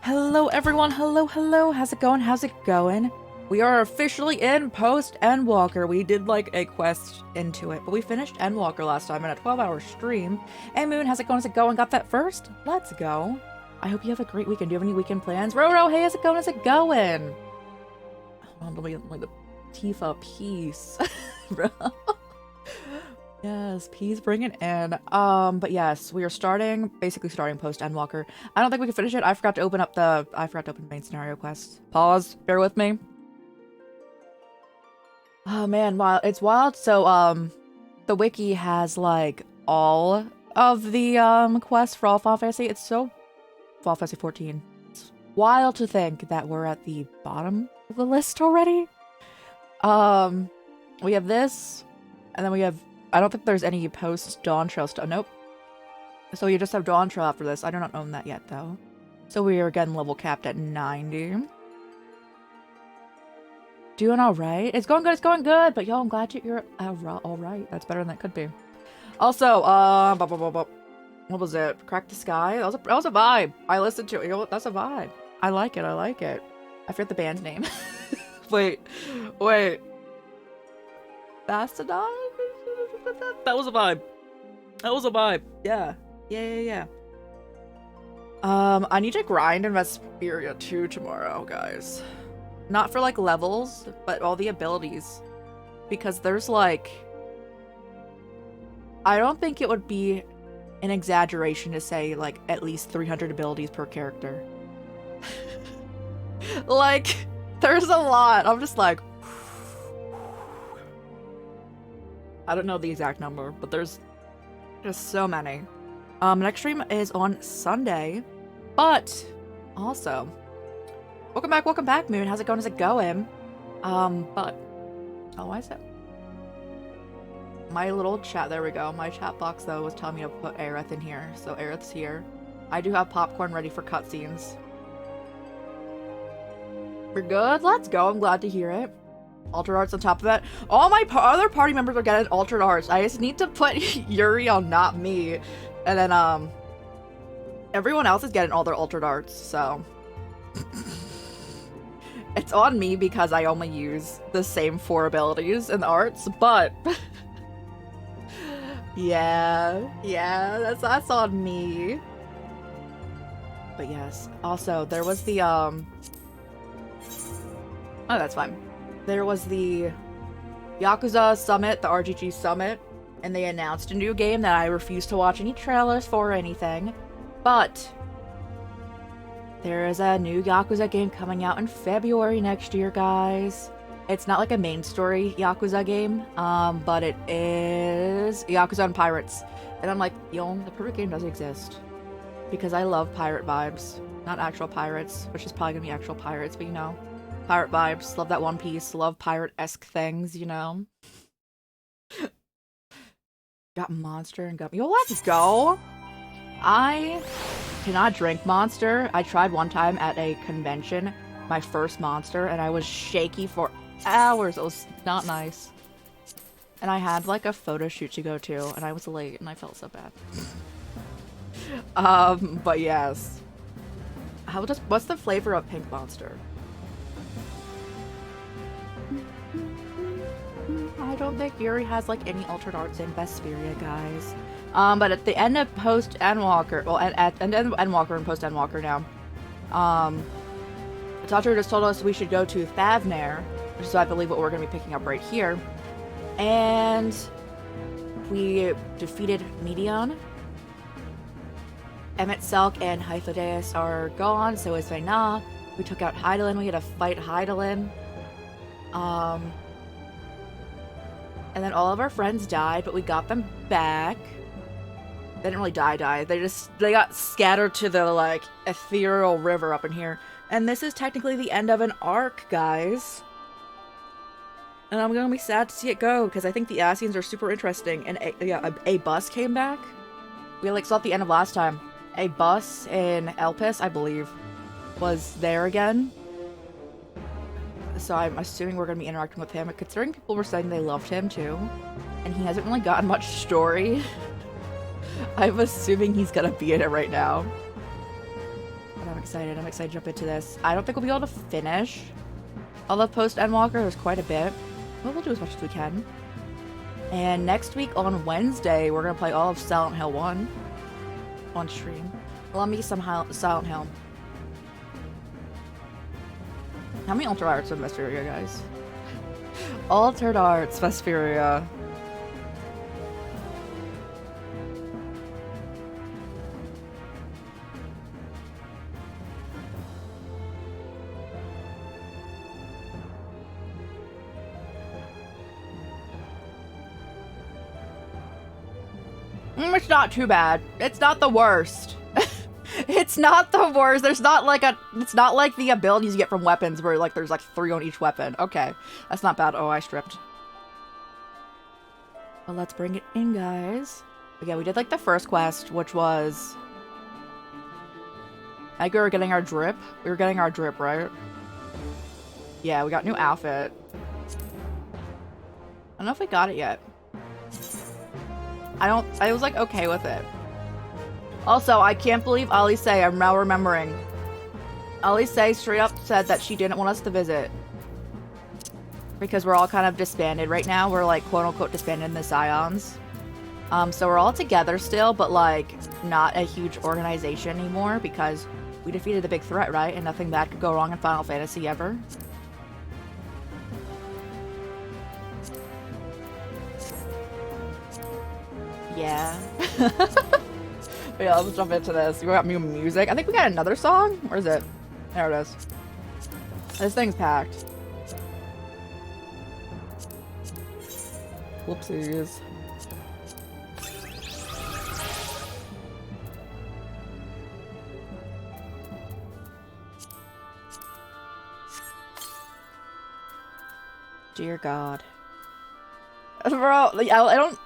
Hello everyone, hello, how's it going? We are officially in post Endwalker. We did like a quest into it, but we finished Endwalker last time in a 12-hour stream. Hey Moon, how's it going? Got that first? Let's go. I hope you have a great weekend. Do you have any weekend plans? Roro, hey, how's it going? Hold on, let me the Tifa peace. Bro. Yes, P's bringing in. But yes, we are basically starting post Endwalker. I don't think we can finish it. I forgot to open main scenario quest. Pause, bear with me. Oh man, wow, it's wild. So, the wiki has like all of the quests for all Final Fantasy. It's so Final Fantasy 14. It's wild to think that we're at the bottom of the list already. We have this, and then we have, I don't think there's any post Dawn Trail stuff. Nope. So you just have Dawn Trail after this. I do not own that yet though. So we are again level capped at 90. Doing alright. It's going good, but yo, I'm glad you're alright. That's better than it could be. Also, what was it? Crack the Sky? That was a vibe. I listened to it. You know what? That's a vibe. I like it. I forget the band's name. Wait. Mastodon? That was a vibe. Yeah. I need to grind in Vesperia 2 tomorrow, guys. Not for like levels, but all the abilities. Because there's like, I don't think it would be an exaggeration to say like at least 300 abilities per character. Like, there's a lot. I'm just like, I don't know the exact number, but there's just so many. Next stream is on Sunday, but also, welcome back, Moon. How's it going? But, oh, why is it? My little chat, there we go. My chat box, though, was telling me to put Aerith in here, so Aerith's here. I do have popcorn ready for cutscenes. We're good? Let's go. I'm glad to hear it. Altered Arts on top of that. All my other party members are getting Altered Arts. I just need to put Yuri on not me. And then, everyone else is getting all their Altered Arts, so. It's on me because I only use the same 4 abilities in the arts, but. yeah, that's on me. But yes, also, there was the, oh, that's fine. There was the Yakuza Summit, the RGG Summit, and they announced a new game that I refuse to watch any trailers for or anything. But there is a new Yakuza game coming out in February next year, guys. It's not like a main story Yakuza game, but it is Yakuza and Pirates. And I'm like, yo, the perfect game doesn't exist. Because I love pirate vibes. Not actual pirates, which is probably gonna be actual pirates, but you know. Pirate vibes, love that One Piece, love pirate-esque things, you know? Got Monster and got me. Yo, let's go! I cannot drink Monster. I tried one time at a convention, my first Monster, and I was shaky for hours. It was not nice. And I had like a photo shoot to go to, and I was late, and I felt so bad. But yes. What's the flavor of Pink Monster? I don't think Yuri has like any Altered Arts in Vesperia, guys. But at the end of post Endwalker, well, at the end of Endwalker and post Endwalker now, Tacher just told us we should go to Thavnair, which is I believe what we're going to be picking up right here. And we defeated Medion. Emmett Selk and Hyphodeus are gone, so is Vayna. We took out Hydaelyn. We had to fight Hydaelyn. And then all of our friends died, but we got them back. They didn't really die. They got scattered to the, like, ethereal river up in here. And this is technically the end of an arc, guys. And I'm gonna be sad to see it go, because I think the Ascians are super interesting. And a bus came back. We, like, saw at the end of last time. A bus in Elpis, I believe, was there again. So I'm assuming we're going to be interacting with him, considering people were saying they loved him too, and he hasn't really gotten much story. I'm assuming he's going to be in it right now. excited. I'm excited to jump into this. I don't think we'll be able to finish all of post Endwalker. There's quite a bit. But we'll do as much as we can. And next week on Wednesday, we're going to play all of Silent Hill 1 on stream. Love me some Silent Hill. How many Altered Arts of Vesperia, guys? Altered Arts, Vesperia. It's not too bad. It's not the worst. It's not the worst. There's not like it's not like the abilities you get from weapons where like there's like 3 on each weapon. Okay. That's not bad. Oh, I stripped. Well, let's bring it in, guys. Okay, we did like the first quest, which was... I think we were getting our drip. We were getting our drip, right? Yeah, we got new outfit. I don't know if we got it yet. I was like okay with it. Also, I can't believe Alice, I'm now remembering. Alice straight up said that she didn't want us to visit. Because we're all kind of disbanded right now. We're like quote unquote disbanded in the Scions. So we're all together still, but like not a huge organization anymore because we defeated the big threat, right? And nothing bad could go wrong in Final Fantasy ever. Yeah. But yeah, let's jump into this. We got new music. I think we got another song. Where is it? There it is. This thing's packed. Whoopsies. Dear God. Bro,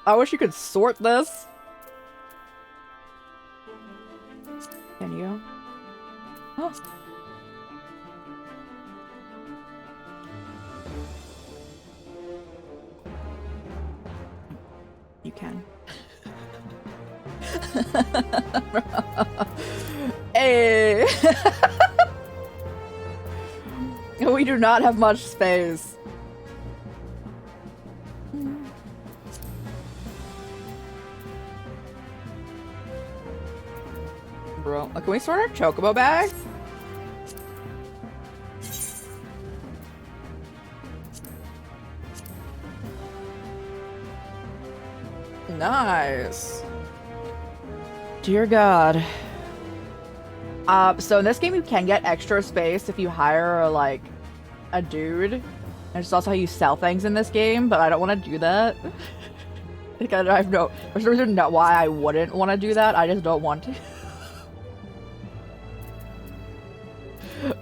I wish you could sort this. Can you? Oh. You can. Hey. We do not have much space. Bro, can we sort our chocobo bag? Nice. Dear God. So in this game you can get extra space if you hire like a dude. There's also how you sell things in this game, but I don't want to do that. Like, I have no, there's no reason why I wouldn't want to do that. I just don't want to.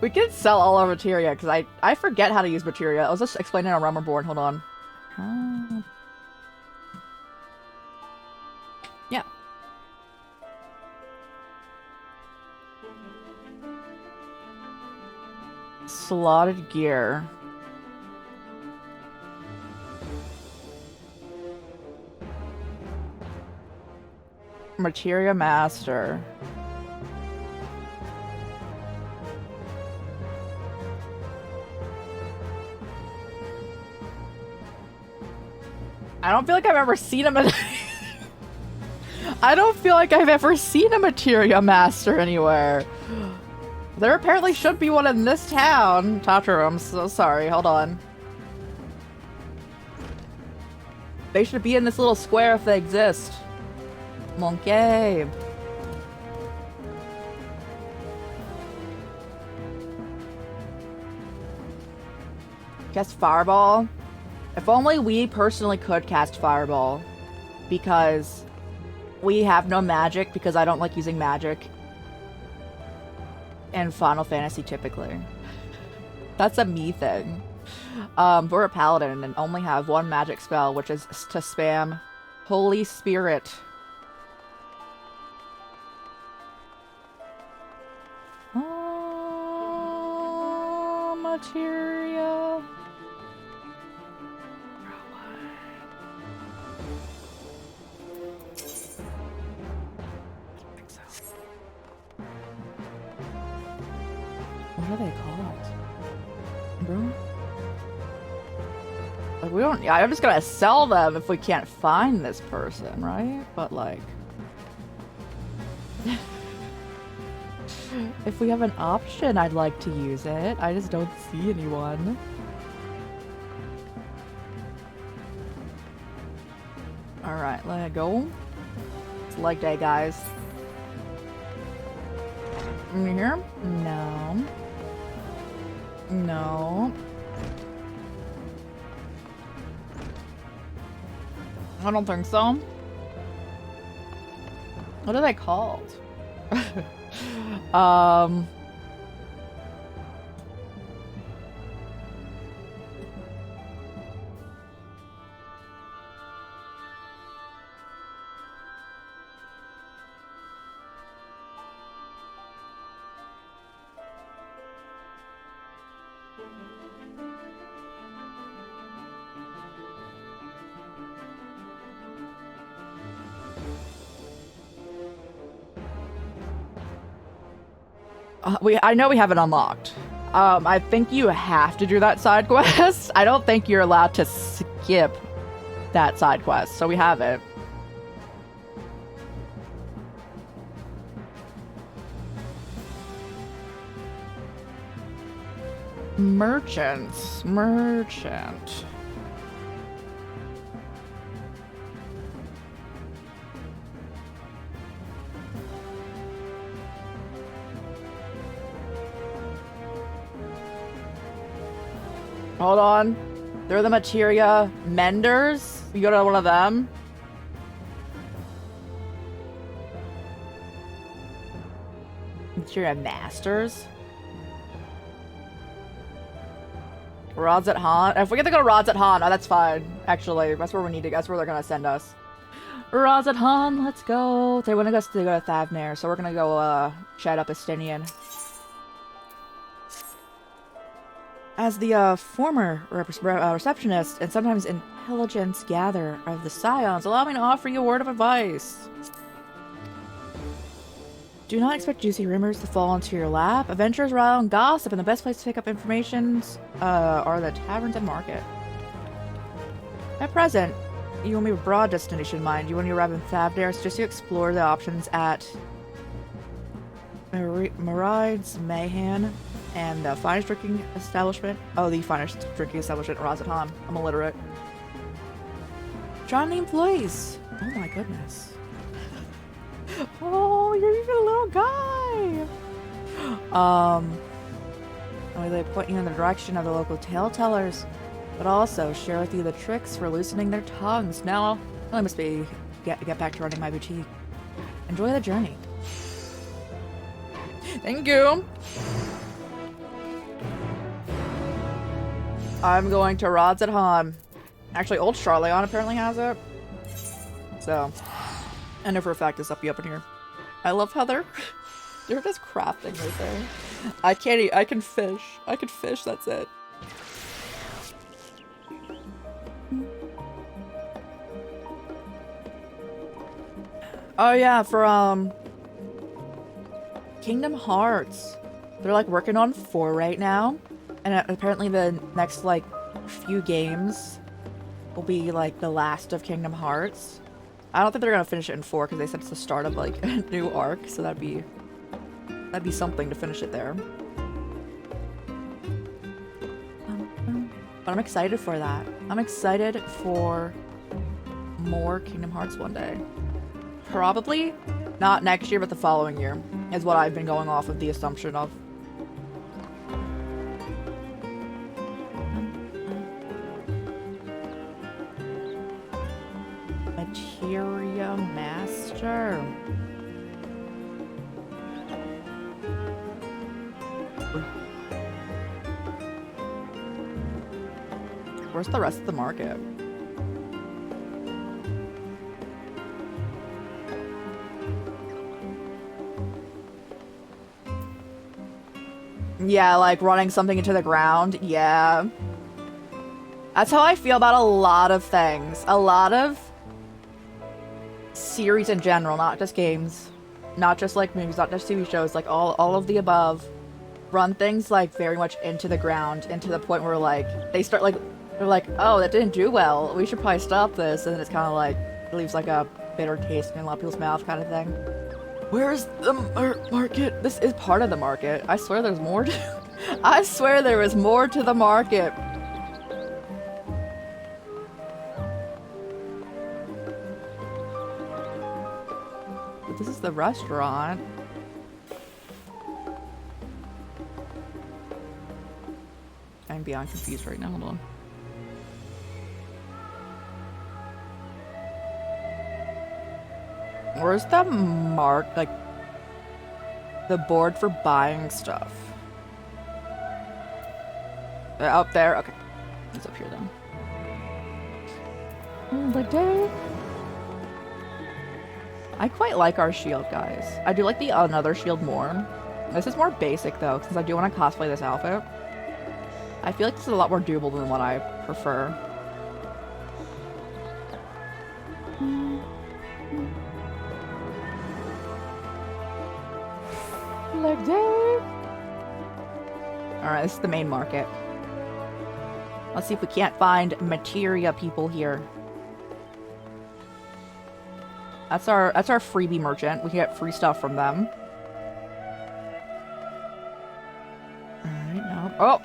We can sell all our materia because I forget how to use materia. I was just explaining on Rummerborn. Hold on. Yeah. Slotted gear. Materia master. I don't feel like I've ever seen a I don't feel like I've ever seen a materia master anywhere. There apparently should be one in this town. Tataru, I'm so sorry. Hold on. They should be in this little square if they exist. Monkey. Cast Fireball. If only we personally could cast Fireball. Because we have no magic, because I don't like using magic in Final Fantasy typically. That's a me thing. We're a paladin and only have one magic spell, which is to spam Holy Spirit. Materia. What are they called? Bro? Like, we don't... Yeah, I'm just gonna sell them if we can't find this person, right? But, like... if we have an option, I'd like to use it. I just don't see anyone. Alright, let it go. It's leg day, guys. In here? No. No. I don't think so. What are they called? I know we have it unlocked. I think you have to do that side quest. I don't think you're allowed to skip that side quest, so we have it. Merchants. Merchant. Hold on. They're the materia menders. You go to one of them. Materia masters. Rods at Han. If we get to go to Rods at Han, oh, that's fine. Actually, that's where we need to go. That's where they're gonna send us. Rods at Han, let's go. They want us to go to Thavnair, so we're gonna go chat up Estinian. As the former receptionist and sometimes intelligence gatherer of the Scions, allow me to offer you a word of advice. Do not expect juicy rumors to fall into your lap. Adventures rattle and gossip, and the best place to pick up information are the taverns and market. At present, you will be a broad destination in mind. You want to arrive in Thavnair, so just to explore the options at Marides, Mayhan, and the finest drinking establishment. Oh, the finest drinking establishment, Razatan. I'm illiterate. Join the employees. Oh my goodness. Oh, you're even a little guy. They point you in the direction of the local tale tellers, but also share with you the tricks for loosening their tongues. Now, I must be get back to running my boutique. Enjoy the journey. Thank you. I'm going to Rods at Han. Actually, old Charleon apparently has it. So, I know for a fact it's up in here. I love how they're just crafting right there. I can't eat. I can fish. I can fish. That's it. Oh yeah, for Kingdom Hearts. They're like working on 4 right now. And apparently the next, like, few games will be, like, the last of Kingdom Hearts. I don't think they're gonna finish it in 4 because they said it's the start of, like, a new arc, so that'd be something to finish it there. But I'm excited for that. I'm excited for more Kingdom Hearts one day. Probably not next year, but the following year is what I've been going off of the assumption of. Materia Master. Where's the rest of the market? Yeah, like running something into the ground. Yeah. That's how I feel about a lot of things. A lot of series in general, not just games. Not just like movies, not just TV shows, like all of the above. run things like very much into the ground, into the point where like they start like they're like, oh, that didn't do well. We should probably stop this, and then it's kind of like it leaves like a bitter taste in a lot of people's mouth, kind of thing. Where's the market? This is part of the market. I swear there's more to I swear there is more to the market. But this is the restaurant. I'm beyond confused right now. Hold on. Where's the like the board for buying stuff? Up there? Okay. It's up here then. Like day. I quite like our shield, guys. I do like the another shield more. This is more basic though, since I do want to cosplay this outfit. I feel like this is a lot more doable than what I prefer. Like day. Alright, this is the main market. Let's see if we can't find materia people here. That's our freebie merchant. We can get free stuff from them. Alright, no. Oh!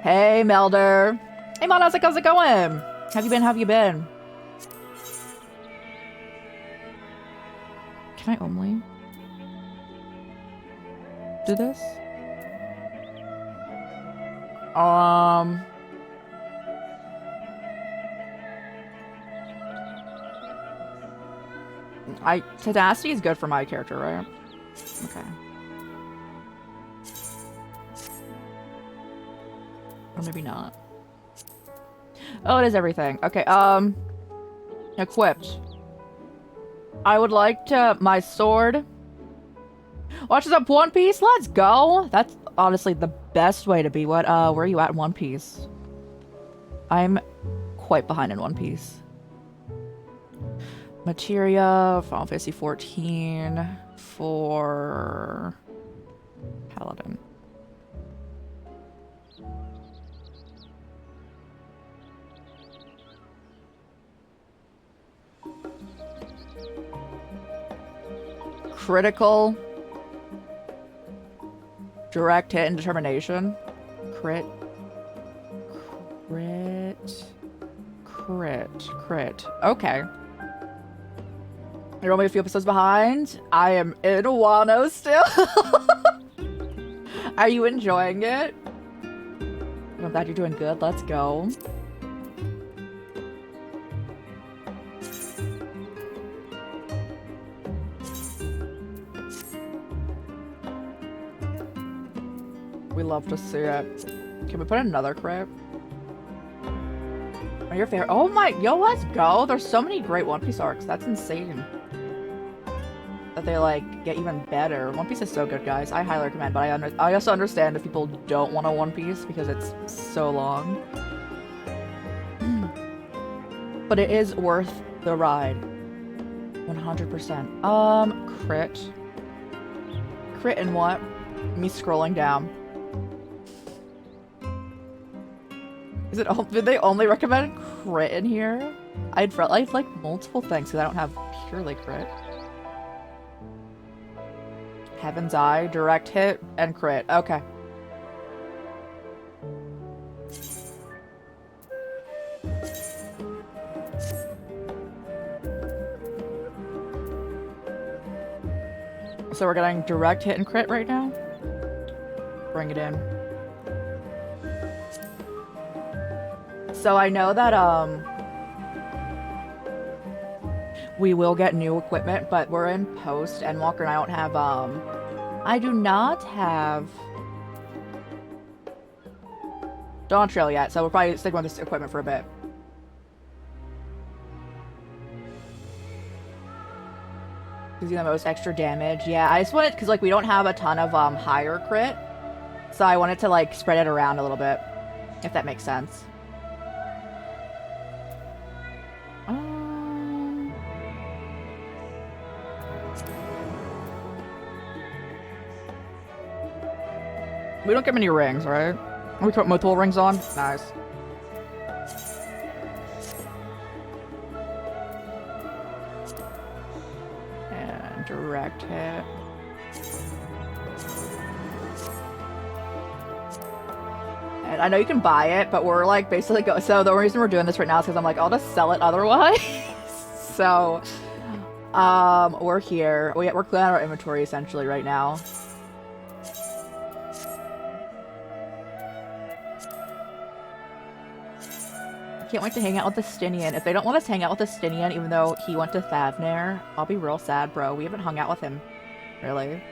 Hey, Melder! Hey, Mon, how's it going? Have you been? Can I only do this? Tenacity is good for my character, right? Okay. Or maybe not. Oh, it is everything. Okay, equipped. I would like to... my sword. Watches up One Piece? Let's go! That's honestly the best way to be. What, where are you at in One Piece? I'm quite behind in One Piece. Materia, Final Fantasy 14 for Paladin. Critical. Direct hit and determination. Crit. Okay. You're only a few episodes behind. I am in Wano still. Are you enjoying it? I'm glad you're doing good. Let's go. We love to see it. Can we put another crit? Are your favorite? Oh my, yo, let's go. There's so many great One Piece arcs. That's insane. That they like get even better. One Piece is so good, guys. I highly recommend, but I also understand if people don't want a One Piece because it's so long. But it is worth the ride. 100%. Crit. Crit and what? Me scrolling down. Is it all, did they only recommend crit in here? I'd like multiple things because I don't have purely crit. Heaven's Eye, direct hit, and crit. Okay. So we're getting direct hit and crit right now? Bring it in. So I know that, we will get new equipment, but we're in post, and Walker and I don't have, I do not have Dawn Trail yet, so we'll probably stick with this equipment for a bit. Gives you the most extra damage. Yeah, I just wanted, because, like, we don't have a ton of, higher crit, so I wanted to, like, spread it around a little bit, if that makes sense. We don't get many rings, right? We put multiple rings on? Nice. And direct hit. And I know you can buy it, but we're like basically so the reason we're doing this right now is because I'm like, I'll just sell it otherwise. So, we're here. We're clearing out our inventory essentially right now. Can't wait to hang out with the Stinian. If they don't want us to hang out with the Stinian, even though he went to Thavnir, I'll be real sad, bro. We haven't hung out with him, really.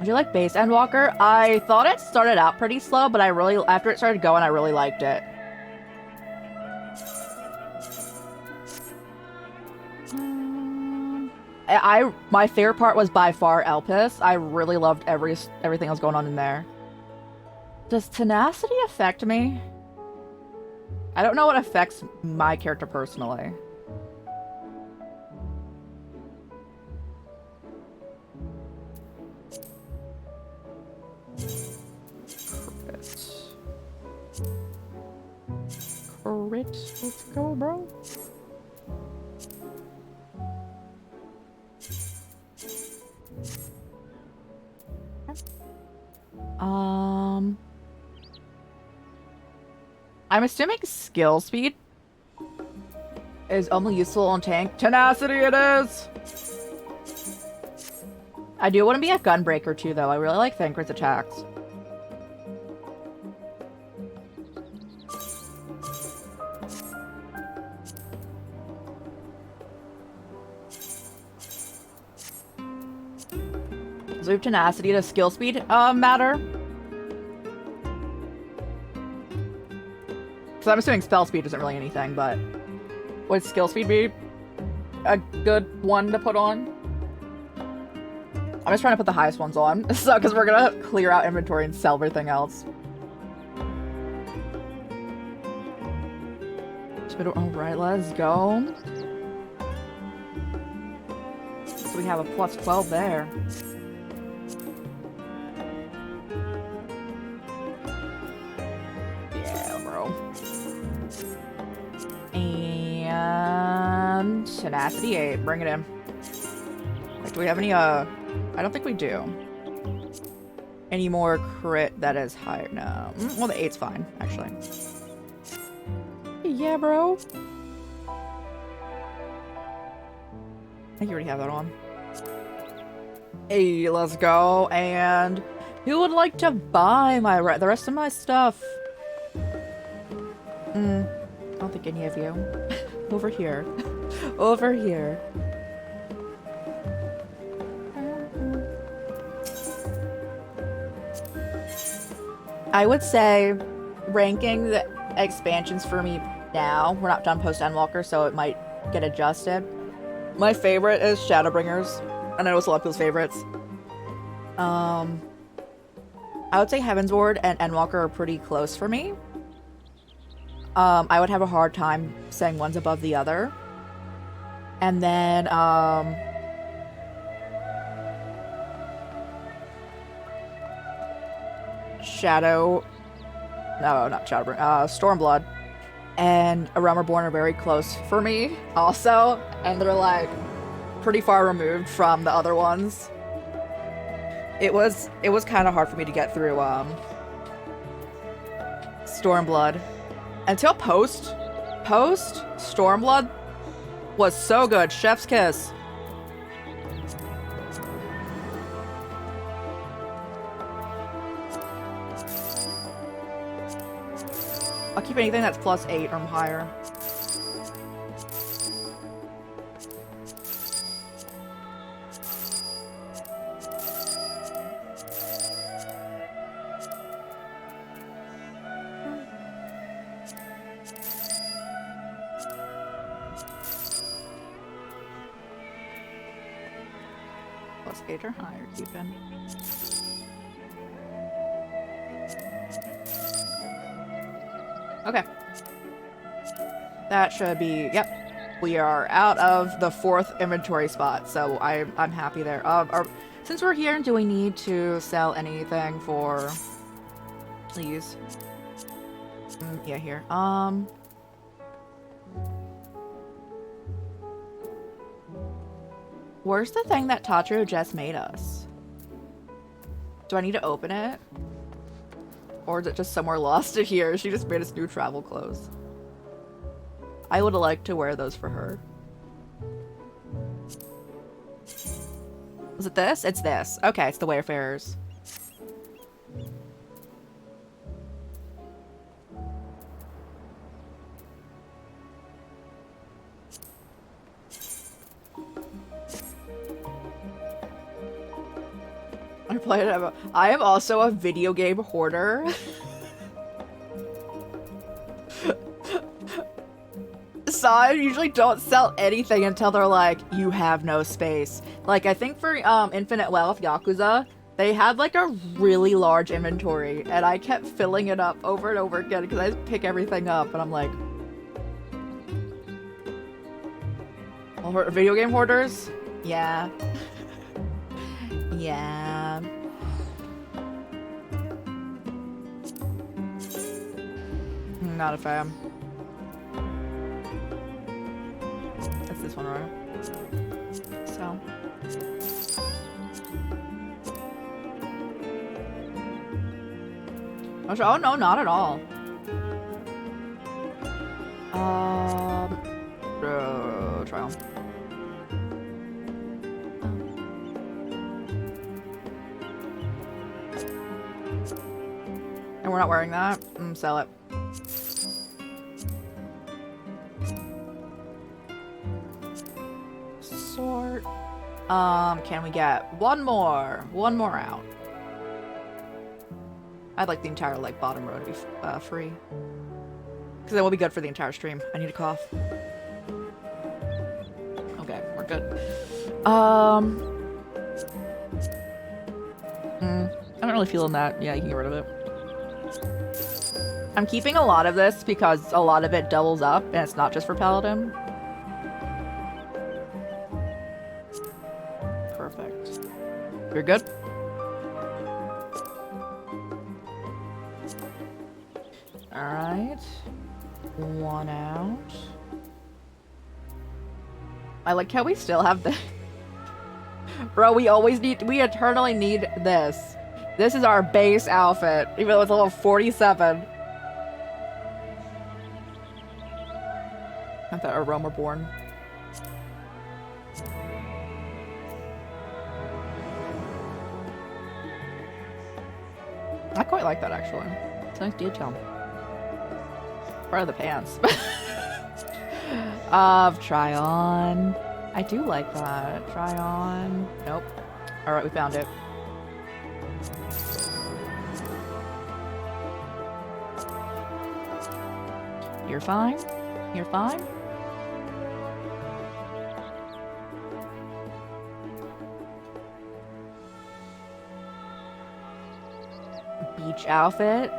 Do you like Base Endwalker? I thought it started out pretty slow, but after it started going, I really liked it. My favorite part was by far Elpis. I really loved everything that was going on in there. Does tenacity affect me? I don't know what affects my character personally. Crit. Let's go, bro. I'm assuming skill speed is only useful on tank. Tenacity it is! I do want to be a gunbreaker too, though. I really like Thancred's attacks. So we have tenacity to skill speed matter. So I'm assuming spell speed isn't really anything, but would skill speed be a good one to put on? I'm just trying to put the highest ones on, so because we're gonna clear out inventory and sell everything else. Alright, let's go. So we have a plus 12 there. And tenacity 8, bring it in. Like, do we have any I don't think we do. Any more crit that is higher? No. Well, the 8's fine, actually. Yeah, bro. I think you already have that on. Hey, let's go. And who would like to buy the rest of my stuff? I don't think any of you. Over here. Over here. I would say ranking the expansions for me now. We're not done post Endwalker, so it might get adjusted. My favorite is Shadowbringers. I know it's a lot of people's favorites. I would say Heavensward and Endwalker are pretty close for me. I would have a hard time saying one's above the other. And then, Stormblood and A Realm Reborn are very close for me also. And they're like pretty far removed from the other ones. It was kind of hard for me to get through, Stormblood. Until post Stormblood was so good. Chef's kiss. I'll keep anything that's plus 8 or higher. Plus 8 or higher, keeping. Okay. That should be, yep. we are out of the 4th inventory spot, so I'm happy there. Since we're here, do we need to sell anything for these? Yeah, here. Where's the thing that Tatro just made us? Do I need to open it? Or is it just somewhere lost in here? She just made us new travel clothes. I would have liked to wear those for her. Was it this? It's this. Okay, it's the Wayfarers. I am also a video game hoarder. So I usually don't sell anything until they're like, you have no space. Like, I think for Infinite Wealth Yakuza, they had like a really large inventory, and I kept filling it up over and over again because I just pick everything up, and I'm like... Video game hoarders? Yeah. Yeah. Not a fan. That's this one, right? So. Oh no, not at all. Try on. And we're not wearing that. Sell it. Sort. Can we get one more? One more out. I'd like the entire, like, bottom row to be free. Because that will be good for the entire stream. I need a cough. Okay, we're good. I'm not really feeling that. Yeah, you can get rid of it. I'm keeping a lot of this because a lot of it doubles up, and it's not just for Paladin. Perfect. You're good? Alright. One out. I like how we still have the... Bro, we eternally need this. This is our base outfit, even though it's a level 47. I thought Aroma Born. I quite like that, actually. It's a nice detail. Part of the pants. Try on. I do like that. Try on. Nope. Alright, we found it. You're fine? You're fine? Beach outfit.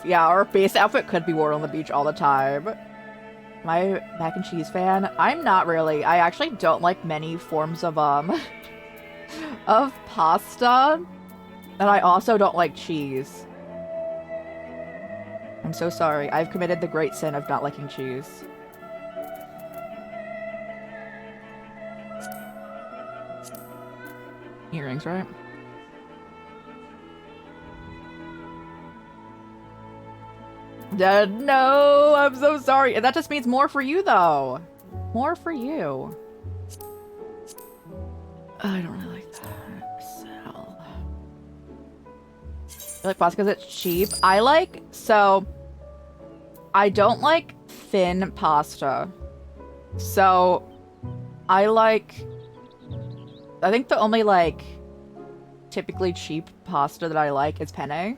Yeah, our base outfit could be worn on the beach all the time. Am I mac and cheese fan? I'm not really. I actually don't like many forms of of pasta. And I also don't like cheese. I'm so sorry. I've committed the great sin of not liking cheese. Earrings, right? No, I'm so sorry. And that just means more for you, though. More for you. I don't really like that. Sell. I like pasta because it's cheap. So, I don't like thin pasta. So, I think the only, typically cheap pasta that I like is penne. And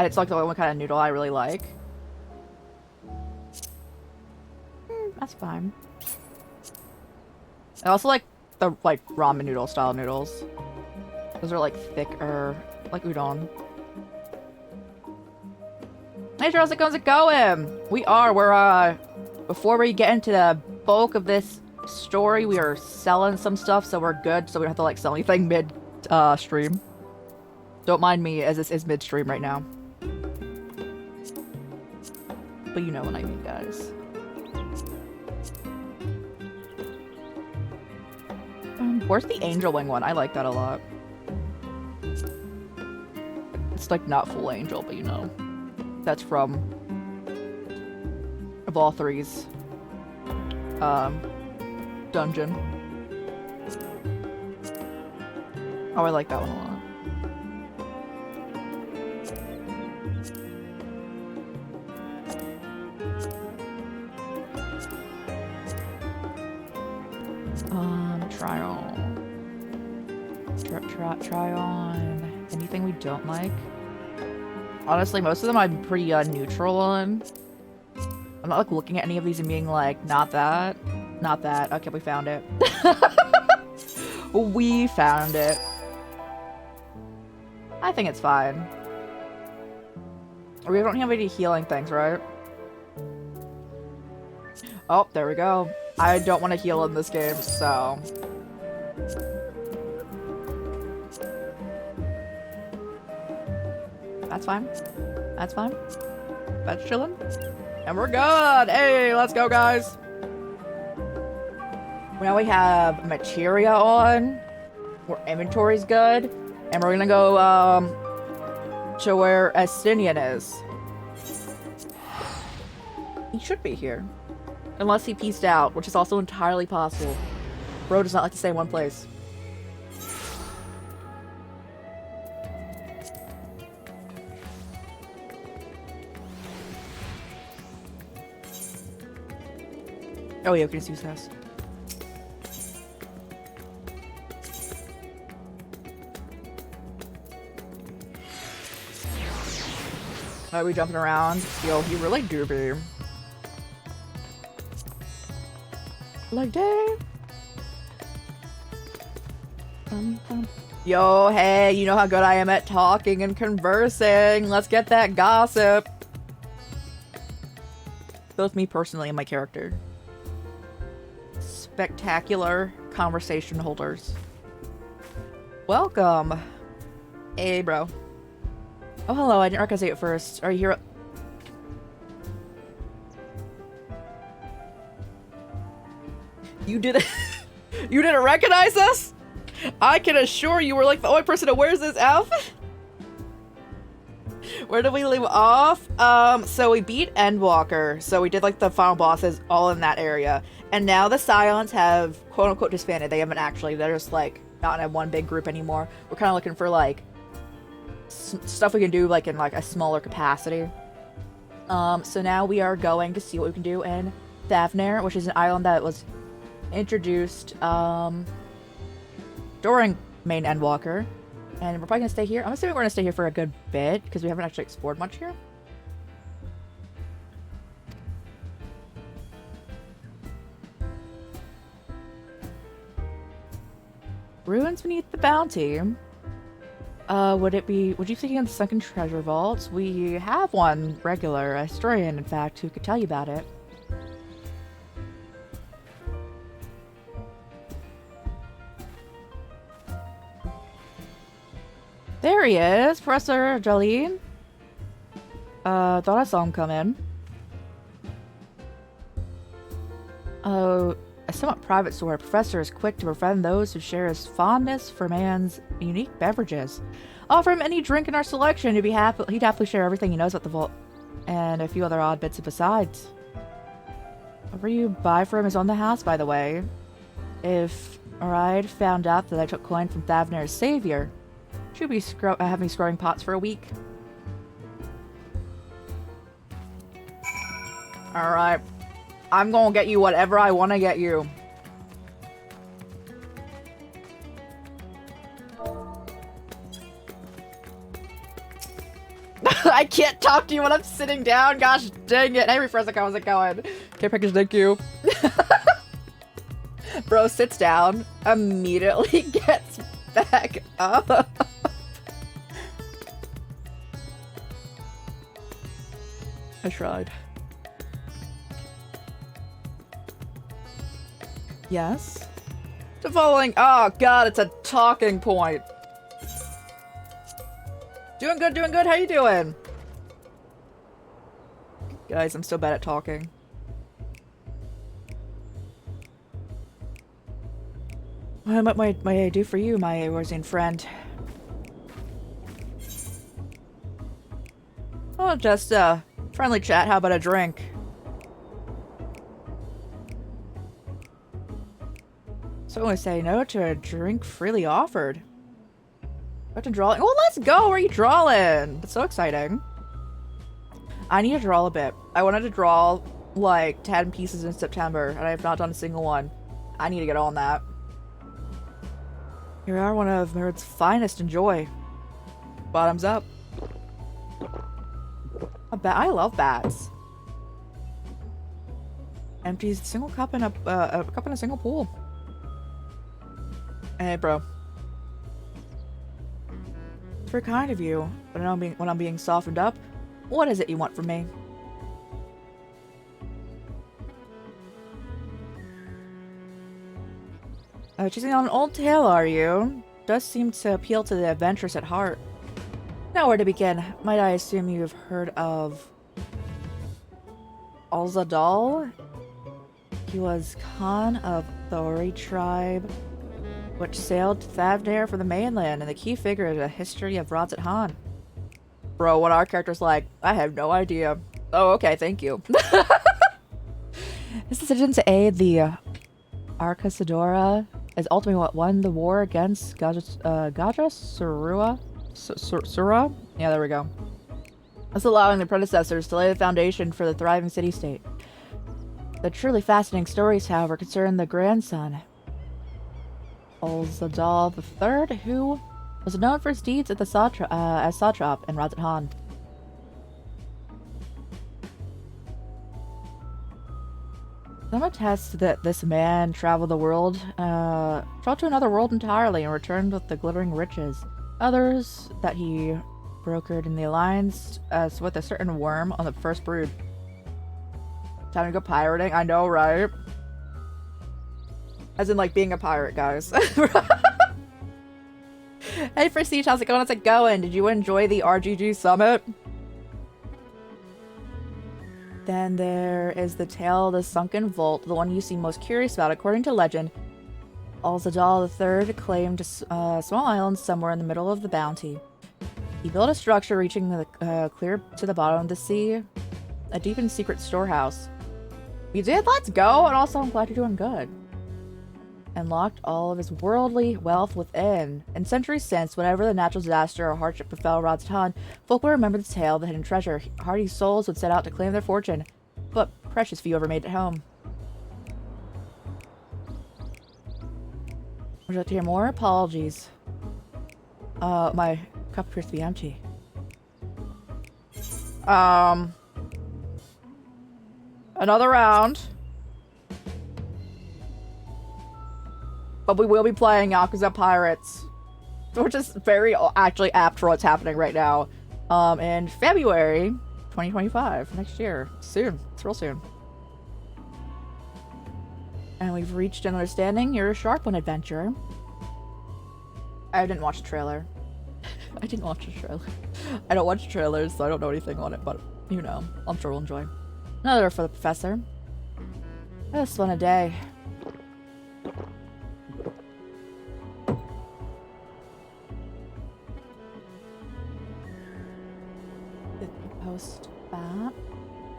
it's, the only kind of noodle I really like. That's fine. I also like the, ramen noodle style noodles. Those are, thicker, like udon. Hey, Charles, how's it going? We're before we get into the bulk of this story, we are selling some stuff, so we're good, so we don't have to like sell anything mid stream. Don't mind me, as this is mid-stream right now. But you know what I mean, guys. Where's the angel wing one? I like that a lot. It's like not full angel, but you know. That's from of all threes. Dungeon. Oh, I like that one a lot. Try on anything we don't like. Honestly, most of them I'm pretty neutral on. I'm not like looking at any of these and being like, not that, not that. Okay, we found it. We found it. I think it's fine. We don't have any healing things, right? Oh, there we go. I don't want to heal in this game, so... That's fine. That's fine. That's chilling. And we're good! Hey, let's go, guys! Now we have materia on. Our inventory's good. And we're gonna go, to where Estinian is. He should be here. Unless he pieced out, which is also entirely possible. Bro does not like to stay in one place. Oh yeah, we can just use this. Are we jumping around? Yo, he really do be. Like, dang. Yo, hey, you know how good I am at talking and conversing. Let's get that gossip. Both me personally and my character. Spectacular conversation holders. Welcome. Hey, bro. Oh, hello. I didn't recognize you at first. Are you here? You didn't. You didn't recognize us? I can assure you we're like the only person who wears this outfit. Where did we leave off? So we beat Endwalker. So we did like the final bosses all in that area. And now the Scions have quote unquote disbanded. They haven't actually. They're just like not in one big group anymore. We're kind of looking for like stuff we can do like in like a smaller capacity. So now we are going to see what we can do in Thavnair, which is an island that was introduced during main Endwalker. And we're probably gonna stay here. I'm assuming we're gonna stay here for a good bit because we haven't actually explored much here. Ruins beneath the bounty. Would you be thinking of the sunken treasure vaults? We have one regular, a historian, in fact, who could tell you about it. There he is, Professor Jolene. Thought I saw him come in. Oh, a somewhat private store. Professor is quick to befriend those who share his fondness for man's unique beverages. Offer him any drink in our selection. He'd happily share everything he knows about the vault and a few other odd bits besides. Whatever you buy for him is on the house, by the way. If Aride found out that I took coin from Thavnair's savior, she'd be have me scrubbing pots for a week. Alright. I'm gonna get you whatever I want to get you. I can't talk to you when I'm sitting down. Gosh dang it. Hey, Refresca, how's it going? Okay, package, thank you. Bro sits down, immediately gets back up. I tried. Yes? The following- oh god, it's a talking point. Doing good, doing good, how you doing? Guys, I'm still bad at talking. What might I do for you, my Eorzean friend? Oh, just a friendly chat, how about a drink? So I say no to a drink freely offered. What to draw? Well, let's go! Where are you drawing? That's so exciting. I need to draw a bit. I wanted to draw like 10 pieces in September, and I have not done a single one. I need to get on that. You are one of Merritt's finest. Enjoy. Bottoms up. A bat. I love bats. Empties a single cup in a cup in a single pool. Hey, bro. It's very kind of you, but when I'm being softened up, what is it you want from me? Choosing on an old tale, are you? Does seem to appeal to the adventurous at heart. Now, where to begin? Might I assume you have heard of Alzadal? He was Khan of the Ori tribe, which sailed to Thavnair from the mainland, and the key figure in the history of Radzat Han. Bro, what our character's like, I have no idea. Oh, okay, thank you. His decision to aid the Arcasadora is ultimately what won the war against Gaja Sura? Yeah, there we go. Thus allowing the predecessors to lay the foundation for the thriving city-state. The truly fascinating stories, however, concern the grandson, Alzadal III, who was known for his deeds at the as satrap in Radzat Han. Some attest that this man traveled to another world entirely and returned with the glittering riches. Others that he brokered in the alliance with a certain worm on the first brood. Time to go pirating? I know, right? As in, like, being a pirate, guys. Hey, Prestige, how's it going? How's it going? Did you enjoy the RGG summit? Then there is the tale of the sunken vault, the one you seem most curious about. According to legend, Alzadal III claimed a small island somewhere in the middle of the bounty. He built a structure reaching the clear to the bottom of the sea, a deep and secret storehouse. You did? Let's go! And also, I'm glad you're doing good. And locked all of his worldly wealth within. And centuries since, whenever the natural disaster or hardship befell Radzat Han, folk will remember the tale of the hidden treasure. Hardy souls would set out to claim their fortune, but precious few ever made it home. Would you like to hear more? Apologies. My cup appears to be empty. Another round. But we will be playing Yakuza Pirates, which is very actually apt for what's happening right now. In February 2025, next year. Soon. It's real soon. And we've reached an understanding. You're a sharp one, adventurer. I didn't watch the trailer. I didn't watch the trailer. I don't watch trailers, so I don't know anything on it, but you know, I'm sure we'll enjoy. Another for the professor. This one a day. Post that.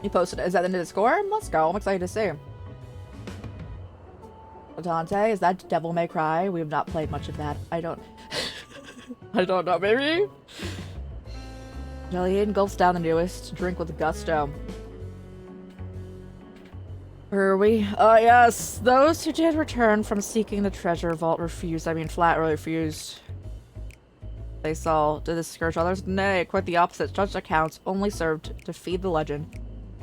You posted it. Is that the end of the score? Let's go. I'm excited to see. Dante, is that Devil May Cry? We have not played much of that. I don't know, maybe? Jillian gulps down the newest drink with gusto. Where are we? Oh, yes. Those who did return from seeking the treasure vault refused. I mean, flatly refused. They saw to discourage others. Nay, quite the opposite. Such accounts only served to feed the legend.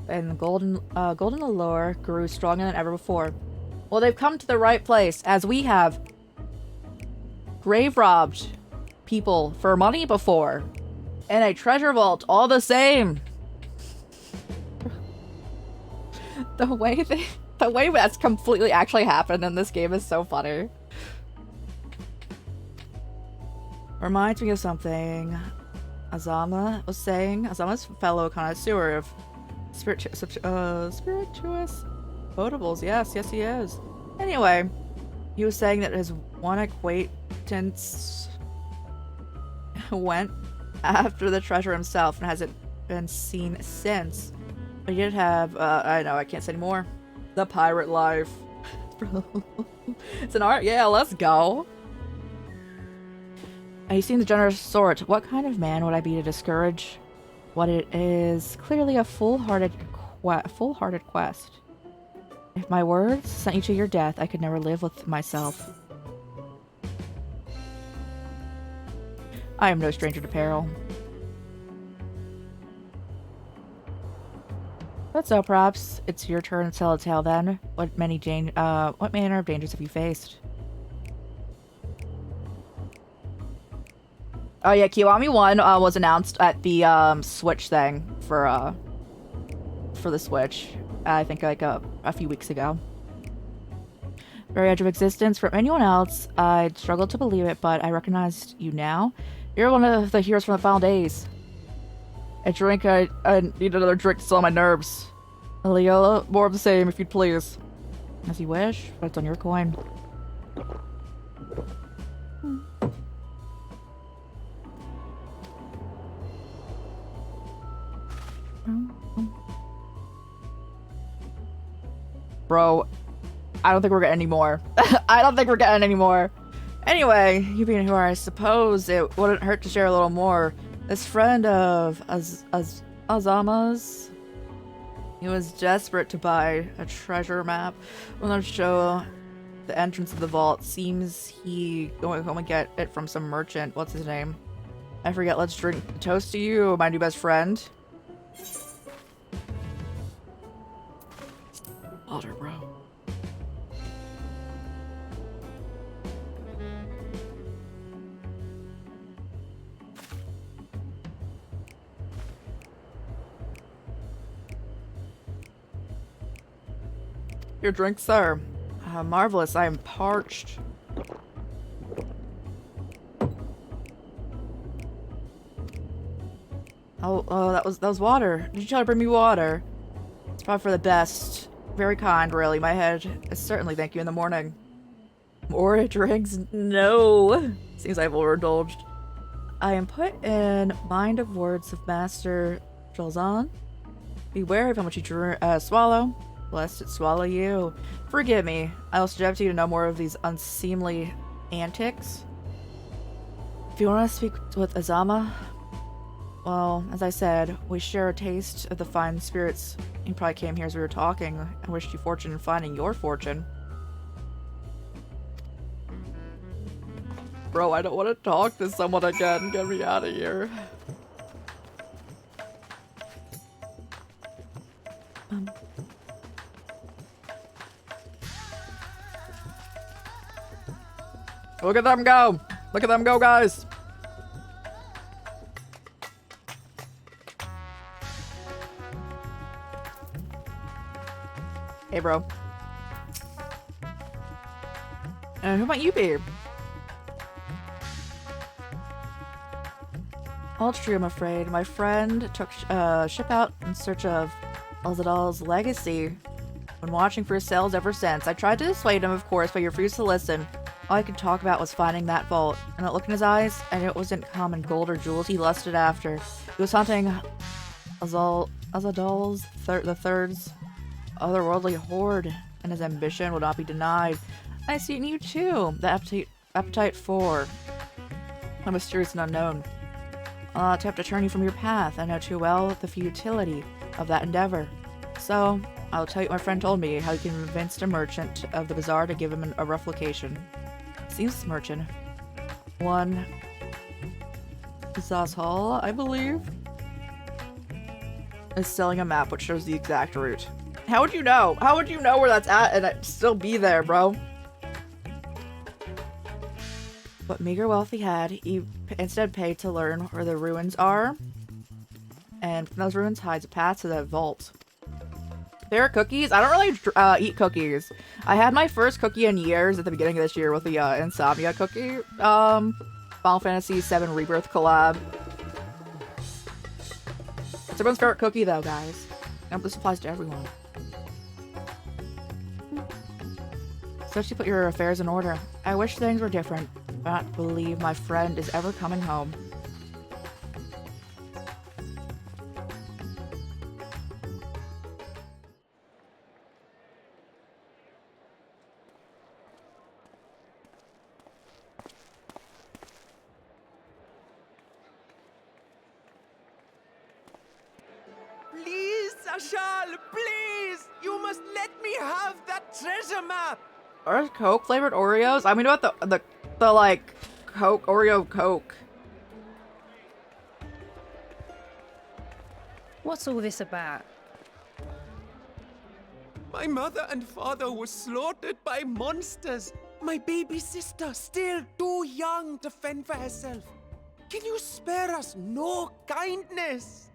And the golden allure grew stronger than ever before. Well, they've come to the right place, as we have grave robbed people for money before. And a treasure vault, all the same. The way The way that's completely actually happened in this game is so funny. Reminds me of something Azama was saying. Azama's fellow connoisseur of spirituous potables. Yes, he is. Anyway, he was saying that his one acquaintance went after the treasure himself and hasn't been seen since. But he did have, I know, I can't say anymore. The pirate life. It's an art? Yeah, let's go. He seems the generous sort. What kind of man would I be to discourage what it is clearly a full-hearted quest? If my words sent you to your death, I could never live with myself. I am no stranger to peril. But so perhaps it's your turn to tell a tale then. What manner of dangers have you faced? Oh yeah, Kiwami 1 was announced at the Switch thing for the Switch. I think like a few weeks ago. Very edge of existence. From anyone else, I'd struggle to believe it, but I recognized you now. You're one of the heroes from the final days. I need another drink to slow my nerves. Leola, more of the same, if you'd please. As you wish, but it's on your coin. Bro, I don't think we're getting any more. I don't think we're getting any more. Anyway, you being who I suppose it wouldn't hurt to share a little more. This friend of Azama's, he was desperate to buy a treasure map. When I show the entrance of the vault, seems he going home and get it from some merchant. What's his name? I forget. Let's drink a toast to you, my new best friend. Water, bro. Your drink, sir. Marvelous. I am parched. Oh, that was water. Did you try to bring me water? It's probably for the best. Very kind, really. My head is certainly thank you in the morning. More drinks? No. Seems I've overindulged. I am put in mind of words of Master Jolzan. Beware of how much you swallow, lest it swallow you. Forgive me. I will suggest to you to know more of these unseemly antics. If you want to speak with Azama, well, as I said, we share a taste of the fine spirits. You probably came here as we were talking. I wished you fortune in finding your fortune. Bro, I don't want to talk to someone again. Get me out of here. Look at them go! Look at them go, guys! Hey, bro. Who might you be? All true, I'm afraid. My friend took ship out in search of Elzadal's legacy. Been watching for his sales ever since. I tried to dissuade him, of course, but he refused to listen. All I could talk about was finding that vault, and that look in his eyes, and it wasn't common gold or jewels he lusted after. He was hunting Elzadal's the Third's otherworldly hoard, and his ambition would not be denied. I see in you too, the appetite for a mysterious and unknown. To have to turn you from your path. I know too well the futility of that endeavor. So, I'll tell you what my friend told me, how he convinced a merchant of the bazaar to give him a rough location. Seems this merchant. One Zaz Hall, I believe, is selling a map which shows the exact route. How would you know? How would you know where that's at and I'd still be there, bro? What meager wealth he had, he instead paid to learn where the ruins are. And from those ruins hides a path to that vault. Favorite cookies? I don't really eat cookies. I had my first cookie in years at the beginning of this year with the Insomnia cookie. Final Fantasy VII Rebirth collab. It's everyone's favorite cookie though, guys. And this applies to everyone. Especially put your affairs in order. I wish things were different. I don't believe my friend is ever coming home. Please, Ashal, please! You must let me have that treasure map! Are Coke flavored Oreos? I mean, what the like Coke Oreo Coke? What's all this about? My mother and father were slaughtered by monsters. My baby sister, still too young to fend for herself. Can you spare us no kindness?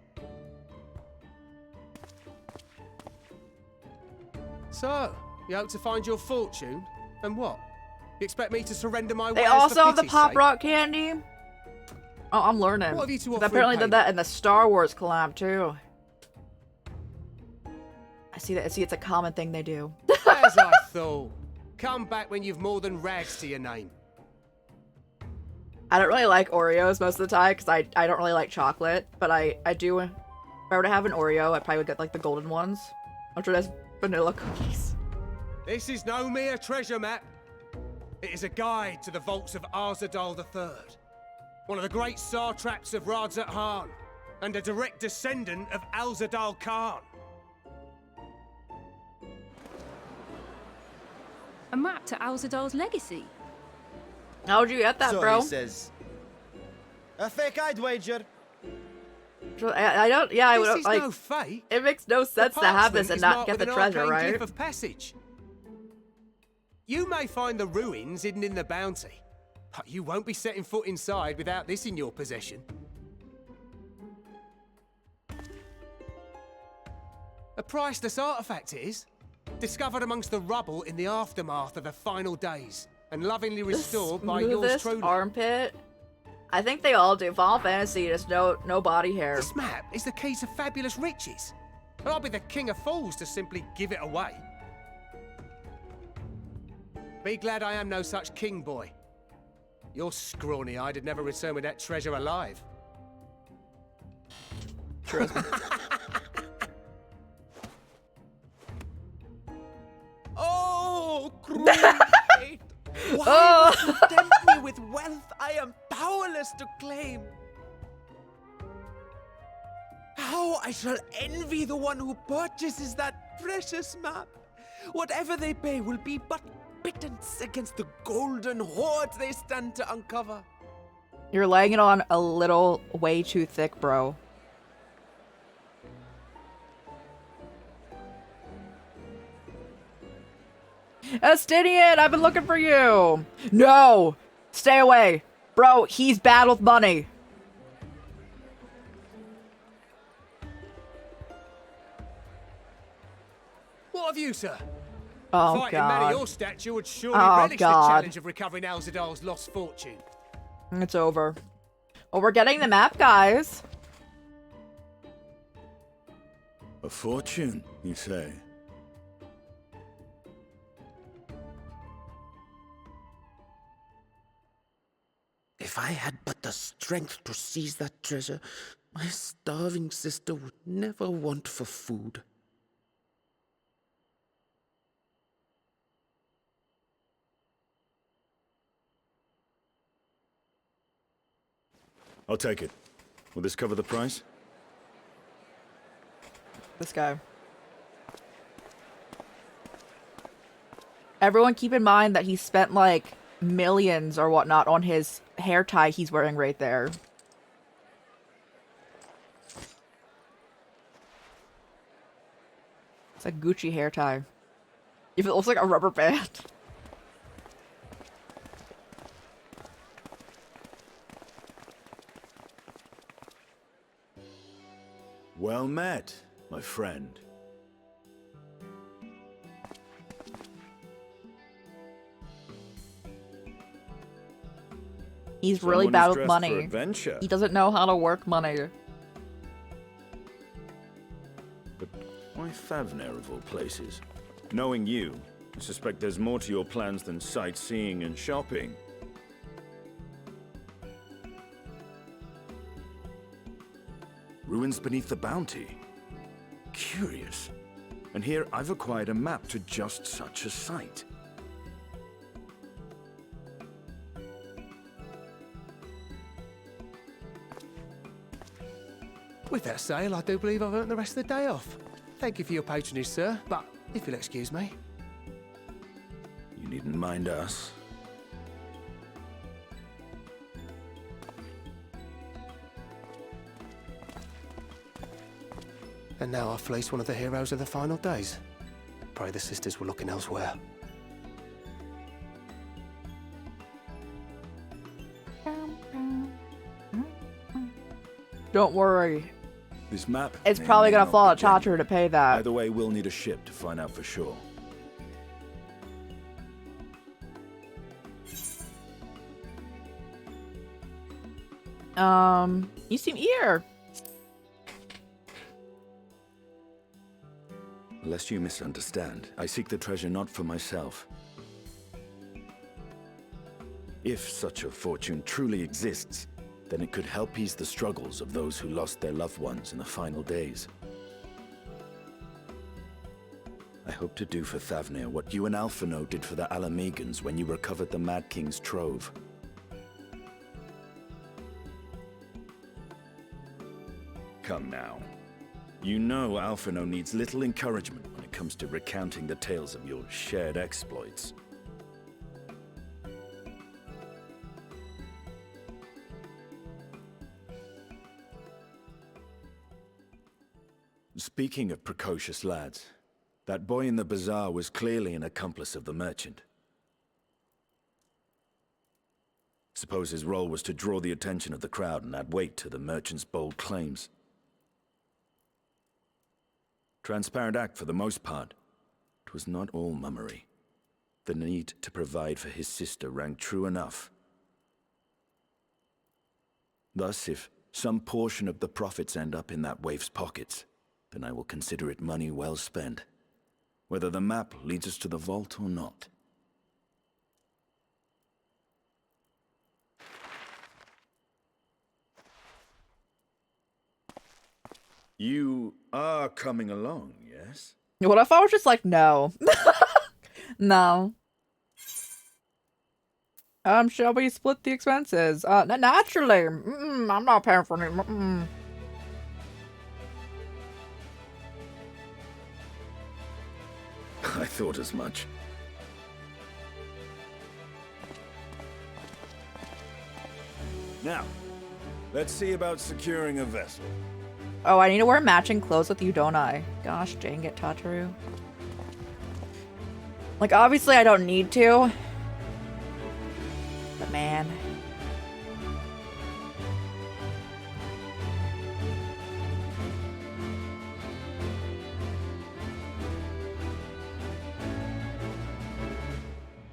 So, you hope to find your fortune? And what? You expect me to surrender my They wares also for have the pity's Pop sake? Rock candy. Oh, I'm learning. What have you to They offer in apparently did payment? that in the Star Wars collab too. I see that. I see it's a common thing they do. As I thought. Come back when you've more than rags to your name. I don't really like Oreos most of the time because I don't really like chocolate, but I do. If I were to have an Oreo, I probably would get like the golden ones, which are just vanilla cookies. This is no mere treasure map. It is a guide to the vaults of Arzadal III, one of the great satraps of Radzat Han, and a direct descendant of Alzadal Khan. A map to Alzadal's legacy? How would you get that, So bro? he says. A fake, I'd wager. I don't. Yeah, I This would is like. no fake. It makes no The sense to have this parchment and is not marked get the with an treasure, arcane right? glyph of passage. You may find the ruins hidden in the bounty, but you won't be setting foot inside without this in your possession. A priceless artifact it is, discovered amongst the rubble in the aftermath of the final days, and lovingly restored by yours Smoothest truly. armpit. I think they all do. Final Fantasy, just no body hair. This map is the key to fabulous riches. And I'll be the king of fools to simply give it away. Be glad I am no such king, boy. Your scrawny-eyed would never return with that treasure alive. Trust me. Oh, cruel fate! Why must you tempt me with wealth I am powerless to claim? How I shall envy the one who purchases that precious map. Whatever they pay will be but pittance against the golden hoard they stand to uncover. You're laying it on a little way too thick, bro. Estinian, I've been looking for you. No, stay away, bro. He's bad with money. What have you, sir? Oh Fighting man of god, your stature would surely Oh, relish God. the challenge of recovering Alzadal's lost fortune. it's over. Well, we're getting the map, guys. A fortune, you say? If I had but the strength to seize that treasure, my starving sister would never want for food. I'll take it. Will this cover the price? This guy. Everyone keep in mind that he spent like millions or whatnot on his hair tie he's wearing right there. It's a Gucci hair tie. If it looks like a rubber band. Well met, my friend. He's really Someone bad who's with dressed for money. adventure. He doesn't know how to work money. But why Favner of all places? Knowing you, I suspect there's more to your plans than sightseeing and shopping. Ruins beneath the Bounty. Curious. And here I've acquired a map to just such a site. With that sale, I do believe I've earned the rest of the day off. Thank you for your patronage, sir, but if you'll excuse me. You needn't mind us. And now I've fleeced one of the heroes of the final days. Pray the sisters were looking elsewhere. Don't worry. This map It's may or probably may gonna not fall be at Chatter genuine. to pay that. Either way, we'll need a ship to find out for sure. You seem eager. Lest you misunderstand, I seek the treasure not for myself. If such a fortune truly exists, then it could help ease the struggles of those who lost their loved ones in the final days. I hope to do for Thavnir what you and Alphino did for the Alamegans when you recovered the Mad King's trove. Come now. You know Alphino needs little encouragement when it comes to recounting the tales of your shared exploits. Speaking of precocious lads, that boy in the bazaar was clearly an accomplice of the merchant. Suppose his role was to draw the attention of the crowd and add weight to the merchant's bold claims. Transparent act for the most part. It was not all mummery. The need to provide for his sister rang true enough. Thus, if some portion of the profits end up in that waif's pockets, then I will consider it money well spent, whether the map leads us to the vault or not. You are coming along, yes? What if I was just like, no? No. Shall we split the expenses? Naturally. I'm not paying for it. I thought as much. Now, let's see about securing a vessel. Oh, I need to wear matching clothes with you, don't I? Gosh dang it, Tataru. Like, obviously I don't need to. But man.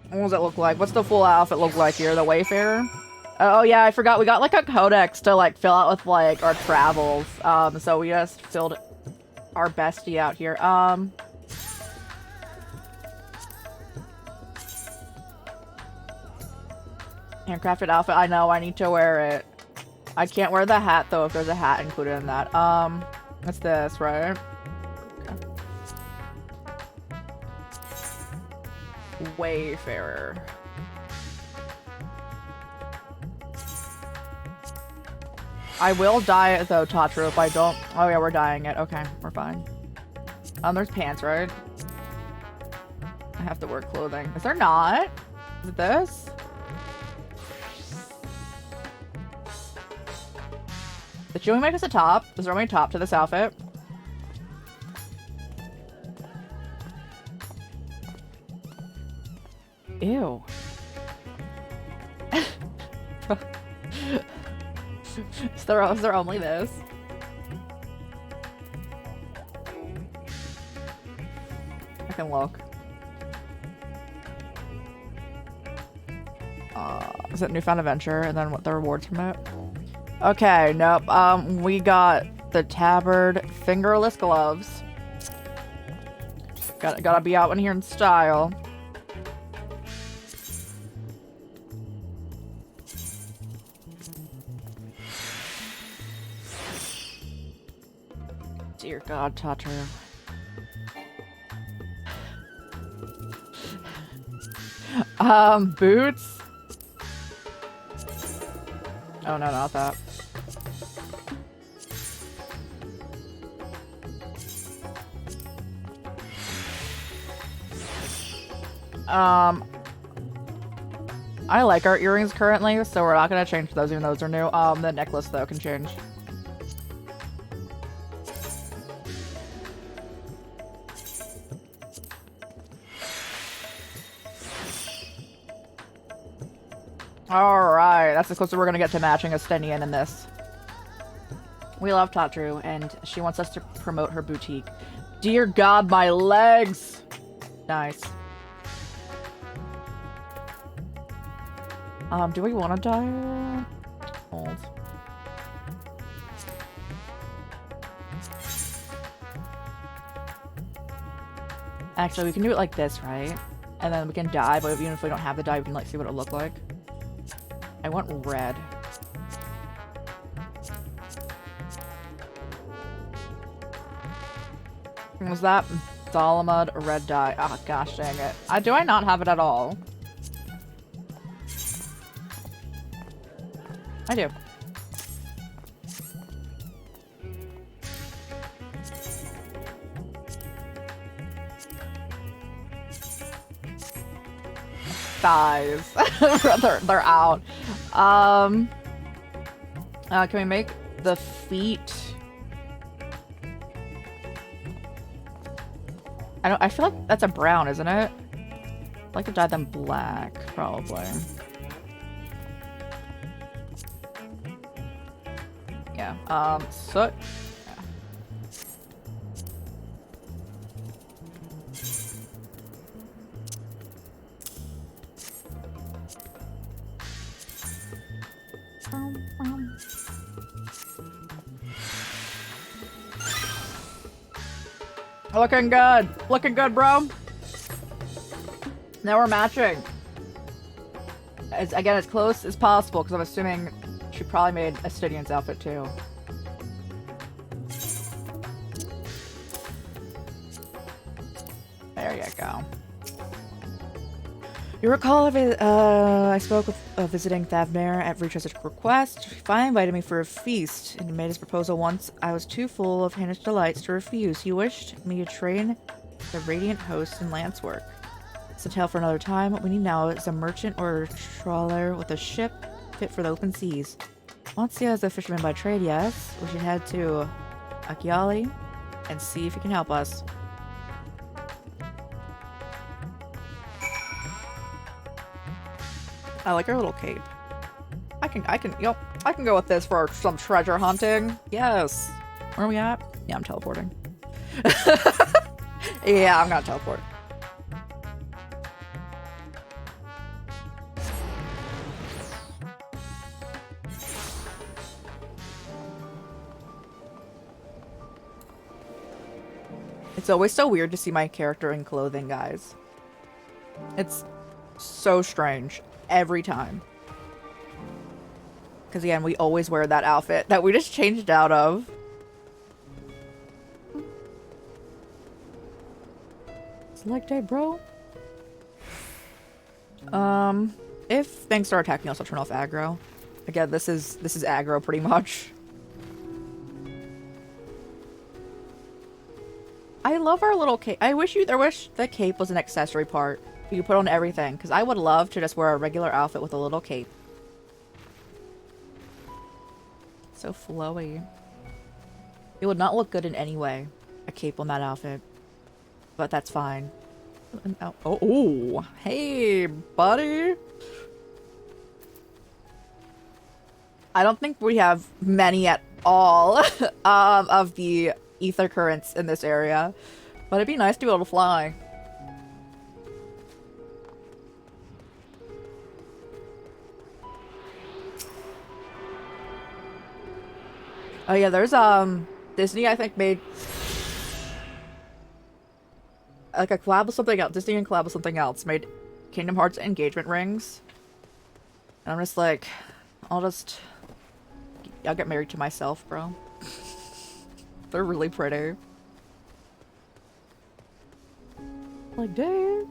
What does it look like? What's the full outfit look like here? The Wayfarer? Oh yeah, I forgot. We got like a codex to like fill out with like our travels. So we just filled our bestie out here. Handcrafted outfit. I know, I need to wear it. I can't wear the hat though if there's a hat included in that. What's this, right? Okay. Wayfarer. I will dye it though, Tatru, if I don't. Oh yeah, we're dyeing it. Okay, we're fine. There's pants, right? I have to wear clothing. Is there not? Is it this? Did you make us a top? Is there only a top to this outfit? Ew. Is there only this? I can look. Is it Newfound Adventure? And then what the rewards from it? Okay, nope. We got the tabard fingerless gloves. Gotta be out in here in style. Dear God, Tatru. Boots? Oh, no, not that. I like our earrings currently, so we're not gonna change those even though those are new. The necklace, though, can change. Alright, that's as close as we're gonna get to matching Estenian in this. We love Tatru, and she wants us to promote her boutique. Dear God, my legs! Nice. Do we want to die? Hold. Actually, we can do it like this, right? And then we can dye, but even if we don't have the dye, we can like see what it looked like. I want red. Was that Dalamud red dye? Oh gosh dang it. Do I not have it at all? I do. Thighs. they're out. Can we make the feet? I feel like that's a brown, isn't it? I'd like to dye them black, probably. Yeah, soot. Looking good. Looking good, bro. Now we're matching. Again, as close as possible, because I'm assuming she probably made a Stydian's outfit, too. There you go. You recall I spoke with visiting Thavnir at Vritra's request. He finally invited me for a feast, and he made his proposal once I was too full of Hanish delights to refuse. He wished me to train the Radiant Host in lance work. It's a tale for another time. What we need now is a merchant or a trawler with a ship fit for the open seas. Monsia is a fisherman by trade, yes. We should head to Akiali and see if he can help us. I like her little cape. I can go with this for some treasure hunting. Yes. Where are we at? Yeah, I'm teleporting. Yeah, I'm gonna teleport. It's always so weird to see my character in clothing, guys. It's so strange. Every time. Because again, we always wear that outfit that we just changed out of. Select day, bro. If things start attacking us, I'll turn off aggro. Again, this is aggro pretty much. I love our little cape. I wish the cape was an accessory part. You put on everything, because I would love to just wear a regular outfit with a little cape. So flowy. It would not look good in any way, a cape on that outfit. But that's fine. Oh, hey, buddy. I don't think we have many at all of the ether currents in this area. But it'd be nice to be able to fly. Oh yeah, there's Disney I think made like a collab with something else. Disney and collab with something else made Kingdom Hearts engagement rings. And I'm just like, I'll get married to myself, bro. They're really pretty. Like, dang.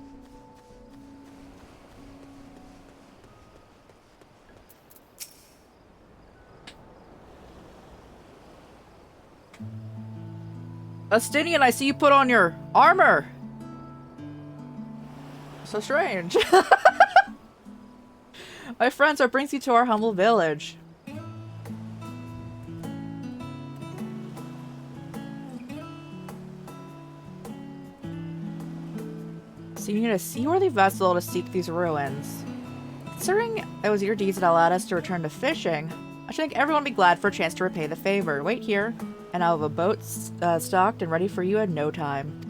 Astinian, I see you put on your armor. So strange. My friends, what brings you to our humble village? So you need a seaworthy vessel to seek these ruins. Considering it was your deeds that allowed us to return to fishing, I should think everyone would be glad for a chance to repay the favor. Wait here, and I'll have a boat stocked and ready for you in no time.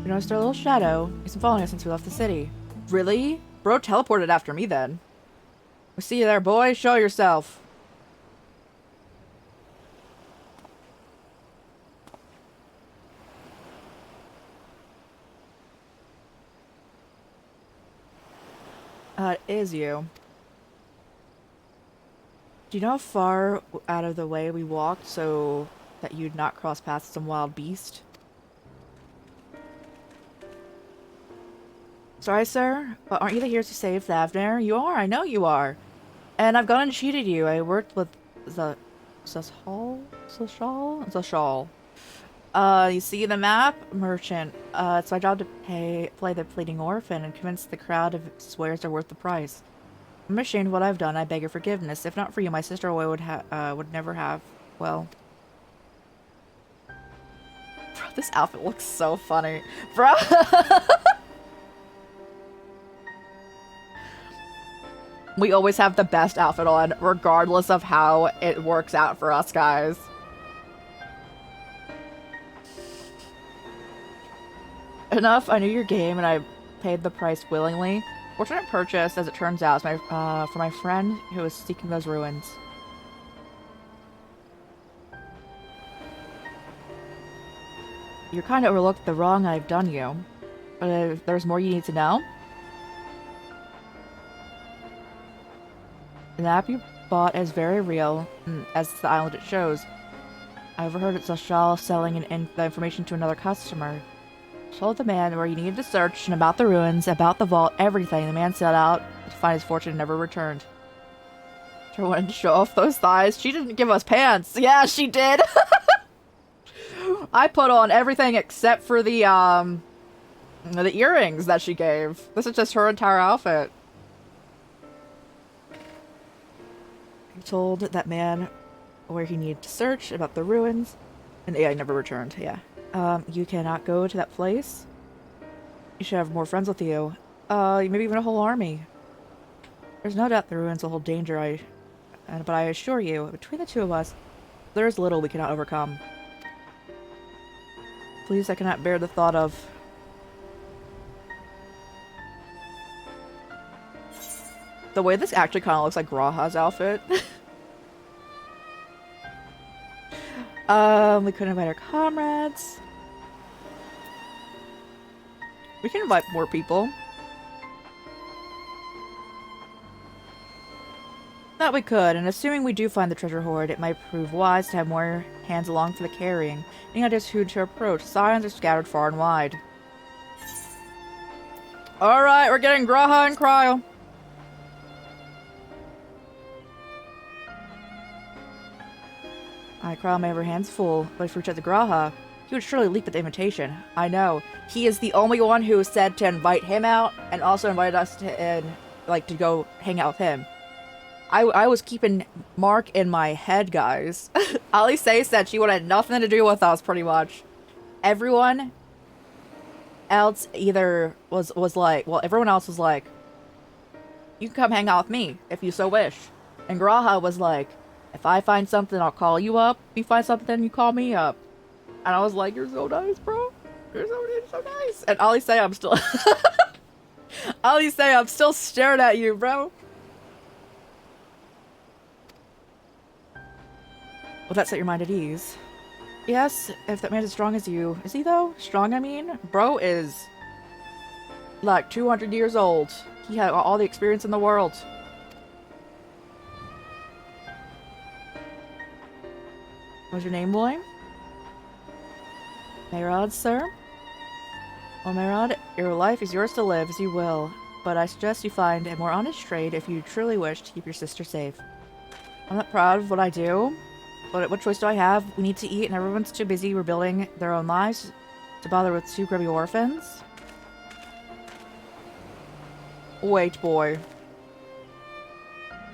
You noticed our little shadow. He's been following us since we left the city. Really? Bro teleported after me then. We see you there, boy. Show yourself. It is you. Do you know how far out of the way we walked so that you'd not cross past some wild beast? Sorry, sir, but aren't you the heroes who saved Thavner? You are, I know you are. And I've gone and cheated you. I worked with Zashal? You see the map? Merchant. It's my job to play the pleading orphan and convince the crowd if its wares are worth the price. I'm ashamed of what I've done. I beg your forgiveness. If not for you, my sister would never have, well... Bro, this outfit looks so funny. Bro! We always have the best outfit on, regardless of how it works out for us, guys. Enough, I knew your game and I paid the price willingly. Fortunate purchase, as it turns out, is for my friend who is seeking those ruins. You kind of overlooked the wrong I've done you. But if there's more you need to know? The map you bought is very real, as the island it shows. I overheard it's Zashal selling the information to another customer. Told the man where you needed to search and about the ruins, about the vault, everything. The man set out to find his fortune and never returned. She wanted to show off those thighs. She didn't give us pants. Yeah, she did. I put on everything except for the earrings that she gave. This is just her entire outfit. He told that man where he needed to search about the ruins, and yeah, I never returned. Yeah. You cannot go to that place. You should have more friends with you. Maybe even a whole army. There's no doubt the ruins will hold danger, but I assure you, between the two of us, there is little we cannot overcome. Please, I cannot bear the thought of... The way this actually kind of looks like Graha's outfit. We couldn't invite our comrades. We can invite more people. That we could, and assuming we do find the treasure hoard, it might prove wise to have more hands along for the carrying. Any ideas who to approach? Scions are scattered far and wide. Alright, we're getting Graha and Cryo. Cryo may have her hands full, but if we reach out to Graha, he would surely leap at the invitation. I know. He is the only one who said to invite him out, and also invited us to go hang out with him. I was keeping Mark in my head, guys. Alice said she wanted nothing to do with us, pretty much. Everyone else either was like, well, everyone else was like, you can come hang out with me, if you so wish. And Graha was like, if I find something, I'll call you up. If you find something, you call me up. And I was like, you're so nice, bro. You're so nice. And Alice I'm still... I'll least say I'm still staring at you, bro. Will that set your mind at ease? Yes, if that man's as strong as you. Is he, though? Strong, I mean? Bro is like 200 years old. He had all the experience in the world. What's your name, boy? Mayrod, sir? Well, Mayrod, your life is yours to live as you will, but I suggest you find a more honest trade if you truly wish to keep your sister safe. I'm not proud of what I do, but what choice do I have? We need to eat and everyone's too busy rebuilding their own lives to bother with two grubby orphans. Wait, boy.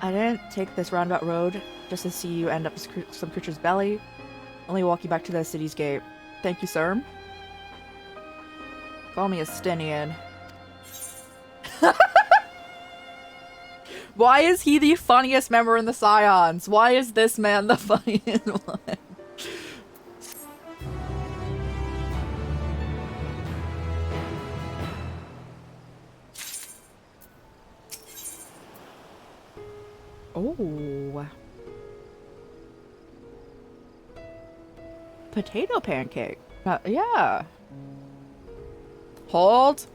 I didn't take this roundabout road just to see you end up in some creature's belly. Only walk you back to the city's gate. Thank you, sir. Call me a Stinian. Why is he the funniest member in the Scions? Why is this man the funniest one? Oh. Potato pancake. Yeah. Hold.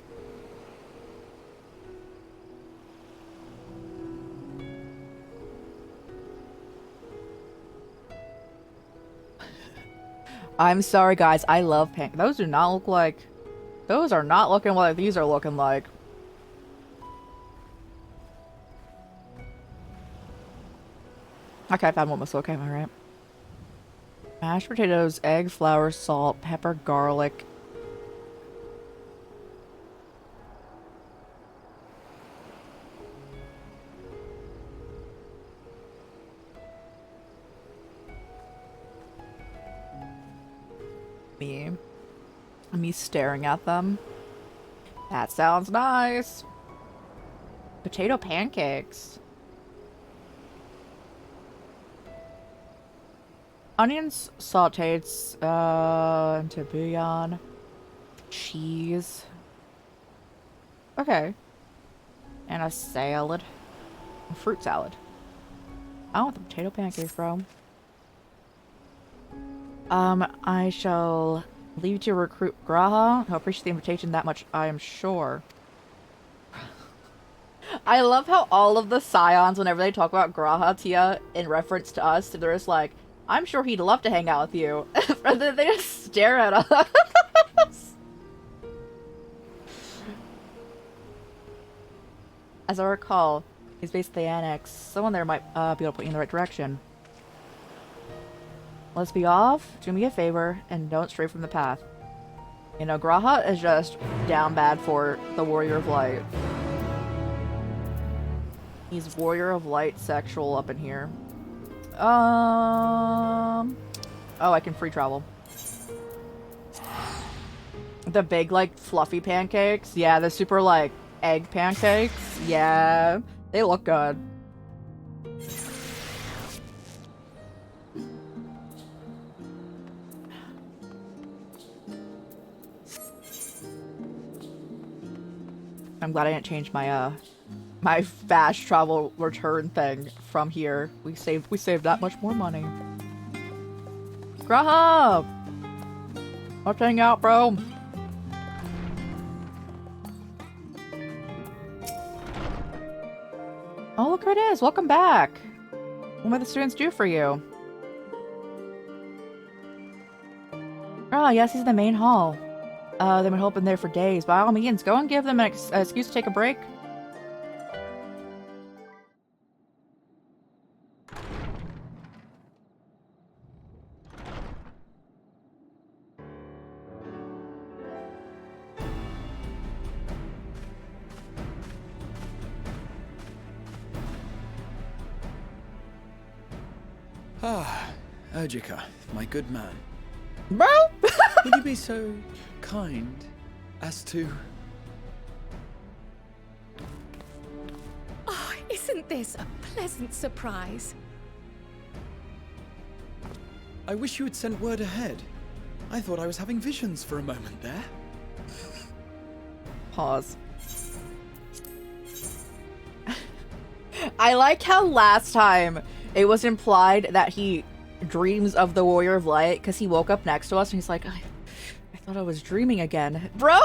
I'm sorry, guys. I love pancakes. Those do not look like... Those are not looking like these are looking like. Okay, I found one was okay, am I right? Mashed potatoes, egg, flour, salt, pepper, garlic. Me staring at them. That sounds nice. Potato pancakes. Onions sauteed into bouillon. Cheese. Okay. And a salad. A fruit salad. I want the potato pancakes, bro. I shall leave you to recruit Graha. He'll appreciate the invitation that much, I am sure. I love how all of the Scions, whenever they talk about Graha Tia in reference to us, they're just like, I'm sure he'd love to hang out with you. And then they just stare at us. As I recall, he's based at the Annex. Someone there might be able to put you in the right direction. Let's be off. Do me a favor and don't stray from the path. You know, Graha is just down bad for the Warrior of Light. He's Warrior of Light sexual up in here. Oh, I can free travel. The big, like, fluffy pancakes. Yeah, the super, like, egg pancakes. Yeah, they look good. I'm glad I didn't change my, my fast travel return thing from here. We saved that much more money. Graha! Let's hang out, bro. Oh, look who it is. Welcome back. What may the students do for you? Oh, yes, he's in the main hall. They've been hoping there for days. By all means, go and give them an excuse to take a break. Ah, Urgica, my good man. Bro! Would you be so kind as to... Oh, isn't this a pleasant surprise? I wish you had sent word ahead. I thought I was having visions for a moment there. Pause. I like how last time it was implied that he dreams of the Warrior of Light because he woke up next to us and he's like, I thought I was dreaming again. Bro!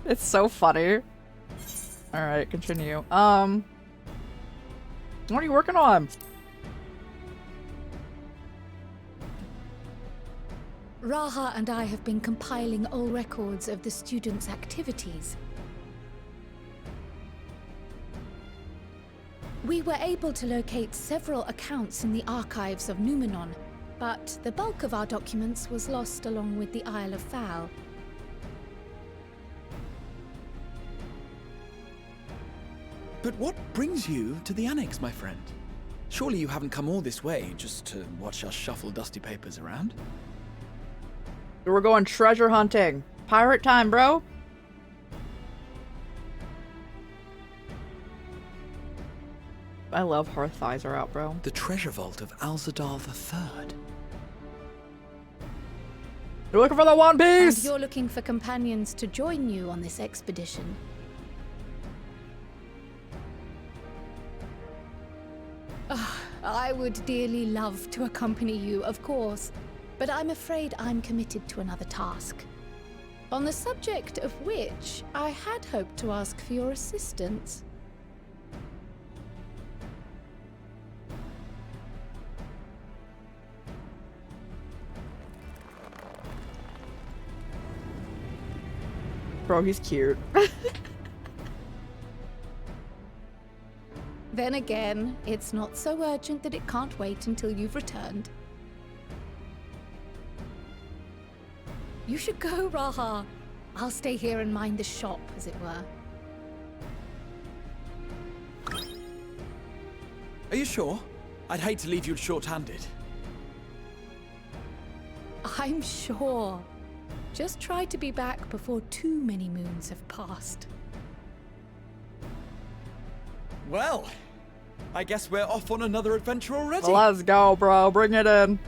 It's so funny. Alright, continue. What are you working on? Raha and I have been compiling all records of the students' activities. We were able to locate several accounts in the archives of Numenon, but the bulk of our documents was lost along with the Isle of Fowl. But what brings you to the Annex, my friend? Surely you haven't come all this way just to watch us shuffle dusty papers around? We're going treasure hunting. Pirate time, bro. I love Hearth Thighs are out, bro. The treasure vault of Alzadal III. You're looking for the One Piece! And you're looking for companions to join you on this expedition. I would dearly love to accompany you, of course, but I'm afraid I'm committed to another task. On the subject of which, I had hoped to ask for your assistance. Bro, he's cute. Then again, it's not so urgent that it can't wait until you've returned. You should go, Raha. I'll stay here and mind the shop, as it were. Are you sure? I'd hate to leave you short-handed. I'm sure. Just try to be back before too many moons have passed. Well, I guess we're off on another adventure already. Let's go, bro. Bring it in.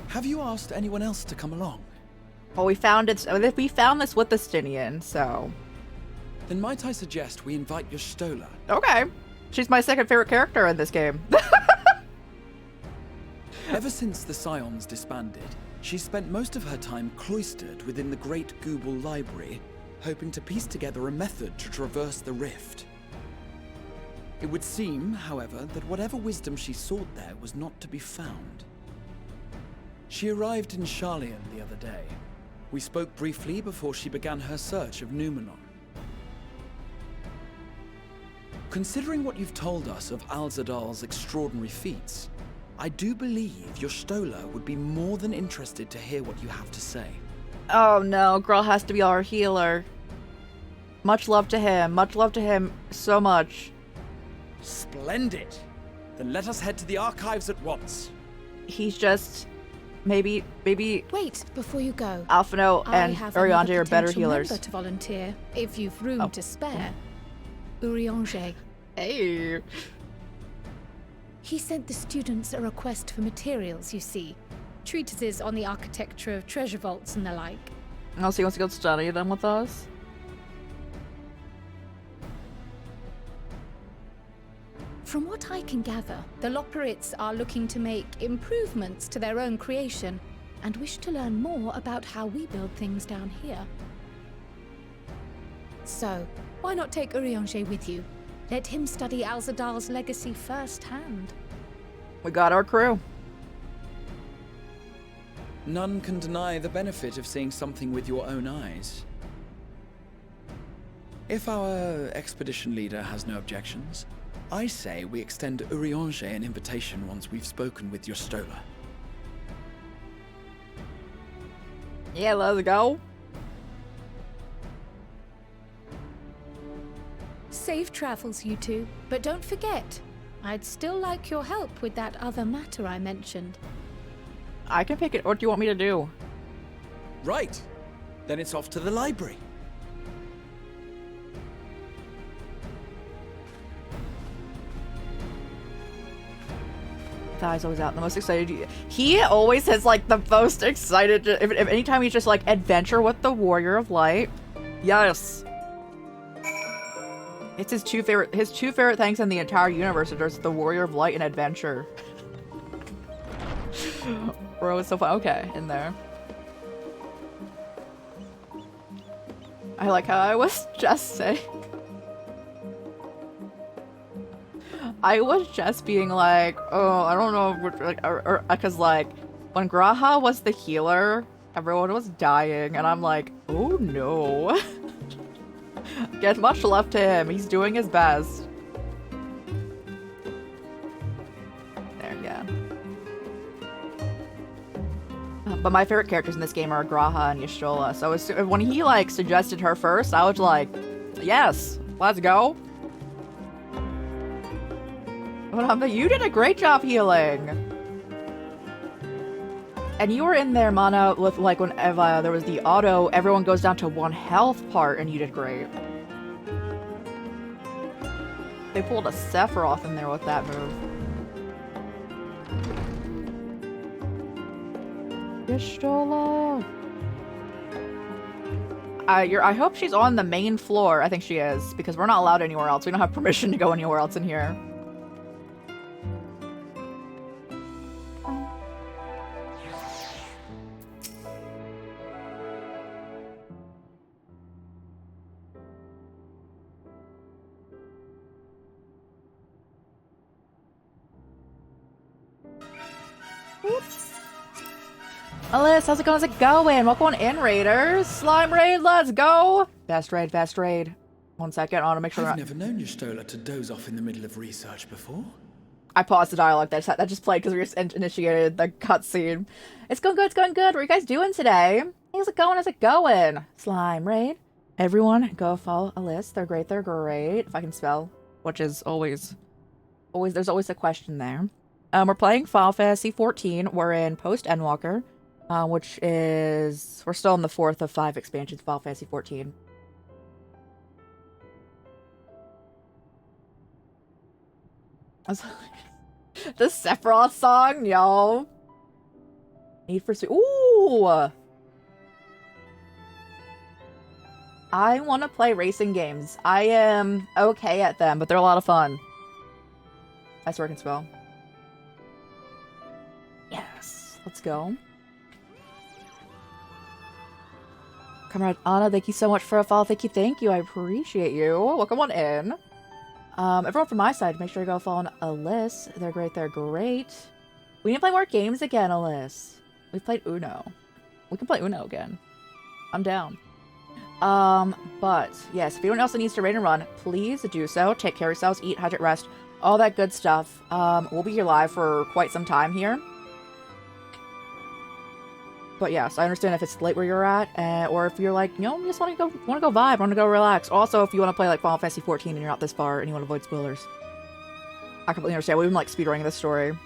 Have you asked anyone else to come along? Well, we found this with the Stinian, so. Then might I suggest we invite your Stola? Okay. She's my second favorite character in this game. Ever since the Scions disbanded, she's spent most of her time cloistered within the Great Google Library, hoping to piece together a method to traverse the rift. It would seem, however, that whatever wisdom she sought there was not to be found. She arrived in Charlian the other day. We spoke briefly before she began her search of Numenon. Considering what you've told us of Alzadal's extraordinary feats, I do believe your Stola would be more than interested to hear what you have to say. Oh no, girl has to be our healer. Much love to him. Much love to him so much. Splendid! Then let us head to the archives at once. He's just maybe Wait, before you go. Alphino and Urianger are better healers. Member to volunteer, if you've room to spare. Urianger. Hey. He sent the students a request for materials, you see. Treatises on the architecture of treasure vaults and the like. Oh, so he wants to go study them with us? From what I can gather, the Loperites are looking to make improvements to their own creation and wish to learn more about how we build things down here. So, why not take Urianger with you? Let him study Alzadal's legacy firsthand. We got our crew. None can deny the benefit of seeing something with your own eyes. If our expedition leader has no objections, I say we extend Urianger an invitation once we've spoken with your Stola. Yeah, let's go. Safe travels, you two. But don't forget, I'd still like your help with that other matter I mentioned. I can pick it. What do you want me to do? Right. Then it's off to the library. Guy's always out the most excited. He always has like the most excited. If anytime he's just like adventure with the Warrior of Light. Yes. It's his two favorite things in the entire universe are just the Warrior of Light and Adventure. Bro, it's so fun. Okay, in there. I like how I was just saying. I was just being like, oh, I don't know, like, because like when Graha was the healer, everyone was dying, and I'm like, oh no. Get much love to him. He's doing his best. There, yeah. But my favorite characters in this game are Graha and Y'shtola. So when he like suggested her first, I was like, yes, let's go. But you did a great job healing. And you were in there, Mana, with like when there was the auto, everyone goes down to 1 health part, and you did great. They pulled a Sephiroth in there with that move. Y'shtola. I hope she's on the main floor. I think she is, because we're not allowed anywhere else. We don't have permission to go anywhere else in here. Alice, how's it going? How's it going? Welcome on in, Raiders. Slime raid, let's go. Fast raid, fast raid. 1 second, I want to make sure. I've never known Y'shtola to doze off in the middle of research before. I paused the dialogue that just played because we just initiated the cutscene. It's going good, it's going good. What are you guys doing today? How's it going? How's it going? Slime raid. Everyone, go follow Alice. They're great, they're great. If I can spell, which is always, there's always a question there. We're playing Final Fantasy 14. We're in Post Endwalker. Which is... We're still in the 4th of 5 expansions of Final Fantasy 14. The Sephiroth song, yo. Need for Speed. Ooh! I want to play racing games. I am okay at them, but they're a lot of fun. I swear I can spell. Yes. Let's go. Comrade Anna, thank you so much for a follow. Thank you. I appreciate you. Welcome on in. Everyone from my side, make sure you go follow Alice. They're great. They're great. We need to play more games again, Alice. We played Uno. We can play Uno again. I'm down. But yes, if anyone else needs to raid and run, please do so. Take care of yourselves, eat, hydrate, rest, all that good stuff. We'll be here live for quite some time here. But yes, I understand if it's late where you're at, or if you're like, you know, you just want to go vibe, want to go relax. Also, if you want to play like Final Fantasy 14 and you're not this far and you want to avoid spoilers, I completely understand. We've been like speedrunning this story.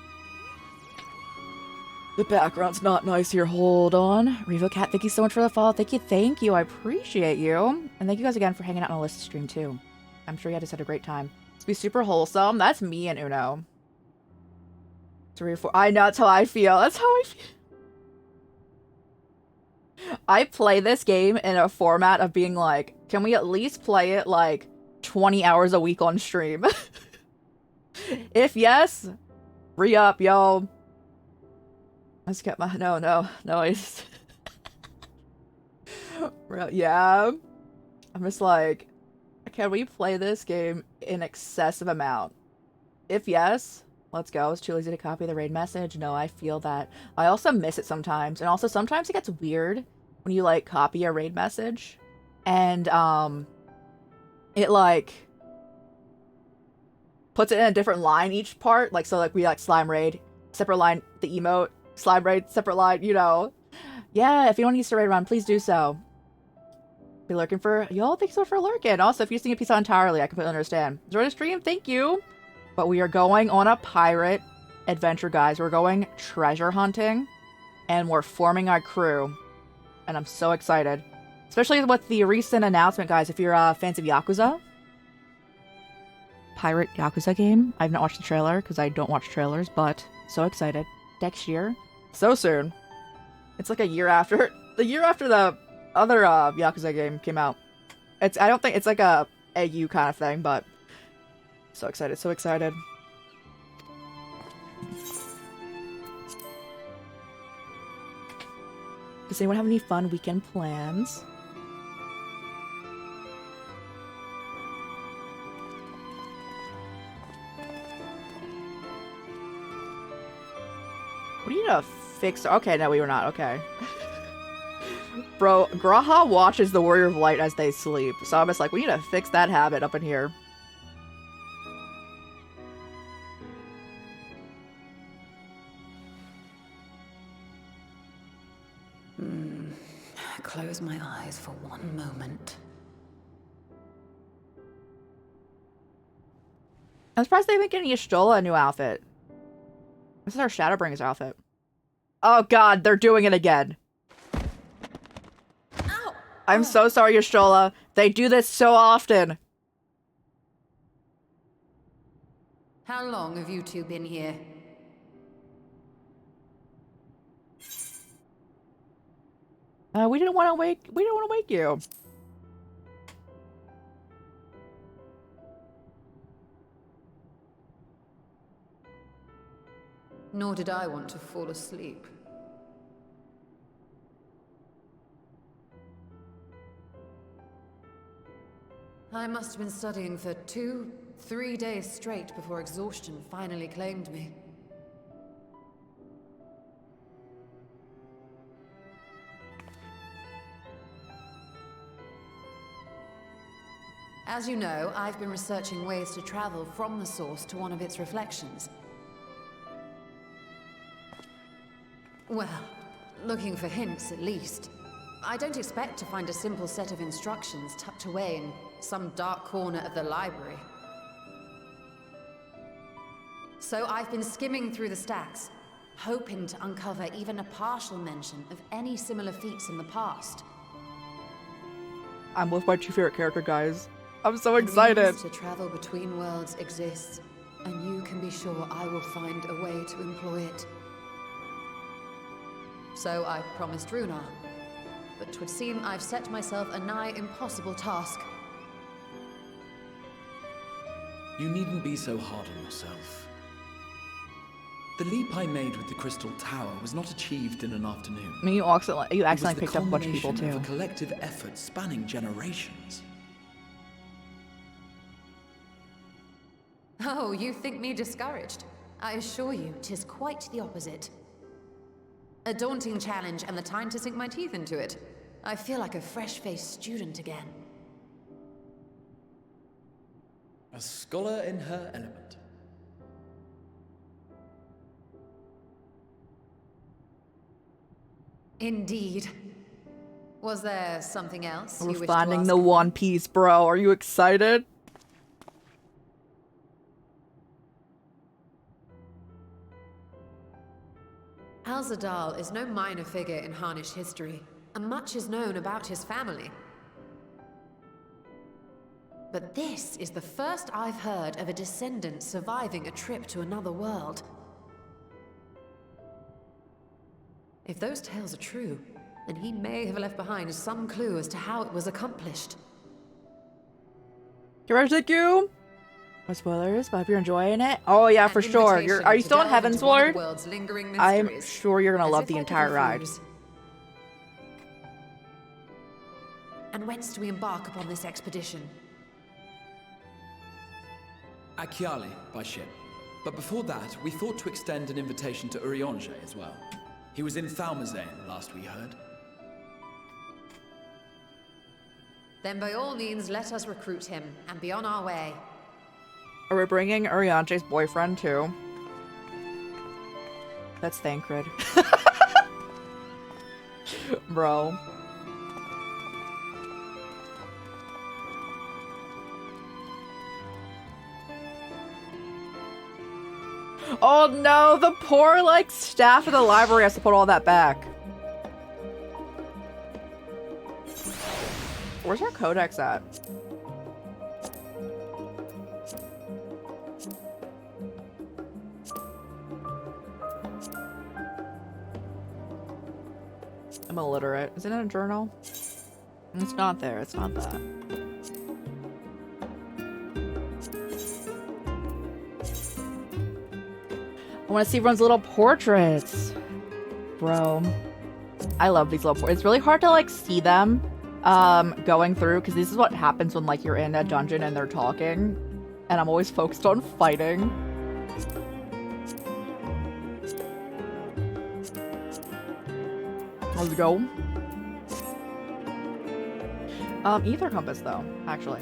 The background's not nice here. Hold on, Revo Cat. Thank you so much for the follow. Thank you. I appreciate you, and thank you guys again for hanging out on Alyssa's stream too. I'm sure you just had a great time. It's be super wholesome. That's me and Uno. 3 or 4. I know, that's how I feel. That's how I feel. I play this game in a format of being like, can we at least play it like 20 hours a week on stream? If yes, re-up, yo. Let's get my... No. I just... Yeah. I'm just like, can we play this game in excessive amount? If yes, let's go. It's too lazy to copy the raid message. No, I feel that. I also miss it sometimes. And also sometimes it gets weird when you like copy a raid message and it like puts it in a different line each part. Like, so like we like slime raid, separate line, the emote, slime raid, separate line, you know. Yeah, if anyone needs to raid run, please do so. Be lurking for y'all. Thanks so much for lurking. Also, if you're seeing a piece out entirely, I completely understand. Enjoy the stream, thank you. But we are going on a pirate adventure, guys. We're going treasure hunting and we're forming our crew. And I'm so excited. Especially with the recent announcement, guys, if you're fans of Yakuza. Pirate Yakuza game. I've not watched the trailer because I don't watch trailers, but so excited. Next year. So soon. It's like a year after. The year after the other Yakuza game came out. I don't think it's like a AU kind of thing, but so excited, so excited. Does anyone have any fun weekend plans? We need to fix. Okay, no, we were not. Okay. Bro, Graha watches the Warrior of Light as they sleep. So I'm just like, we need to fix that habit up in here. Close my eyes for one moment. I'm surprised they've been getting Y'shtola a new outfit. This is our Shadowbringers outfit. Oh god, they're doing it again. Ow! I'm so sorry, Y'shtola. They do this so often. How long have you two been here? We didn't want to wake you. Nor did I want to fall asleep. I must have been studying for 2-3 days straight before exhaustion finally claimed me. As you know, I've been researching ways to travel from the source to one of its reflections. Well, looking for hints at least. I don't expect to find a simple set of instructions tucked away in some dark corner of the library. So I've been skimming through the stacks, hoping to uncover even a partial mention of any similar feats in the past. I'm with my two favorite character guys. I'm so The excited. means to travel between worlds exists, and you can be sure I will find a way to employ it. So I promised Runar, but 'twould seem I've set myself a nigh impossible task. You needn't be so hard on yourself. The leap I made with the Crystal Tower was not achieved in an afternoon. I mean, you accidentally It was the picked up a bunch of people culmination too. of a collective effort spanning generations. Oh, you think me discouraged? I assure you, 'tis quite the opposite. A daunting challenge and the time to sink my teeth into it. I feel like a fresh-faced student again. A scholar in her element. Indeed. Was there something else you We're wished to finding ask? the One Piece, bro. Are you excited? Alzadal is no minor figure in Harnish history, and much is known about his family. But this is the first I've heard of a descendant surviving a trip to another world. If those tales are true, then he may have left behind some clue as to how it was accomplished. Thank you. No spoilers, but if you're enjoying it, oh yeah, for An sure. invitation Are you to still in delve Heaven's into one of Ward? the world's lingering I'm mysteries, sure you're gonna as love if the I entire could ride. refuse. And whence do we embark upon this expedition? Akiali, by ship. But before that, we thought to extend an invitation to Urianger as well. He was in Thalmazane, last we heard. Then by all means, let us recruit him and be on our way. Are we bringing Urianche's boyfriend too? That's Thancred. Bro. Oh no, the poor, like, staff of the library has to put all that back. Where's our codex at? I'm illiterate. Is it in a journal? It's not there. It's not that. I want to see everyone's little portraits. Bro. I love these little portraits. It's really hard to, like, see them going through, because this is what happens when, like, you're in a dungeon and they're talking. And I'm always focused on fighting. Let's go. Ether compass, though, actually.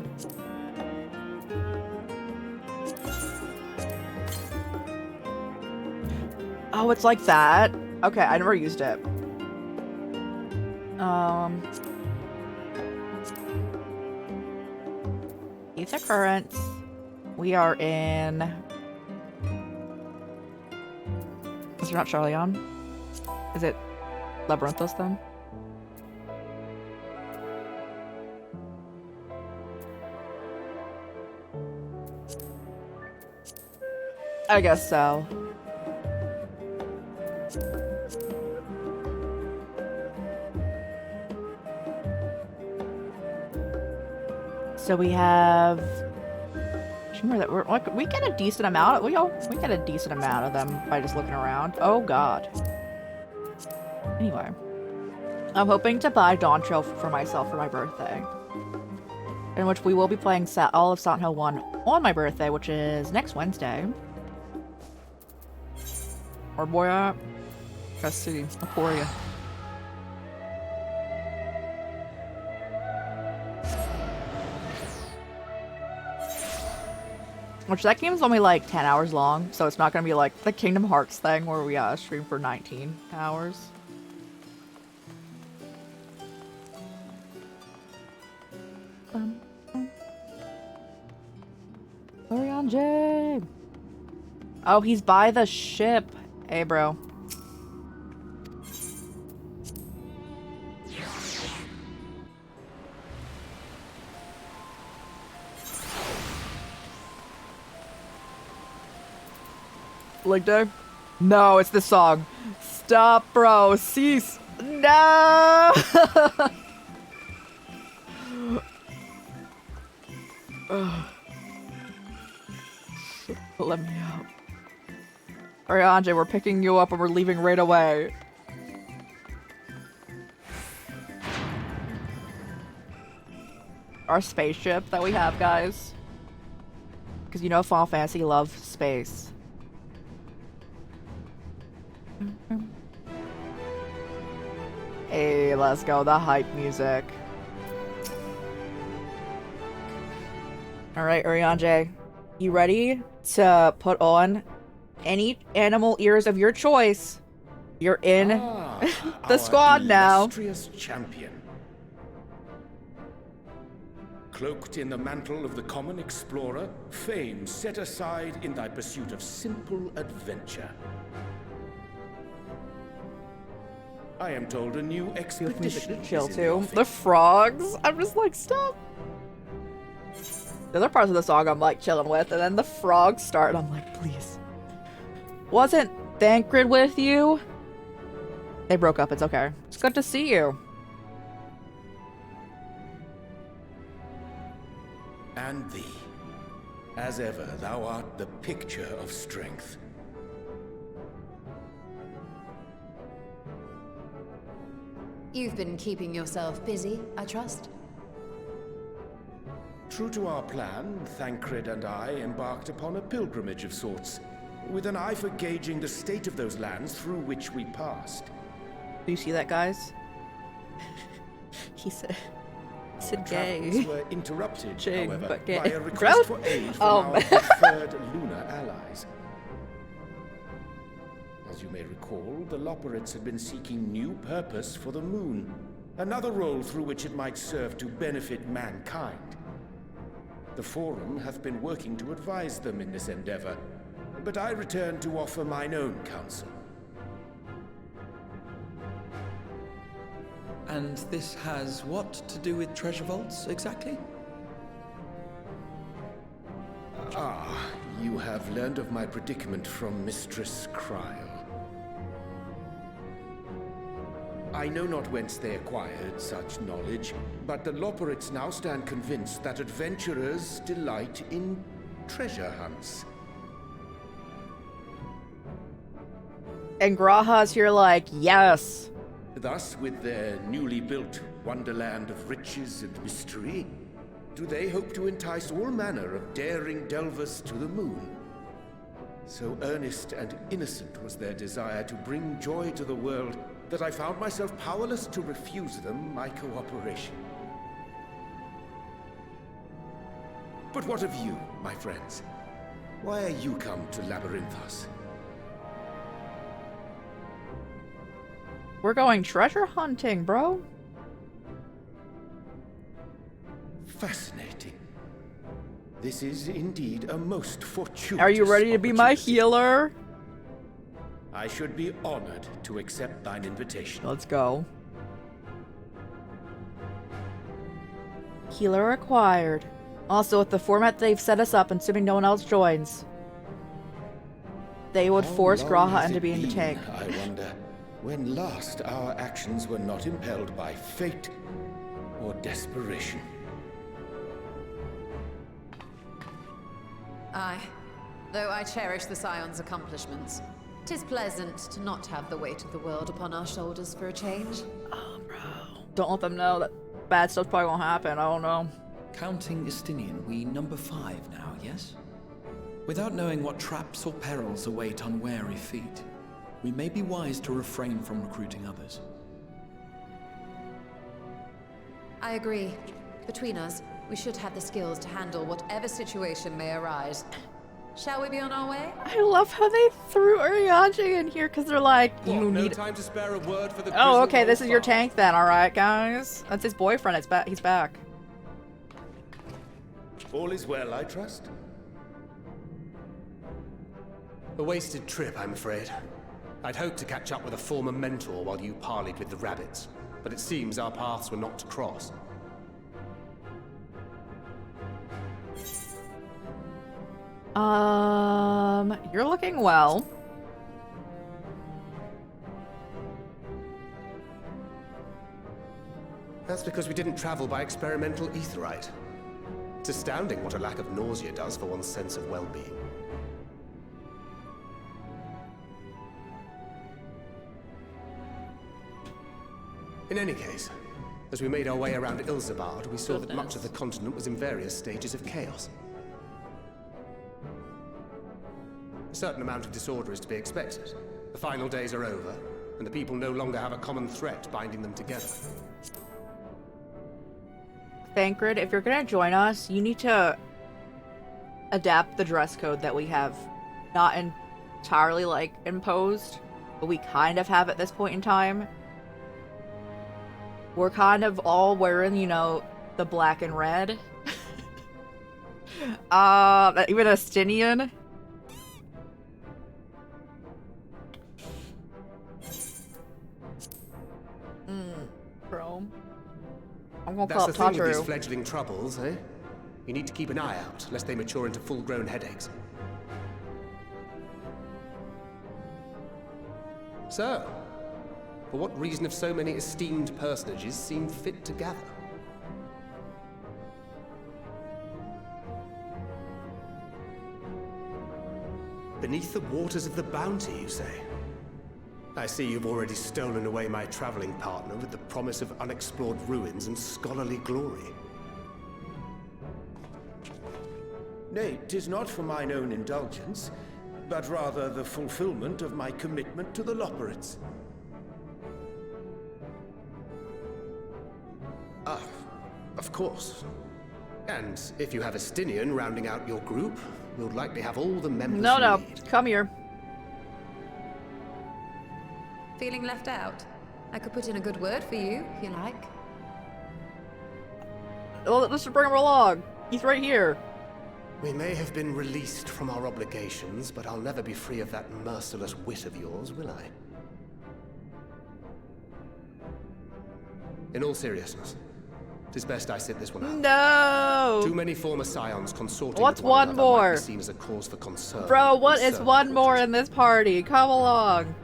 Oh, it's like that? Okay, I never used it. Ether currents. We are in... Is it not Charleon? Is it Labyrinthos then? I guess so. So we have... Remember that we're like, we get a decent amount. We get a decent amount of them by just looking around. Oh god. Anyway, I'm hoping to buy Dawn Trail for myself for my birthday, in which we will be playing all of Silent Hill 1 on my birthday, which is next Wednesday. Or boy, let's see, Aporia. Which that game's only like 10 hours long, so it's not gonna be like the Kingdom Hearts thing where we stream for 19 hours. Orion J. Oh, he's by the ship. Hey, bro. Leg day? No, it's this song. Stop, bro. Cease. No! Let me out. Alright, Anjay, we're picking you up and we're leaving right away. Our spaceship that we have, guys. Because you know Final Fantasy loves space. Hey, let's go. The hype music. Alright, Urianje. You ready to put on any animal ears of your choice? You're in the squad now. Illustrious champion. Cloaked in the mantle of the common explorer, fame set aside in thy pursuit of simple adventure. I am told a new expedition Chill is in the too. offing. The frogs. I'm just like, stop. The other parts of the song I'm like chilling with, and then the frogs start, and I'm like, please. Wasn't Thancred with you? They broke up. It's okay. It's good to see you. And thee, as ever, thou art the picture of strength. You've been keeping yourself busy, I trust? True to our plan, Thancred and I embarked upon a pilgrimage of sorts, with an eye for gauging the state of those lands through which we passed. Do you see that, guys? He said gay. Travels were interrupted, Ching, however, but gay. by a request for aid from our preferred lunar allies. As you may recall, the Loporrits had been seeking new purpose for the moon, another role through which it might serve to benefit mankind. The Forum hath been working to advise them in this endeavor, but I return to offer mine own counsel. And this has what to do with treasure vaults, exactly? Ah, you have learned of my predicament from Mistress Cryle. I know not whence they acquired such knowledge, but the Loporrits now stand convinced that adventurers delight in treasure hunts. And Graha's here like, yes. Thus, with their newly built wonderland of riches and mystery, do they hope to entice all manner of daring delvers to the moon? So earnest and innocent was their desire to bring joy to the world that I found myself powerless to refuse them my cooperation. But what of you, my friends? Why are you come to Labyrinthos? We're going treasure hunting, bro. Fascinating. This is indeed a most fortuitous Are you ready to be my opportunity. healer? I should be honored to accept thine invitation. Let's go. Healer acquired. Also, with the format they've set us up, assuming no one else joins, they would How force long Graha has into it being the been, tank. I wonder, when last our actions were not impelled by fate or desperation. Aye. Though I cherish the Scion's accomplishments, 'tis pleasant to not have the weight of the world upon our shoulders for a change. Oh, bro. Don't let them know that bad stuff's probably gonna happen. I don't know. Counting Estinian, we number 5 now, yes? Without knowing what traps or perils await unwary feet, we may be wise to refrain from recruiting others. I agree. Between us, we should have the skills to handle whatever situation may arise. Shall we be on our way? I love how they threw Urianger in here because they're like, What, you no need. time to spare a word for the Oh, grizzled okay. This old is your fart? tank then. All right, guys. That's his boyfriend. It's back. He's back. All is well, I trust? A wasted trip, I'm afraid. I'd hoped to catch up with a former mentor while you parleyed with the rabbits, but it seems our paths were not to cross. You're looking well. That's because we didn't travel by experimental etherite. It's astounding what a lack of nausea does for one's sense of well-being. In any case, as we made our way around Ilzabard, we saw that much of the continent was in various stages of chaos. A certain amount of disorder is to be expected. The final days are over, and the people no longer have a common threat binding them together. Thancred, if you're gonna join us, you need to adapt the dress code that we have not entirely, like, imposed, but we kind of have at this point in time. We're kind of all wearing, you know, the black and red. Even Estinian. Chrome. I'm gonna call That's up the thing with these Tataru. fledgling troubles, eh? You need to keep an eye out, lest they mature into full-grown headaches. So, for what reason have so many esteemed personages seemed fit to gather? Beneath the waters of the Bounty, you say? I see you've already stolen away my traveling partner with the promise of unexplored ruins and scholarly glory. Nay, 'tis not for mine own indulgence, but rather the fulfillment of my commitment to the Loporrits. Ah, of course. And if you have Estinian rounding out your group, you'll likely have all the members No, you no. need. Come here. Feeling left out? I could put in a good word for you, if you like. Well, let's just bring him along. He's right here. We may have been released from our obligations, but I'll never be free of that merciless wit of yours, will I? In all seriousness, it is best I sit this one out. No! Too many former scions consorting What's with one one another might more? be seen as a cause for concern. Bro, what and is serve one the more cause. in this party? Come along.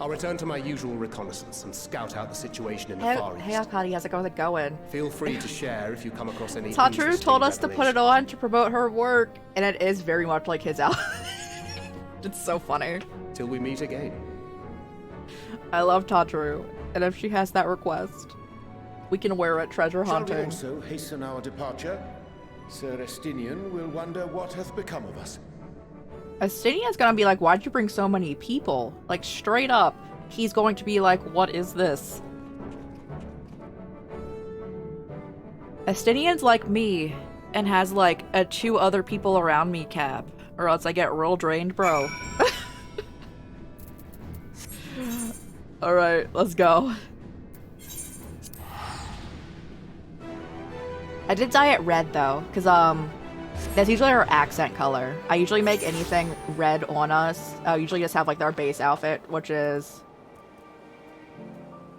I'll return to my usual reconnaissance and scout out the situation in the Hey, Far East. hey Akari, how's it going? Feel free to share if you come across any Tataru interesting told us to put it revelations. on to promote her work, and it is very much like his out. It's so funny. Till we meet again. I love Tataru, and if she has that request, we can wear it treasure Shall we hunting. also hasten our departure? Sir Estinian will wonder what hath become of us. Estinian's gonna be like, why'd you bring so many people? Like, straight up, he's going to be like, what is this? Estinian's like me, and has like a 2 other people around me cap, or else I get real drained, bro. Alright, let's go. I did dye it red though, because that's usually our accent color. I usually make anything red on us. I usually just have like our base outfit, which is...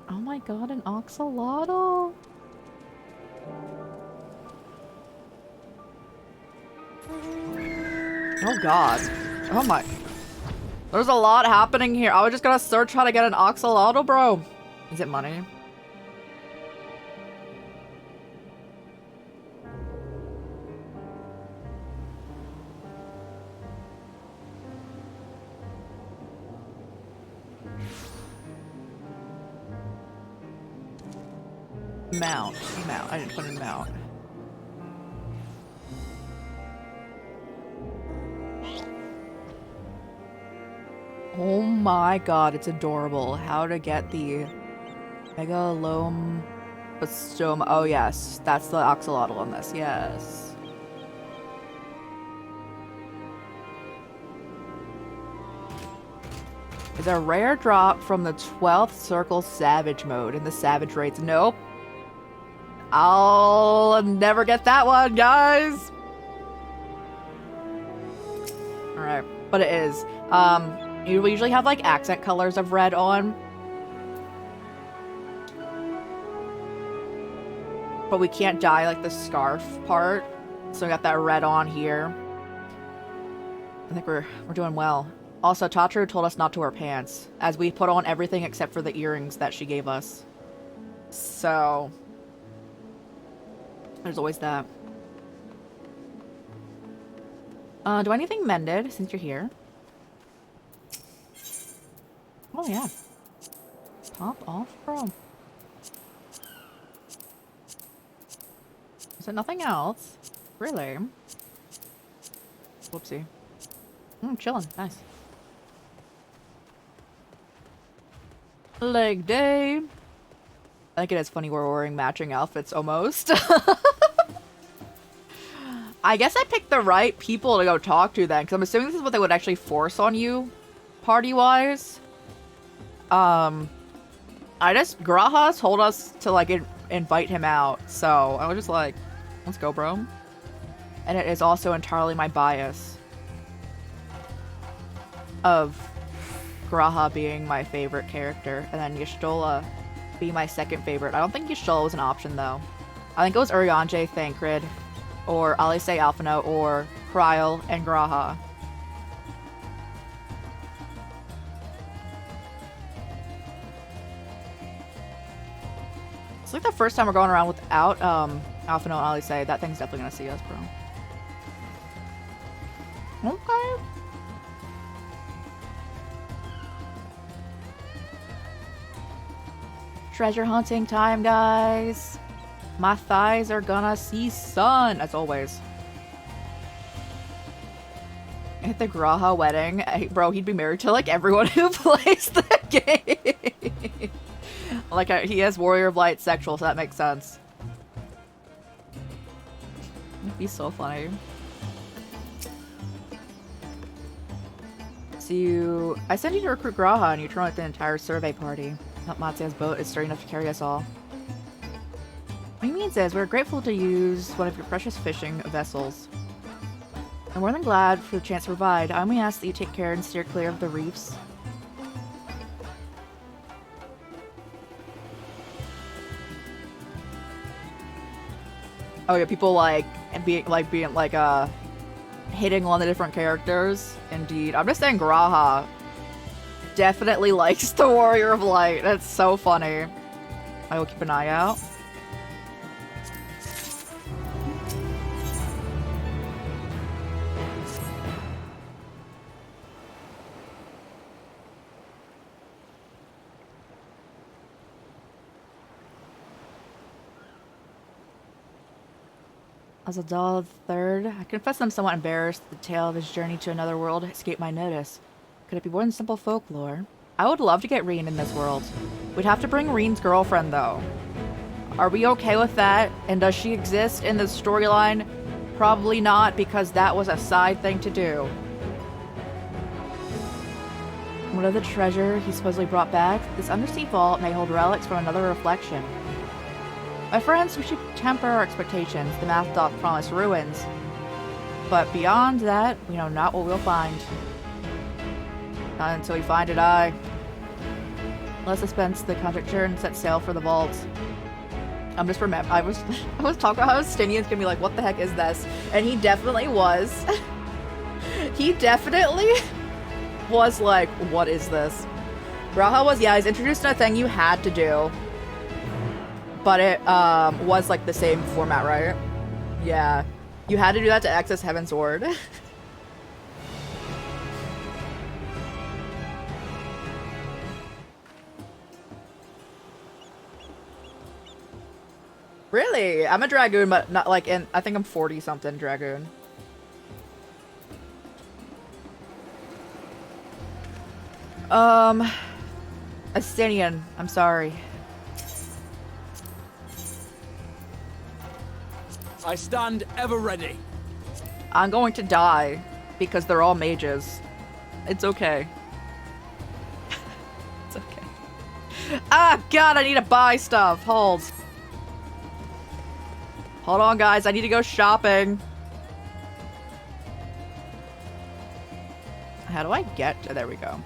Oh my god, an axolotl! Oh god. Oh my... There's a lot happening here. I was just gonna search how to get an axolotl, bro. Is it money? Mount. Mount. I didn't put in mount. Oh my god, it's adorable. How to get the Megalobastoma. Oh yes, that's the axolotl on this, yes. It's a rare drop from the 12th Circle Savage mode in the Savage raids. Nope. I'll never get that one, guys! Alright, but it is. We usually have like accent colors of red on. But we can't dye like the scarf part. So we got that red on here. I think we're doing well. Also, Tataru told us not to wear pants, as we put on everything except for the earrings that she gave us. So there's always that. Do I need anything mended since you're here? Oh yeah. Pop off, bro. Is there nothing else? Really? Whoopsie. Chillin'. Nice. Leg day. I think it is funny we're wearing matching outfits almost. I guess I picked the right people to go talk to then, because I'm assuming this is what they would actually force on you, party-wise. Graha told us to, like, invite him out, so I was just like, let's go, bro. And it is also entirely my bias of Graha being my favorite character, and then Y'shtola being my second favorite. I don't think Y'shtola was an option, though. I think it was Urianger, Thancred, or Alice Alphino, or Kryl and Graha. It's like the first time we're going around without Alphino and Alice. That thing's definitely gonna see us, bro. Okay. Treasure hunting time, guys. My thighs are gonna see sun, as always. At the Graha wedding, bro, he'd be married to like everyone who plays the game. Like he has Warrior of Light sexual, so that makes sense. It'd be so funny. So I sent you to recruit Graha, and you turn out the entire survey party. Not Matsu's boat is sturdy enough to carry us all. What he means is, we're grateful to use one of your precious fishing vessels. I'm more than glad for the chance to provide. I only ask that you take care and steer clear of the reefs. Oh yeah, people being hitting on the different characters. Indeed. I'm just saying Graha definitely likes the Warrior of Light. That's so funny. I will keep an eye out. Azadal III. I confess I'm somewhat embarrassed that the tale of his journey to another world escaped my notice. Could it be more than simple folklore? I would love to get Reen in this world. We'd have to bring Reen's girlfriend, though. Are we okay with that? And does she exist in the storyline? Probably not, because that was a side thing to do. What of the treasure he supposedly brought back? This undersea vault may hold relics from another reflection. My friends, we should temper our expectations. The math doth promise ruins. But beyond that, we know not what we'll find. Not until we find it, Let's dispense the conjecture and set sail for the vault. I'm just I was talking about how Stinian's gonna be like, what the heck is this? And he definitely was. He definitely was like, what is this? Raha was, yeah, he's introduced a thing you had to do. But it was like the same format, right? Yeah. You had to do that to access Heaven's Ward. Really? I'm a Dragoon, but not like in, I think I'm 40 something Dragoon. Astinian, I'm sorry. I stand ever ready. I'm going to die because they're all mages. It's okay. It's okay. Ah, God, I need to buy stuff. Hold on, guys. I need to go shopping. How do I get? Oh, there we go.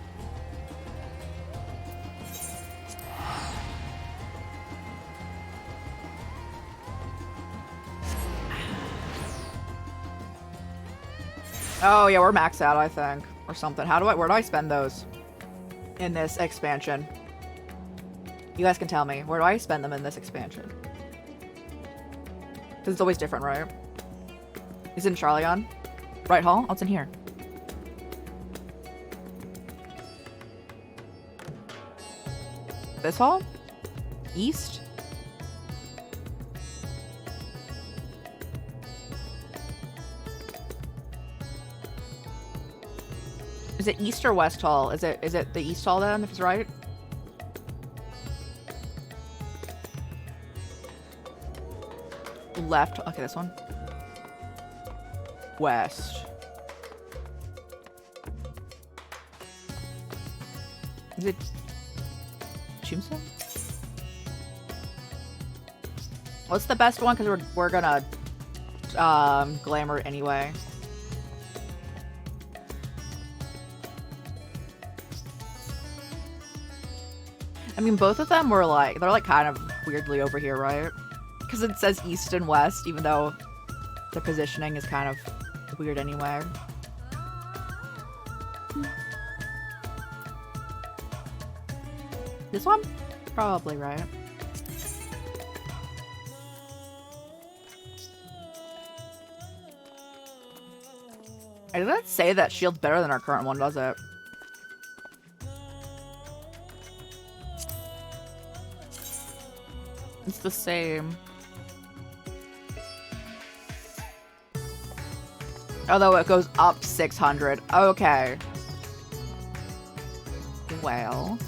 Oh yeah, we're maxed out, I think, or something. Where do I spend those in this expansion? You guys can tell me. Where do I spend them in this expansion? Because it's always different, right? Is it in Charleon? Right hall? Oh, it's in here. This hall? East? Is it East or West Hall? Is it the East Hall then, if it's right? Left. Okay, this one. West. Is it Tombstone? What's the best one? Because we're gonna glamour anyway. I mean, both of them were like, they're like kind of weirdly over here, right? Because it says East and West, even though the positioning is kind of weird anyway. This one? Probably right. I didn't say that shield's better than our current one, does it? It's the same. Although it goes up 600. Okay. Well.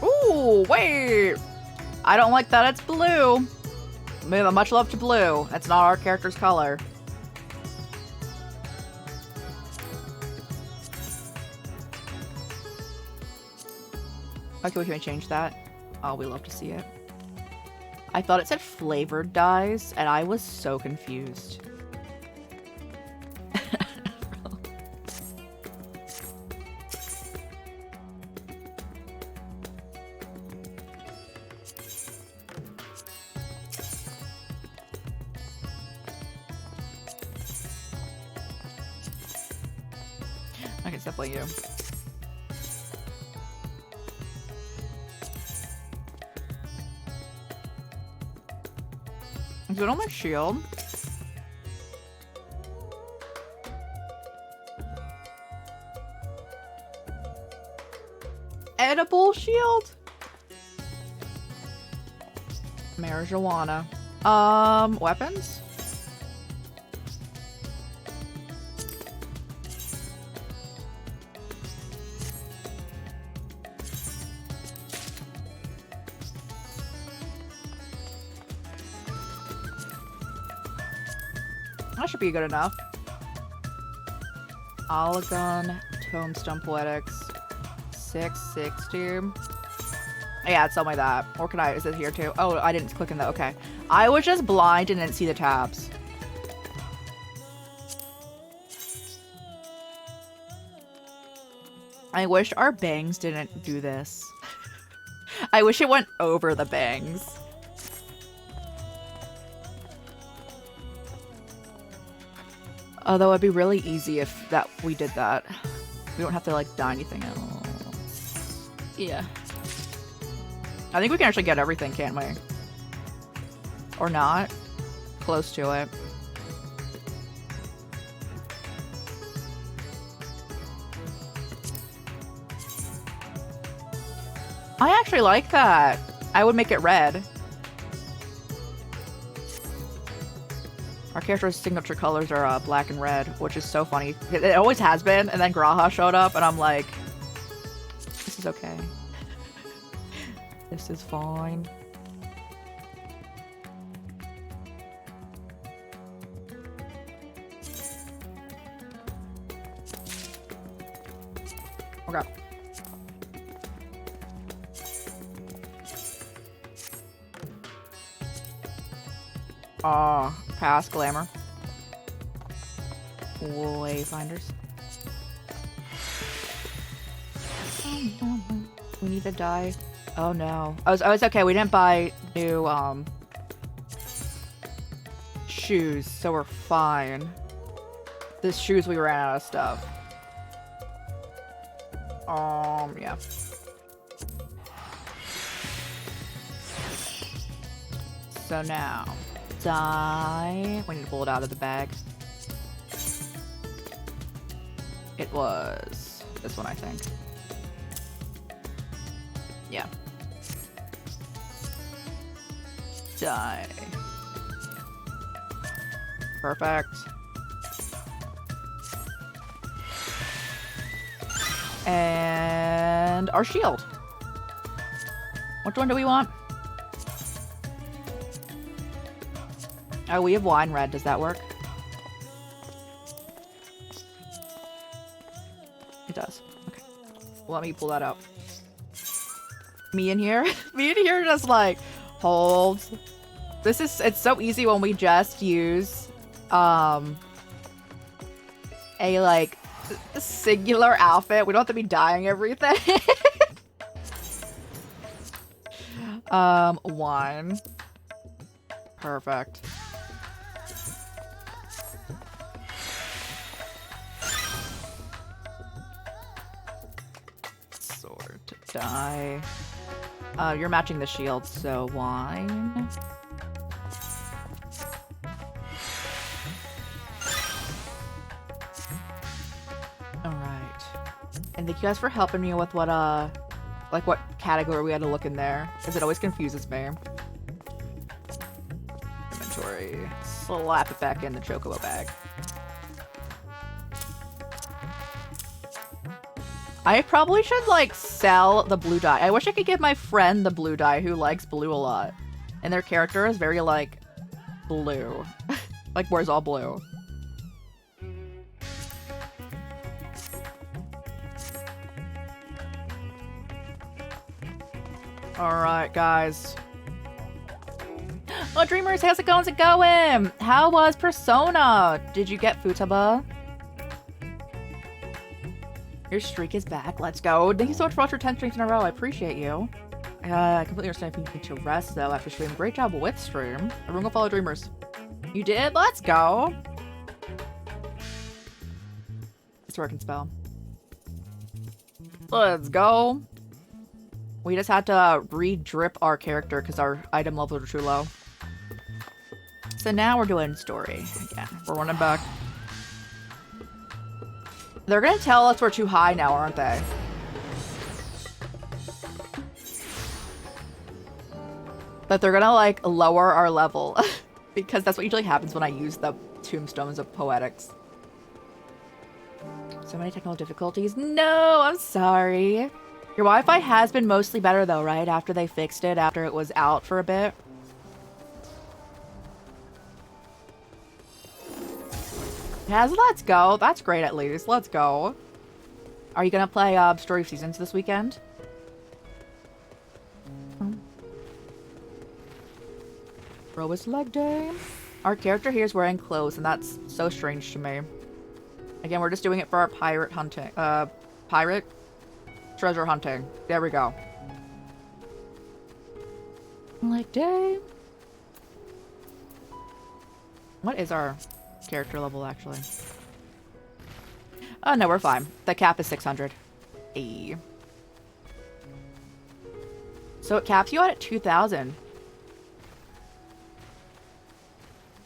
Ooh, wait. I don't like that it's blue. Much love to blue. That's not our character's color. Okay, can we change that? Oh, we love to see it. I thought it said flavored dyes, and I was so confused. Okay, it's definitely you. Is it on my shield? and a bull shield. Marijuana. Weapons? That should be good enough. Oligon, Tombstone Poetics, 660. Yeah, it's something like that. Or can I, is it here too? Oh, I didn't click in the, okay. I was just blind and didn't see the tabs. I wish our bangs didn't do this. I wish it went over the bangs. Although it'd be really easy if that we did that. We don't have to like dye anything else. Yeah. I think we can actually get everything, can't we? Or not? Close to it. I actually like that. I would make it red. Our character's signature colors are black and red, which is so funny. It always has been, and then Graha showed up, and I'm like, this is okay. This is fine. Okay. Pass glamour. Wayfinders. We need to die. Oh no. I was okay. We didn't buy new shoes, so we're fine. The shoes we ran out of stuff. Yeah. So now, die. We need to pull it out of the bag. It was this one, I think. Yeah. Die. Perfect. And our shield. Which one do we want? Oh, we have wine red. Does that work? It does. Okay. Well, let me pull that out. Me in here? Me in here just like holds. It's so easy when we just use a like singular outfit. We don't have to be dyeing everything. Wine. Perfect. Sword to die. You're matching the shield, so wine. Alright. And thank you guys for helping me with what, like what category we had to look in there, because it always confuses me. Inventory. Slap it back in the chocobo bag. I probably should, like, sell the blue dye. I wish I could give my friend the blue dye who likes blue a lot. And their character is very, like, blue. Like, wears all blue. Alright, guys. Oh, Dreamers, how's it going? How was Persona? Did you get Futaba? Your streak is back. Let's go. Thank you so much for watching 10 streams in a row. I appreciate you. I completely understand if you need to rest, though, after stream. Great job with stream. Everyone go follow Dreamers. You did? Let's go. It's a working spell. Let's go. We just had to re-drip our character because our item levels are too low. So now we're doing story again. We're running back. They're gonna tell us we're too high now, aren't they? that they're gonna like lower our level because that's what usually happens when I use the tombstones of poetics. So many technical difficulties. No, I'm sorry. Your Wi-Fi has been mostly better though, right? After they fixed it, after it was out for a bit. Yes, let's go. That's great at least. Let's go. Are you gonna play Story of Seasons this weekend? Bro, it's leg day. Our character here is wearing clothes, and that's so strange to me. Again, we're just doing it for our pirate hunting. Pirate treasure hunting. There we go. Leg day. What is our character level, actually? Oh, no, we're fine. The cap is 600. Ayy. So it caps you out at 2,000.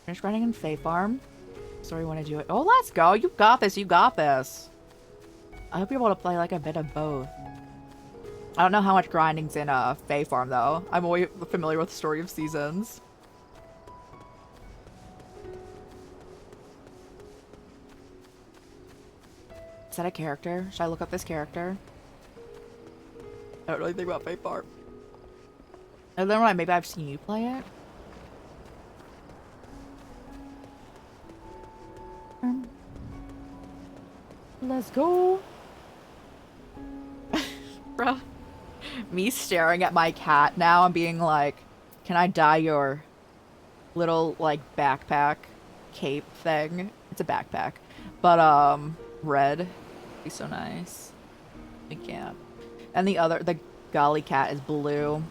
Finish grinding in Fae Farm. Sorry, you want to do it. Oh, let's go. You got this. You got this. I hope you're able to play like a bit of both. I don't know how much grinding's in Fae Farm, though. I'm always familiar with Story of Seasons. Is that a character? Should I look up this character? I don't really think about Fae Farm. And then maybe I've seen you play it. Let's go. Bro. Me staring at my cat now and being like, can I dye your little, like, backpack cape thing? It's a backpack. But, red. Be so nice. I can't. And the golly cat is blue.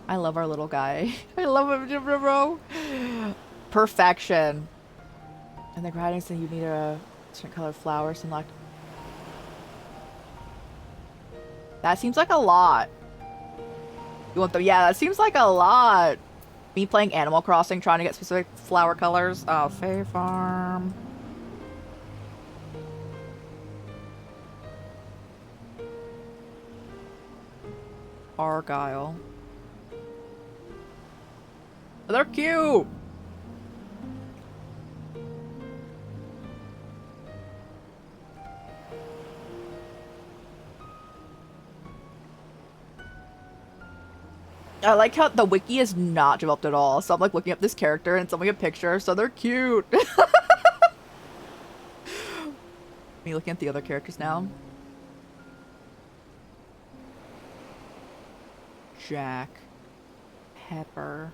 I love our little guy. I love him, bro. Perfection. And the grinding saying you need a certain color of flower select. That seems like a lot. You want the that seems like a lot. Me playing Animal Crossing trying to get specific flower colors. Oh, Fae Farm. Argyle. Oh, they're cute. I like how the wiki is not developed at all. So I'm like looking up this character and it's only a picture, so they're cute. Me looking at the other characters now. Jack. Pepper.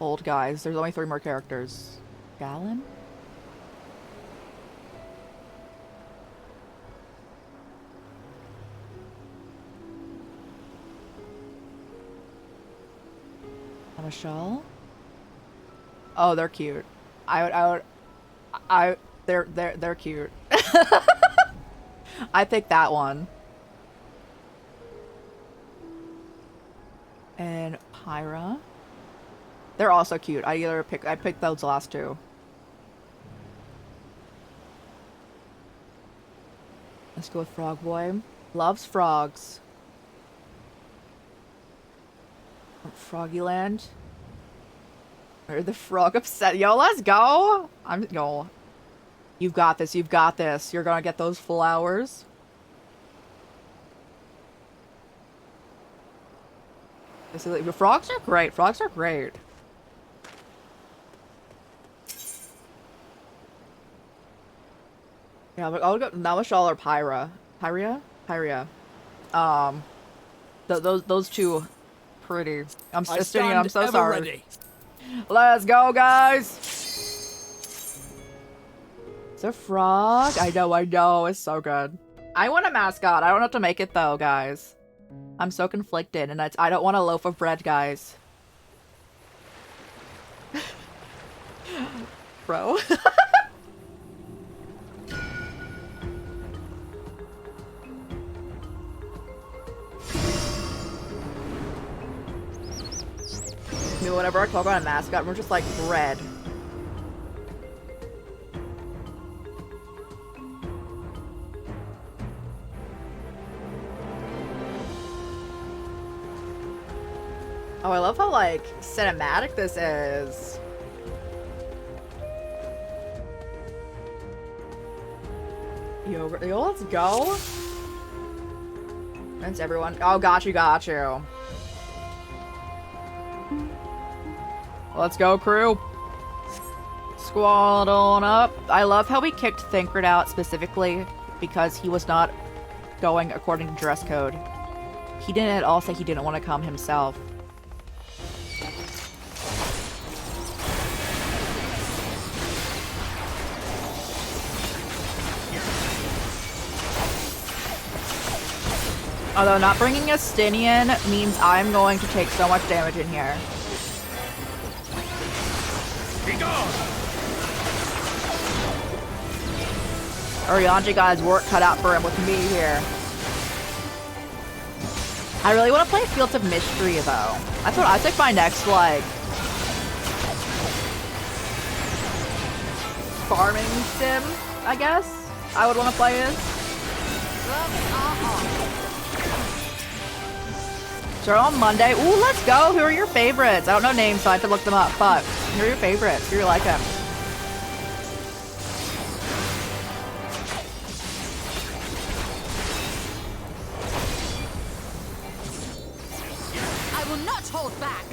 Old guys. There's only 3 more characters. Gallon? Michelle? Oh, they're cute. They're cute. I picked that one. And Pyra. They're also cute. I picked those last 2. Let's go with Frog Boy. Loves frogs. From Froggyland. Or the frog upset. Yo, let's go. Yo. You've got this. You've got this. You're gonna get those flowers. The frogs are great. Frogs are great. Yeah, but I'll go Namashal or Pyra. Pyria. Those 2 pretty. I'm so sorry. Ready. Let's go, guys. It's a frog. I know. It's so good. I want a mascot. I don't have to make it though, guys. I'm so conflicted, and I don't want a loaf of bread, guys. Bro. Whenever I talk about a mascot, we're just like bread. Oh, I love how, like, cinematic this is. Yo, let's go. That's everyone. Oh, got you, got you. Let's go, crew. Squad on up. I love how we kicked Thinkard out specifically because he was not going according to dress code. He didn't at all say he didn't want to come himself. Although not bringing Estinian means I'm going to take so much damage in here. Be gone! Orianji got his work cut out for him with me here. I really want to play Fields of Mystery though. That's what I think my next like farming sim, I guess, I would want to play is. So on Monday. Ooh, let's go. Who are your favorites? I don't know names, so I have to look them up. But who are your favorites? Who do you like them? I will not hold back.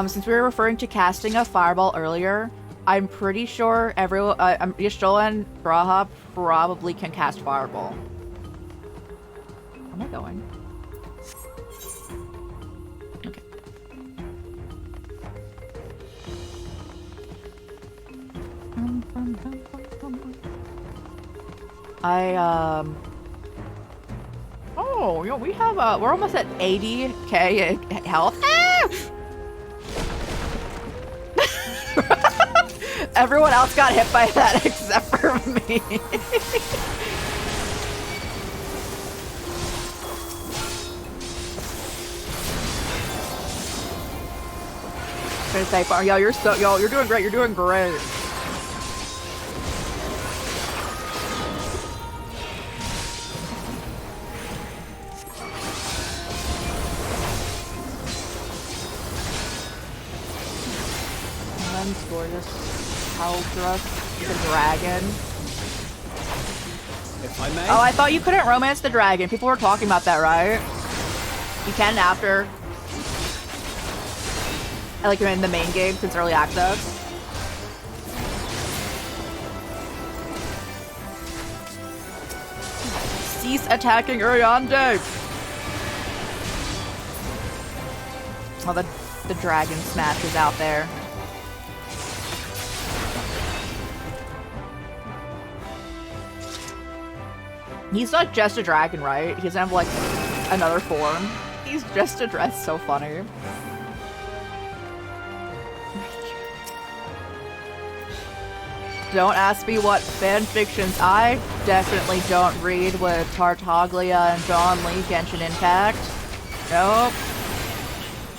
Since we were referring to casting a fireball earlier, I'm pretty sure everyone, Yashtola and Braha probably can cast fireball. Where am I going? Okay. Oh, you know, we have, we're almost at 80k health. Ah! Everyone else got hit by that except for me. Gonna say, yo, you're doing great. You're doing great. Gorgeous Haldruff, the dragon. If I may. Oh, I thought you couldn't romance the dragon. People were talking about that, right? You can after. Like in the main game since early access. Cease attacking Uriande! Oh, the dragon smash is out there. He's not just a dragon, right? He doesn't have, like, another form. He's just a dress. So funny. Don't ask me what fanfictions I definitely don't read with Tartaglia and John Lee Genshin Impact. Nope.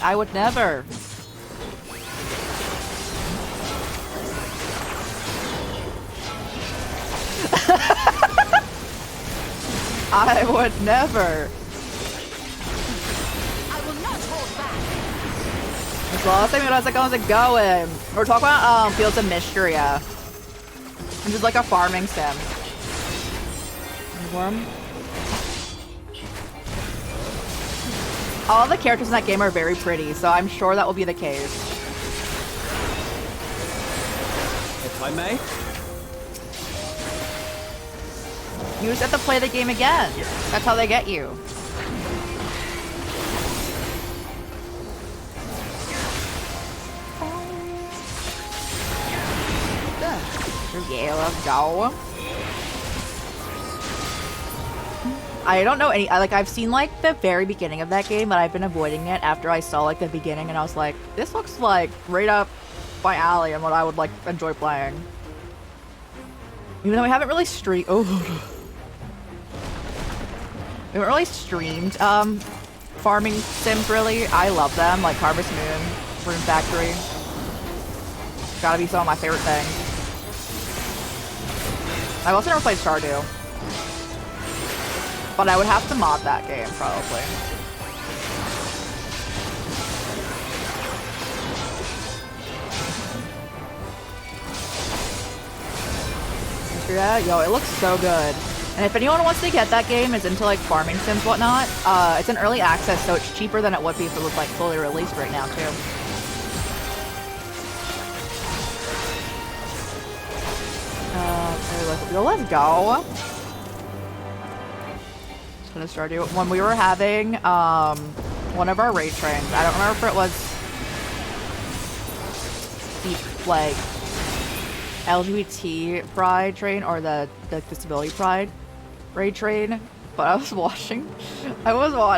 I would never. I would never. I will not hold back. As well as I was like, how's it going? We're talking about Fields of Mysteria, which is like a farming sim. Worm. All the characters in that game are very pretty, so I'm sure that will be the case. If I may. You just have to play the game again. That's how they get you. Yeah, let's go. I don't know any, like, I've seen, like, the very beginning of that game, but I've been avoiding it after I saw, like, the beginning, and I was like, this looks, like, right up my alley and what I would, like, enjoy playing. Even though we haven't really streamed, we haven't really streamed, farming sims, really. I love them, like Harvest Moon, Rune Factory. Gotta be some of my favorite things. I've also never played Stardew. But I would have to mod that game, probably. Yeah, yo, it looks so good. And if anyone wants to get that game, is into like farming sims, whatnot, it's in early access, so it's cheaper than it would be if it was like fully released right now too. Yo, let's go. Just gonna start doing when we were having one of our raid trains. I don't remember if it was the like LGBT pride train or the disability pride raid train, but I was watching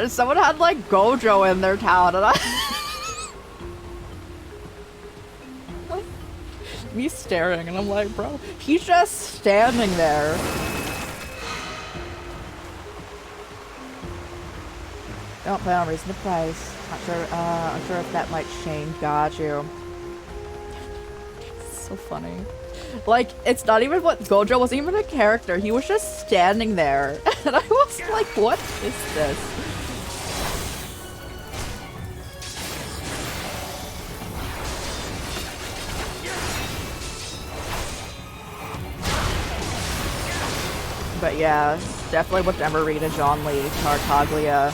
someone had like Gojo in their town, and me staring, and I'm like, bro, he's just standing there. Don't plan on raising the price. I'm sure if that might change. Got you. So funny. Like, it's not even what Gojo wasn't even a character. He was just standing there. And I was like, what is this? But yeah, definitely would never read a Jean Lee Tartaglia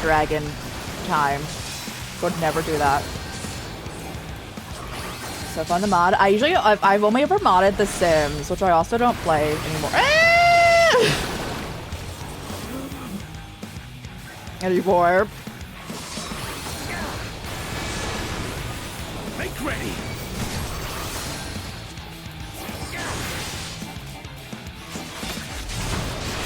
dragon time. Would never do that. So fun to mod. I've only ever modded The Sims, which I also don't play anymore. Anymore. Make ready.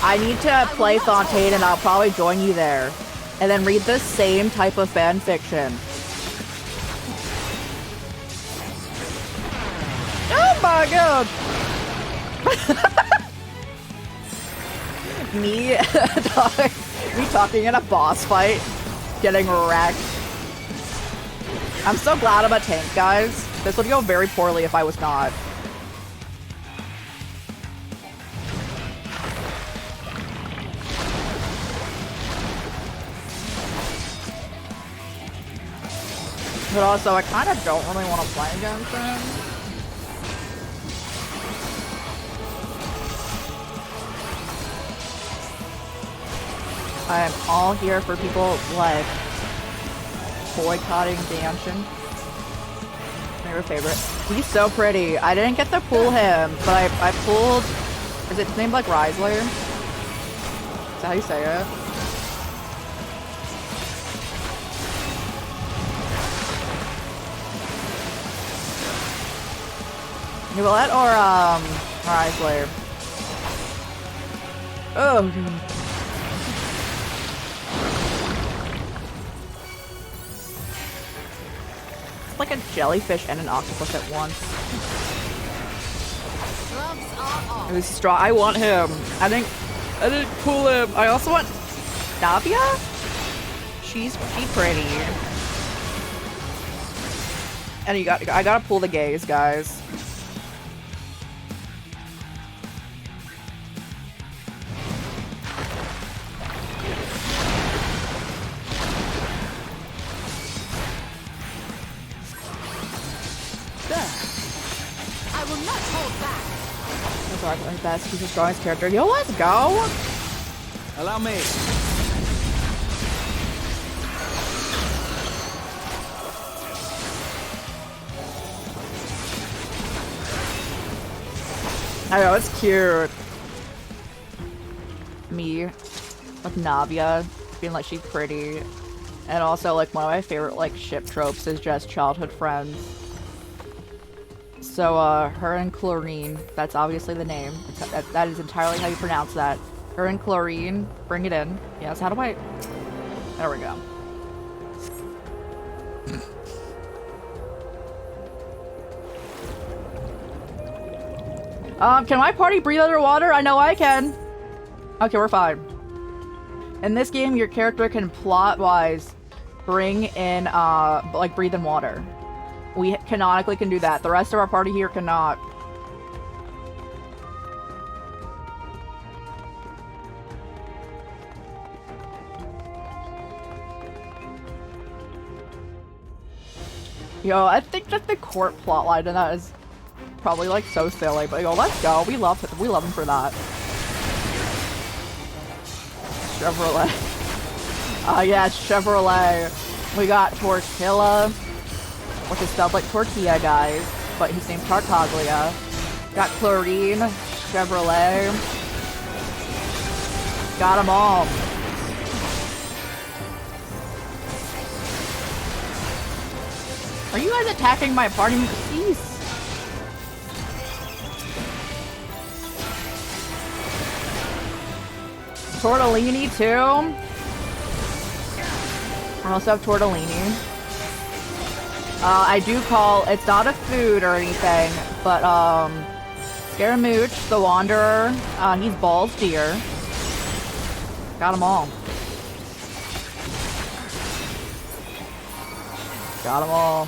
I need to play Fontaine, and I'll probably join you there. And then read the same type of fan fiction. Oh my god! me talking in a boss fight, getting wrecked. I'm so glad I'm a tank, guys. This would go very poorly if I was not. But also, I kind of don't really want to play against him. I am all here for people like boycotting Danshin. My favorite. He's so pretty. I didn't get to pull him, but I pulled. Is it named like Riesler? Is that how you say it? Newellette or Riesler? Oh. It's like a jellyfish and an octopus at once. It was strong. I want him. I didn't pull him. I also want Navia. She's pretty. And I gotta pull the gays, guys. Best. He's the strongest character. Yo, let's go! Allow me. I know, it's cute. Me with Navia being like she's pretty. And also like one of my favorite like ship tropes is just childhood friends. So, her and Chlorine, that's obviously the name. That is entirely how you pronounce that. Her and Chlorine, bring it in. Yes, how do I... There we go. Can my party breathe underwater? I know I can. Okay, we're fine. In this game, your character can plot-wise bring in, like, breathe in water. We canonically can do that. The rest of our party here cannot. Yo, I think that the court plotline in that is probably like so silly, but yo, let's go. We love him for that. Chevrolet. Yeah, Chevrolet. We got Tortilla, which is spelled like tortilla, guys, but he's named Tartaglia. Got Chlorine, Chevrolet. Got them all. Are you guys attacking my party? Cease. Tortellini too. I also have tortellini. I do call, it's not a food or anything, but Scaramouche, the Wanderer, he's balls deer. Got them all. Got them all.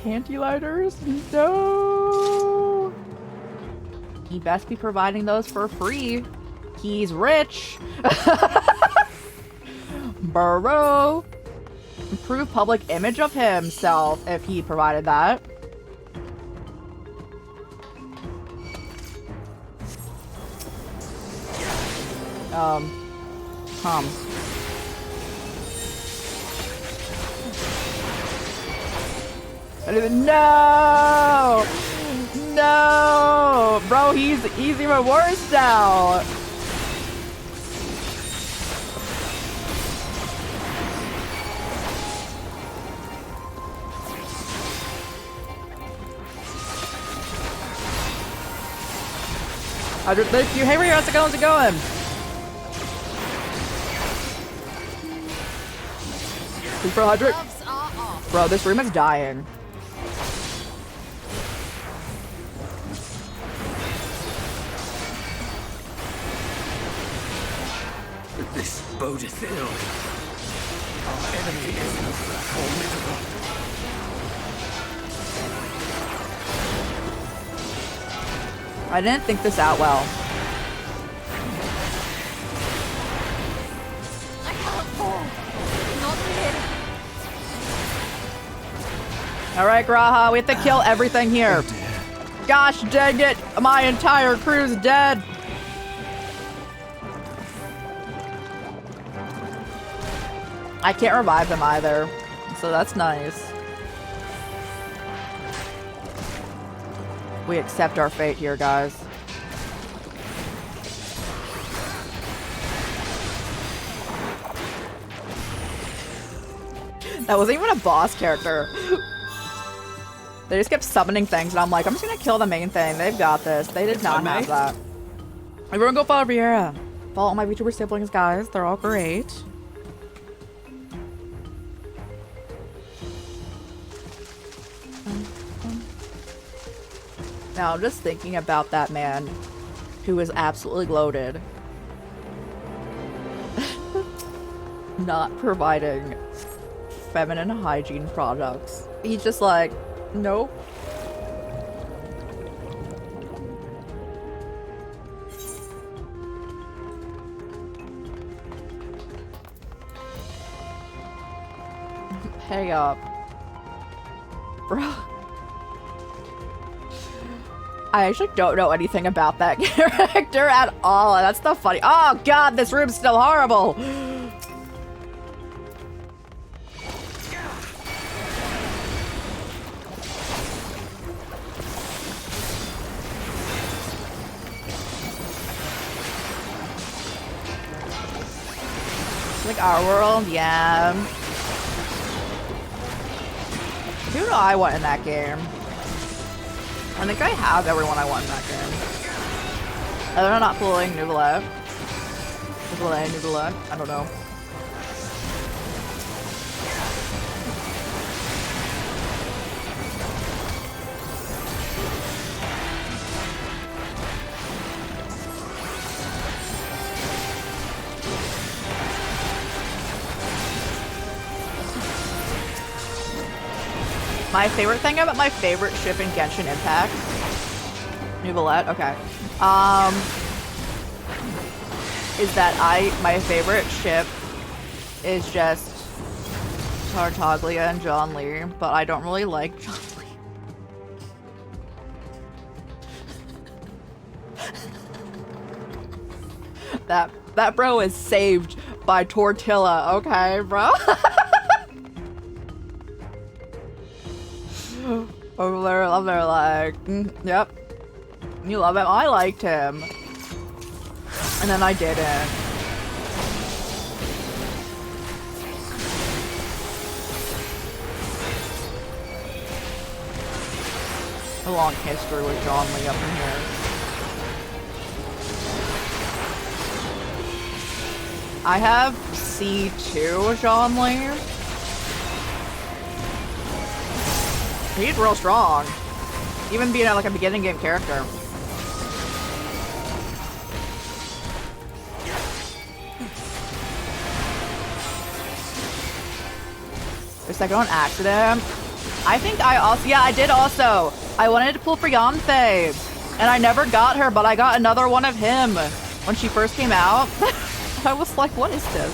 Panty lighters? No! He best be providing those for free. He's rich. Burrow. Improve public image of himself if he provided that. No! No! Bro, he's even worse now! You hey, where how's it going? Super hydrate. Bro, this room is dying. This bodeth ill. Our enemy is formidable. I didn't think this out well. I can't fall. Not here. Alright, Graha, we have to kill everything here. Gosh dang it, my entire crew's dead. I can't revive them either, so that's nice. We accept our fate here, guys. That wasn't even a boss character. They just kept summoning things, and I'm like, I'm just gonna kill the main thing. They've got this. They did not have that. Everyone go follow Riera. Follow all my VTuber siblings, guys. They're all great. Now, I'm just thinking about that man who was absolutely gloated. Not providing feminine hygiene products. He's just like, nope. Pay up. Bro. I actually don't know anything about that character at all. That's the funny. Oh god, this room's still horrible. Like our world, yeah. Who do I want in that game? I think I have everyone I want in that game. Other than not pulling Nouvelle. Nouvelle. I don't know. My favorite thing about my favorite ship in Genshin Impact, Nouvelle, okay, is that my favorite ship is just Tartaglia and John Lee, but I don't really like John Lee. That bro is saved by Tortilla, okay, bro? Over there like, yep. You love him? I liked him. And then I didn't. A long history with John Lee up in here. I have C2 John Lee. He's real strong. Even being like a beginning game character. The second one accident. I think I also, yeah, I did also. I wanted to pull for Yanthe, and I never got her, but I got another one of him when she first came out. I was like, what is this?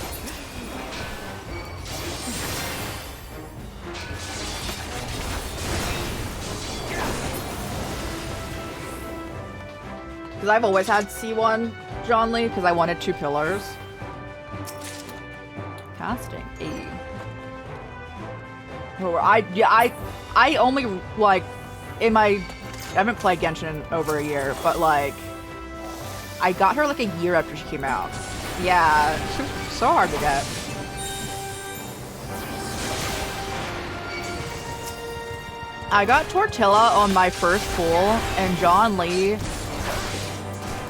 Because I've always had C1 John Lee, because I wanted 2 pillars. Casting E. I only, like, I haven't played Genshin in over a year, but, like, I got her, like, a year after she came out. Yeah, so hard to get. I got Tortilla on my first pull, and John Lee,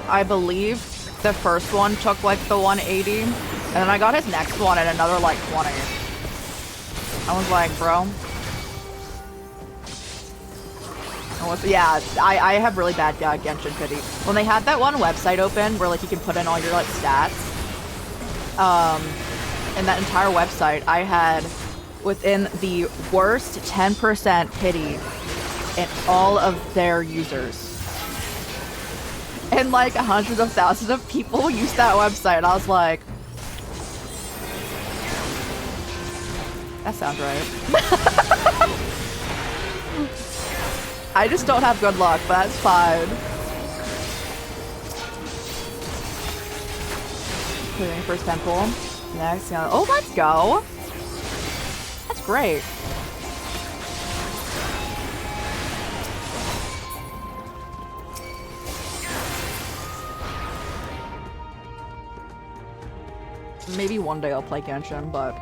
I believe the first one took, like, the 180, and then I got his next one at another, like, 20. I was like, bro. Yeah, I have really bad Genshin pity. When they had that one website open where, like, you can put in all your, like, stats, and that entire website, I had within the worst 10% pity in all of their users. And, like, hundreds of thousands of people use that website. I was like, that sounds right. I just don't have good luck, but that's fine. Clearing first temple. Next, yeah. Oh, let's go. That's great. Maybe one day I'll play Genshin, but...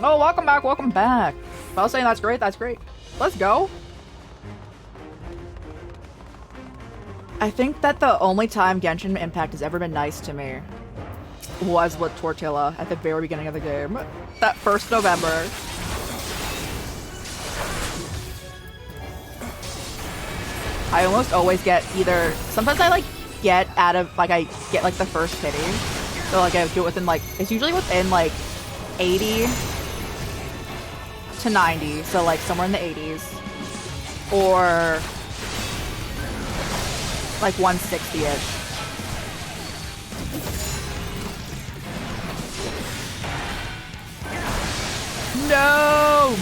Oh, welcome back, welcome back. If I was saying that's great, that's great. Let's go. I think that the only time Genshin Impact has ever been nice to me was with Tortilla at the very beginning of the game. That first November. I almost always get either... Sometimes I, like, get out of... Like, I get, like, the first pity. So, like, I do it within, like... It's usually within, like, 80 to 90. So, like, somewhere in the 80s. Or... like 160-ish. No!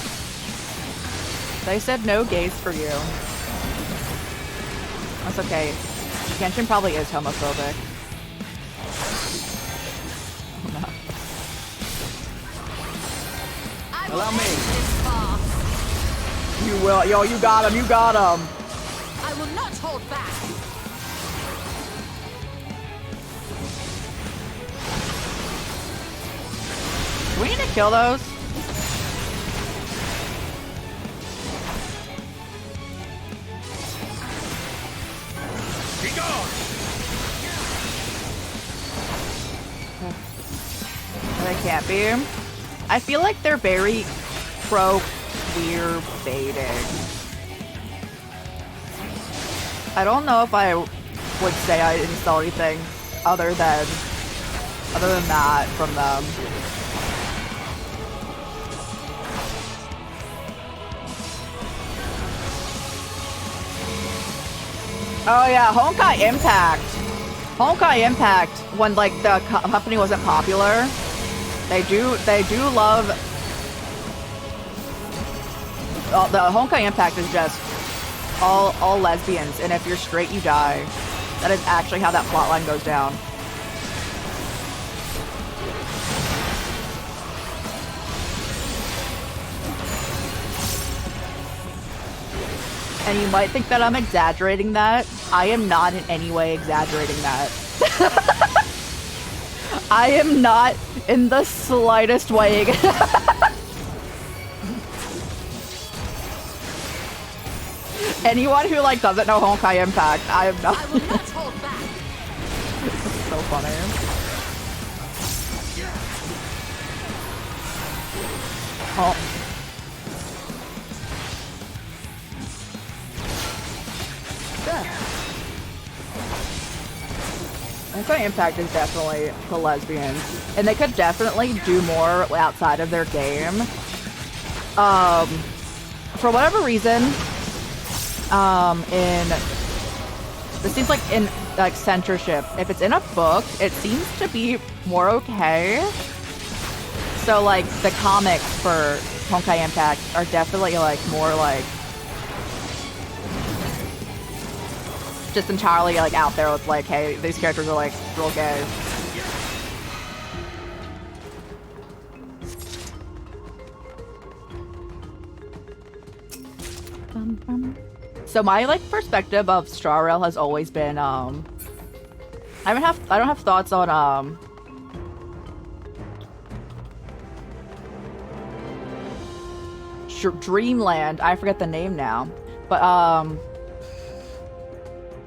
They said no gays for you. That's okay. Genshin probably is homophobic. Oh, no. Allow me. You will. Yo, you got him. You got him. I will not hold back. Do we need to kill those? Be gone. They can't be. I feel like they're very pro-queer baiting. I don't know if I would say I didn't sell anything other than that from them. Oh yeah, Honkai Impact. Honkai Impact, when like the company wasn't popular, They do love. The Honkai Impact is just all lesbians, and if you're straight, you die. That is actually how that plotline goes down. And you might think that I'm exaggerating that. I am not in any way exaggerating that. I am not in the slightest way. Anyone who like doesn't know Honkai Impact, I am not. I will not hold back. This is so funny. Oh. Honkai Impact is definitely the lesbians, and they could definitely do more outside of their game. For whatever reason, this seems like in like censorship. If it's in a book, it seems to be more okay. So like the comics for Honkai Impact are definitely like more like just entirely like out there with like, hey, these characters are like real gay. So my like perspective of Straw Rail has always been I don't have thoughts on Dreamland. I forget the name now, but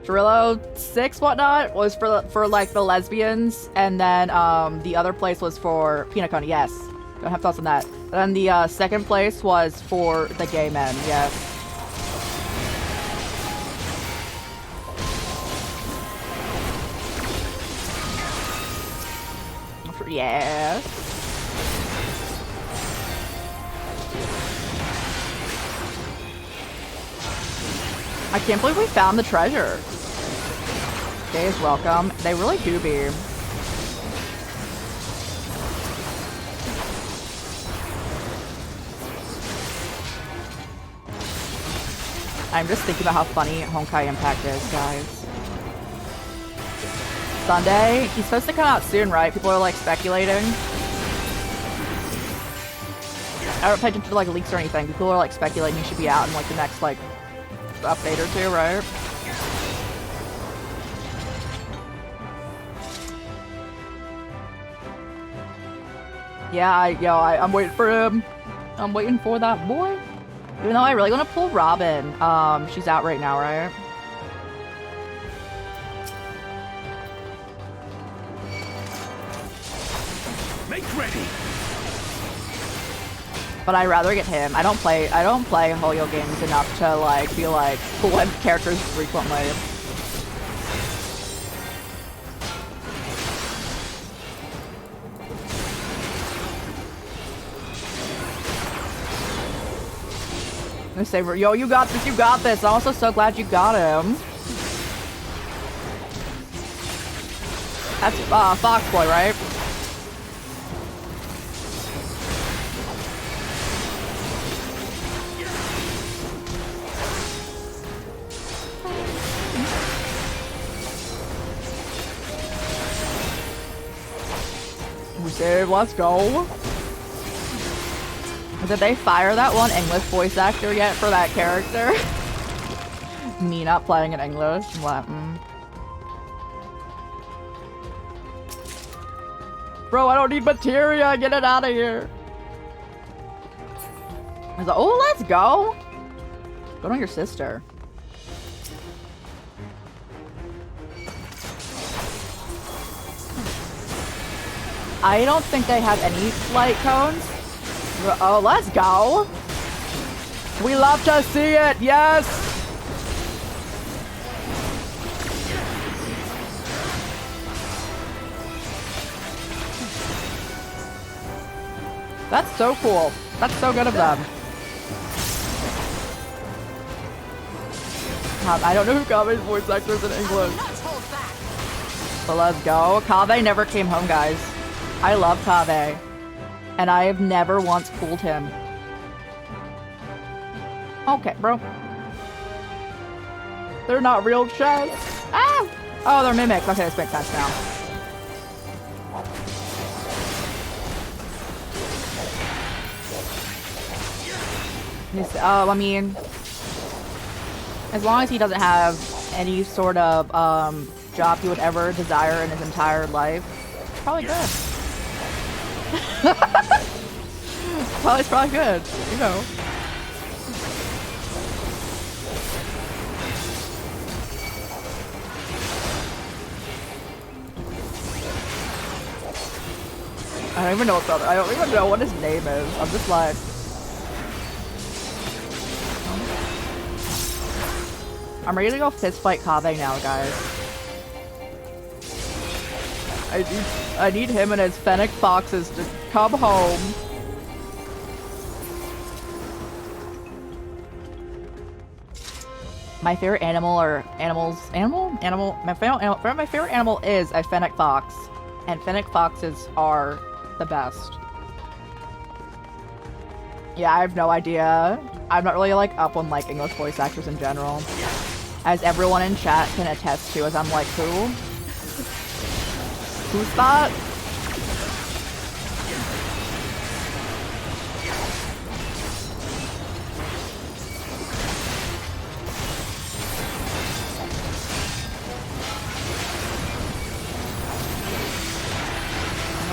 Shirillo 6 whatnot was for like the lesbians, and then the other place was for Pinacone. Yes, don't have thoughts on that. And then the second place was for the gay men. Yes. Yes. I can't believe we found the treasure. Gay is welcome. They really do be. I'm just thinking about how funny Honkai Impact is, guys. Sunday? He's supposed to come out soon, right? People are like speculating. I don't pay attention to like leaks or anything. People are like speculating he should be out in like the next like update or two, right? Yeah, I'm waiting for him. I'm waiting for that boy. Even though I really want to pull Robin. She's out right now, right? Make ready. But I'd rather get him. I don't play Hoyo games enough to like be like pulling characters frequently. I say, yo, you got this, you got this. I'm also so glad you got him. That's Foxboy, right? Let's go. Did they fire that one English voice actor yet for that character? Me not playing in English. Latin. Bro, I don't need materia. Get it out of here. I was like, oh, let's go. Go to your sister. I don't think they have any flight cones. Oh, let's go. We love to see it. Yes. That's so cool. That's so good of them. I don't know who Kabe's voice actor is in English. But let's go. Kabe never came home, guys. I love Kabe. and I have never once fooled him. Okay, bro. They're not real chests. Ah! Oh, they're mimics. Okay, this makes sense now. I mean, as long as he doesn't have any sort of job he would ever desire in his entire life, probably good. Probably good, you know. I don't even know what I don't even know what his name is. I'm just like. I'm ready to go fist fight Kaveh now, guys. I need him and his fennec foxes to come home. My favorite animal or animals my favorite animal is a fennec fox, and fennec foxes are the best. Yeah, I have no idea. I'm not really like up on like English voice actors in general, as everyone in chat can attest to, as I'm like, who? Who's that?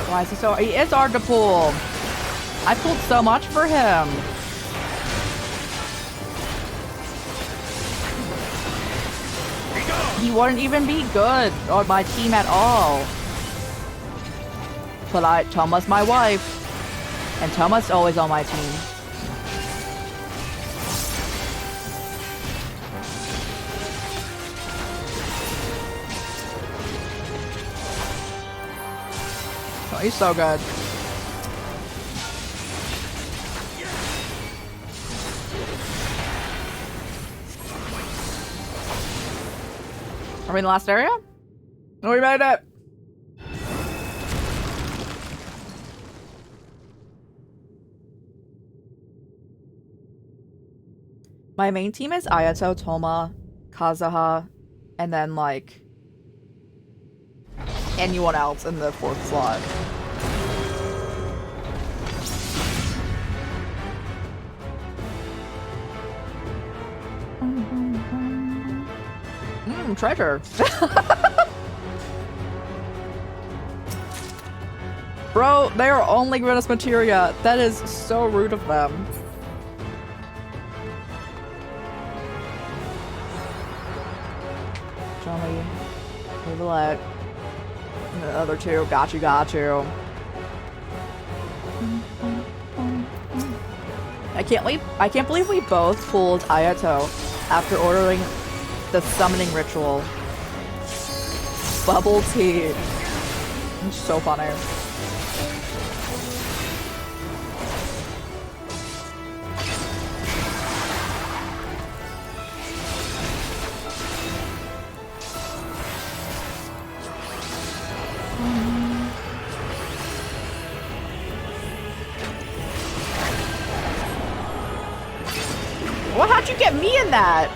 Why is he so? He is hard to pull. I pulled so much for him. He wouldn't even be good on my team at all. But Toma's my wife, and Toma's always on my team. Oh, he's so good. Are we in the last area? Oh, we made it! My main team is Ayato, Toma, Kazuha, and then, like, anyone else in the 4th slot. Treasure. Bro, they are only giving us materia. That is so rude of them. Johnny, Rivulet, and the other two. Got you. I can't believe we both pulled Ayato after ordering the summoning ritual. Bubble tea. It's so funny. Well, how'd you get me in that?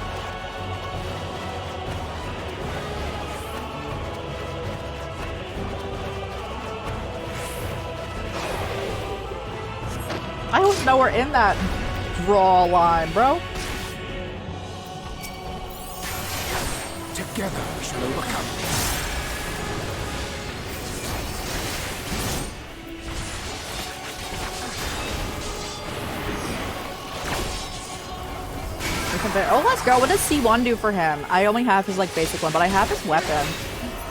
I was nowhere in that draw line, bro. Together we shall overcome this. Oh, let's go. What does C1 do for him? I only have his, like, basic one, but I have his weapon.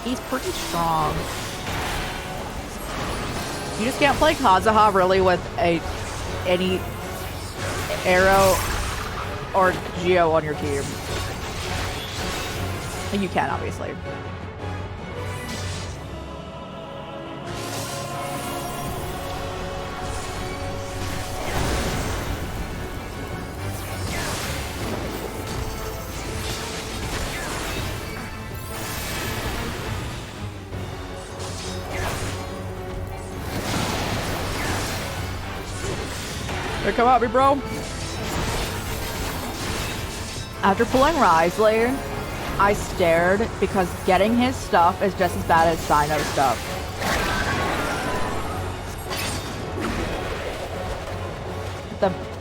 He's pretty strong. You just can't play Kazuha, really, with any arrow or Geo on your team. You can, obviously. Here, come at me, bro. After pulling Risley, I stared because getting his stuff is just as bad as Sino's stuff.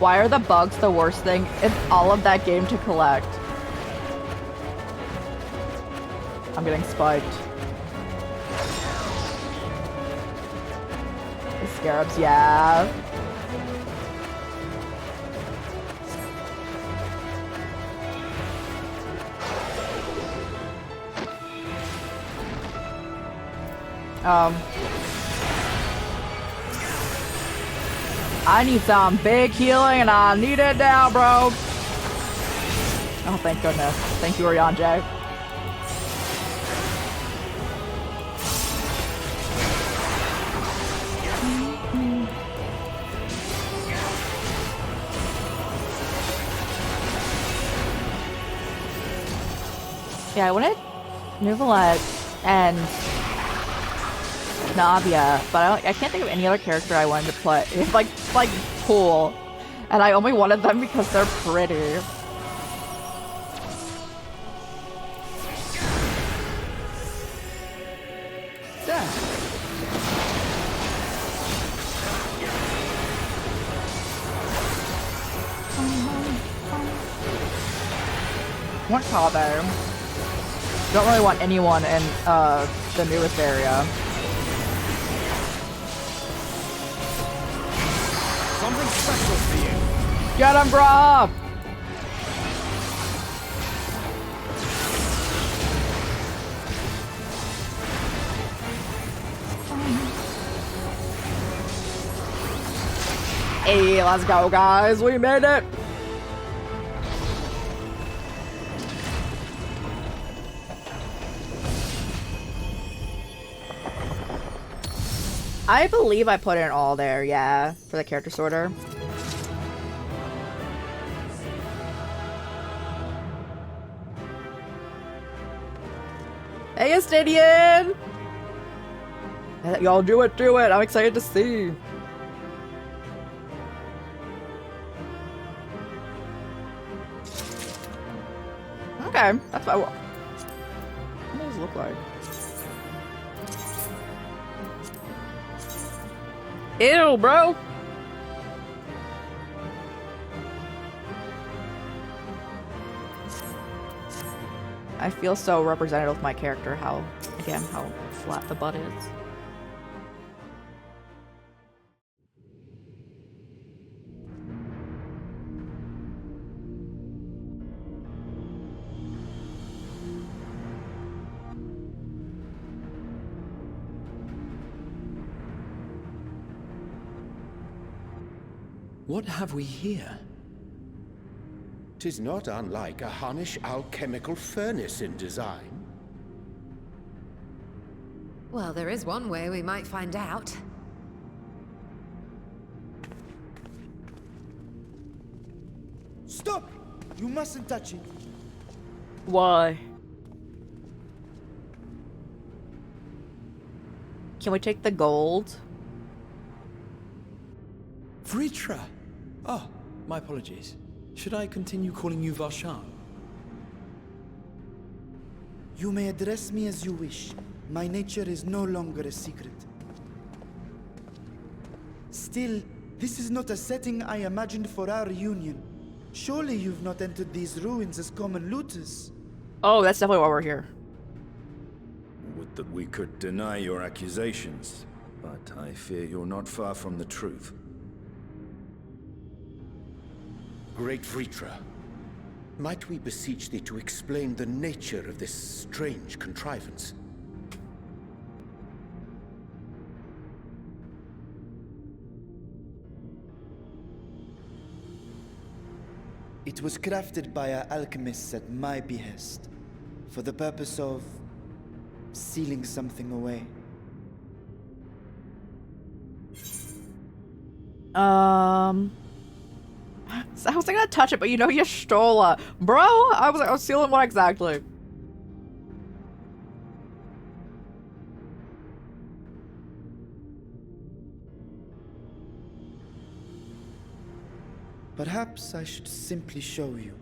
Why are the bugs the worst thing in all of that game to collect? I'm getting spiked. The scarabs, yeah. I need some big healing and I need it now, bro. Oh, thank goodness. Thank you, Orion-J. Yeah, I wanted Nuvolette and Navia, but I can't think of any other character I wanted to play. It's like cool, and I only wanted them because they're pretty. Yeah. Want Kabe. Don't really want anyone in the newest area. Something special for you. Get him, bro! Hey, let's go, guys. We made it. I believe I put it all there, yeah, for the character sorter. Hey, Estadian! Y'all do it, do it. I'm excited to see. Okay, that's what does it look like? Ew, bro! I feel so representative with my character, how flat the butt is. What have we here? 'Tis not unlike a Hunnish alchemical furnace in design. Well, there is one way we might find out. Stop! You mustn't touch it. Why? Can we take the gold? Vritra! Oh, my apologies. Should I continue calling you Varshan? You may address me as you wish. My nature is no longer a secret. Still, this is not a setting I imagined for our reunion. Surely you've not entered these ruins as common looters. Oh, that's definitely why we're here. Would that we could deny your accusations, but I fear you're not far from the truth. Great Vritra, might we beseech thee to explain the nature of this strange contrivance? It was crafted by our alchemists at my behest, for the purpose of sealing something away. I was gonna touch it, but you know you stole it. Bro, I was stealing what exactly? Perhaps I should simply show you.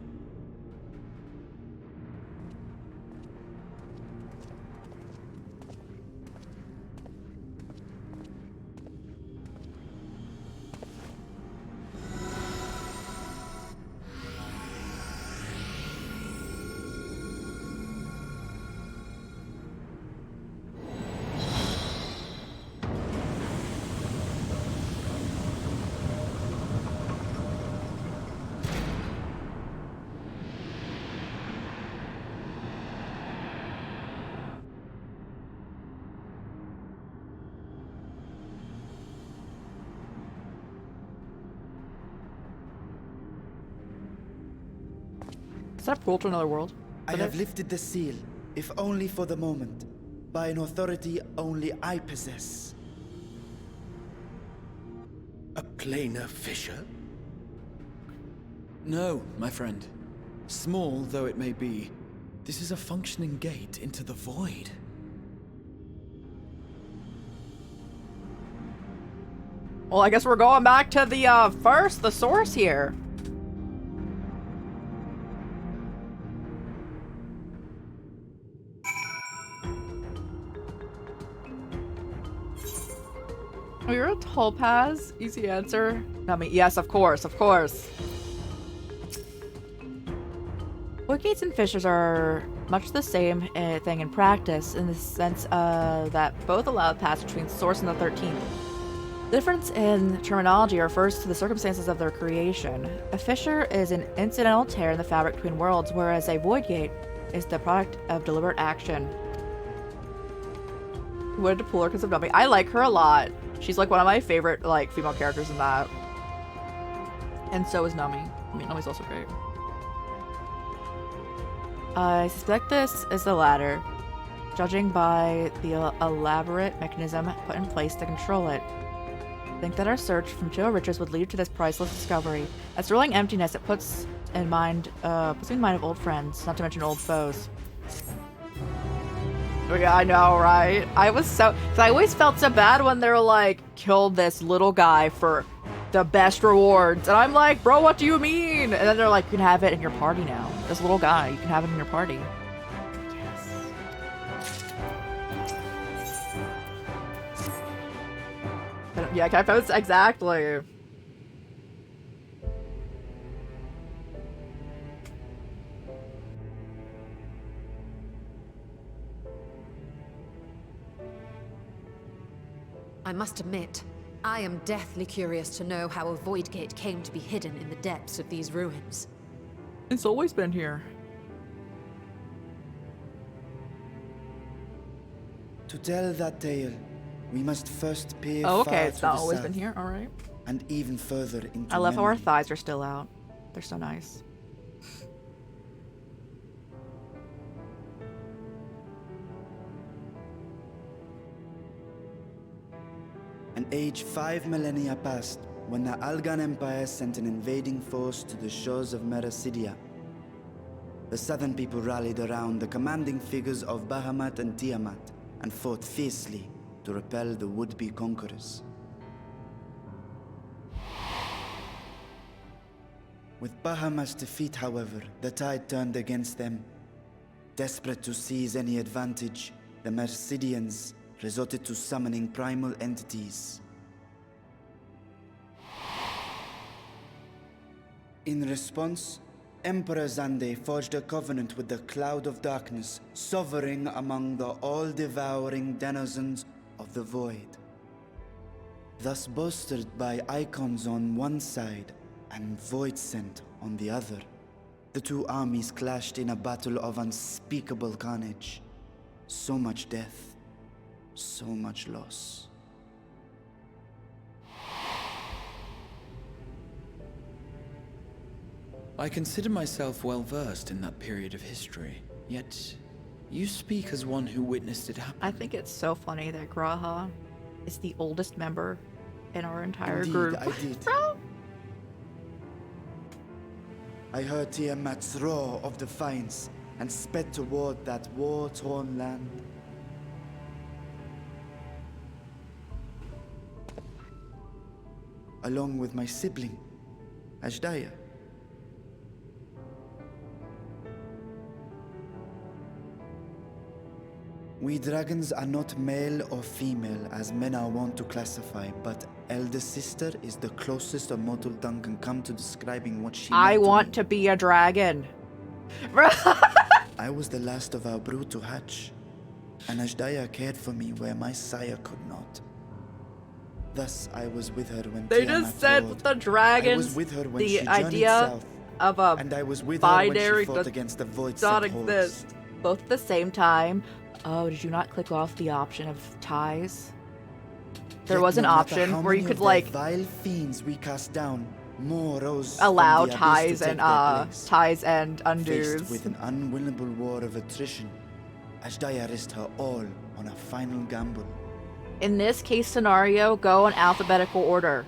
Is that a portal to another world? I have lifted the seal, if only for the moment, by an authority only I possess. A planar fissure? No, my friend. Small though it may be, this is a functioning gate into the void. Well, I guess we're going back to the source here. Oh, you're a topaz? Easy answer. I mean, yes, of course, of course. Void gates and fissures are much the same thing in practice, in the sense that both allow the passage between Source and the 13th. The difference in terminology refers to the circumstances of their creation. A fissure is an incidental tear in the fabric between worlds, whereas a void gate is the product of deliberate action. Wanted to pull her because of Nami. I like her a lot. She's like one of my favorite like female characters in that. And so is Nami. I mean, Nami's also great. I suspect this is the latter, judging by the elaborate mechanism put in place to control it. I think that our search from Joe Richards would lead to this priceless discovery. A thrilling emptiness it puts in mind of old friends, not to mention old foes. Oh, yeah, I know, right? I always felt so bad when they're like, killed this little guy for the best rewards. And I'm like, bro, what do you mean? And then they're like, you can have it in your party now. This little guy, you can have it in your party. Yes. Yeah, Caipos, exactly. I must admit, I am deathly curious to know how a void gate came to be hidden in the depths of these ruins. It's always been here. To tell that tale, we must first peer Oh, okay, far it's to not the always south, been here. All right. and even further into I love how our memory. thighs are still out. They're so nice. An age 5 millennia passed when the Algan Empire sent an invading force to the shores of Mericidia. The southern people rallied around the commanding figures of Bahamut and Tiamat and fought fiercely to repel the would-be conquerors. With Bahamut's defeat, however, the tide turned against them. Desperate to seize any advantage, the Mercidians resorted to summoning primal entities. In response, Emperor Zande forged a covenant with the Cloud of Darkness, sovereign among the all-devouring denizens of the Void. Thus bolstered by icons on one side and Void Scent on the other, the two armies clashed in a battle of unspeakable carnage. So much death, so much loss. I consider myself well versed in that period of history, yet you speak as one who witnessed it happen. I think it's so funny that Graha is the oldest member in our entire Indeed, group. I did. Bro. I heard Tiamat's roar of defiance and sped toward that war-torn land. Along with my sibling, Ashdaya. We dragons are not male or female as men are wont to classify, but elder sister is the closest a mortal tongue can come to describing what she I meant want me. to be a dragon. I was the last of our brood to hatch, and Ashdaya cared for me where my sire could not. Thus, I was with her when They Tiamat just said roared. the I dragons, was with her when the she journeyed idea south, of a and I was with her when binary she fought does against the void not hordes. exist. Both at the same time. Oh, did you not click off the option of ties? There Yet was an no matter option how where you many could of their like vile fiends we cast down, more rose allow from the abyss ties to and take their place. ties and Faced undos. with an unwinnable war of attrition, Ashdaya risked her all on a final gamble. In this case scenario, go in alphabetical order.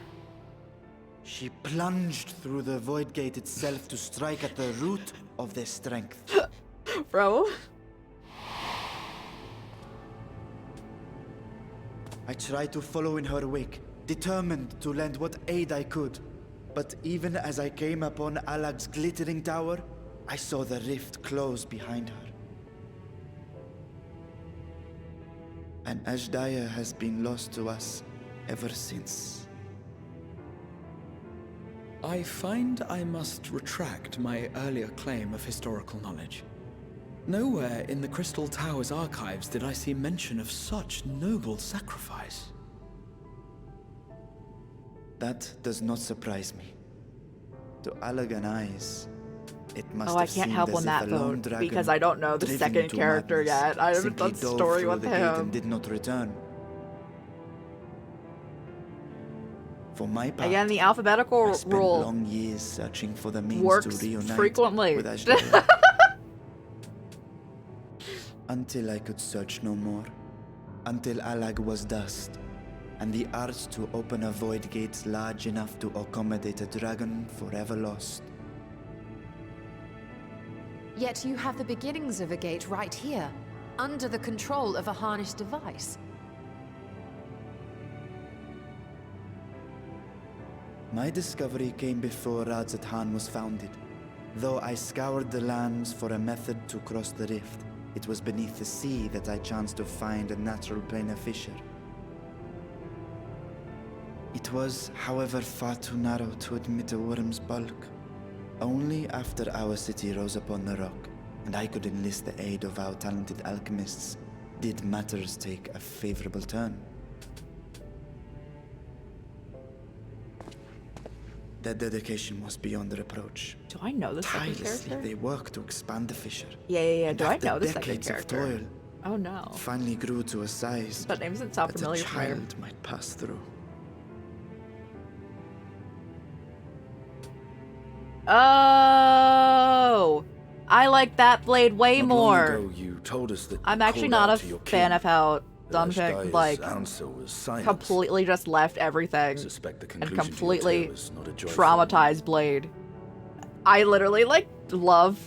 She plunged through the void gate itself to strike at the root of their strength. Bro. I tried to follow in her wake, determined to lend what aid I could. But even as I came upon Alag's glittering tower, I saw the rift close behind her. And Ashdaya has been lost to us ever since. I find I must retract my earlier claim of historical knowledge. Nowhere in the Crystal Tower's archives did I see mention of such noble sacrifice. That does not surprise me. To Allagan eyes, it must I have can't seemed help as on if that a lone vote dragon, because I don't know the driven second to character madness, yet. I haven't simply done dove story through with the gate and him. did not return. For my part, Again, the alphabetical I spent rule long years searching for the means works to reunite frequently. with Ashdaya. Until I could search no more. Until Alag was dust, and the arts to open a void gate large enough to accommodate a dragon forever lost. Yet you have the beginnings of a gate right here, under the control of a harnessed device. My discovery came before Radzat was founded. Though I scoured the lands for a method to cross the rift, it was beneath the sea that I chanced to find a natural planar fissure. It was, however, far too narrow to admit a worm's bulk. Only after our city rose upon the rock, and I could enlist the aid of our talented alchemists, did matters take a favorable turn. Their dedication was beyond reproach. Do I know the second Tirelessly, character? they worked to expand the fissure. Yeah. And Do I after know the second decades of character? toil, Oh no. finally grew to a size That name doesn't sound that a familiar for me. child might pass through. Oh, I like that blade way Not more. long ago, you told us that I'm you actually called not out a to your fan king of how that Dunpik Ashdaya's like answer was silence. completely just left everything Suspect the and conclusion to your completely tale is not a joyful traumatized Blade. I literally like love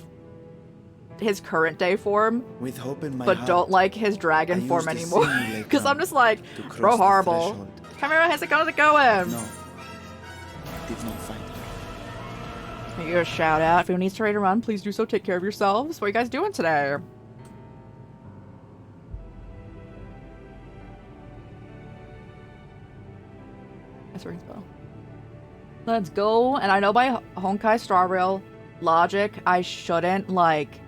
his current day form, With hope in my but heart, don't like his I dragon form used the anymore. simulate Because I'm gun just like, to cross bro, the horrible. threshold. Come here, how's it going? No, did not find her. Can you give a shout out? If anyone needs to ready to run, please do so. Take care of yourselves. What are you guys doing today? That's rings bell. Let's go. And I know by Honkai Star Rail logic, I shouldn't like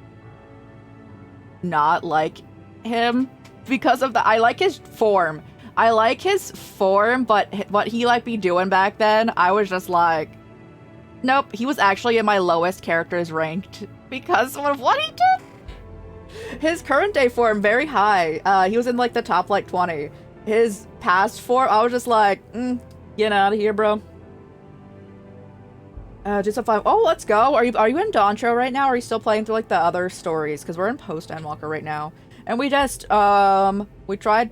not like him because of the. I like his form. I like his form, but what he like be doing back then, I was just like, nope. He was actually in my lowest characters ranked because of what he did. His current day form very high. He was in like the top like 20. His past form, I was just like, get out of here, bro. Just a 5. Oh, let's go. Are you in Doncho right now? Or are you still playing through like the other stories? Because we're in post Endwalker right now, and we just we tried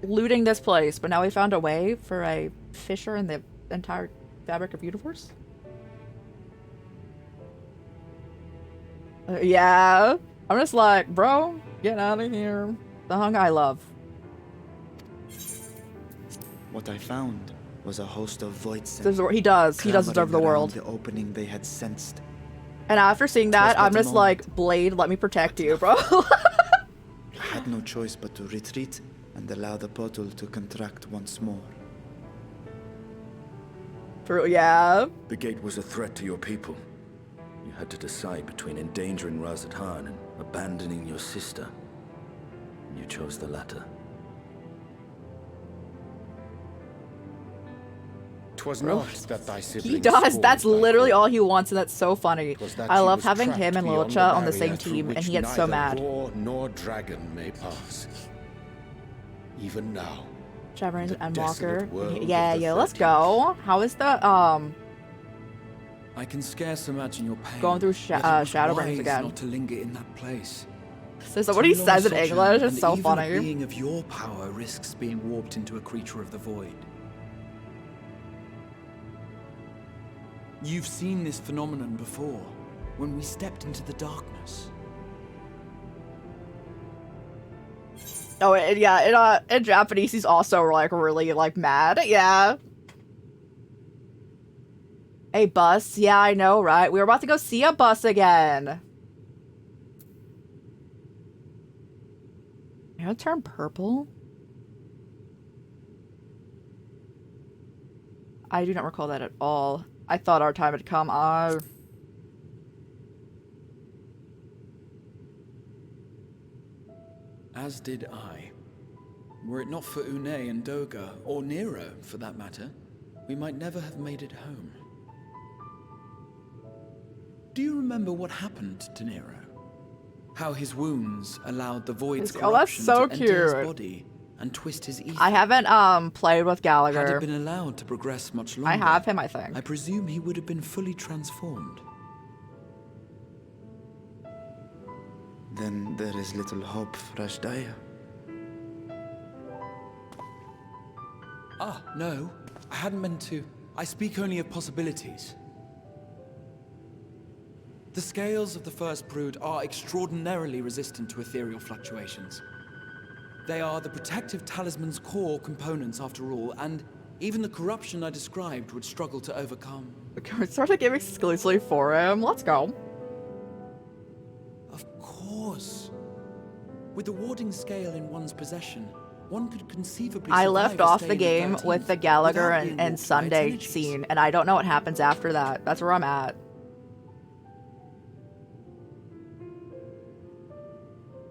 looting this place, but now we found a way for a fissure in the entire fabric of universe. Yeah, I'm just like, bro, get out of here. The hung I love. What I found was a host of void He does deserve the world. The opening they had sensed. And after seeing that, I'm just like, Blade, let me protect you, bro. I had no choice but to retreat and allow the portal to contract once more. Yeah. The gate was a threat to your people. You had to decide between endangering Razathan and abandoning your sister. You chose the latter. 'Twas not that thy siblings He does. fought That's thy literally cause. all he wants, and that's so funny. I love having him and Beyond Lilcha on the barrier same through team, and which he gets so neither mad. Boar nor dragon may pass. Even now. Javelins the and desolate Endwalker. world Yeah, of the yeah, let's 13th. go. How is the, I can scarce imagine your pain. going through yet it was Shadowbringers wise again? not to linger in that place. So what he Too long says in sojourn, English is and so even funny. A being of your power risks being warped into a creature of the void. You've seen this phenomenon before, when we stepped into the darkness. Oh, and yeah, in Japanese, he's also, like, really, like, mad. Yeah. A bus? Yeah, I know, right? We were about to go see a bus again. Am I gonna turn purple? I do not recall that at all. I thought our time had come. As did I. Were it not for Une and Doga, or Nero, for that matter, we might never have made it home. Do you remember what happened to Nero? How his wounds allowed the void's Oh, that's corruption so to enter his cute. body and twist his ether. I haven't, played with Had Gallagher. he been allowed to progress much longer, I have him, I think. I presume he would have been fully transformed. Then there is little hope for Ashdaya. Ah, no. I hadn't meant to. I speak only of possibilities. The scales of the First Brood are extraordinarily resistant to ethereal fluctuations. They are the protective talisman's core components after all, and even the corruption I described would struggle to overcome. Can we start a game exclusively for him? Let's go. Of course. With the warding scale in one's possession, one could conceivably I survive left a off stay the in game 13th with the Gallagher without being and warped by its Sunday energies. scene, and I don't know what happens after that. That's where I'm at.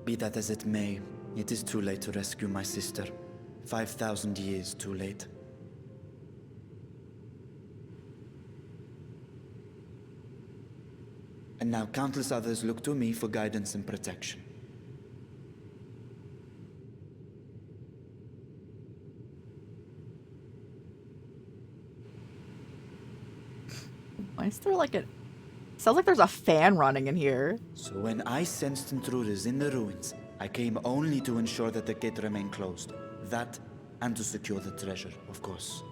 Be that as it may, it is too late to rescue my sister. 5,000 years too late. And now countless others look to me for guidance and protection. Why is there like a... Sounds like there's a fan running in here. So when I sensed intruders in the ruins, I came only to ensure that the gate remained closed. That, and to secure the treasure, of course.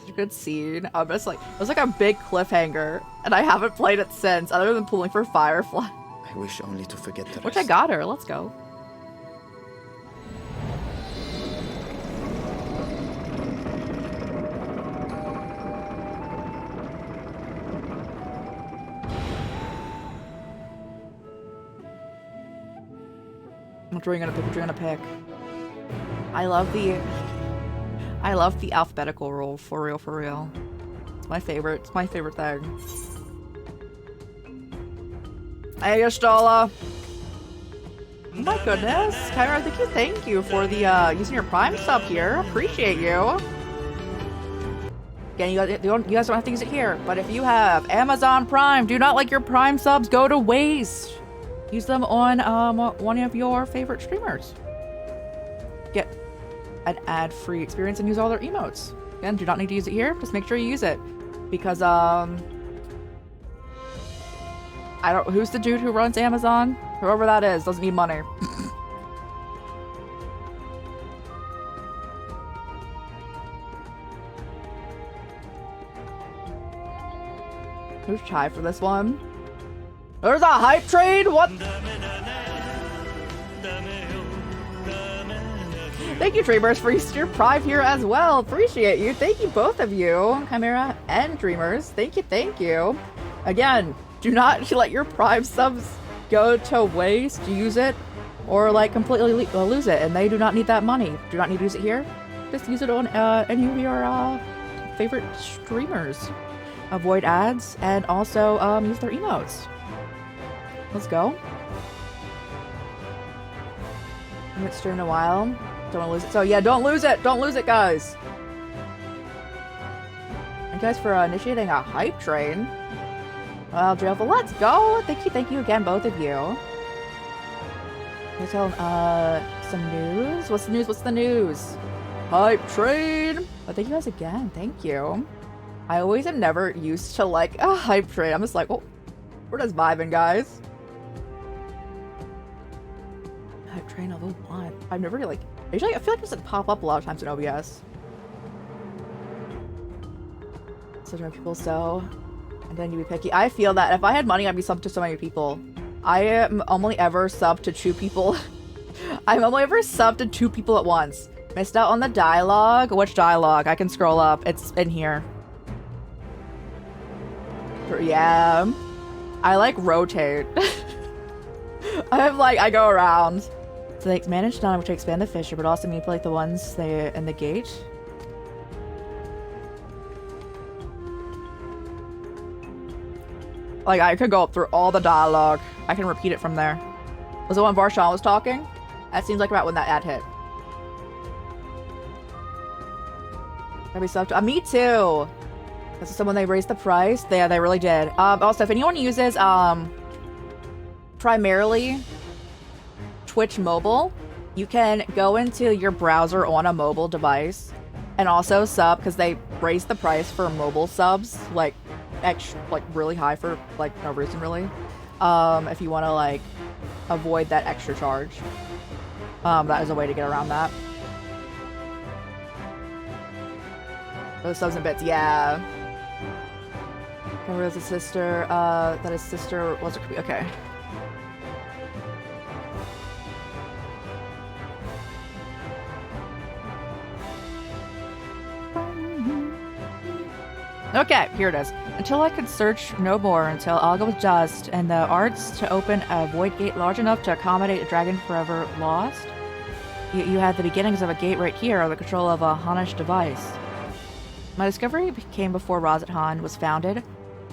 Such a good scene. I'm just like... It was like a big cliffhanger, and I haven't played it since, other than pulling for Firefly. I wish only to forget the Which rest. I got her. Let's go. Which one are you gonna pick? I love the alphabetical rule, for real. It's my favorite. It's my favorite thing. Hey, Stola. Oh my goodness. Kyra, thank you for the using your Prime sub here. Appreciate you. Again, you guys don't have to use it here, but if you have Amazon Prime, do not let your Prime subs go to waste. Use them on one of your favorite streamers. Get an ad-free experience and use all their emotes. Again, do not need to use it here. Just make sure you use it, because I don't. Who's the dude who runs Amazon? Whoever that is doesn't need money. Who's Chai for this one? There's a hype train? What? Thank you, Dreamers, for your Prime here as well. Appreciate you. Thank you, both of you, Chimera and Dreamers. Thank you, thank you. Again, do not let your Prime subs go to waste. Use it or like completely lose it, and they do not need that money. Do not need to use it here. Just use it on any of your favorite streamers. Avoid ads and also use their emotes. Let's go. I haven't streamed in a while. Don't want to lose it. So yeah, don't lose it. Don't lose it, guys. And guys for initiating a hype train. Well, Drillful, let's go. Thank you again, both of you. Can I tell some news? What's the news? What's the news? Hype train. But thank you guys again. Thank you. I always am never used to like a hype train. I'm just like, oh, we're just vibing, guys. Hype train level 1. I've never really, like, usually I feel like it doesn't pop up a lot of times in OBS. So many people, so, and then you be picky. I feel that if I had money, I'd be subbed to so many people. I am only ever subbed to 2 people. I'm only ever subbed to 2 people at once. Missed out on the dialogue. Which dialogue? I can scroll up. It's in here. Yeah. I like rotate. I go around. So they managed not only to expand the fissure, but also manipulate the ones they in the gate. Like, I could go up through all the dialogue. I can repeat it from there. Was it when Varshan was talking? That seems like about when that ad hit. Maybe subbed. Me too. This is someone they raised the price. Yeah, they really did. Also, if anyone uses primarily Twitch mobile, you can go into your browser on a mobile device and also sub, because they raised the price for mobile subs like really high for like no reason really. If you want to like avoid that extra charge, that is a way to get around that. Those subs and bits, yeah. Remember, there's a sister, that his sister was a, okay. Okay, here it is. Until I could search no more, until Alga was dust, and the arts to open a void gate large enough to accommodate a dragon forever lost. You had the beginnings of a gate right here, or the control of a Hanish device. My discovery came before Razat Han was founded.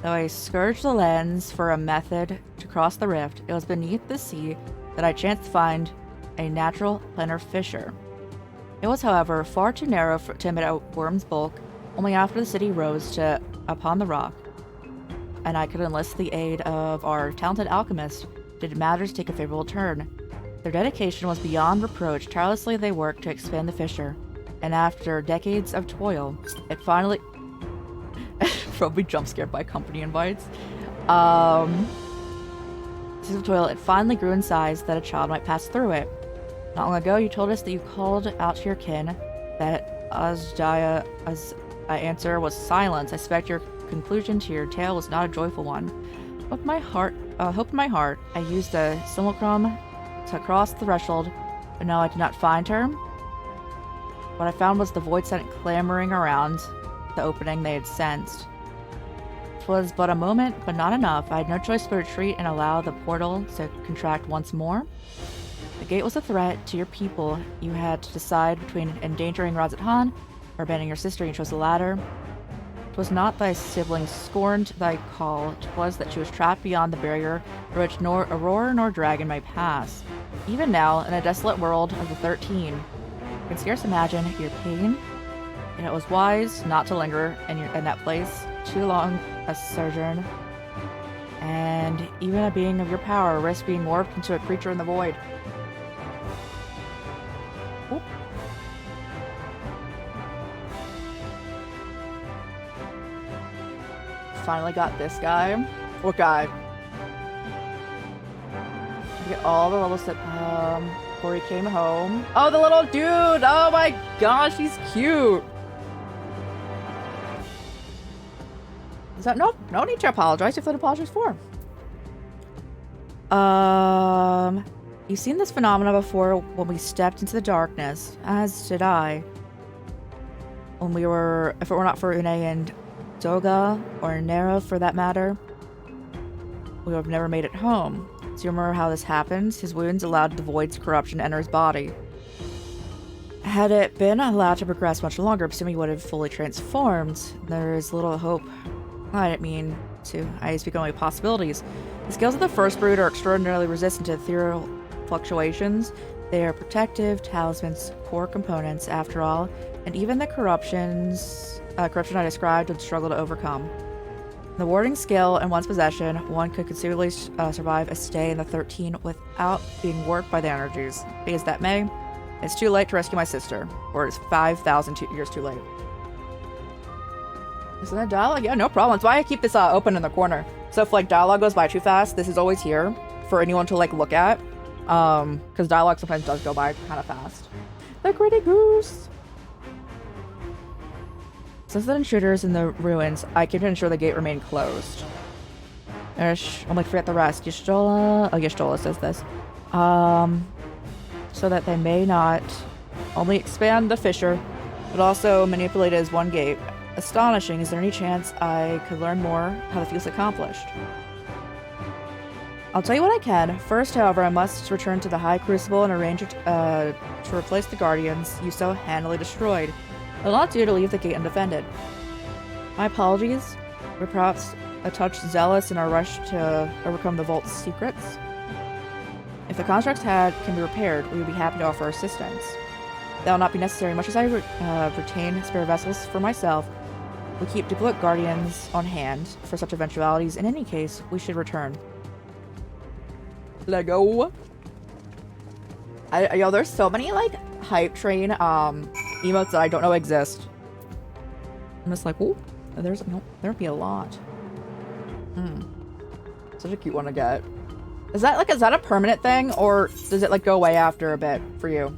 Though I scourged the lens for a method to cross the rift, it was beneath the sea that I chanced to find a natural planar fissure. It was, however, far too narrow to admit a worm's bulk. Only after the city rose upon the rock, and I could enlist the aid of our talented alchemist, did matters take a favorable turn. Their dedication was beyond reproach. Tirelessly they worked to expand the fissure, and after decades of toil, it finally... Probably jump scared by company invites. Decades of toil, it finally grew in size that a child might pass through it. Not long ago, you told us that you called out to your kin, that Azjaya, as I answer, was silence. I suspect your conclusion to your tale was not a joyful one. Hope in my heart, I used a simulacrum to cross the threshold, but no, I did not find her. What I found was the void scent clamoring around the opening they had sensed. It was but a moment, but not enough. I had no choice but retreat and allow the portal to contract once more. The gate was a threat to your people. You had to decide between endangering Razat Han or abandoning your sister. You chose the latter. It was not thy sibling scorned thy call. It was that she was trapped beyond the barrier through which nor aurora nor dragon might pass. Even now, in a desolate world of the 13, I can scarce imagine your pain. And it was wise not to linger in that place too long a sojourn. And even a being of your power risked being morphed into a creature in the void. Oop. Finally got this guy. What guy? Get all the levels that before he came home. Oh, the little dude! Oh my gosh, he's cute. Is that no need to apologize if that apologize for? You've seen this phenomena before when we stepped into the darkness, as did I. When we were, if it were not for Une and Doga, or Nera for that matter, we would have never made it home. Do you remember how this happened? His wounds allowed the void's corruption to enter his body. Had it been allowed to progress much longer, Psimi would have fully transformed. There is little hope. I didn't mean to. I speak only of possibilities. The scales of the first brood are extraordinarily resistant to ethereal fluctuations. They are protective, talismans, core components, after all, and even the corruption I described would struggle to overcome. The warding scale in one's possession, one could conceivably survive a stay in the 13 without being warped by the energies. Be as that may, it's too late to rescue my sister, or it's 5,000 years too late. Isn't that dialogue? Yeah, no problem. That's why I keep this open in the corner. So if like dialogue goes by too fast, this is always here for anyone to like look at. Because dialogue sometimes does go by kind of fast. The gritty goose. Since the intruders in the ruins, I came to ensure the gate remained closed. I'm like, forget the rest. Y'shtola says this. So that they may not only expand the fissure, but also manipulate it as one gate. Astonishing. Is there any chance I could learn more how the feat's accomplished? I'll tell you what I can. First, however, I must return to the High Crucible and arrange to replace the Guardians you so handily destroyed. It'll not do to leave the gate undefended. My apologies. We're perhaps a touch zealous in our rush to overcome the Vault's secrets. If the constructs can be repaired, we would be happy to offer assistance. That will not be necessary. Much as I retain spare vessels for myself, we keep duplicate Guardians on hand for such eventualities. In any case, we should return. Lego. Yo, there's so many like hype train emotes that I don't know exist. I'm just like, ooh, there'd be a lot. Such a cute one to get. Is that a permanent thing, or does it like go away after a bit for you?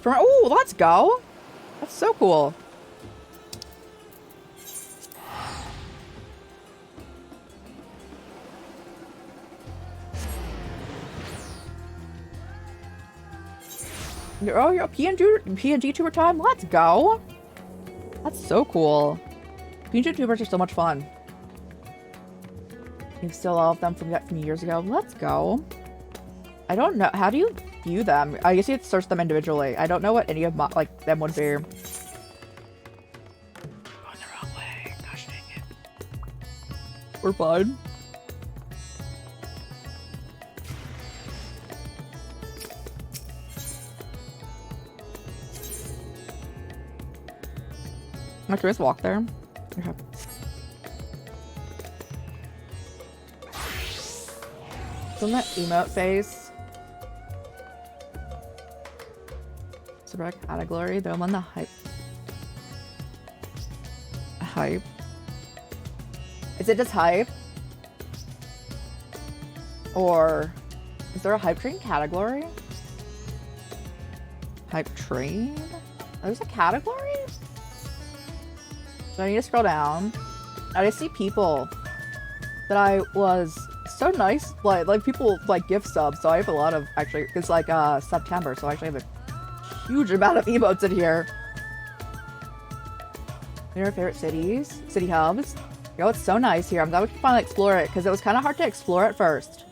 Oh, let's go. That's so cool. Oh, your PNG tuber time? Let's go. That's so cool. PNG tubers are so much fun. You've still all of them from years ago. Let's go. I don't know. How do you view them? I guess you have to search them individually. I don't know what any of them would be. Going the wrong way. Gosh dang it. We're fine. Can we just walk there? Okay. Isn't that emote face? Subject out of glory, though I'm on the hype. Hype. Is it just hype? Or is there a hype train category? Hype train? There's a category? So I need to scroll down. I just see people that I was so nice, like people like gift subs. So I have a lot of actually. It's like September, so I actually have a huge amount of emotes in here. What are your favorite cities? City hubs? Yo, it's so nice here. I'm glad we can finally explore it because it was kind of hard to explore at first.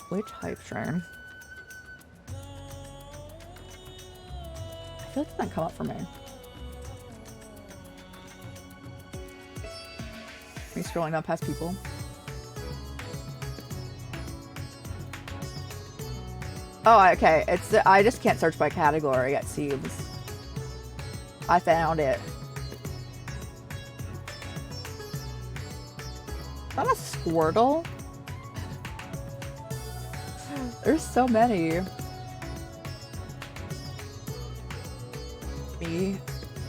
Which hype train? I feel like it doesn't come up for me. Are you scrolling down past people? Oh, okay. I just can't search by category, it seems. I found it. Is that a Squirtle? There's so many. Me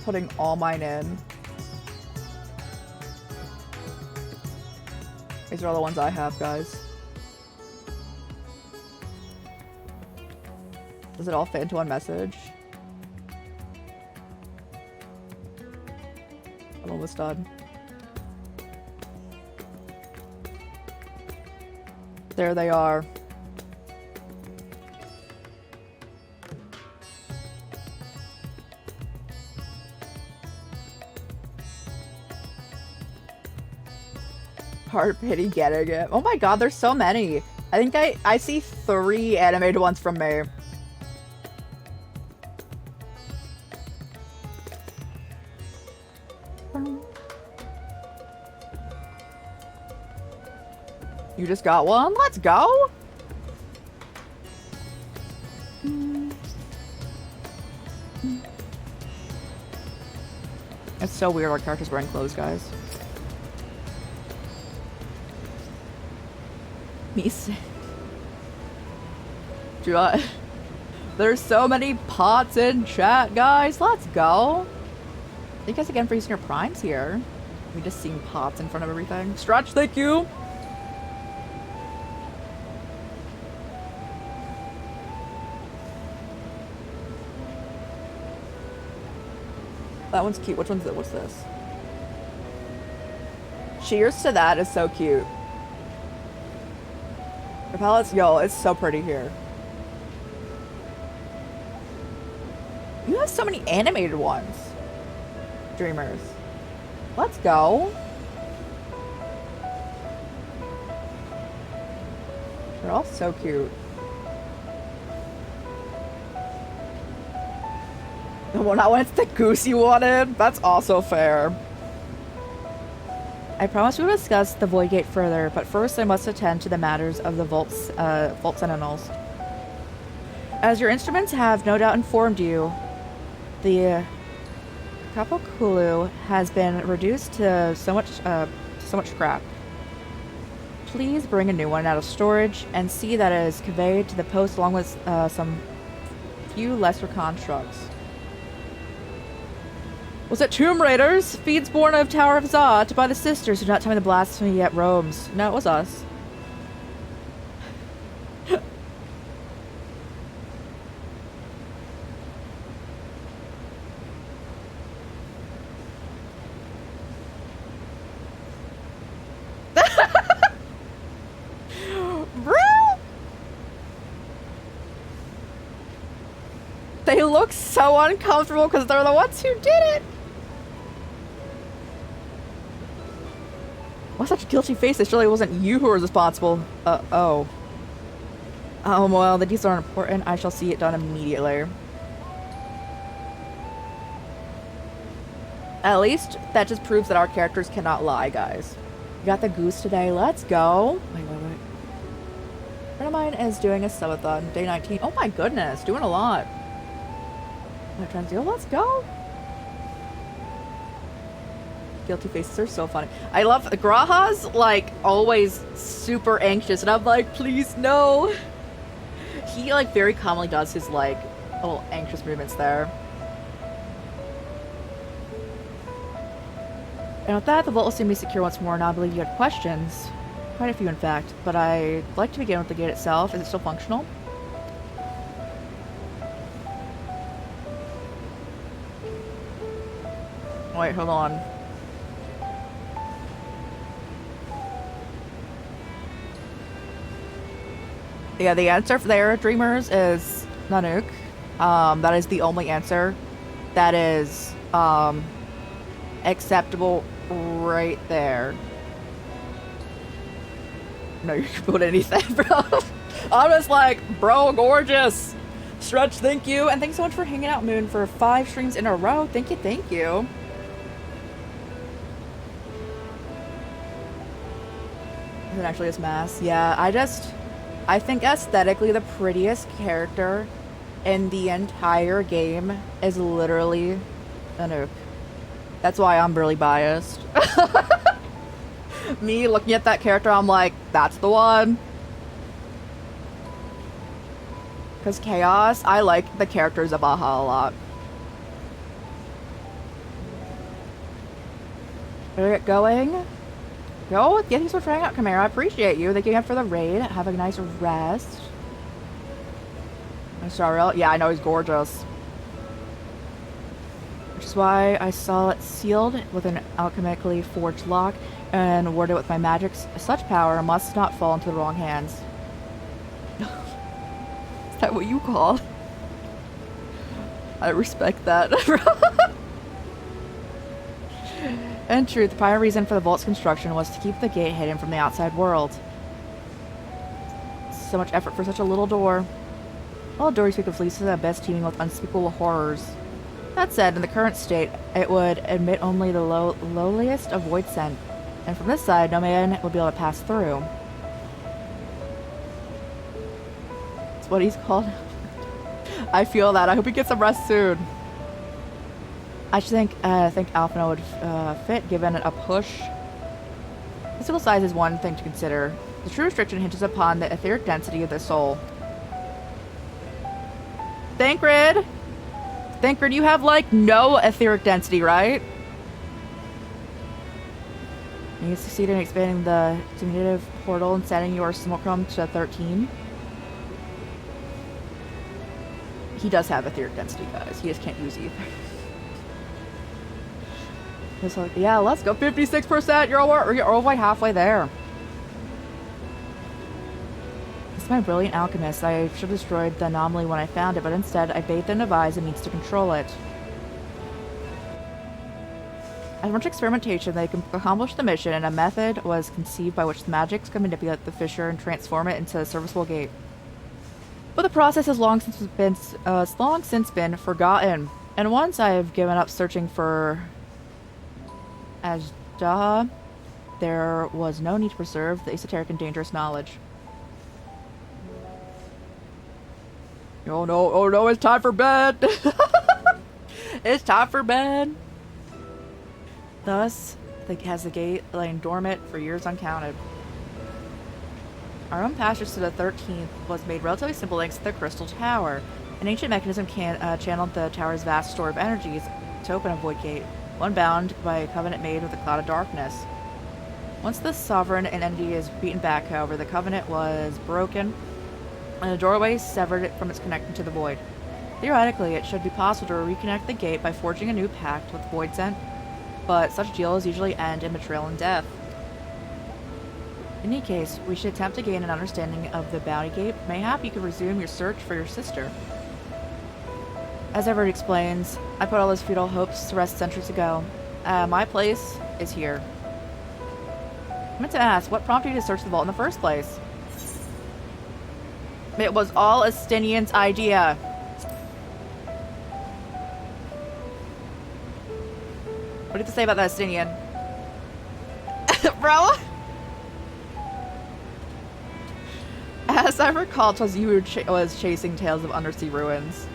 putting all mine in. These are all the ones I have, guys. Does it all fit into one message? I'm almost done. There they are. Hard pity getting it. Oh my god, there's so many. I think I see 3 animated ones from me. You just got one? Let's go! It's so weird our character's wearing clothes, guys. Me sick. There's so many pots in chat, guys. Let's go. Thank you guys again for using your primes here. We just seen pots in front of everything. Stretch, thank you. That one's cute. Which one's it? What's this? Cheers to that is so cute. The palette's, yo, it's so pretty here. You have so many animated ones. Dreamers. Let's go. They're all so cute. Well, not when it's the goose you wanted. That's also fair. I promise we will discuss the Void Gate further, but first I must attend to the matters of the Vault Sentinels. As your instruments have no doubt informed you, the Kapokulu has been reduced to so much scrap. Please bring a new one out of storage and see that it is conveyed to the post along with some few lesser constructs. Was it Tomb Raiders? Feeds born of Tower of Zod by the sisters who do not tell me the blasphemy yet roams. No, it was us. They look so uncomfortable because they're the ones who did it. What's such a guilty face? It surely wasn't you who was responsible. Oh. Oh, well, the deeds aren't important. I shall see it done immediately. At least that just proves that our characters cannot lie, guys. You got the goose today. Let's go. Wait. A friend of mine is doing a subathon, day 19. Oh my goodness, doing a lot. Let's go. Guilty faces are so funny. I love Graha's like always super anxious, and I'm like, please no. He like very calmly does his like little anxious movements there. And with that, the vault will soon be secure once more. Now I believe you had questions, quite a few in fact. But I'd like to begin with the gate itself. Is it still functional? Wait, hold on. Yeah, the answer for their dreamers is Nanook. That is the only answer that is acceptable right there. No, you can put anything, bro. I'm just like, bro, gorgeous. Stretch, thank you. And thanks so much for hanging out, Moon, for 5 streams in a row. Thank you, thank you. Is it actually his mask? Yeah, I think aesthetically the prettiest character in the entire game is literally Nanook. That's why I'm really biased. Me looking at that character, I'm like, that's the one. Because Chaos, I like the characters of Baja a lot. Better get going. Go. Yeah, thanks for trying out, Chimera. I appreciate you. Thank you again for the raid. Have a nice rest. Yeah, I know he's gorgeous. is why I saw it sealed with an alchemically forged lock and warded with my magic. Such power must not fall into the wrong hands. Is that what you call? I respect that. In truth, the primary reason for the vault's construction was to keep the gate hidden from the outside world. So much effort for such a little door. All doors speak of leads to the abyss teeming with unspeakable horrors. That said, in the current state, it would admit only the lowliest of void scent, and from this side, no man would be able to pass through. That's what he's called. I feel that. I hope he gets some rest soon. I think Alphina would fit, given it a push. Physical size is one thing to consider. The true restriction hinges upon the etheric density of the soul. Thancred! Thancred, you have, like, no etheric density, right? You succeeded in expanding the diminutive portal and setting your simulacrum to 13. He does have etheric density, guys. He just can't use ether. Just like, yeah, let's go. 56%! You're over halfway there. It's my brilliant alchemist. I should have destroyed the anomaly when I found it, but instead I bade them devise a means to control it. After much experimentation, they accomplished the mission, and a method was conceived by which the magics could manipulate the fissure and transform it into a serviceable gate. But the process has long since been forgotten, and once I have given up searching for Ajdaha, there was no need to preserve the esoteric and dangerous knowledge. Oh no, it's time for bed! It's time for bed! Thus, has the gate lain dormant for years uncounted. Our own passage to the 13th was made relatively simple thanks to the Crystal Tower. An ancient mechanism channeled the tower's vast store of energies to open a void gate, one bound by a covenant made with a cloud of darkness. Once the sovereign entity is beaten back, however, the covenant was broken, and the doorway severed it from its connection to the void. Theoretically, it should be possible to reconnect the gate by forging a new pact with Void Scent, but such deals usually end in betrayal and death. In any case, we should attempt to gain an understanding of the Bounty Gate. Mayhap you could resume your search for your sister. As Everett explains, I put all those futile hopes to rest centuries ago. My place is here. I meant to ask, what prompted you to search the vault in the first place? It was all Estinian's idea. What do you have to say about that, Estinian? Bro? As I recall, it was you who was chasing tales of undersea ruins.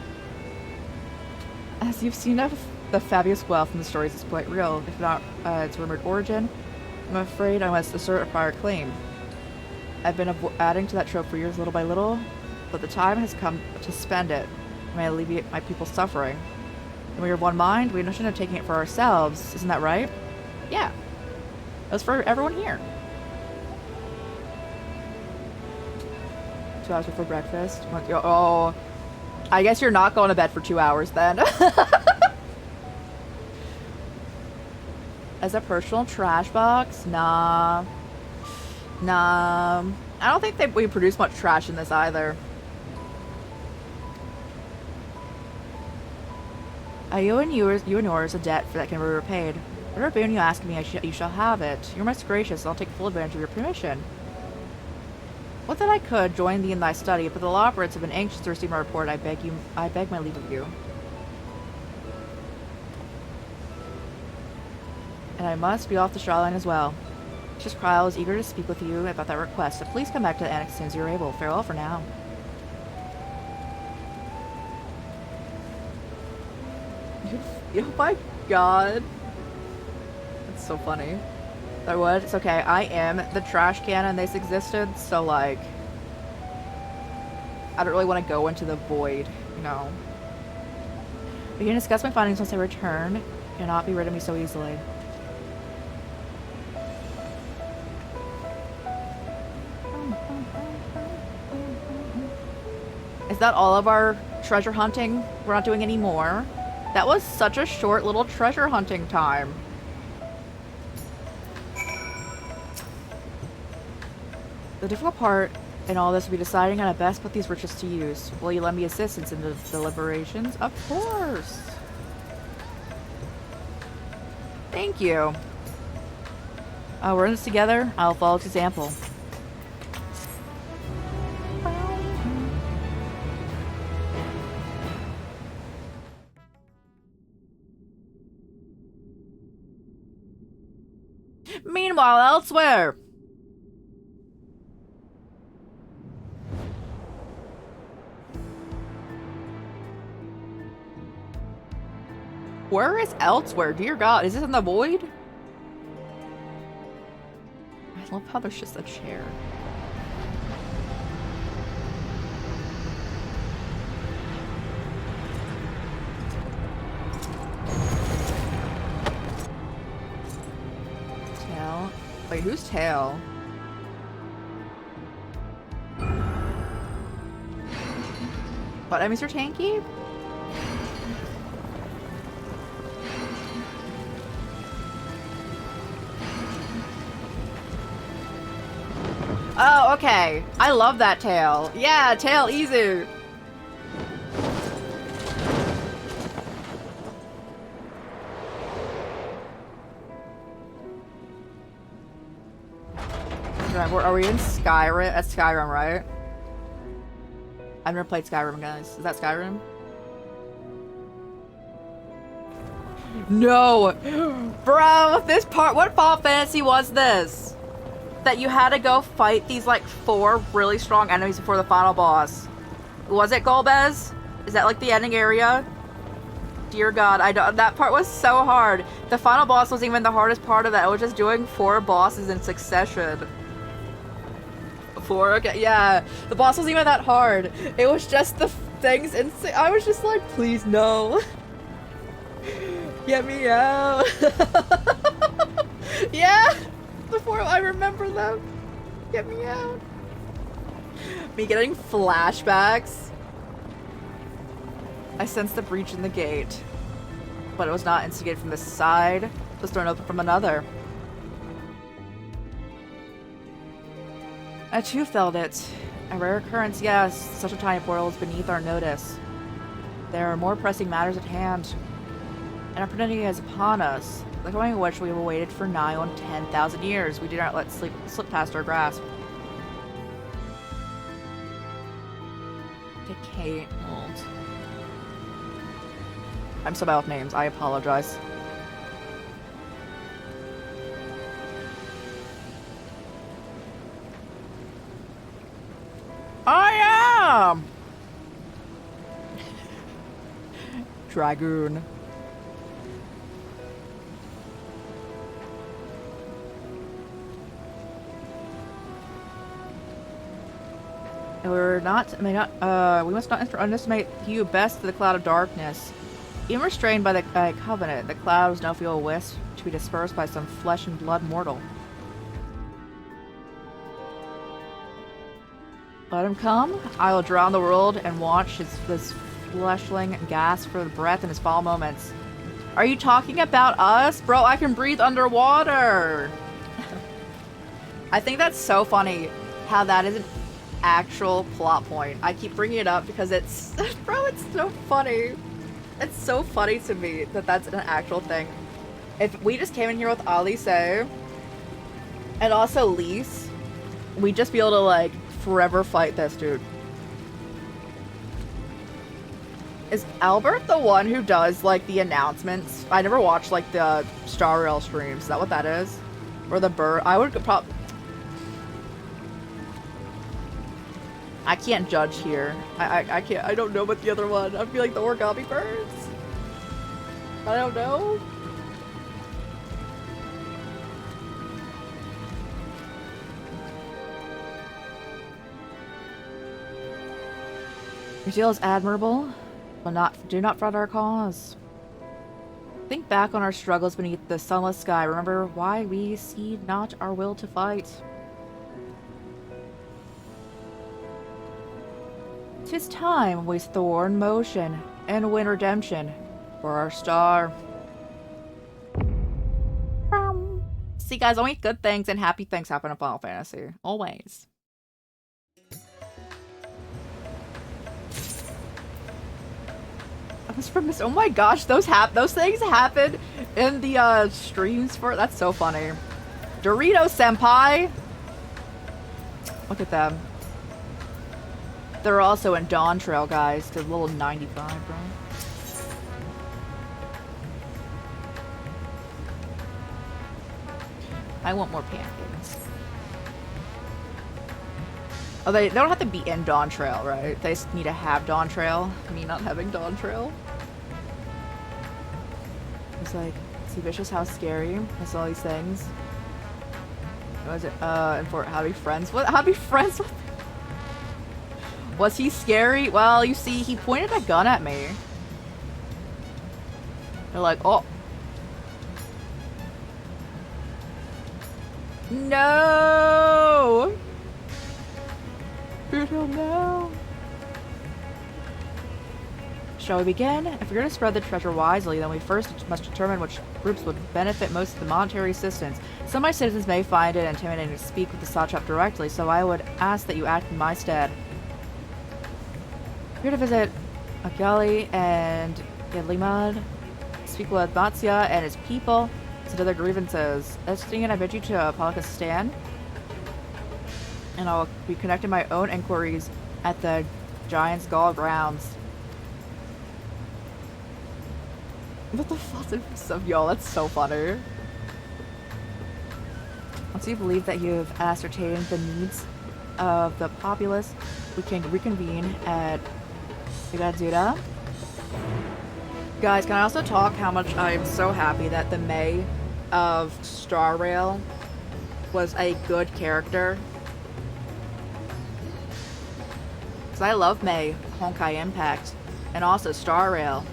As you've seen of the fabulous wealth in the stories is quite real, if not its rumored origin. I'm afraid I must assert a prior claim. I've been adding to that trope for years, little by little, but the time has come to spend it. I may alleviate my people's suffering. And we are of one mind, we shouldn't have taken it for ourselves, isn't that right? Yeah. It was for everyone here. 2 hours before breakfast. Oh, I guess you're not going to bed for 2 hours then. As a personal trash box? Nah. Nah. I don't think that we produce much trash in this either. You and yours a debt that can be repaid. Whatever boon you ask me, you shall have it. You're most gracious, and I'll take full advantage of your permission. Would that I could join thee in thy study, but the law operates have been anxious to receive my report. I beg my leave of you. And I must be off the shoreline as well. Mistress Kryle is eager to speak with you about that request, so please come back to the annex as soon as you're able. Farewell for now. Oh my god. That's so funny. I would. It's okay. I am the trash can and this existed, so like I don't really want to go into the void, you know. We can discuss my findings once I return. You cannot be rid of me so easily. Is that all of our treasure hunting? We're not doing any more. That was such a short little treasure hunting time. The difficult part in all this will be deciding how to best put these riches to use. Will you lend me assistance in the deliberations? Of course. Thank you. We're in this together. I'll follow its example. Meanwhile, elsewhere. Where is elsewhere? Dear God, is this in the void? I love how there's just a chair. Tail? Wait, who's Tail? What, Mr. Tanky? Oh, okay. I love that Tail. Yeah, Tail, easy. Are we in Skyrim? That's Skyrim, right? I've never played Skyrim, guys. Is that Skyrim? No! Bro, this part, what Final Fantasy was this? That you had to go fight these like 4 really strong enemies before the final boss. Was it Golbez? Is that like the ending area? Dear God, I don't. That part was so hard. The final boss wasn't even the hardest part of that. It was just doing 4 bosses in succession. 4? Okay, yeah. The boss wasn't even that hard. It was just the things, and I was just like, please no. Get me out. Yeah. Before I remember them. Get me out. Me getting flashbacks. I sensed the breach in the gate. But it was not instigated from this side. It was thrown open from another. I too felt it. A rare occurrence, yes. Such a tiny portal is beneath our notice. There are more pressing matters at hand. An opportunity is upon us. The coming of which we have awaited for nigh on 10,000 years. We do not let slip past our grasp. Decay mold. I'm so bad with names. I apologize. I am! Dragoon. We must not underestimate he who bests the cloud of darkness. Even restrained by the covenant, the cloud was no feeble wisp to be dispersed by some flesh and blood mortal. Let him come. I will drown the world and watch this fleshling gasp for the breath in his fall moments. Are you talking about us? Bro, I can breathe underwater! I think that's so funny how that is an actual plot point. I keep bringing it up because it's... Bro, it's so funny. It's so funny to me that that's an actual thing. If we just came in here with Alice and also Lise, we'd just be able to, like, forever fight this dude. Is Albert the one who does, like, the announcements? I never watched, like, the Star Rail streams. Is that what that is? Or the bird? I would probably... I can't judge here. I can't. I don't know about the other one. I feel like the origami birds. I don't know. Your zeal is admirable, but do not fraud our cause. Think back on our struggles beneath the sunless sky. Remember why we cede not our will to fight. 'Tis time we thorn motion and win redemption. For our star. See, guys, only good things and happy things happen in Final Fantasy. Always. That was from this. Oh my gosh, those things happen in the streams for. That's so funny. Dorito Senpai. Look at them. They're also in Dawn Trail, guys. They're level 95, bro. I want more pancakes. Oh, they don't have to be in Dawn Trail, right? They just need to have Dawn Trail. Me not having Dawn Trail. It's like, see Vicious, how scary. I saw all these things. What was it? And for how to be friends. What? How to be friends with? Was he scary? Well, you see, he pointed a gun at me. They're like, oh. No! Brutal, no! Shall we begin? If we're going to spread the treasure wisely, then we first must determine which groups would benefit most of the monetary assistance. Some of my citizens may find it intimidating to speak with the satrap directly, so I would ask that you act in my stead. We're here to visit Akali and Yadlimad, speak with Matsya and his people, to other grievances. Esting, I bid you to Palakistan, and I'll be conducting my own inquiries at the Giant's Gall grounds. What the fuck is y'all? That's so funny. Once you believe that you have ascertained the needs of the populace, we can reconvene at Igadura. Guys, can I also talk how much I am so happy that the May of Star Rail was a good character? Because I love May, Honkai Impact, and also Star Rail.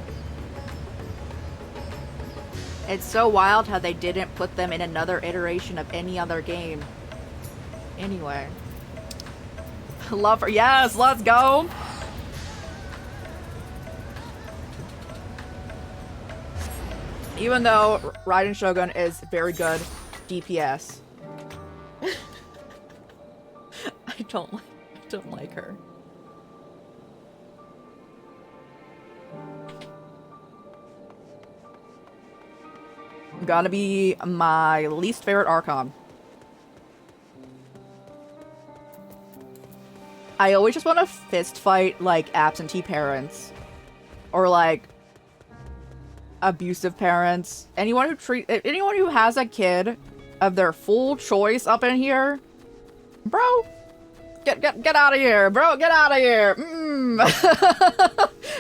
It's so wild how they didn't put them in another iteration of any other game. Anyway. Love her. Yes, let's go! Even though Raiden Shogun is very good DPS. I don't like her. Gotta be my least favorite Archon. I always just want to fist fight like absentee parents. Or like abusive parents. Anyone who has a kid of their full choice up in here. Bro, get out of here, bro, get out of here.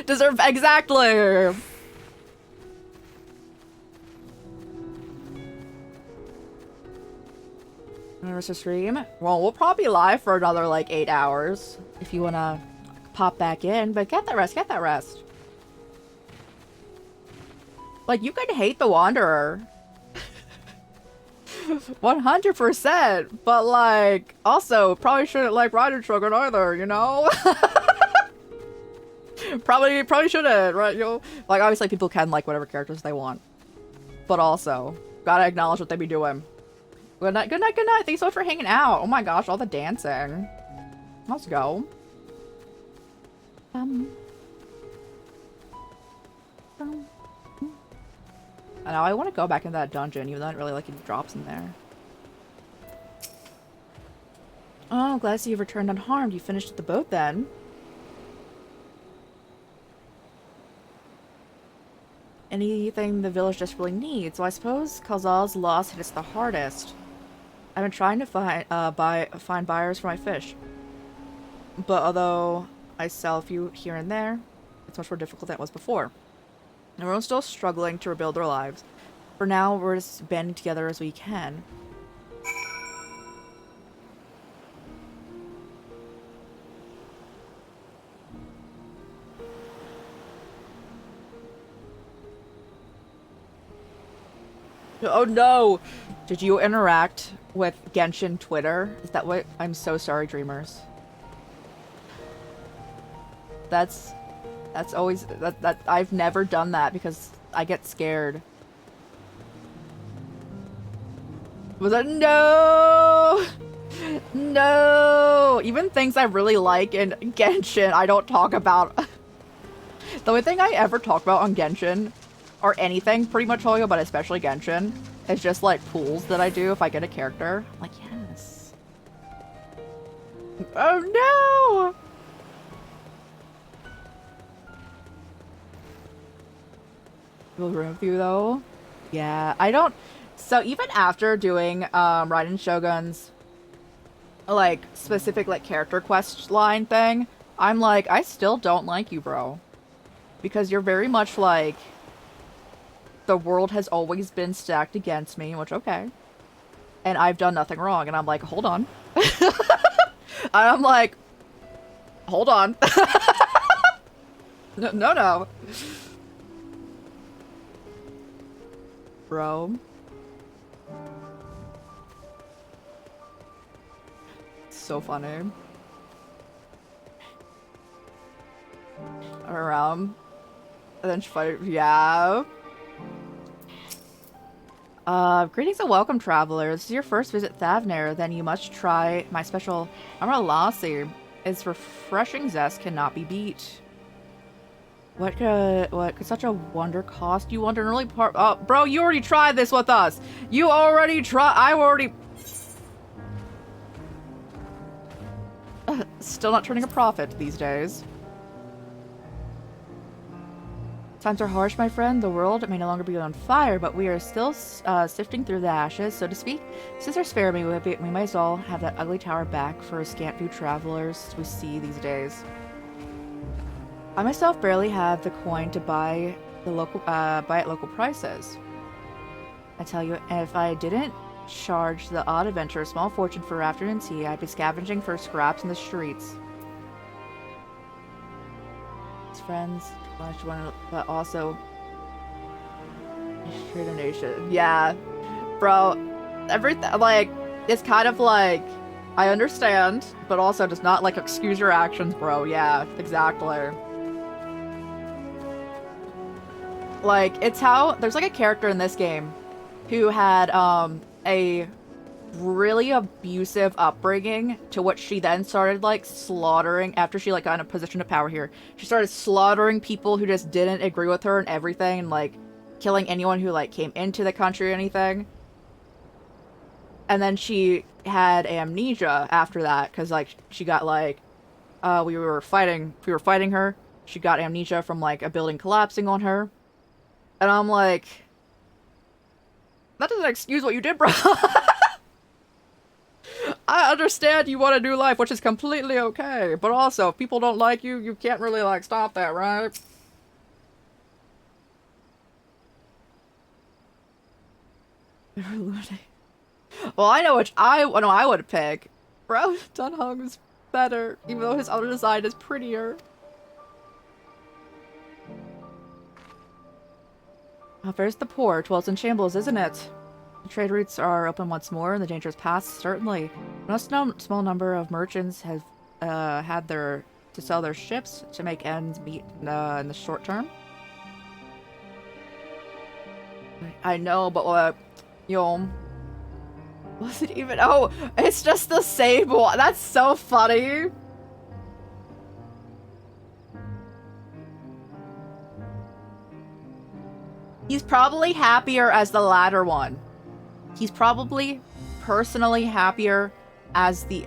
Deserve exactly. Where's the stream? Well, we'll probably be live for another like 8 hours if you wanna pop back in, but get that rest. Like, you could hate the Wanderer. 100%, but like, also, probably shouldn't like Raiden Shogun either, you know? probably shouldn't, right? Like, obviously people can like whatever characters they want. But also, gotta acknowledge what they be doing. Good night. Thanks so much for hanging out. Oh my gosh, all the dancing. Let's go. And now I want to go back into that dungeon, even though I don't really like any drops in there. Oh, glad to see you've returned unharmed. You finished at the boat then. Anything the village desperately needs. So I suppose Kazal's loss hit us the hardest. I've been trying to find buyers for my fish. But although I sell a few here and there, it's much more difficult than it was before. Everyone's still struggling to rebuild their lives. For now, we're just banding together as we can. Oh no! Did you interact with Genshin Twitter? Is that what? I'm so sorry, dreamers. That's That's always that I've never done that because I get scared. Was that no? No! Even things I really like in Genshin, I don't talk about. The only thing I ever talk about on Genshin, or anything, pretty much talking about, especially Genshin, is just like pools that I do if I get a character. I'm like, yes. Oh no! Will room with you though? Yeah, I don't. So even after doing Raiden Shogun's like specific like character quest line thing, I'm like, I still don't like you, bro, because you're very much like the world has always been stacked against me, which okay, and I've done nothing wrong, and I'm like, hold on. I'm like, hold on. No. Bro. So funny. Around. And then she fight. Yeah. Greetings and welcome, travelers. This is your first visit Thavner, then you must try my special Amaralasi. Its refreshing zest cannot be beat. What could such a wonder cost? You wonder an early part. Oh, bro, you already tried this with us. You already I already. Still not turning a profit these days. Times are harsh, my friend. The world may no longer be on fire, but we are still sifting through the ashes, so to speak. Since our spare me, we might as well have that ugly tower back for scant few travelers we see these days. I myself barely have the coin to buy at local prices. I tell you, if I didn't charge the odd adventurer a small fortune for afternoon tea, I'd be scavenging for scraps in the streets. His friends, but also share the nation. Yeah, bro. Everything like it's kind of like I understand, but also does not like excuse your actions, bro. Yeah, exactly. Like, it's how there's like a character in this game who had a really abusive upbringing, to which she then started like slaughtering after she like got in a position of power here. She started slaughtering people who just didn't agree with her and everything, and like killing anyone who like came into the country or anything. And then she had amnesia after that because like she got like we were fighting her. She got amnesia from like a building collapsing on her. And I'm like, that doesn't excuse what you did, bro. I understand you want a new life, which is completely okay. But also, if people don't like you, you can't really, like, stop that, right? Well, I know which I would pick. Bro, Dunhung is better, even though his other design is prettier. Affairs the poor dwells in shambles, isn't it? The trade routes are open once more, and the danger is past, certainly. No small number of merchants have had to sell their ships to make ends meet in the short term. I know, but yo, was it even? Oh, it's just the same one. That's so funny. He's probably happier as the latter one. He's probably personally happier as the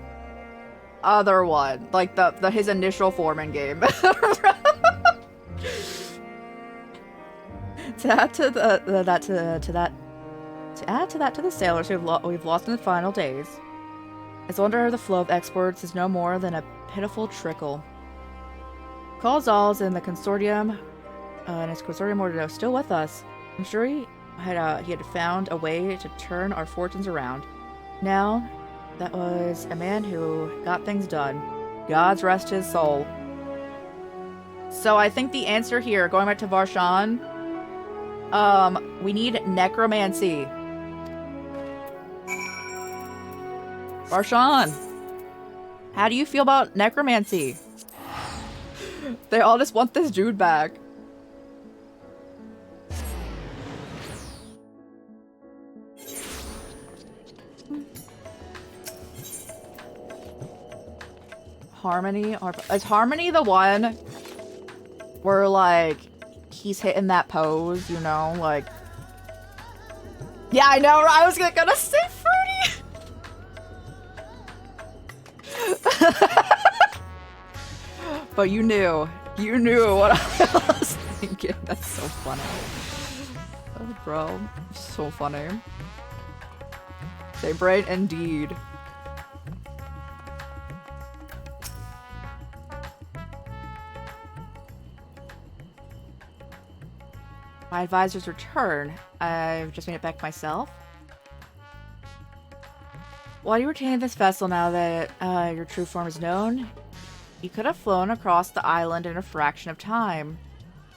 other one, like the his initial form in game. To add to the sailors we've lost in the final days, it's wonder the flow of exports is no more than a pitiful trickle. Calzal's in the consortium, and his consortium order still with us. I'm sure he had found a way to turn our fortunes around. Now, that was a man who got things done. God's rest his soul. So I think the answer here, going back to Varshan, we need necromancy. Varshan, how do you feel about necromancy? They all just want this dude back. Harmony? Is Harmony the one where, like, he's hitting that pose, you know? Like... Yeah, I know, I was gonna say Fruity! But you knew. You knew what I was thinking. That's so funny. Oh, bro. So funny. Say bright indeed. My advisor's return. I've just made it back myself. Why do you retain this vessel now that your true form is known? You could have flown across the island in a fraction of time.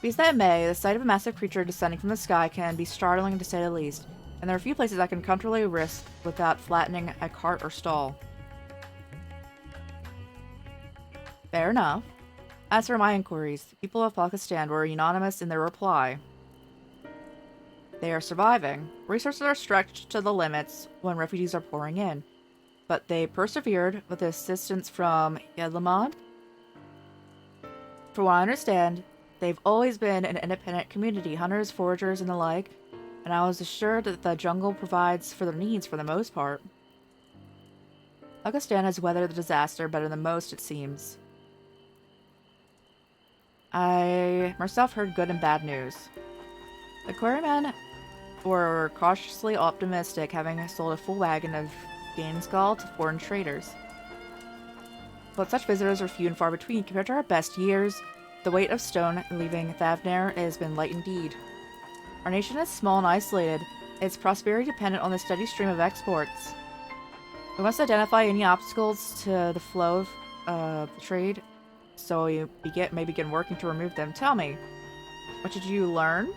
Be as that may, the sight of a massive creature descending from the sky can be startling to say the least, and there are few places I can comfortably risk without flattening a cart or stall. Fair enough. As for my inquiries, the people of Pakistan were unanimous in their reply. They are surviving. Resources are stretched to the limits when refugees are pouring in, but they persevered with the assistance from Yedlamad. For what I understand, they've always been an independent community, hunters, foragers, and the like, and I was assured that the jungle provides for their needs for the most part. Pakistan has weathered the disaster better than most, it seems. I myself heard good and bad news. The quarrymen were cautiously optimistic, having sold a full wagon of Gainskull to foreign traders. But such visitors are few and far between. Compared to our best years, the weight of stone leaving Thavner has been light indeed. Our nation is small and isolated, its prosperity dependent on the steady stream of exports. We must identify any obstacles to the flow of trade, so you may begin working to remove them. Tell me, what did you learn?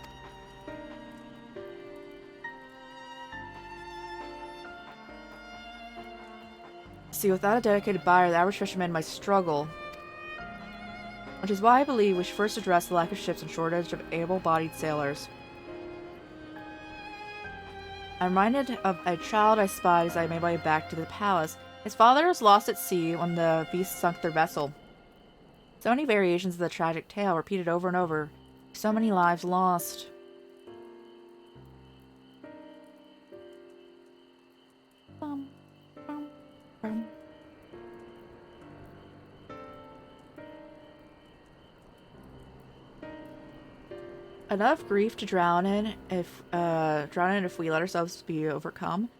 See, without a dedicated buyer, the average fisherman might struggle. Which is why I believe we should first address the lack of ships and shortage of able-bodied sailors. I'm reminded of a child I spied as I made my way back to the palace. His father was lost at sea when the beast sunk their vessel. So many variations of the tragic tale repeated over and over. So many lives lost. Enough grief to drown in if we let ourselves be overcome,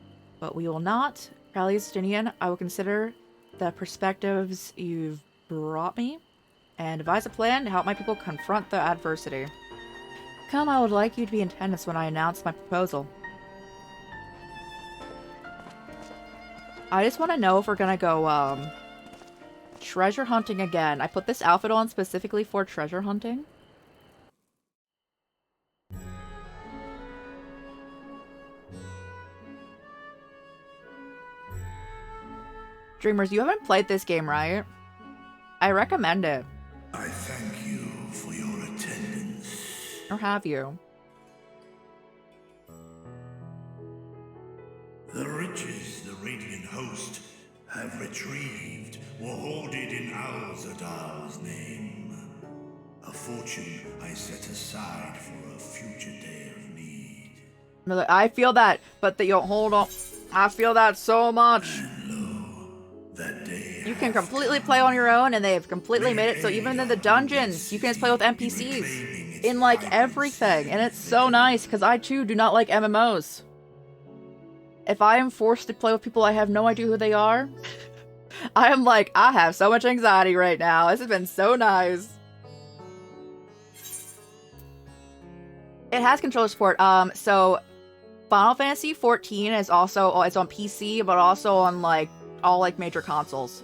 but we will not. Palestinian, I will consider the perspectives you've brought me and devise a plan to help my people confront the adversity. Come, I would like you to be in attendance when I announce my proposal. I just want to know if we're gonna go, treasure hunting again. I put this outfit on specifically for treasure hunting. Dreamers, you haven't played this game, right? I recommend it. I thank you for your attendance. Or have you? The riches the Radiant Host have retrieved were hoarded in Al-Zadal's name. A fortune I set aside for a future day of need. I feel that, but you hold on. I feel that so much. That day you can completely play on your own, and they've completely made it so even in the dungeons, you can just play with NPCs in, like, everything. And it's so nice, because I, too, do not like MMOs. If I am forced to play with people I have no idea who they are, I am like, I have so much anxiety right now. This has been so nice. It has controller support. So Final Fantasy 14 is also, it's on PC, but also on, like, all, like, major consoles.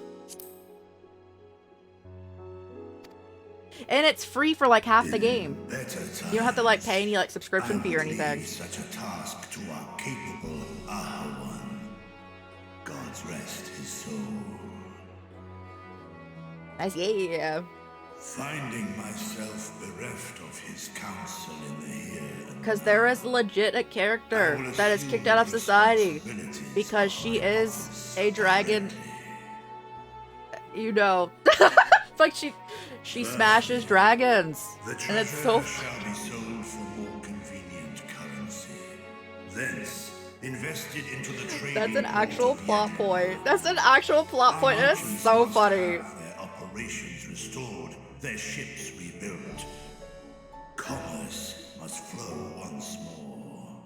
And it's free for, like, half the game. You don't have to, like, pay any, like, subscription fee or anything. Such a task to our capable Ahawan. God's rest his soul. Nice, yeah. Finding myself bereft of his counsel in the here and Because there is legit a character that is kicked out of society because she is a dragon. You know, it's like she smashes dragons, and it's so. shall be sold for more convenient currency. Thence, invested into the trading. That's an actual plot point. That's an actual plot point. And it's so funny. Their operations restored, their ships rebuilt. Commerce must flow once more.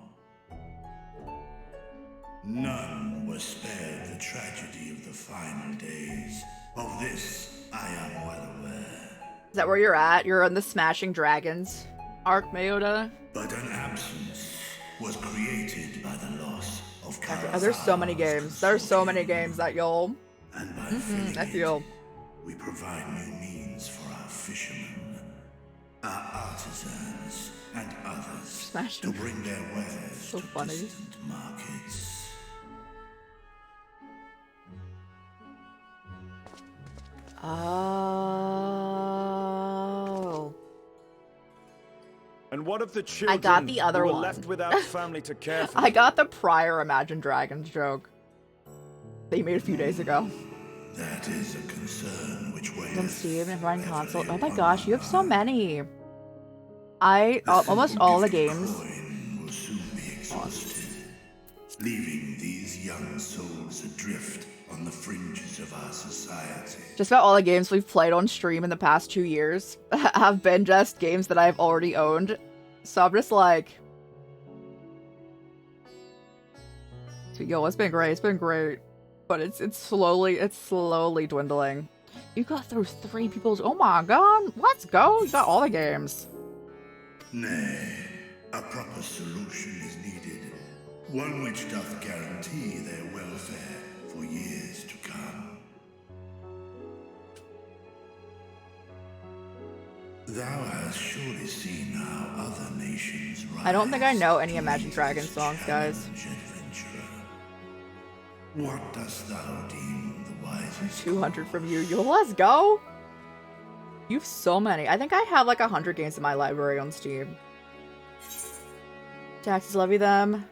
None were spared the tragedy of the final days. Of this, I am well aware. Is that where you're at? You're on the Smashing Dragons arc, Mayota? But an absence was created by the loss of Karazhan's. There's so many games. There's so many games that you'll. And by filling I feel. we provide new means for our fishermen, our artisans, and others Smashing. to bring their wares So to funny. distant markets. Oh. And what of the children I got the other who were one. left without family to care for? I got the prior Imagine Dragons joke that you made a few days ago. That is a concern which weighs. On Steam and Ryan console. Oh my gosh, you have so many. Almost all the games. Will soon be exhausted, leaving these young souls adrift on the fringes of our society. Just about all the games we've played on stream in the past 2 years have been just games that I've already owned. So I'm just like, yo, it's been great. It's been great, but it's slowly dwindling. You got through 3 people's. Oh my god, let's go! You got all the games. Nay, a proper solution is needed, one which doth guarantee their welfare for years to come. Thou hast surely seen how other nations rise. I don't think I know any Imagine Dragons songs, guys. Adventurer. What dost thou deem the wisest? 200 from you. Yo, let's go! You have so many. I think I have like 100 games in my library on Steam. Taxes levy them.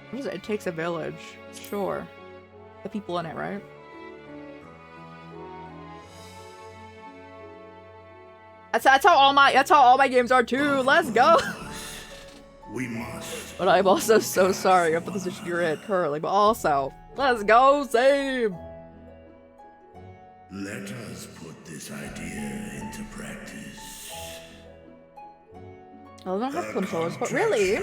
What is it? It takes a village. Sure. The people in it, right? That's how all my games are too. Let's go. We must. But I'm also so sorry of the position you're in currently, but also, let's go, same! Let us put this idea into practice. I don't have controller support. Really?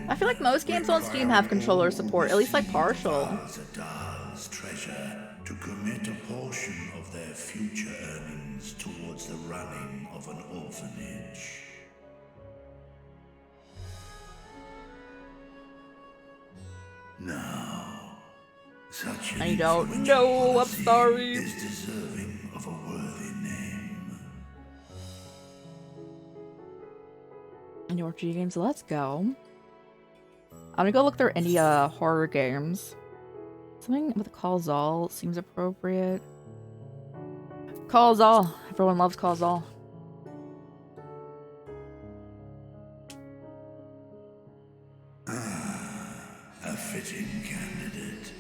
I feel like most games on Steam have controller support, at least like partial. Azadal's treasure to commit a portion of their future earnings towards the running of an orphanage. Now, such an I don't know, I'm sorry. is deserving of a worthy name. Any RPG games? Let's go. I'm gonna go look through any horror games. Something with Call Zal seems appropriate. Call Zal. Everyone loves Call Zal. A fitting candidate.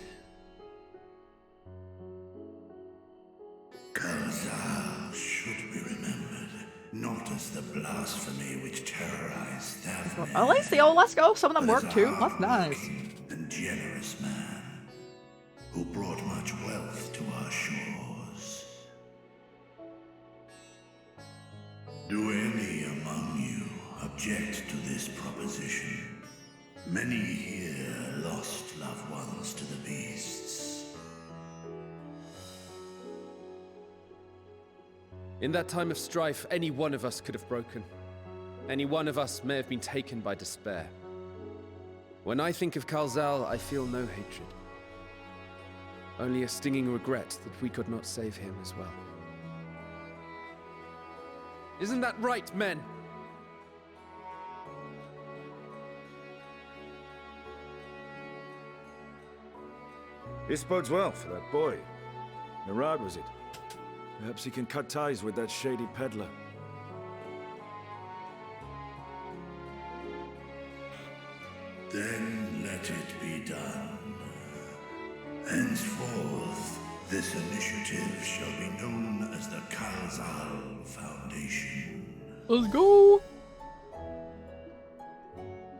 Karazal should be remembered, not as the blasphemy which terrorized Daphne. Oh, let's see. Oh, let's go. Some of them but work as a too. That's nice. hardworking and generous man who brought much wealth to our shores. Do any among you object to this proposition? Many here lost loved ones to the beasts. In that time of strife, any one of us could have broken. Any one of us may have been taken by despair. When I think of Kalzal, I feel no hatred. Only a stinging regret that we could not save him as well. Isn't that right, men? This bodes well for that boy. Narad, was it? Perhaps he can cut ties with that shady peddler. Then let it be done. Henceforth, this initiative shall be known as the Kalzal Foundation. Let's go!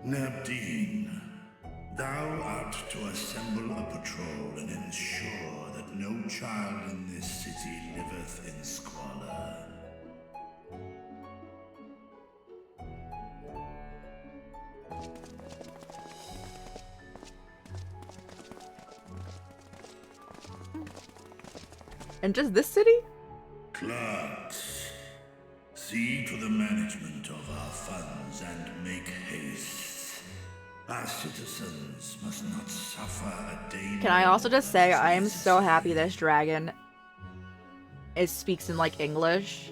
Nabdeen, thou art to assemble a patrol and ensure that no child in this city liveth in squalor. And just this city? Clerks, see to the management of our funds and make haste. Our citizens must not suffer a day. Can I also just say I am so happy this dragon speaks in like English,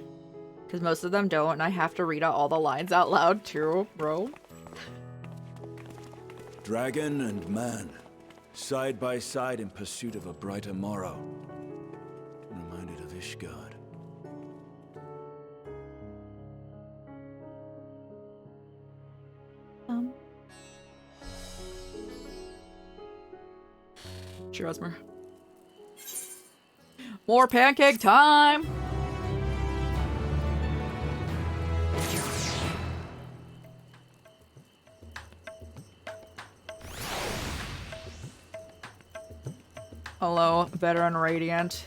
because most of them don't, and I have to read out all the lines out loud too, bro. Dragon and man, side by side in pursuit of a brighter morrow. Reminded of Ishgard. Sure, Osmer. More pancake time! Hello, veteran Radiant.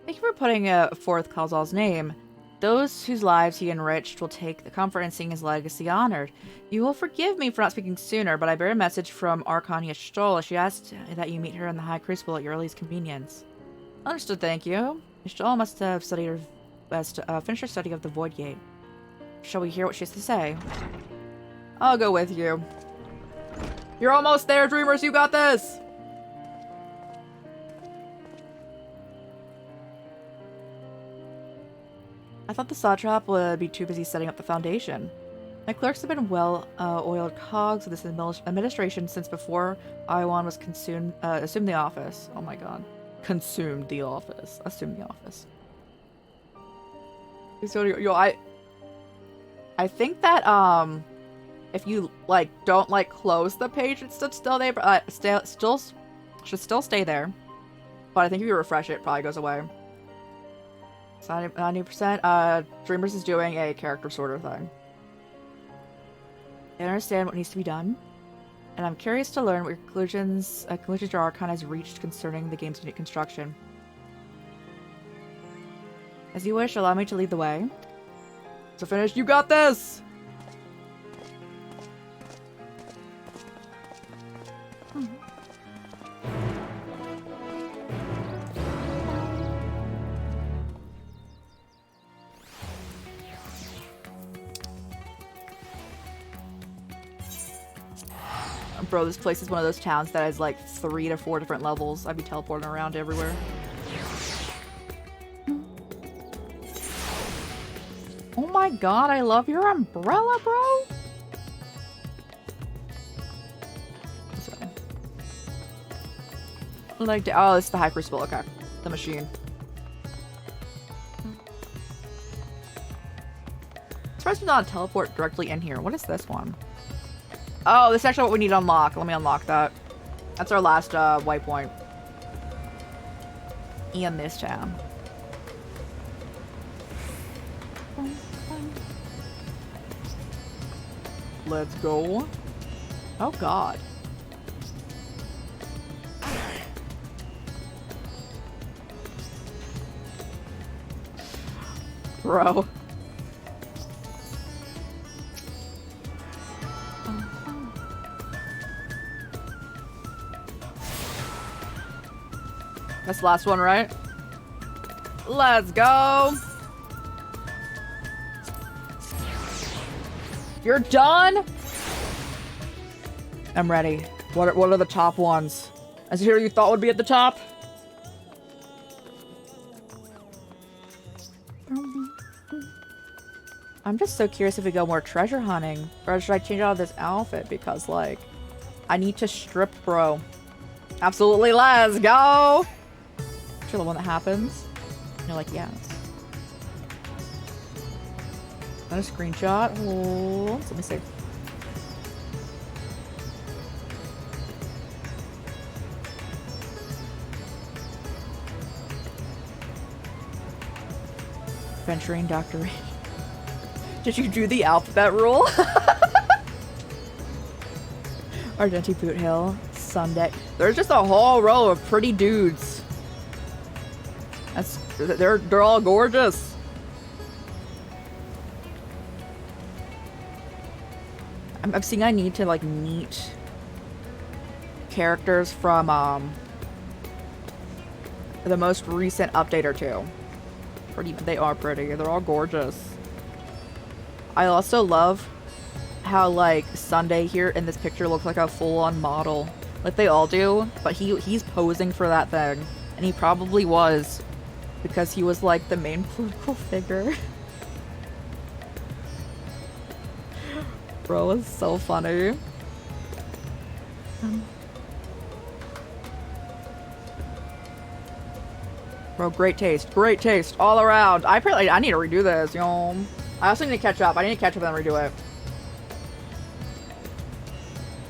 Thank you for putting forth Kalzal's name. Those whose lives he enriched will take the comfort in seeing his legacy honored. You will forgive me for not speaking sooner, but I bear a message from Archania Stoll. She asked that you meet her in the High Crucible at your earliest convenience. Understood, thank you. Stoll must have studied her, finished her study of the Void Gate. Shall we hear what she has to say? I'll go with you. You're almost there, Dreamers, you got this! I thought the satrap would be too busy setting up the foundation. My clerks have been well-oiled cogs of this administration since before Iwan was assumed the office. Oh my god. Consumed the office. Assumed the office. So, yo, I think that, if you, like, don't, like, close the page, it's still there, but, should still stay there. But I think if you refresh it, it probably goes away. 90%. Dreamers is doing a character sorter thing. I understand what needs to be done, and I'm curious to learn what your conclusions your Archon has reached concerning the game's construction. As you wish, allow me to lead the way. So finish. You got this! Bro, this place is one of those towns that has like 3 to 4 different levels. I'd be teleporting around everywhere. Oh my god, I love your umbrella, bro! Sorry. Like, oh, this is the High Crucible, okay. The machine. Surprised we not teleport directly in here. What is this one? Oh, this is actually what we need to unlock. Let me unlock that. That's our last waypoint. In this town. Let's go. Oh god. Bro. That's the last one, right? Let's go! You're done? I'm ready. What are the top ones? Is it here you thought would be at the top? I'm just so curious if we go more treasure hunting. Or should I change out of this outfit? Because, like, I need to strip, bro. Absolutely, let's go! Sure, the one that happens. And you're like, yeah. Got a screenshot. Hold. Let me see. Venturing Dr. Reed. Did you do the alphabet rule? Argenti Boot Hill. Sunday. There's just a whole row of pretty dudes. They're all gorgeous. I'm seeing I need to like meet characters from the most recent update or two. They are pretty. They're all gorgeous. I also love how like Sunday here in this picture looks like a full-on model. Like they all do, but he's posing for that thing. And he probably was because he was like the main political figure. Bro, it's so funny. Bro, great taste all around. I need to redo this, yo. I also need to catch up. I need to catch up and then redo it.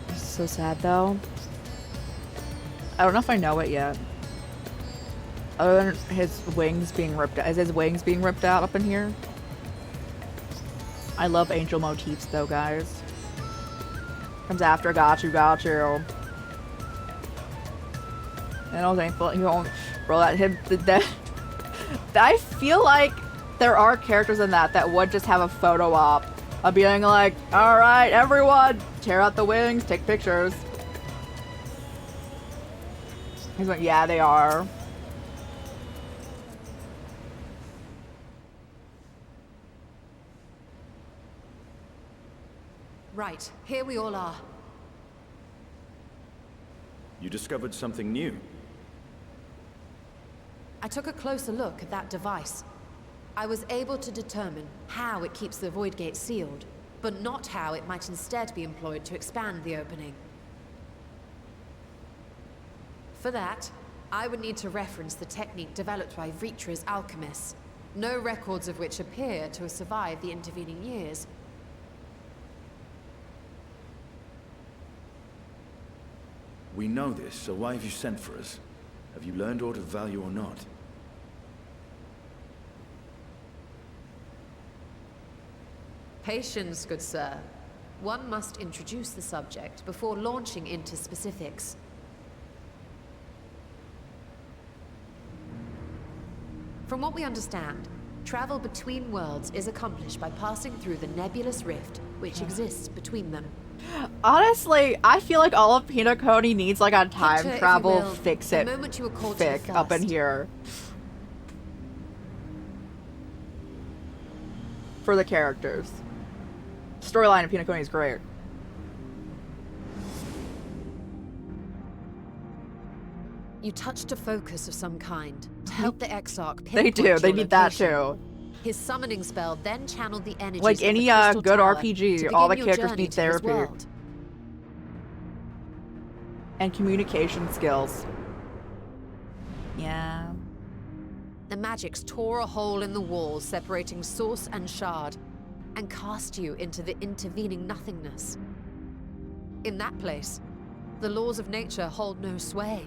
It's so sad though. I don't know if I know it yet. Other than his wings being ripped out. Is his wings being ripped out up in here? I love angel motifs though, guys. Comes after, got you. And I was thankful, you know, bro, that I feel like there are characters in that would just have a photo op of being like, alright, everyone, tear out the wings, take pictures. He's like, yeah, they are. Right, here we all are. You discovered something new. I took a closer look at that device. I was able to determine how it keeps the void gate sealed, but not how it might instead be employed to expand the opening. For that, I would need to reference the technique developed by Vritra's alchemists, no records of which appear to have survived the intervening years. We know this, so why have you sent for us? Have you learned aught of value or not? Patience, good sir. One must introduce the subject before launching into specifics. From what we understand, travel between worlds is accomplished by passing through the nebulous rift which exists between them. Honestly, I feel like all of Peanut Cody needs like a time Picture, travel if you will, fix-it the moment you were called to the fic up in first. here. For the characters. Storyline of Peanut Cody is great. You touched a focus of some kind to help the Exarch They pinpoint do. They your need that location. too. His summoning spell then channeled the energies Like of the any Crystal good Tower RPG, to all the begin your characters journey need to his therapy. world. And communication skills. Yeah. The magics tore a hole in the wall separating source and shard, and cast you into the intervening nothingness. In that place, the laws of nature hold no sway.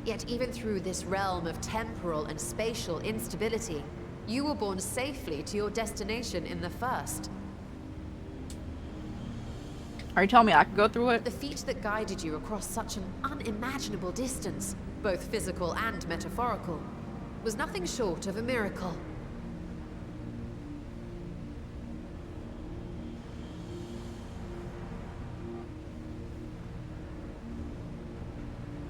Yet even through this realm of temporal and spatial instability, you were borne safely to your destination in the first. Are you telling me I can go through it? The feat that guided you across such an unimaginable distance, both physical and metaphorical, was nothing short of a miracle.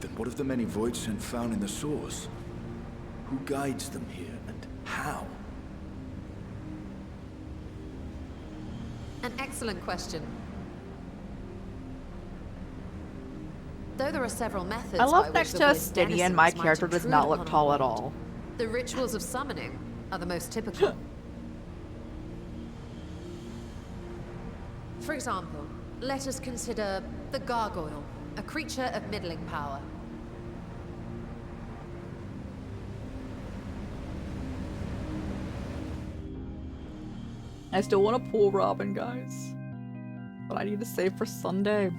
Then what of the many voidsent found in the source? Who guides them here, and how? An excellent question. Though there are several methods I by love which next the to void's Estinian, my denizens might character does intrude not look upon tall our at world, all. the rituals of summoning are the most typical. For example, let us consider the gargoyle, a creature of middling power. I still want to pull Robin, guys. But I need to save for Sunday.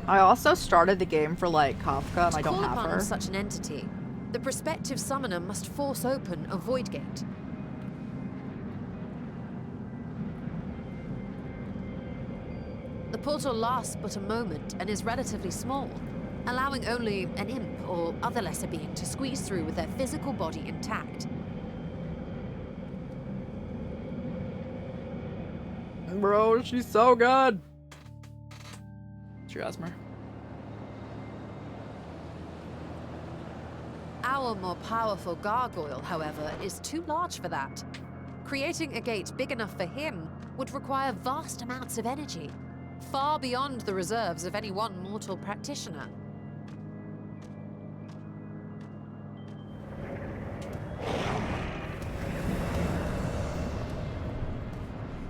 I also started the game for, like, Kafka, and I don't have To call her. upon such an entity, the prospective summoner must force open a void gate. The portal lasts but a moment and is relatively small, allowing only an imp or other lesser being to squeeze through with their physical body intact. Bro, she's so good. Asmer. Our more powerful gargoyle, however, is too large for that. Creating a gate big enough for him would require vast amounts of energy, far beyond the reserves of any one mortal practitioner.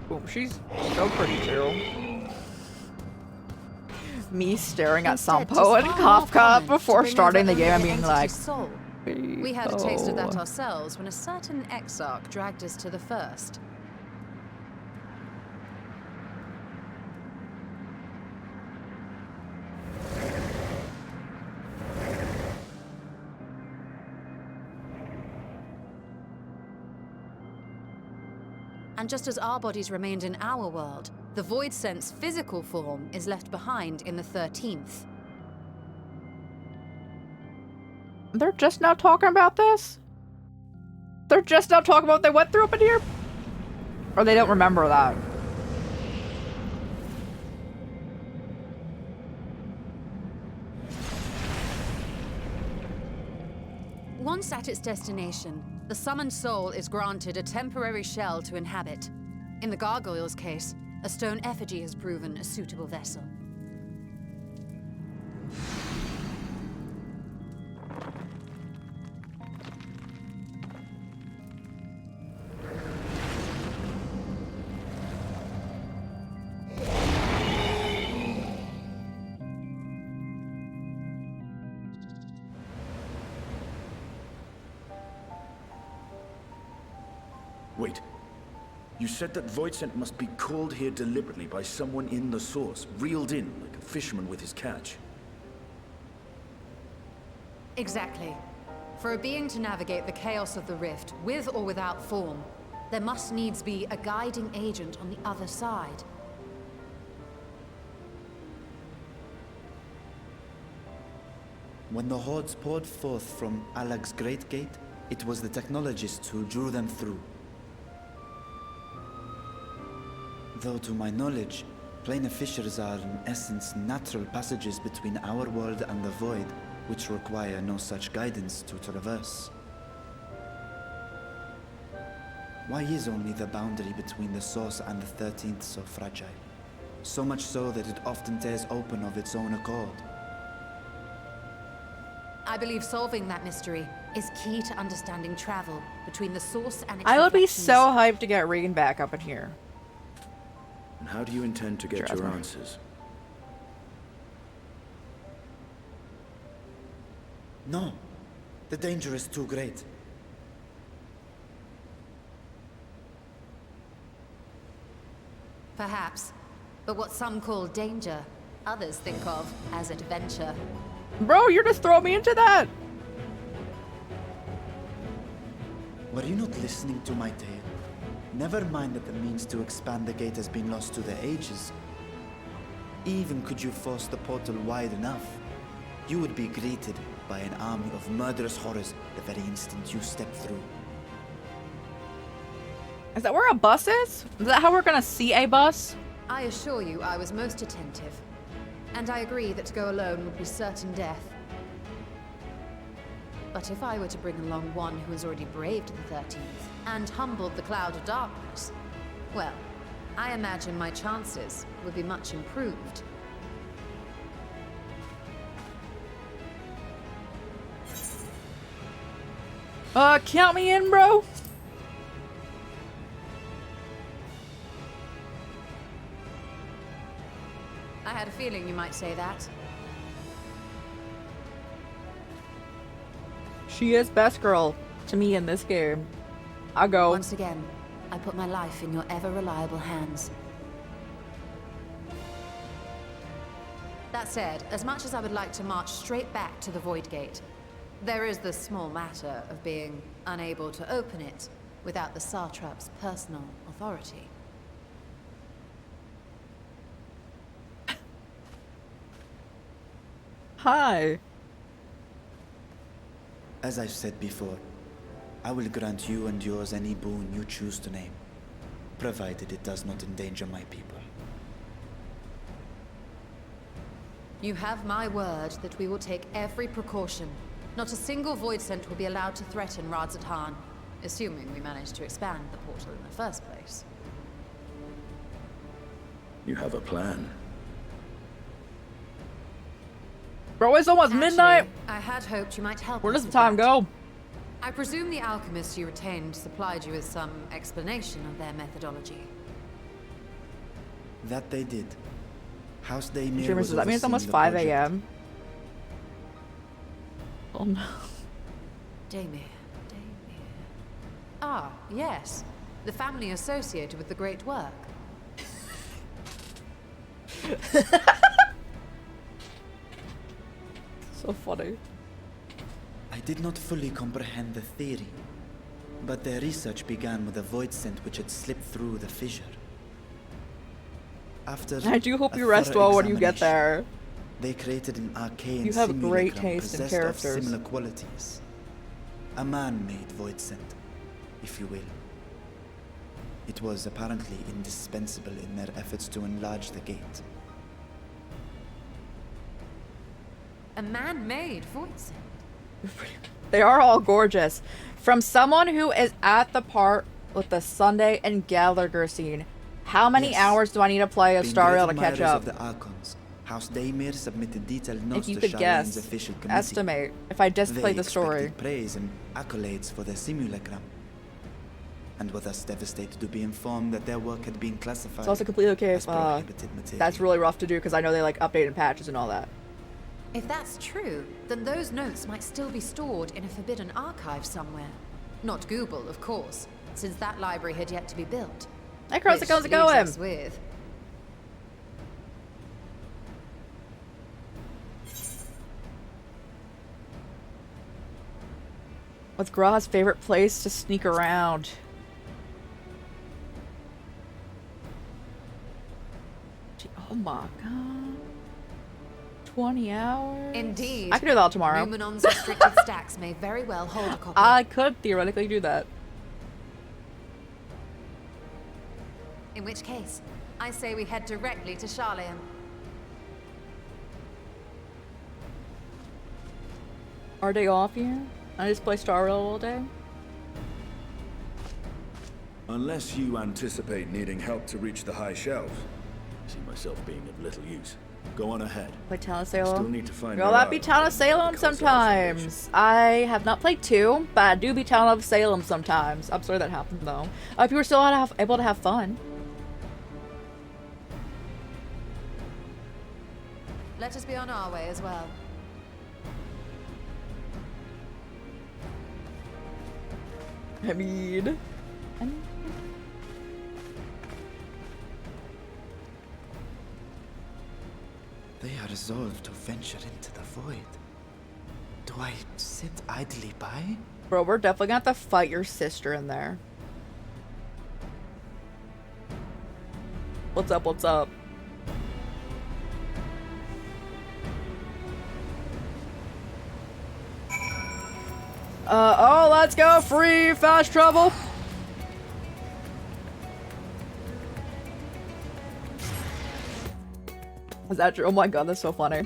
Boom, she's so pretty too. Me staring at Instead, Sampo and 'tis far more Kafka common to before bring starting over the game and only being the like, entity's soul. We had a taste of that "Oh." ourselves when a certain exarch dragged us to the first. And just as our bodies remained in our world, the Void Sense physical form is left behind in the 13th. They're just now talking about this? They're just now talking about what they went through up in here? Or they don't remember that? Once at its destination, the summoned soul is granted a temporary shell to inhabit. In the gargoyle's case, a stone effigy has proven a suitable vessel. Wait. You said that Voidsent must be called here deliberately by someone in the source, reeled in like a fisherman with his catch. Exactly. For a being to navigate the chaos of the rift, with or without form, there must needs be a guiding agent on the other side. When the hordes poured forth from Alag's Great Gate, it was the technologists who drew them through. Though to my knowledge, planar fissures are in essence natural passages between our world and the void, which require no such guidance to traverse. Why is only the boundary between the source and the 13th so fragile? So much so that it often tears open of its own accord. I believe solving that mystery is key to understanding travel between the source and its I would be reflections. so hyped to get Regan back up in here. And how do you intend to get Sure, your Asmer. answers? No, the danger is too great. Perhaps. But what some call danger, others think of as adventure. Bro, you're just throwing me into that! Were you not listening to my tale? Never mind that the means to expand the gate has been lost to the ages. Even could you force the portal wide enough, you would be greeted by an army of murderous horrors the very instant you step through. Is that where a bus is? Is that how we're gonna see a bus? I assure you I was most attentive. And I agree that to go alone would be certain death. But if I were to bring along one who has already braved the 13th and humbled the cloud of darkness, well, I imagine my chances would be much improved. Count me in, bro. I had a feeling you might say that. She is best girl to me in this game. I'll go. Once again, I put my life in your ever-reliable hands. That said, as much as I would like to march straight back to the Void Gate, there is the small matter of being unable to open it without the Satrap's personal authority. Hi. As I've said before, I will grant you and yours any boon you choose to name, provided it does not endanger my people. You have my word that we will take every precaution. Not a single void scent will be allowed to threaten Radzat, assuming we manage to expand the portal in the first place. You have a plan. Bro, it's almost midnight. I had hoped you might help Where us does the with time that. go? I presume the alchemists you retained supplied you with some explanation of their methodology. That they did. House Daymir Dreamers, was does that mean it's overseeing almost the 5 project. a.m.? Oh no. Daymir. Ah, yes. The family associated with the great work. So funny. I did not fully comprehend the theory, but their research began with a void scent which had slipped through the fissure. After I do hope a you rest thorough well when you get examination, there. they created an arcane You have great simulacrum taste in possessed characters. of similar qualities. A man-made void scent, if you will. It was apparently indispensable in their efforts to enlarge the gate. A man-made void scent. They are all gorgeous. From someone who is at the part with the Sunday and Gallagher scene, how many Yes. hours do I need to play of Being Star great Rail to catch admirers up? of the Archons, House Daymir submitted detailed notes If you to could Sharlayan's guess, official committee. estimate, if I just They played the story. expected praise and accolades for their simulacrum, and were thus devastated to be informed that their work had been classified It's also completely okay as if prohibited material. that's really rough to do because I know they like updated patches and all that. If that's true, then those notes might still be stored in a forbidden archive somewhere. Not Google, of course, since that library had yet to be built. Hey, Cross, Which how's it leaves going? us with What's Gra's favorite place to sneak around? Oh my god. 20 hours? Indeed. I can do that all tomorrow. Numenon's restricted stacks may very well hold a copy. I could theoretically do that. In which case, I say we head directly to Sharlayan. Our day off here? I just play Star Rail all day? Unless you anticipate needing help to reach the high shelf, I see myself being of little use. Go on ahead. Play Town of Still Salem? need to find Girl, her that out be on Town of the Salem Khalzal sometimes. I have not played 2, but I do be Town of Salem sometimes. I'm sorry that happened though. People are still able to have fun. Let us be on our way as well. I mean... They are resolved to venture into the void. Do I sit idly by? Bro, we're definitely gonna have to fight your sister in there. What's up, what's up? Oh, let's go! Free fast travel! Is that true? Oh my god, that's so funny.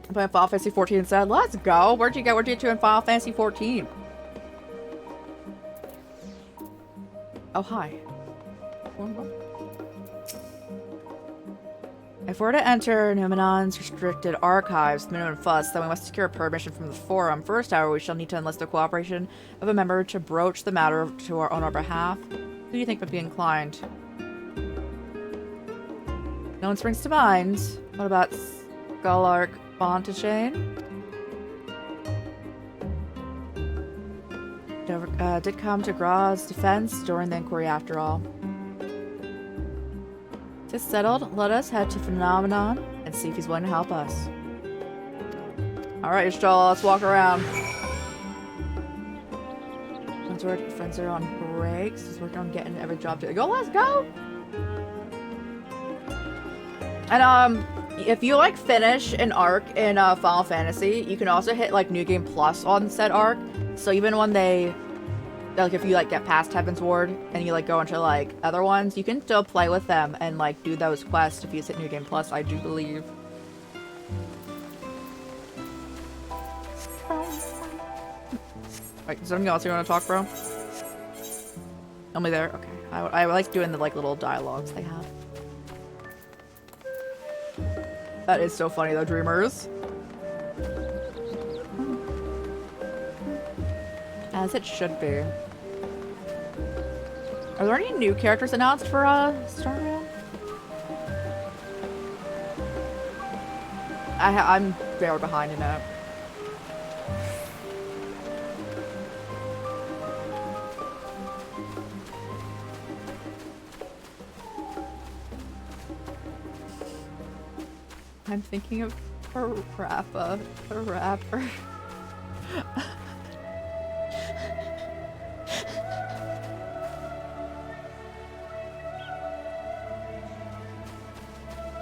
I'm playing Final Fantasy 14 and said, let's go! Where'd you get? Where'd you get to in Final Fantasy 14? Oh, hi. If we're to enter Numenon's restricted archives, minimum fuss, then we must secure permission from the Forum. First, however, we shall need to enlist the cooperation of a member to broach the matter on our behalf. Who do you think would be inclined? No one springs to mind. What about Skullark Bontachain? Did come to Gra's defense during the inquiry after all. This settled, let us head to Phenomenon and see if he's willing to help us. Alright, Ishtal, let's walk around. Friends are on breaks. He's working on getting every job to go. Let's go! And if you like finish an arc in Final Fantasy, you can also hit like New Game Plus on said arc. So even when they like, if you like get past Heaven's Ward and you like go into like other ones, you can still play with them and like do those quests if you hit New Game Plus, I do believe. Wait, is there anything else you want to talk, bro? Only there? Okay. I like doing the like little dialogues they have. That is so funny though, Dreamers. As it should be. Are there any new characters announced for Starman? I'm very behind in it. I'm thinking of a rapper.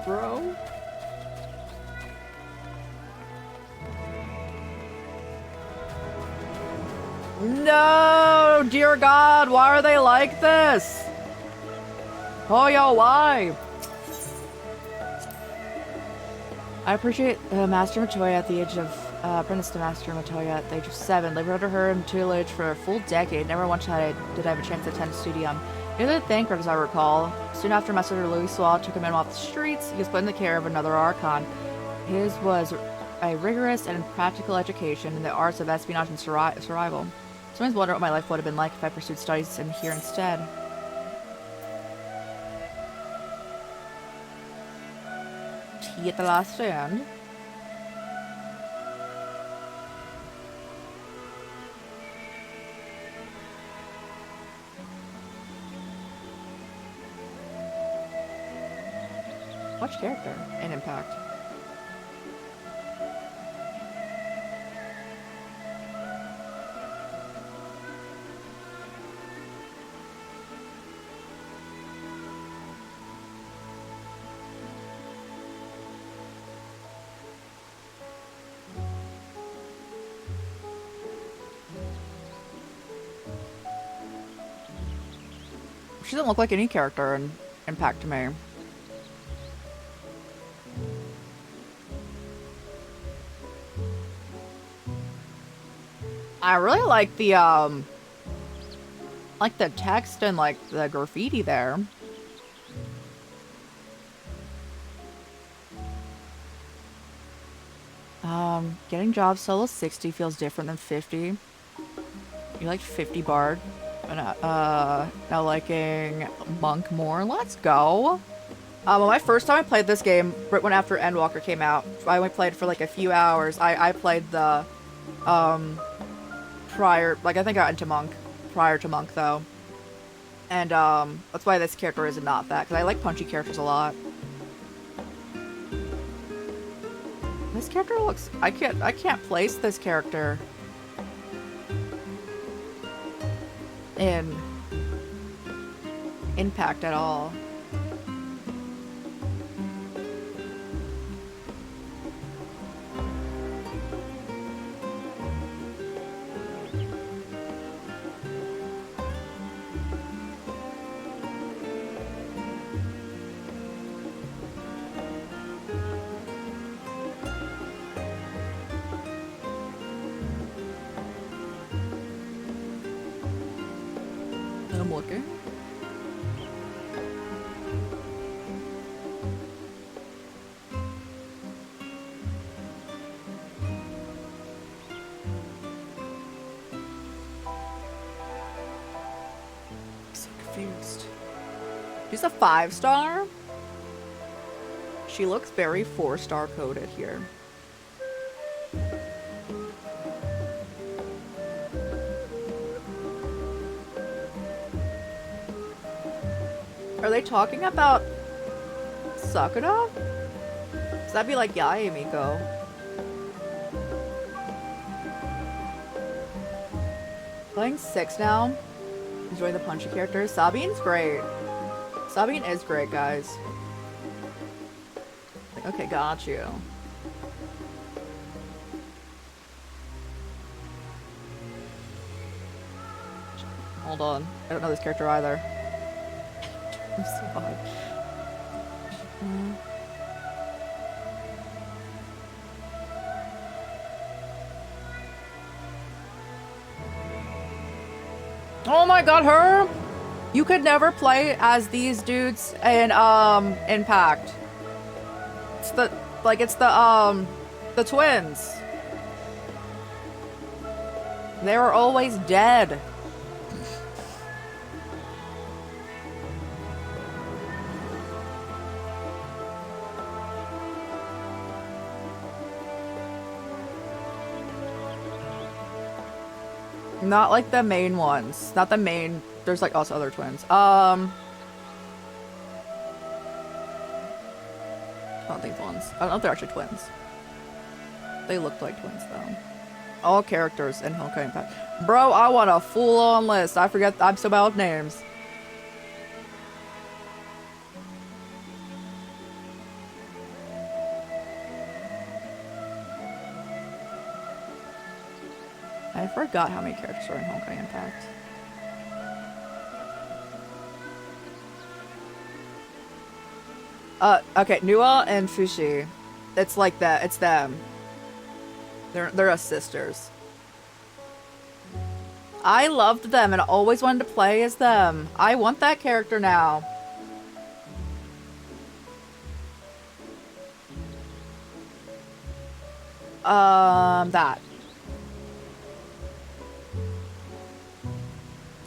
Bro. No, dear God, why are they like this? Oh, yo, why? I appreciate Master Matoya at the age of, apprentice to Master Matoya at the age of 7. Lived under her in tutelage for a full decade. Never once did I have a chance to attend studium. Neither did Thancred, as I recall. Soon after Messer Louis Swall took him in off the streets, he was put in the care of another Archon. His was a rigorous and practical education in the arts of espionage and survival. Sometimes wonder what my life would have been like if I pursued studies in here instead. Tea at the last stand. Which character? An impact. She doesn't look like any character in Impact to me. I really like the text and like the graffiti there. Getting jobs solo 60 feels different than 50. You like 50 Bard. And now liking Monk more. Let's go. Well, my first time I played this game, right when after Endwalker came out, I only played for like a few hours. I played the prior, like I think I got into Monk prior to Monk though, and that's why this character is not that, because I like punchy characters a lot. This character looks, I can't place this character in Impact at all. I'm looking. confused. She's a 5-star? She looks very 4-star coded here. Are they talking about Sakura? Does that be like Yae Miko? Playing 6 now. Enjoying the punchy characters. Sabine's great. Sabine is great, guys. Okay, got you. Hold on. I don't know this character either. I'm so odd. Oh my god, her! You could never play as these dudes in Impact. It's the twins. They were always dead. Not like the main ones. Not the main. There's like also other twins. I don't think ones. I don't know if they're actually twins. They look like twins though. All characters in Honkai Impact. Bro, I want a full-on list. I forget. I'm so bad with names. I forgot how many characters are in Honkai Impact. Okay, Nua and Fushi. It's like that. It's them. They're us sisters. I loved them and always wanted to play as them. I want that character now. That.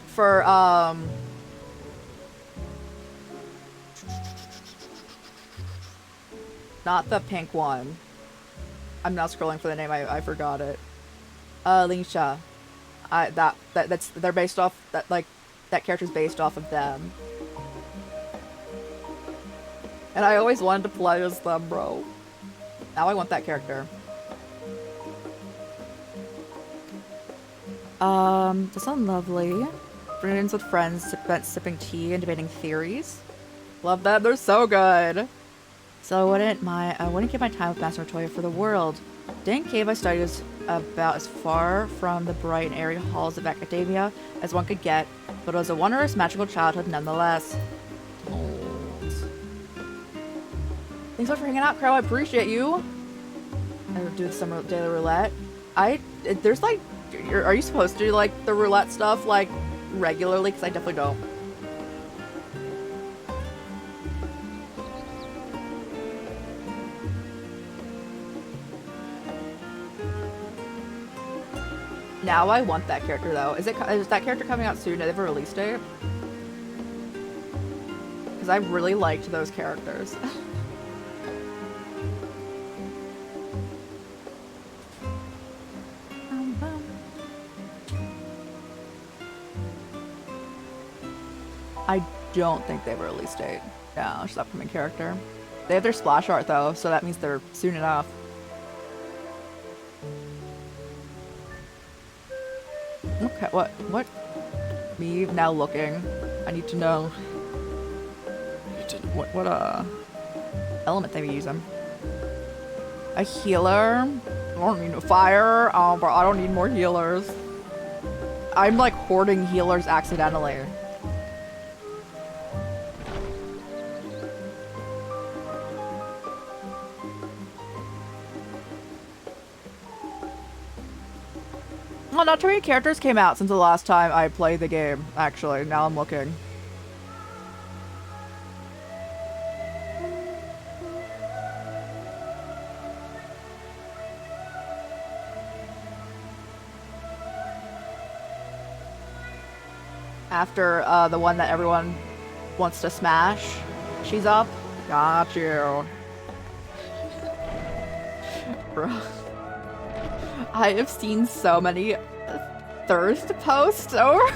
For, not the pink one. I'm not scrolling for the name, I forgot it. Lingsha. They're based off, that character's based off of them. And I always wanted to play as them, bro. Now I want that character. This sounds lovely. Friends with friends, sipping tea and debating theories. Love them, they're so good. So I wouldn't give my time with Master Toya for the world. Dang cave I studied was about as far from the bright and airy halls of academia as one could get, but it was a wondrous, magical childhood nonetheless. Thanks so much for hanging out, Crow. I appreciate you. I do some daily roulette. There's like, are you supposed to do like the roulette stuff like regularly? Because I definitely don't. Now I want that character though. Is that character coming out soon? Do they have a release date? Because I really liked those characters. I don't think they have a release date. No, she's an upcoming character. They have their splash art though, so that means they're soon enough. Okay, what? Me now looking. I need to know. What element they be using? A healer? I don't need a fire. Bro, I don't need more healers. I'm like hoarding healers accidentally. Well, not too many characters came out since the last time I played the game, actually. Now I'm looking. After the one that everyone wants to smash, she's up. Got you. Bro. I have seen so many thirst posts over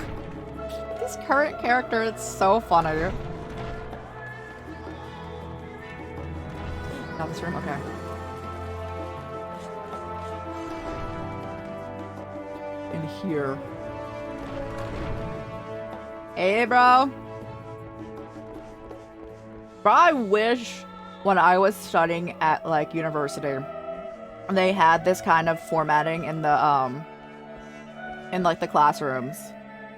this current character. It's so funny. Not this room? Okay. In here. Hey, bro. Bro, I wish when I was studying at, like, university, they had this kind of formatting in the, in, like, the classrooms.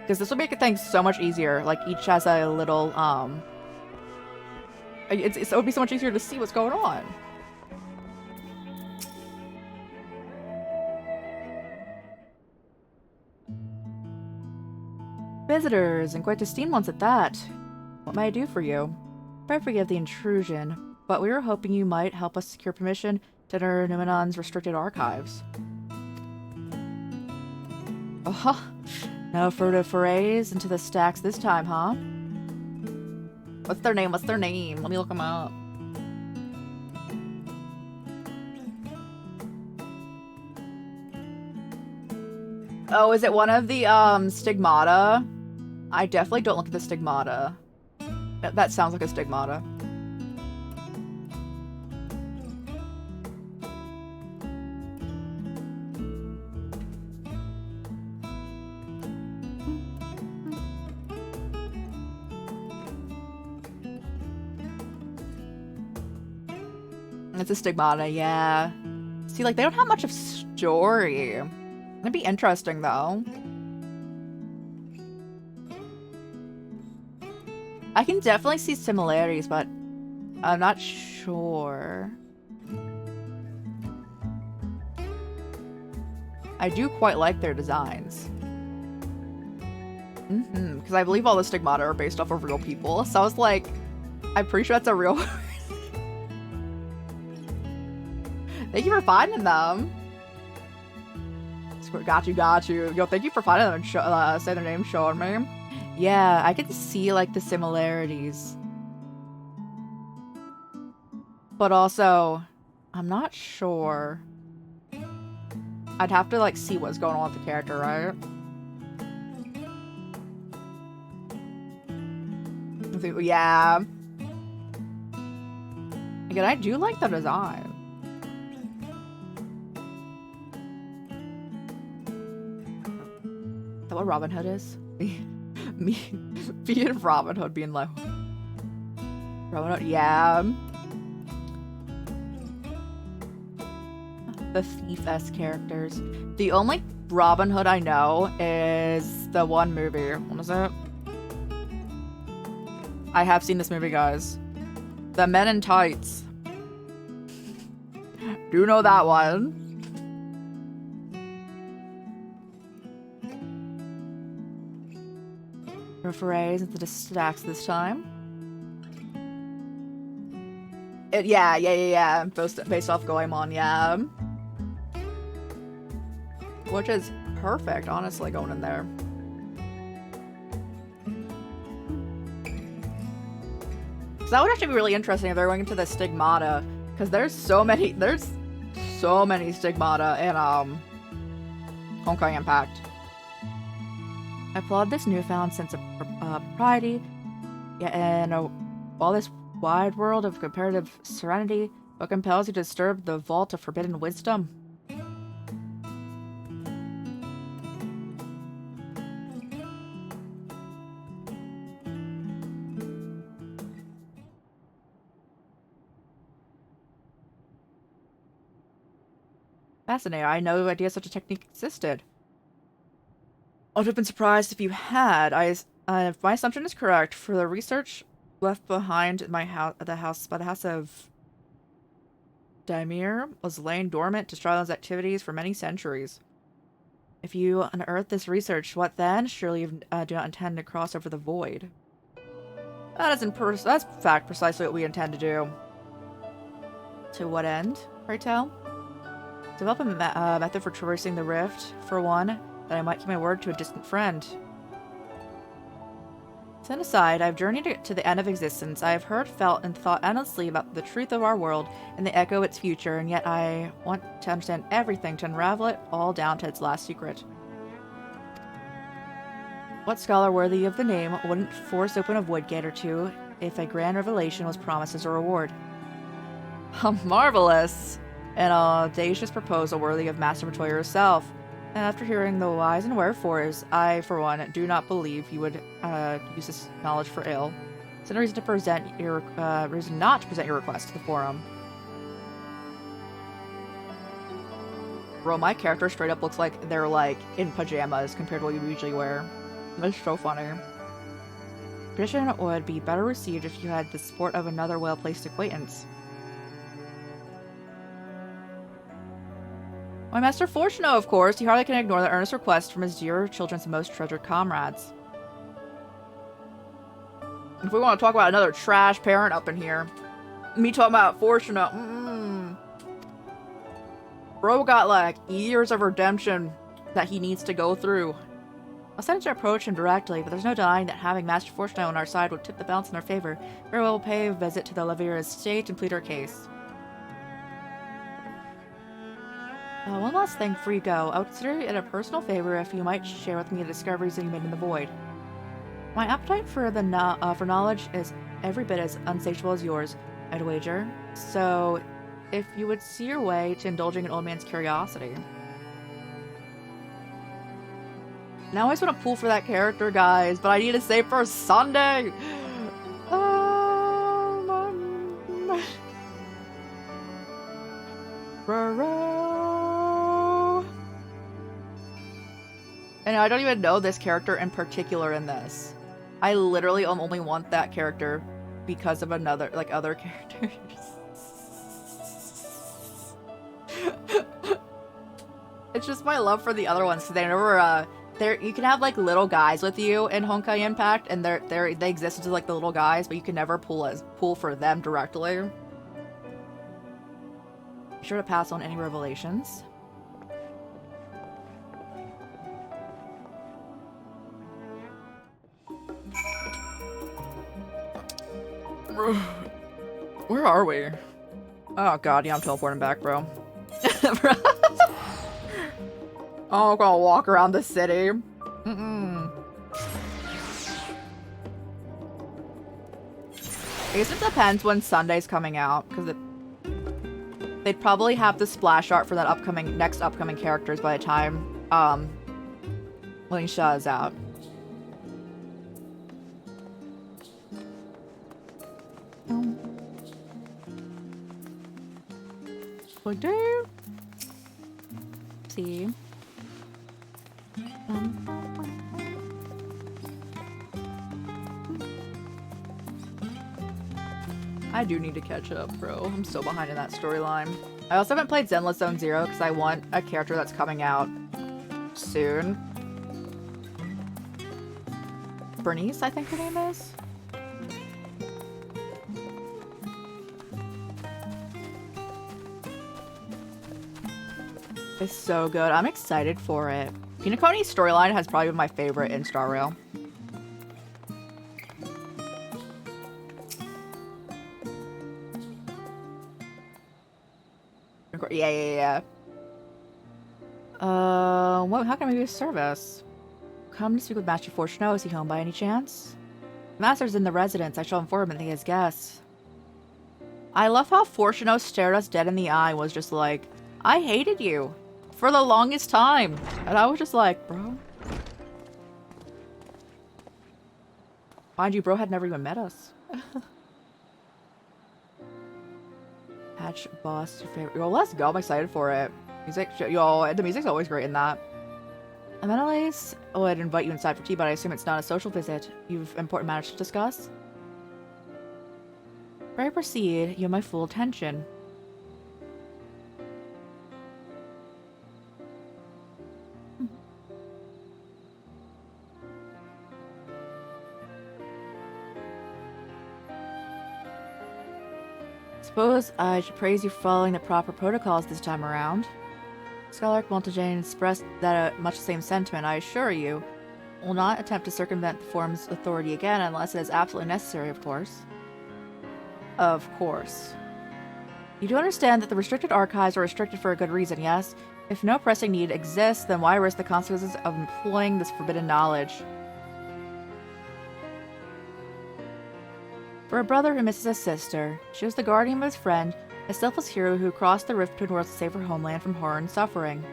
Because this would make things so much easier. Like, each has a little, it would be so much easier to see what's going on. Visitors, and quite esteemed ones at that. What may I do for you? I forgive the intrusion, but we were hoping you might help us secure permission to enter Numenon's restricted archives. Oh, no further forays into the stacks this time, huh? What's their name? What's their name? Let me look them up. Oh, is it one of the, stigmata? I definitely don't look at the stigmata. That sounds like a stigmata. It's a stigmata, yeah. See, like, they don't have much of story. It'd be interesting, though. I can definitely see similarities, but I'm not sure. I do quite like their designs. Because I believe all the stigmata are based off of real people. So I was like, I'm pretty sure that's a real... Thank you for finding them. Got you. Yo, thank you for finding them and say their name, showing me. Yeah, I can see, like, the similarities. But also, I'm not sure. I'd have to, like, see what's going on with the character, right? Yeah. Again, I do like the design. Is that what Robin Hood is? Me and Robin Hood being like... Robin Hood, yeah. The thief-esque characters. The only Robin Hood I know is the one movie. What is it? I have seen this movie, guys. The Men in Tights. Do you know that one? Forays into the stacks this time. Yeah. Based off Goemon, yeah. Which is perfect, honestly, going in there. So that would actually be really interesting if they're going into the stigmata, because there's so many stigmata in Honkai Impact. I applaud this newfound sense of propriety, yet in all this wide world of comparative serenity, what compels you to disturb the vault of forbidden wisdom? Fascinating. I had no idea such a technique existed. I would have been surprised if you had. If my assumption is correct, for the research left behind in my house, by the house of Daimir was laying dormant to Strahlen's activities for many centuries. If you unearth this research, what then? Surely you do not intend to cross over the void. That's in fact precisely what we intend to do. To what end, pray tell? Develop a method for traversing the rift, for one, that I might keep my word to a distant friend. Set aside, I've journeyed to the end of existence. I have heard, felt, and thought endlessly about the truth of our world and the echo of its future, and yet I want to understand everything, to unravel it all down to its last secret. What scholar worthy of the name wouldn't force open a void gate or two if a grand revelation was promised as a reward? Marvelous! An audacious proposal worthy of Master Matoya herself. And after hearing the whys and wherefores, I, for one, do not believe you would use this knowledge for ill. It's no reason to present your reason not to present your request to the forum. Bro, my character straight up looks like they're like in pajamas compared to what you usually wear. That's so funny. Petition would be better received if you had the support of another well-placed acquaintance. My Master Fortuno, of course. He hardly can ignore the earnest request from his dear children's most treasured comrades. If we want to talk about another trash parent up in here, me talking about Fortuno. Bro got like years of redemption that he needs to go through. I'll send to approach him directly, but there's no denying that having Master Fortuno on our side would tip the balance in our favor. Very well, we'll pay a visit to the Lavira estate and plead our case. One last thing before you go. I would consider it a personal favor if you might share with me the discoveries that you made in the void. My appetite for for knowledge is every bit as insatiable as yours, I'd wager. So, if you would see your way to indulging an old man's curiosity. Now I always want to pull for that character, guys, but I need to save for Sunday! And I don't even know this character in particular in this. I literally only want that character because of other characters. It's just my love for the other ones, because they never, you can have like little guys with you in Honkai Impact, and they exist as like the little guys, but you can never pull for them directly. Be sure to pass on any revelations. Where are we? Oh god, yeah, I'm teleporting back, bro. Oh, I'm gonna walk around the city. I guess it depends when Sunday's coming out, because they'd probably have the splash art for that next upcoming characters by the time Lingsha is out. What do? See. I do need to catch up, bro. I'm so behind in that storyline. I also haven't played Zenless Zone Zero because I want a character that's coming out soon. Bernice, I think her name is. It's so good. I'm excited for it. Hinakoni's storyline has probably been my favorite in Star Rail. Yeah. How can I be of service? Come to speak with Master Fortuno. Is he home by any chance? The Master's in the residence. I shall inform him that he has guests. I love how Fortuno stared us dead in the eye and was just like, I hated you for the longest time. And I was just like, bro. Mind you, bro had never even met us. Patch boss, your favorite. Yo, let's go. I'm excited for it. Music, yo, the music's always great in that. Amenalise, I'd invite you inside for tea, but I assume it's not a social visit. You've important matters to discuss? Before I proceed, you have my full attention. Suppose I should praise you for following the proper protocols this time around. Scholar Montagane expressed that much the same sentiment, I assure you. will not attempt to circumvent the forum's authority again unless it is absolutely necessary, of course. Of course. You do understand that the restricted archives are restricted for a good reason, yes? If no pressing need exists, then why risk the consequences of employing this forbidden knowledge? For a brother who misses a sister, she was the guardian of his friend, a selfless hero who crossed the rift between worlds to save her homeland from horror and suffering.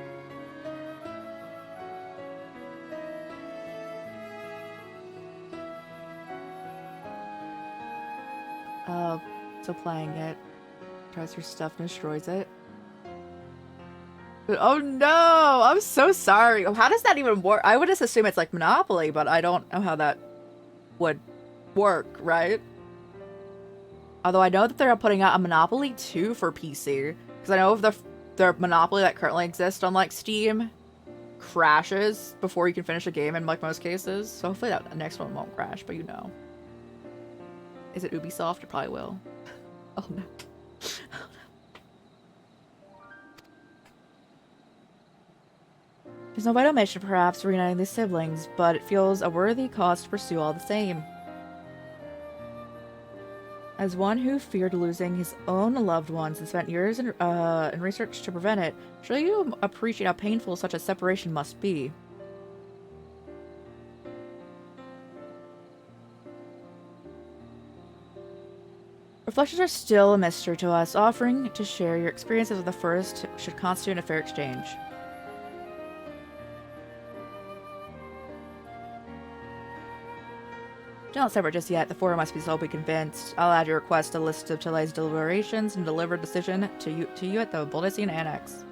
So playing it. Tries your stuff and destroys it. Oh no! I'm so sorry. How does that even work? I would just assume it's like Monopoly, but I don't know how that would work, right? Although I know that they're putting out a Monopoly 2 for PC. Because I know of the Monopoly that currently exists on like Steam crashes before you can finish a game in like most cases. So hopefully that next one won't crash, but you know. Is it Ubisoft? It probably will. Oh no. There's no vital mission, perhaps, reuniting these siblings, but it feels a worthy cause to pursue all the same. As one who feared losing his own loved ones and spent years in research to prevent it, surely you appreciate how painful such a separation must be. Reflections are still a mystery to us. Offering to share your experiences with the first should constitute a fair exchange. Don't separate just yet. The forum must be solely convinced. I'll add your request to a list of today's deliberations and deliver a decision to you at the Boldician Annex.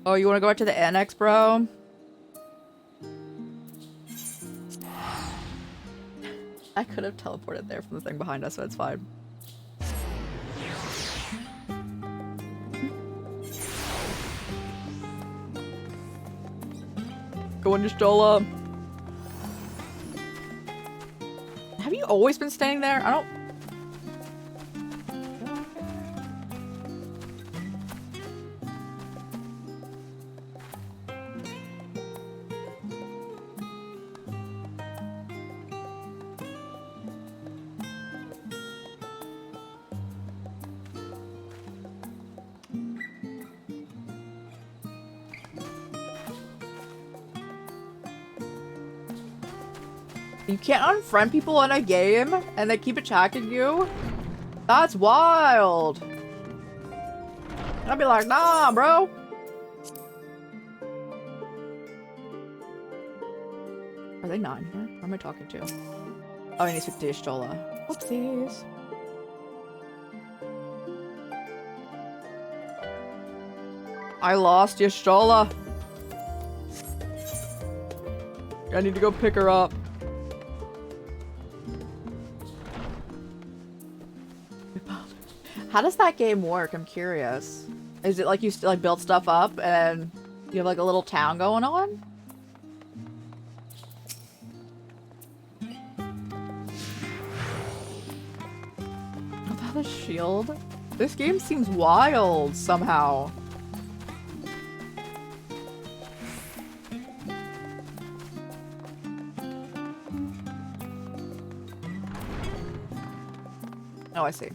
Oh, you want to go back to the annex, bro? I could have teleported there from the thing behind us, so it's fine. Go on, Stola. Have you always been standing there? I don't... You can't unfriend people in a game and they keep attacking you? That's wild. I'd be like, nah, bro. Are they not in here? Who am I talking to? Oh, I need to speak to Y'shtola. Whoopsies. I lost Y'shtola. I need to go pick her up. How does that game work? I'm curious. Is it like you like build stuff up and you have like a little town going on? Without a shield? This game seems wild somehow. Oh, I see.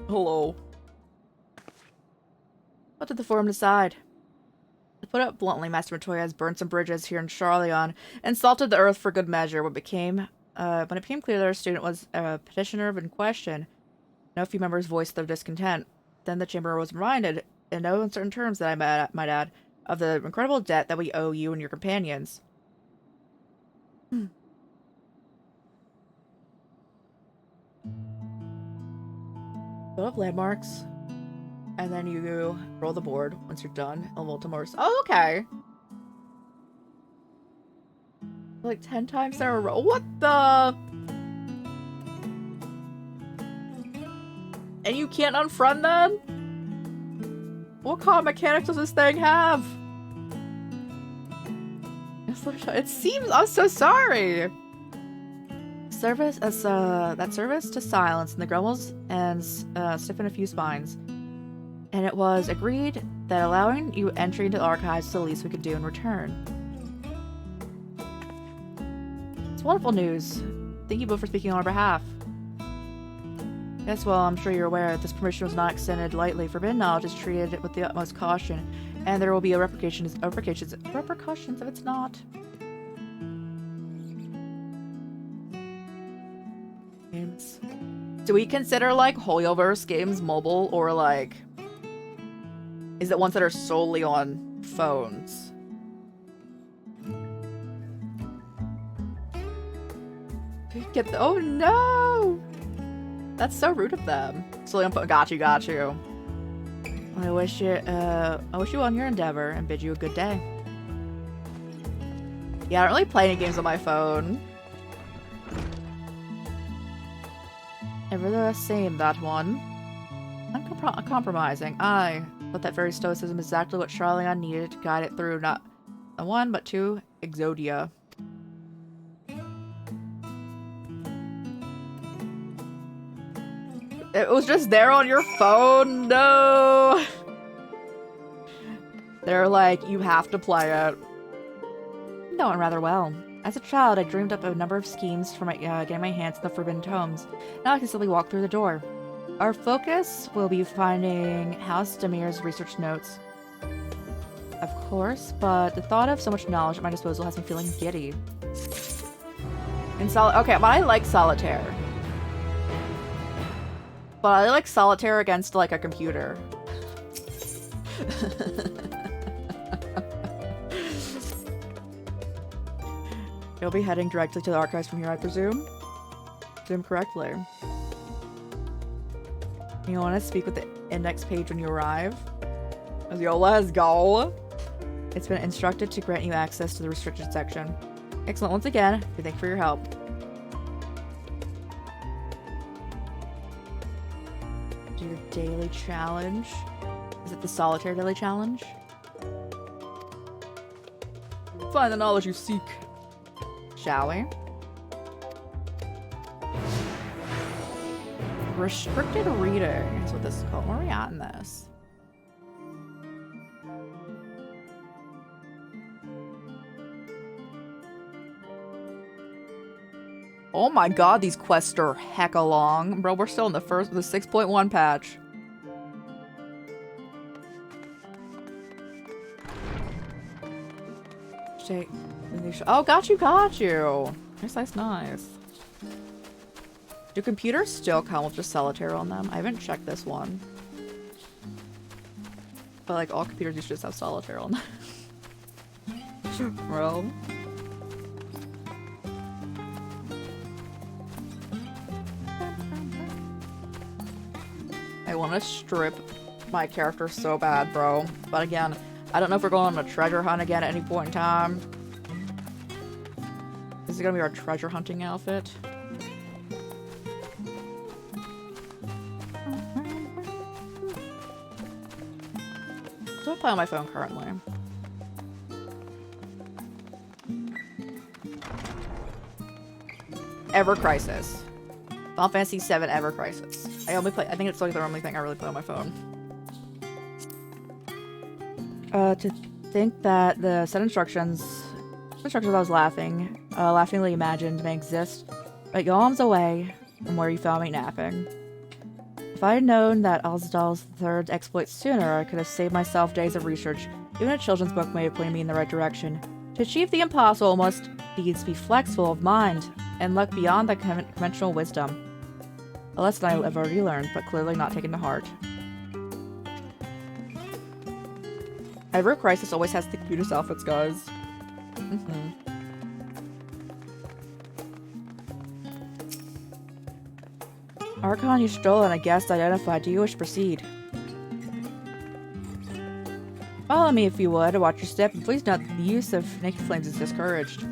Hello. What did the forum decide? To put it bluntly, Master Montoya has burned some bridges here in Charleon and salted the earth for good measure. When it became clear that our student was a petitioner in question, no few members voiced their discontent. Then the chamber was reminded, in no uncertain terms that I might add, of the incredible debt that we owe you and your companions. Build up landmarks, and then you roll the board once you're done. And Voldemort's. Oh, okay. Like 10 times in a row. What the? And you can't unfriend them? What kind of mechanics does this thing have? It seems... I'm so sorry! Service as, that service to silence the grumbles and stiffen a few spines. And it was agreed that allowing you entry into the archives is the least we could do in return. It's wonderful news. Thank you both for speaking on our behalf. Yes, well, I'm sure you're aware that this permission was not extended lightly. Forbidden knowledge is treated with the utmost caution, and there will be repercussions if it's not. Games. Do we consider, like, Hoyoverse games mobile, or, like... Is it ones that are solely on phones? Get the— oh no! That's so rude of them. Solely on phone— got you. I wish you on your endeavor and bid you a good day. Yeah, I don't really play any games on my phone. Ever the same, that one. Uncompromising. Aye. But that very stoicism is exactly what Charlene needed to guide it through not one, but two Exodia. It was just there on your phone? No! They're like, you have to play it. No, and rather well. As a child, I dreamed up a number of schemes for getting my hands on the Forbidden Tomes. Now I can simply walk through the door. Our focus will be finding House Demir's research notes. Of course, but the thought of so much knowledge at my disposal has me feeling giddy. Okay, but I like solitaire. But I like solitaire against, like, a computer. You'll be heading directly to the archives from here, I presume? Presume correctly. You want to speak with the index page when you arrive? Yo, let's go! It's been instructed to grant you access to the restricted section. Excellent. Once again, we thank you for your help. Do your daily challenge. Is it the solitaire daily challenge? Find the knowledge you seek. Shall we? Restricted reading is what this is called. Where are we at in this? Oh my god, these quests are hecka long. Bro, we're still in the 6.1 patch. Oh, got you. Nice. Do computers still come with just solitaire on them? I haven't checked this one. But like all computers used to just have solitaire on them. Bro. I want to strip my character so bad, bro. But again, I don't know if we're going on a treasure hunt again at any point in time. Is it gonna be our treasure hunting outfit? Do I play on my phone currently? Ever Crisis. Final Fantasy VII Ever Crisis. I think it's like the only thing I really play on my phone. To think that the set instructions I was laughingly imagined may exist, but yawns away from where you found me napping. If I had known that Alzadal's third exploit sooner, I could have saved myself days of research. Even a children's book may have pointed me in the right direction. To achieve the impossible must needs be flexible of mind and look beyond the conventional wisdom. A lesson I have already learned, but clearly not taken to heart. Ever Crisis always has the cutest outfits, guys. Archon, you stolen a guest identified. Do you wish to proceed? Follow me if you would. Watch your step, and please note that the use of naked flames is discouraged.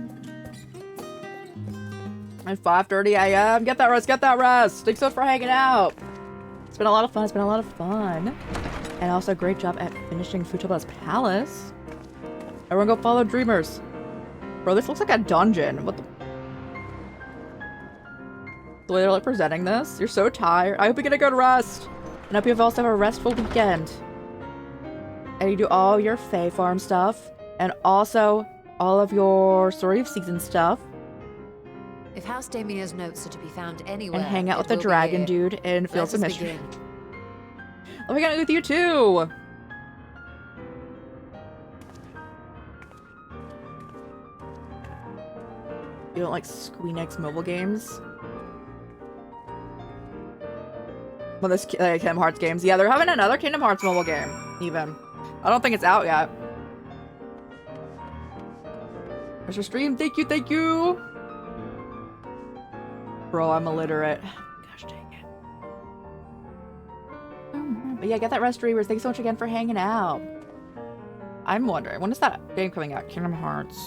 At 5:30 a.m. Get that rest. Thanks so much for hanging out. It's been a lot of fun. It's been a lot of fun. And also, great job at finishing Futoba's palace. Everyone go follow Dreamers. Bro, this looks like a dungeon. What the... The way they're like presenting this. You're so tired. I hope you get a good rest. And I hope you also have a restful weekend. And you do all your Fae Farm stuff. And also all of your Story of Season stuff. If House Damia's notes are to be found anywhere, And hang out with the dragon dude in Fields of Mystery. Oh, we got it with you too! You don't like Squeenix mobile games? Well, this Kingdom Hearts games. Yeah, they're having another Kingdom Hearts mobile game, even. I don't think it's out yet. There's your stream. Thank you, thank you! Bro, I'm illiterate. Gosh dang it. But yeah, get that rest, Reavers. Thanks so much again for hanging out. I'm wondering, when is that game coming out? Kingdom Hearts.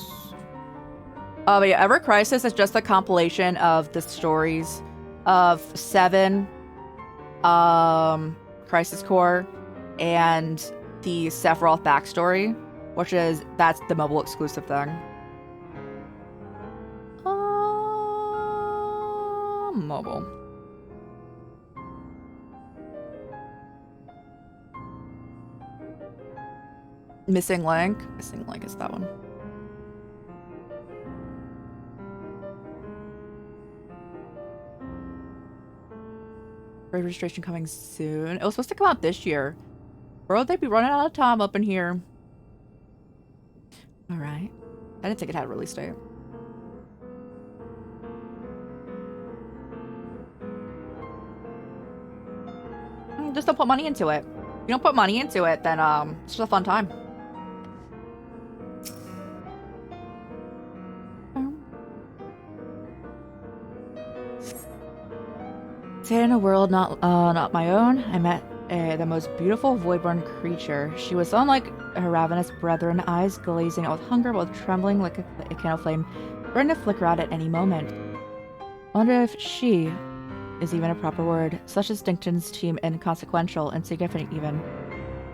Oh, but yeah, Ever Crisis is just a compilation of the stories of 7, Crisis Core, and the Sephiroth backstory, that's the mobile exclusive thing. Mobile. Missing Link. Missing Link is that one. Registration coming soon. It was supposed to come out this year. Bro, they'd be running out of time up in here. Alright. I didn't think it had a release date. Just don't put money into it. If you don't put money into it, then it's just a fun time. In a world not my own, I met the most beautiful void-born creature. She was unlike her ravenous brethren, eyes glazing out with hunger, both trembling like a candle flame, ready to flicker out at any moment. I wonder if she is even a proper word. Such distinctions seem inconsequential, insignificant even.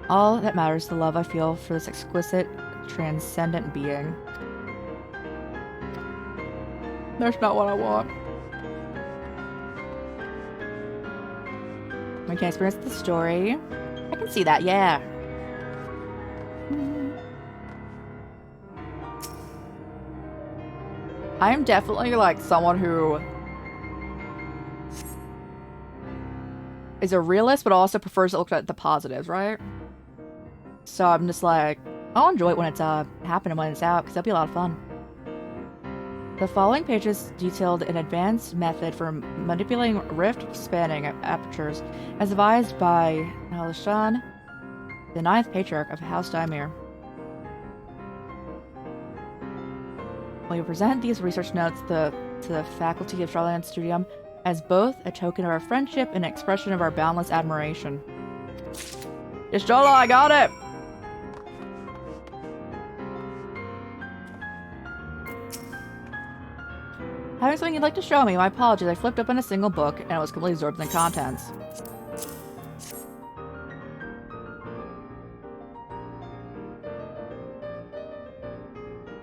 All that matters is the love I feel for this exquisite, transcendent being. That's not what I want. We can experience the story. I can see that, yeah. I am definitely like someone who is a realist, but also prefers to look at the positives, right? So I'm just like, I'll enjoy it when it's happening, when it's out, because that'll be a lot of fun. The following pages detailed an advanced method for manipulating rift spanning apertures, as advised by Alishan, the 9th Patriarch of House Daimir. We present these research notes to the faculty of Charlotte Studium as both a token of our friendship and an expression of our boundless admiration. Yes, Jola, I got it! Having something you'd like to show me? My apologies, I flipped open a single book and it was completely absorbed in the contents.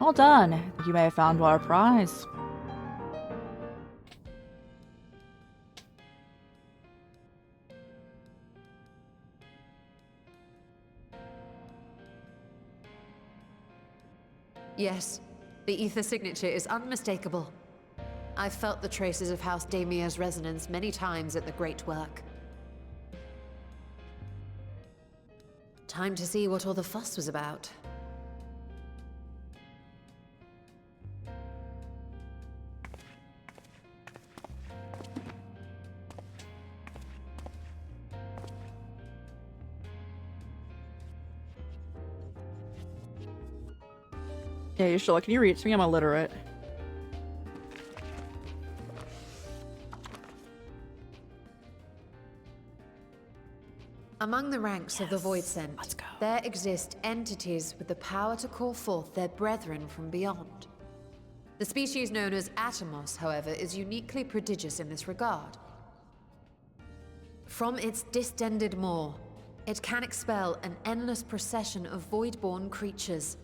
Well done. You may have found our prize. Yes, the ether signature is unmistakable. I've felt the traces of House Damia's resonance many times at the Great Work. Time to see what all the fuss was about. Yeah, you sure? Can you read to me? I'm illiterate. Among the ranks of the Void Sent, there exist entities with the power to call forth their brethren from beyond. The species known as Atomos, however, is uniquely prodigious in this regard. From its distended maw, it can expel an endless procession of void-born creatures.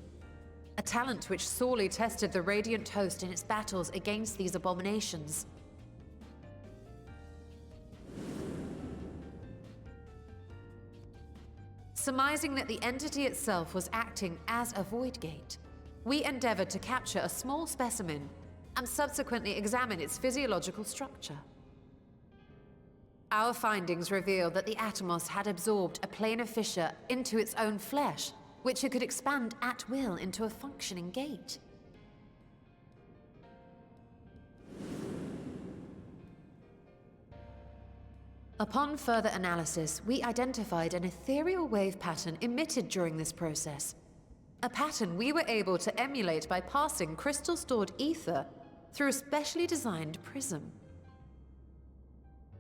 A talent which sorely tested the Radiant Host in its battles against these abominations. Surmising that the entity itself was acting as a void gate, we endeavored to capture a small specimen and subsequently examine its physiological structure. Our findings revealed that the Atomos had absorbed a planar fissure into its own flesh, which it could expand at will into a functioning gate. Upon further analysis, we identified an ethereal wave pattern emitted during this process. A pattern we were able to emulate by passing crystal-stored ether through a specially designed prism.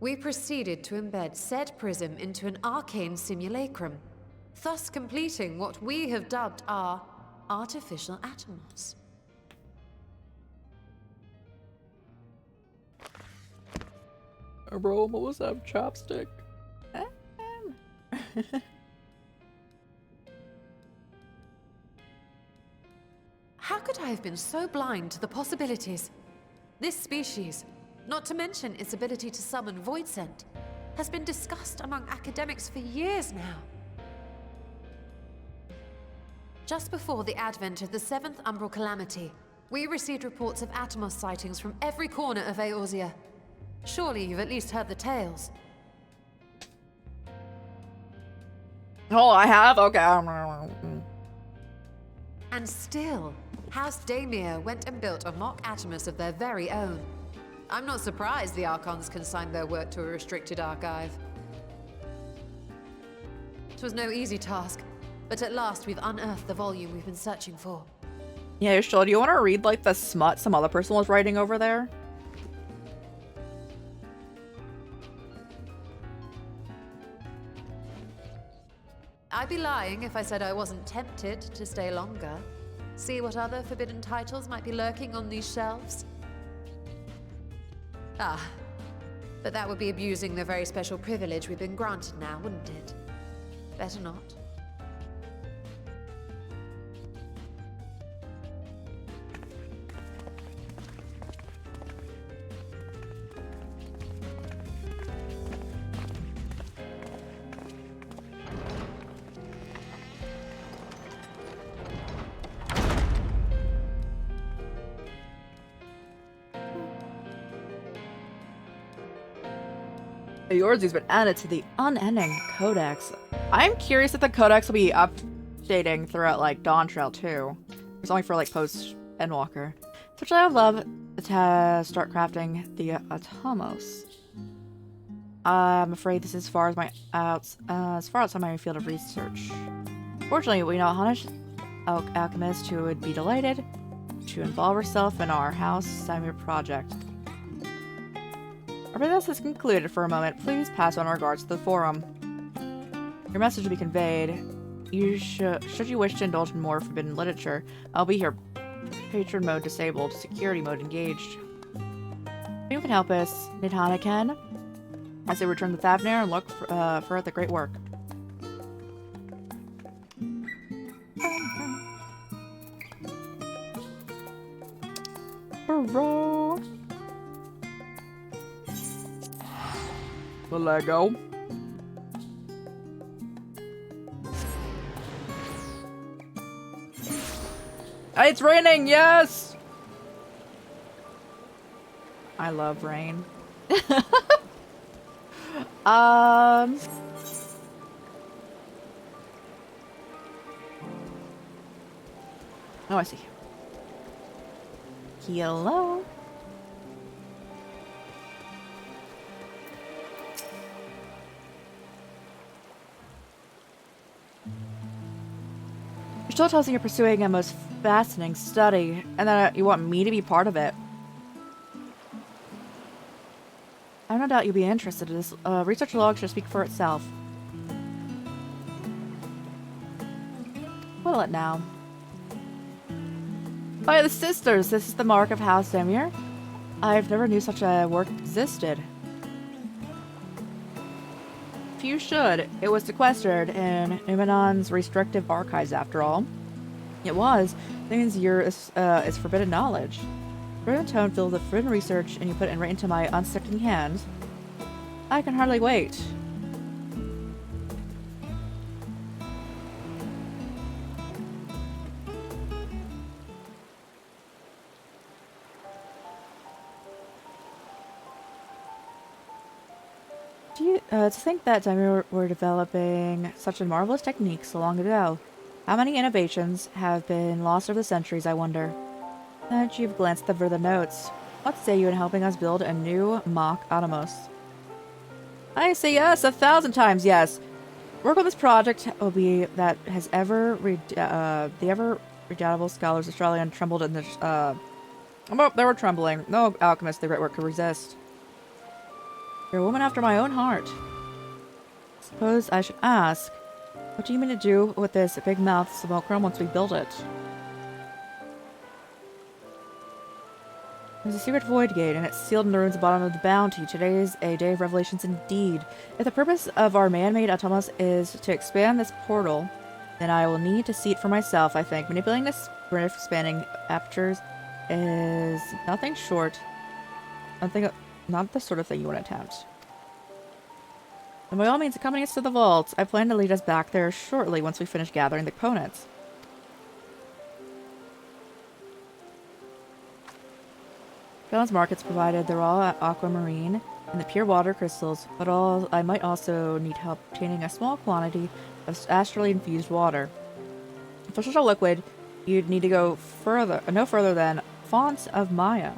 We proceeded to embed said prism into an arcane simulacrum, thus completing what we have dubbed our artificial Atomos. Bro, what was that chopstick? How could I have been so blind to the possibilities? This species, not to mention its ability to summon void scent, has been discussed among academics for years now. Just before the advent of the 7th Umbral Calamity, we received reports of Atomos sightings from every corner of Eorzea. Surely you've at least heard the tales. Oh, I have? Okay. And still, House Daemir went and built a mock Atomos of their very own. I'm not surprised the Archons consigned their work to a restricted archive. It was no easy task, but at last we've unearthed the volume we've been searching for. Yeah, sure. Do you want to read, like, the smut some other person was writing over there? I'd be lying if I said I wasn't tempted to stay longer. See what other forbidden titles might be lurking on these shelves. Ah, but that would be abusing the very special privilege we've been granted now, wouldn't it? Better not. Yours has been added to the unending codex. I'm curious if the codex will be updating throughout, like, Dawn Trail too. It's only for, like, post Endwalker. Especially I would love to start crafting the Atomos. I'm afraid this is as far outside my field of research. Fortunately, we know a Hunnish alchemist who would be delighted to involve herself in our House Samir project. Our business is concluded for a moment. Please pass on our regards to the forum. Your message will be conveyed. Should you wish to indulge in more forbidden literature, I'll be here. Patron mode disabled. Security mode engaged. If you can help us, Nidhana can. As they return to Thavnir and look for the great work. Bro. The Lego. It's raining, yes! I love rain. Oh, I see. Hello? You're still tells me you're pursuing a most fascinating study, and that you want me to be part of it. I have no doubt you'll be interested in this. Research log should speak for itself. Will it now? By the sisters, this is the mark of House Daemir. I've never knew such a work existed. if you should. It was sequestered in Numenon's restrictive archives, after all. It was. That means it's forbidden knowledge. Forbidden tone filled with forbidden research, and you put it right into my unsucking hands. I can hardly wait. To think that Daimyo were developing such a marvelous technique so long ago. How many innovations have been lost over the centuries, I wonder? Now that you've glanced over the notes, what say you in helping us build a new mock Atomos? I say yes, 1,000 times yes. Work on this project will be that has the ever redoubtable scholars of Australia trembled in this, they were trembling. No alchemist the great work could resist. You're a woman after my own heart. Suppose I should ask, what do you mean to do with this big mouth simulacrum once we build it? There's a secret void gate, and it's sealed in the ruins at the bottom of the bounty. Today is a day of revelations indeed. If the purpose of our man-made Atomos is to expand this portal, then I will need to see it for myself, I think. Manipulating this rift-spanning apertures is nothing short. Not the sort of thing you want to attempt. And by all means, accompany us to the vault. I plan to lead us back there shortly once we finish gathering the components. Balance markets provided the raw aquamarine and the pure water crystals, but I might also need help obtaining a small quantity of astrally infused water. For such a liquid, you'd need to go no further than Fonts of Maya.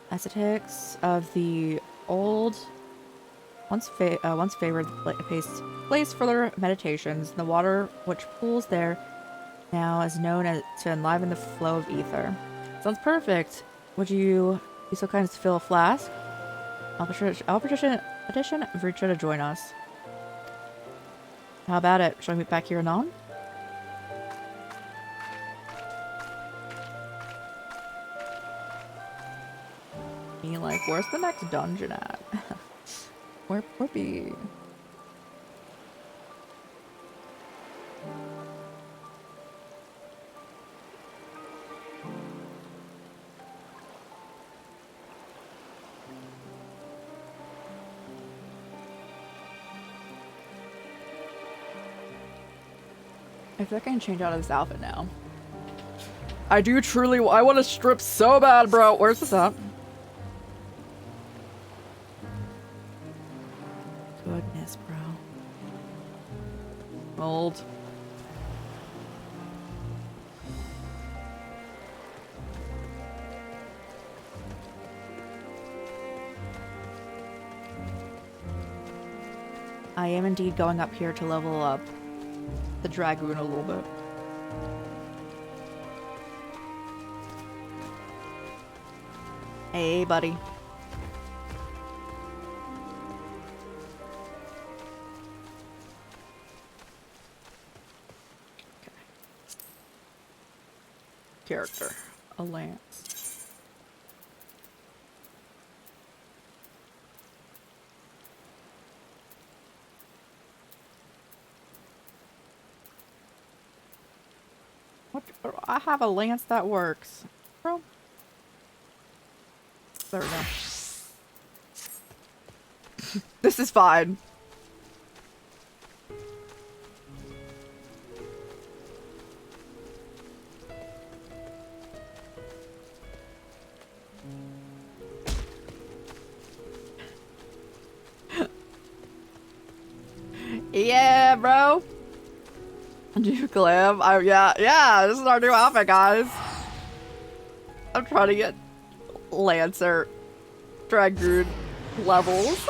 Ascetics of the old, once favored place for their meditations. The water which pools there now is known to enliven the flow of ether. Sounds perfect. Would you be so kind as to fill a flask? I'll petition Vricha to join us. How about it? Shall we meet back here anon? Like, where's the next dungeon at? Where be? I feel like I can change out of this outfit now. I do truly. I want to strip so bad, bro. Where's this at? Goodness, bro. Old. I am indeed going up here to level up the Dragoon a little bit. Hey, buddy. Character, a lance. What? I have a lance that works, bro. There we go. This is fine. Yeah, bro. New glam. Yeah, this is our new outfit, guys. I'm trying to get Lancer Dragoon levels.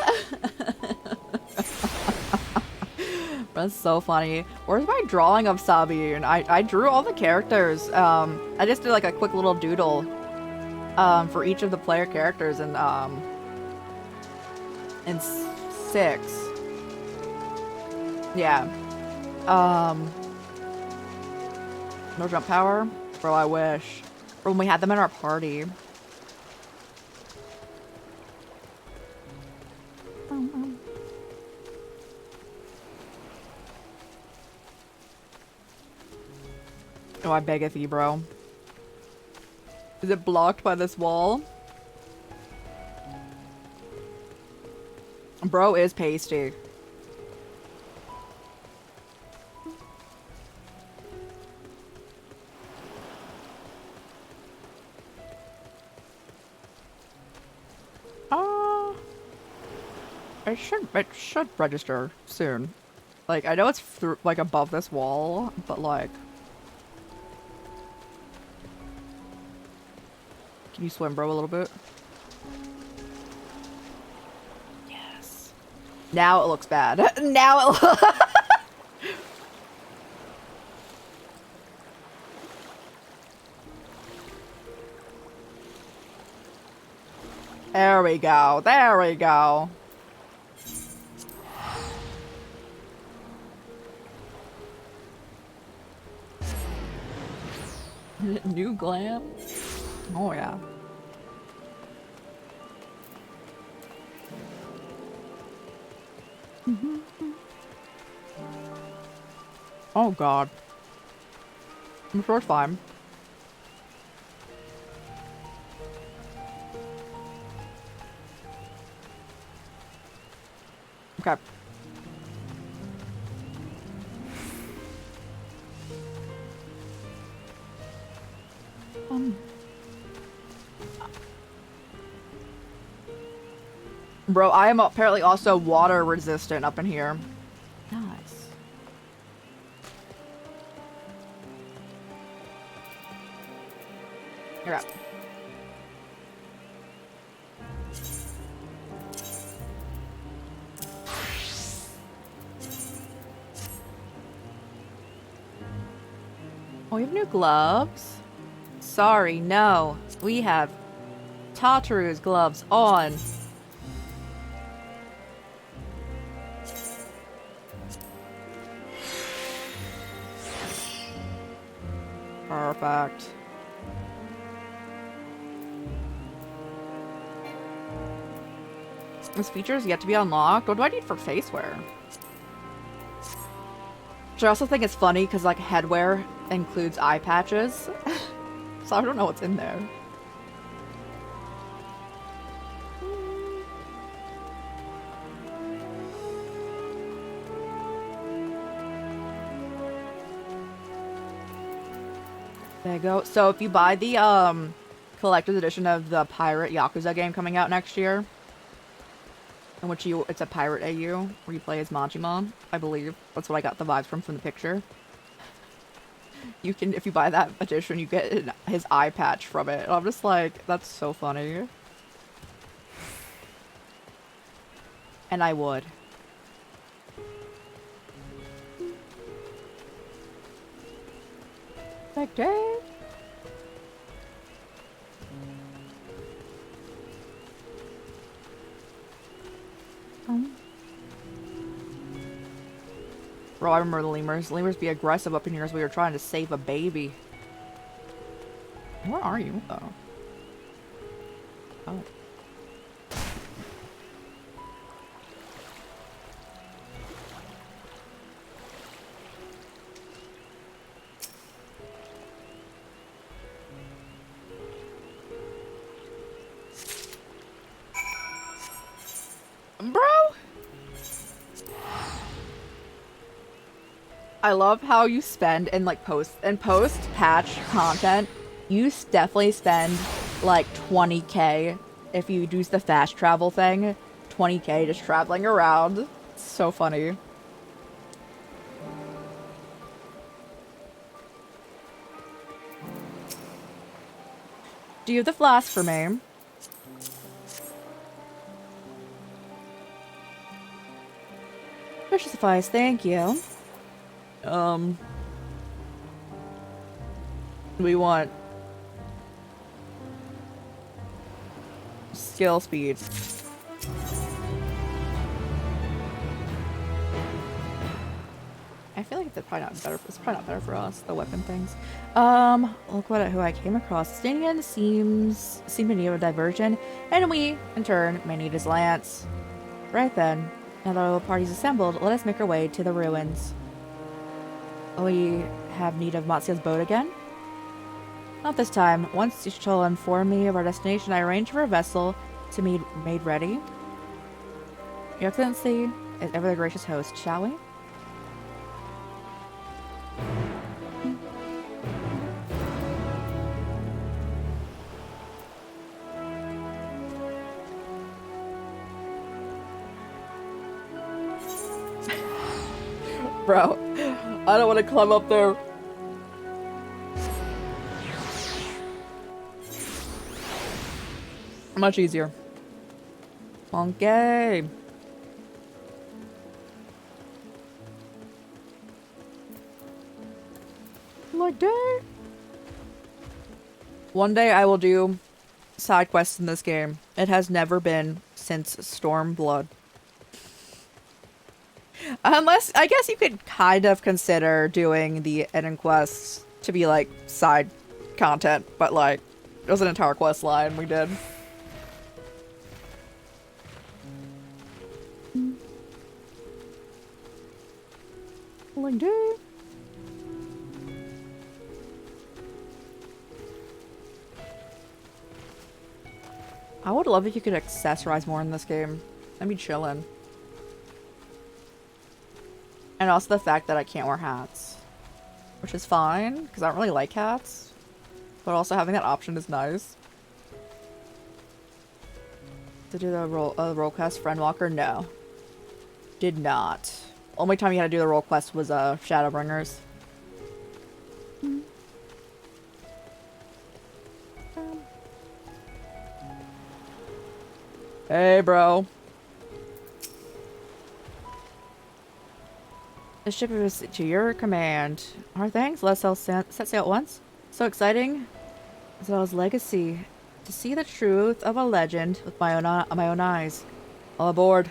That's so funny. Where's my drawing of Sabine? I drew all the characters. I just did like a quick little doodle for each of the player characters in 6. Yeah. No jump power? Bro, I wish. Or when we had them in our party. Oh, I beggeth thee, bro. Is it blocked by this wall? Bro is pasty. It should register soon. Like, I know it's through, like, above this wall, but like... Can you swim, bro, a little bit? Yes. Now it looks bad. Now it There we go. There we go. New glam? Oh, yeah. Oh, God. I'm sure it's fine. Okay. Bro, I am apparently also water resistant up in here. Nice. You're up. Oh, we have new gloves? Sorry, no. We have Tataru's gloves on. Perfect. This feature is yet to be unlocked. What do I need for facewear? Which I also think it's funny because, like, headwear includes eye patches. So I don't know what's in there. There you go. So if you buy the collector's edition of the Pirate Yakuza game coming out next year, in which it's a pirate AU where you play as Majima, I believe. That's what I got the vibes from the picture. You can, if you buy that edition, you get his eye patch from it. And I'm just like, that's so funny. And I would. Like, dang. Bro, I remember the lemurs. Lemurs be aggressive up in here as we were trying to save a baby. Where are you, though? Oh. Bro! I love how you spend in like post patch content. You definitely spend like 20k if you do the fast travel thing. 20k just traveling around. It's so funny. Do you have the flask for me? Precious suffice, thank you. We want skill speed. I feel like it's probably not better. It's probably not better for us. The weapon things. Look who I came across. Stanian seemed to need a diversion, and we, in turn, may need his lance. Right then, now that all the parties assembled, let us make our way to the ruins. We have need of Matsu's boat again? Not this time. Once you shall inform me of our destination, I arrange for a vessel to be made ready. Your Excellency is ever the gracious host, shall we? Bro, I don't want to climb up there. Much easier. Monkey. Like that. One day I will do side quests in this game. It has never been since Stormblood. Unless, I guess you could kind of consider doing the ending quests to be like side content, but like, it was an entire quest line we did. Like, dude. I would love if you could accessorize more in this game. I'd be chillin'. And also the fact that I can't wear hats. Which is fine, because I don't really like hats. But also having that option is nice. To do the roll quest, Friendwalker? No. Did not. Only time you had to do the roll quest was Shadowbringers. Hey, bro. The ship is to your command. Our thanks. Let's all set sail at once. So exciting. As well as legacy. To see the truth of a legend with my own eyes. All aboard.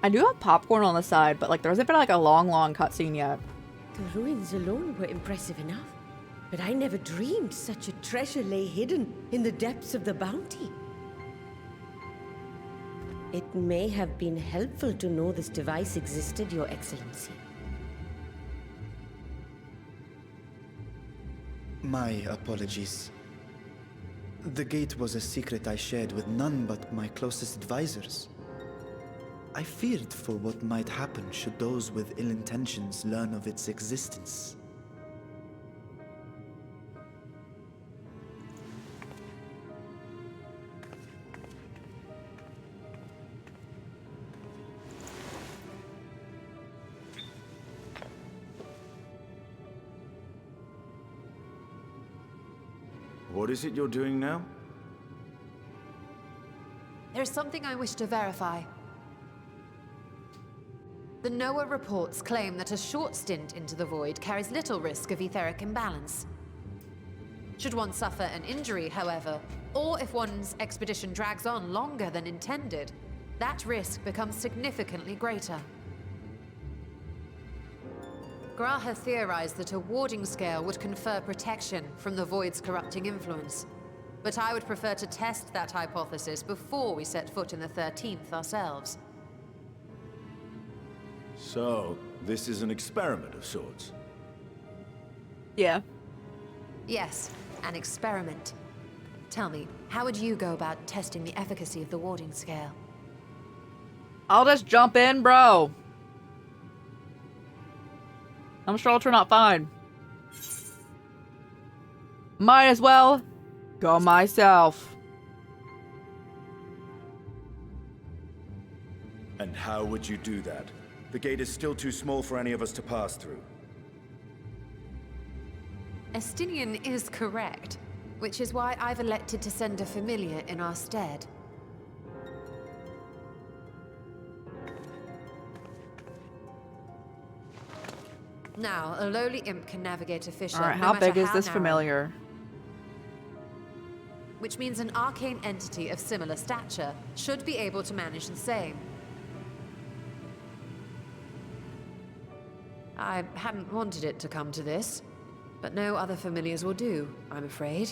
I do have popcorn on the side, but like there hasn't been like a long cutscene yet. The ruins alone were impressive enough, but I never dreamed such a treasure lay hidden in the depths of the bounty. It may have been helpful to know this device existed, Your Excellency. My apologies. The gate was a secret I shared with none but my closest advisors. I feared for what might happen should those with ill intentions learn of its existence. What is it you're doing now? There's something I wish to verify. The NOAA reports claim that a short stint into the void carries little risk of etheric imbalance. Should one suffer an injury, however, or if one's expedition drags on longer than intended, that risk becomes significantly greater. Graha theorized that a warding scale would confer protection from the void's corrupting influence, but I would prefer to test that hypothesis before we set foot in the 13th ourselves. So, this is an experiment of sorts. Yeah. Yes, an experiment. Tell me, how would you go about testing the efficacy of the warding scale? I'll just jump in, bro. I'm sure it'll turn out fine. Might as well go myself. And how would you do that? The gate is still too small for any of us to pass through. Estinian is correct, which is why I've elected to send a familiar in our stead. Now, a lowly imp can navigate a fissure. Alright, no how matter big is this narrow, familiar? which means an arcane entity of similar stature should be able to manage the same. I hadn't wanted it to come to this, but no other familiars will do, I'm afraid.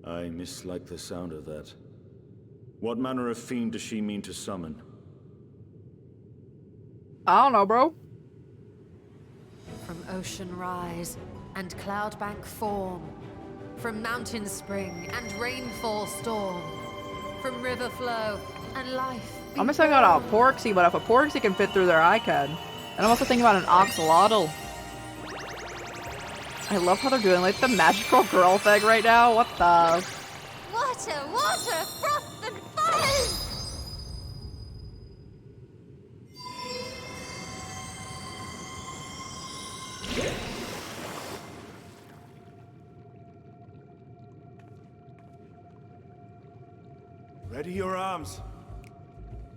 I mislike the sound of that. What manner of fiend does she mean to summon? I don't know, bro. From ocean rise and cloudbank form, from mountain spring and rainfall storm, from river flow and life. I'm just thinking about a Porksy, but if a Porksy can fit through there, I can. And I'm also thinking about an Oxalotl. I love how they're doing like the magical girl thing right now. What the? Water, water, froth and fire! Ready your arms.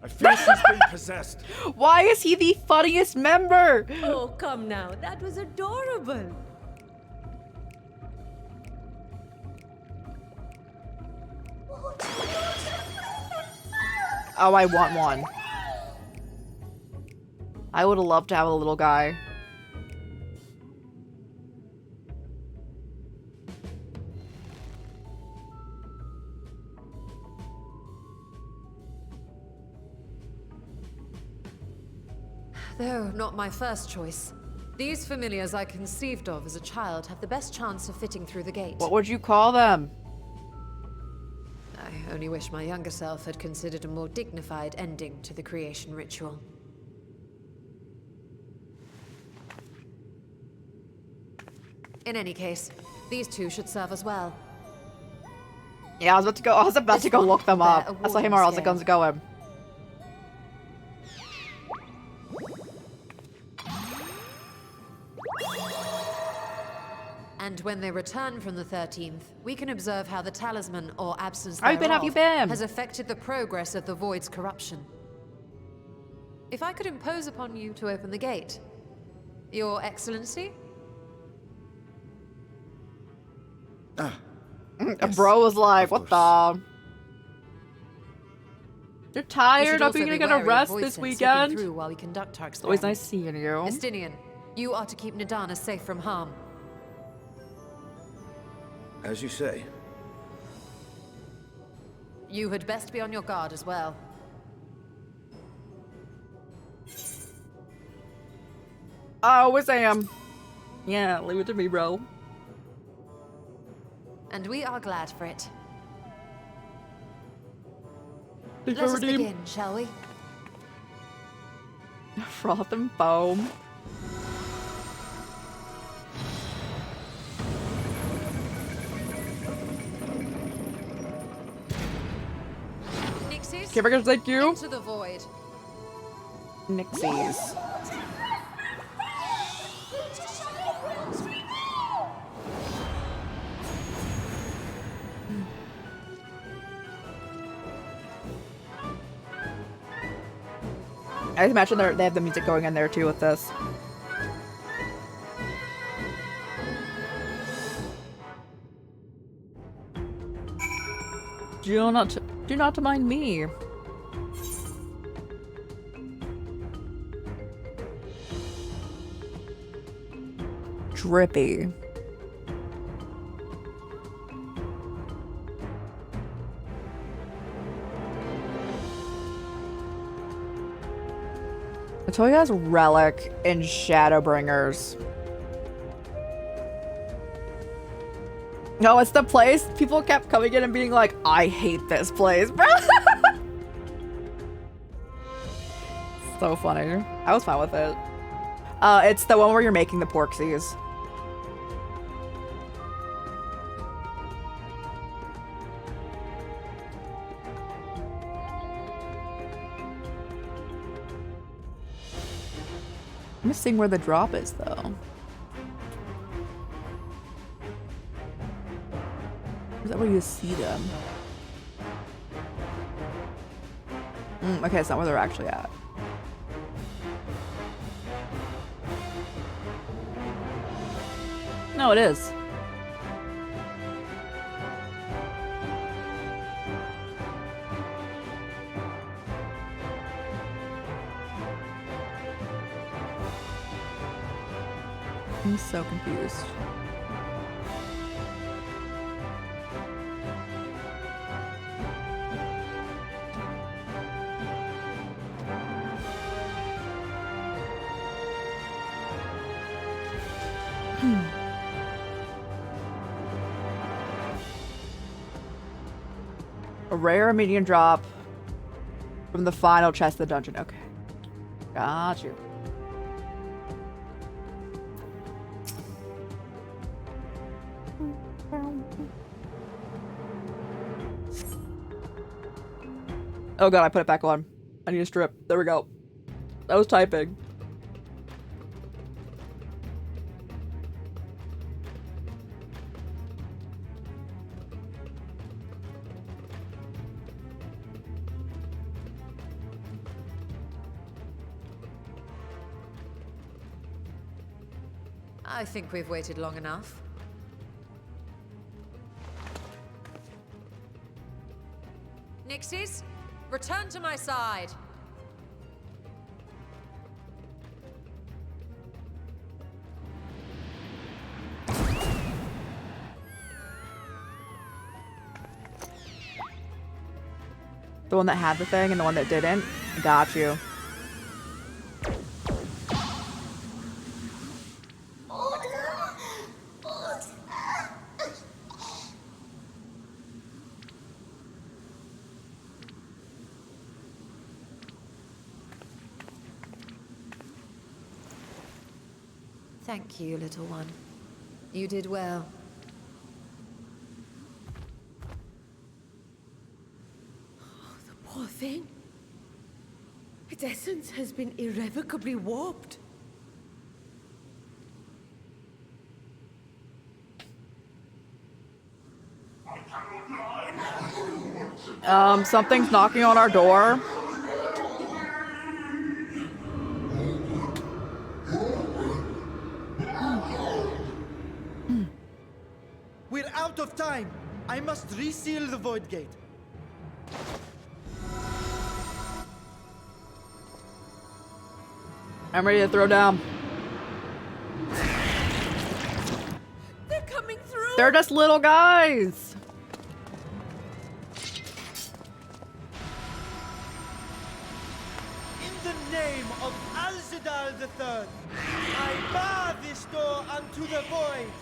I feel she's been possessed. Why is he the funniest member? Oh, come now. That was adorable. Oh, I want one. I would have loved to have a little guy. Though not my first choice. These familiars I conceived of as a child have the best chance of fitting through the gate. What would you call them? I only wish my younger self had considered a more dignified ending to the creation ritual. In any case, these two should serve as well. Yeah, I was about to go look them up. I saw him or else the guns going. And when they return from the 13th, we can observe how the talisman, or absence How have you been? has affected the progress of the Void's corruption. If I could impose upon you to open the gate, Your Excellency? A bro was like, what the? You're tired? Are you gonna get a rest this weekend? Through while we conduct our Always nice seeing you. Estinian, you are to keep Nadana safe from harm. As you say. You had best be on your guard as well. I always am. Yeah, leave it to me, bro. And we are glad for it. Let us begin, shall we? Froth and foam. Nixies, Can I just thank you? into the void. Nixies. I imagine they have the music going in there too with this. Do not mind me. Drippy. Atoya's relic in Shadowbringers. No, it's the place. People kept coming in and being like, I hate this place, bro. So funny. I was fine with it. It's the one where you're making the Porksies. I'm missing where the drop is, though. Is that where you see them? Okay, it's not where they're actually at. No, it is. I'm so confused. A rare medium drop from the final chest of the dungeon. Okay. Got you. Oh god, I put it back on. I need a strip. There we go. I was typing. I think we've waited long enough. Nixies, return to my side. The one that had the thing and the one that didn't. Got you. Thank you, little one. You did well. Poor thing. Its essence has been irrevocably warped. Something's knocking on our door. We're out of time. I must reseal the void gate. I'm ready to throw down. They're coming through. They're just little guys. In the name of Alzadal III, I bar this door unto the void.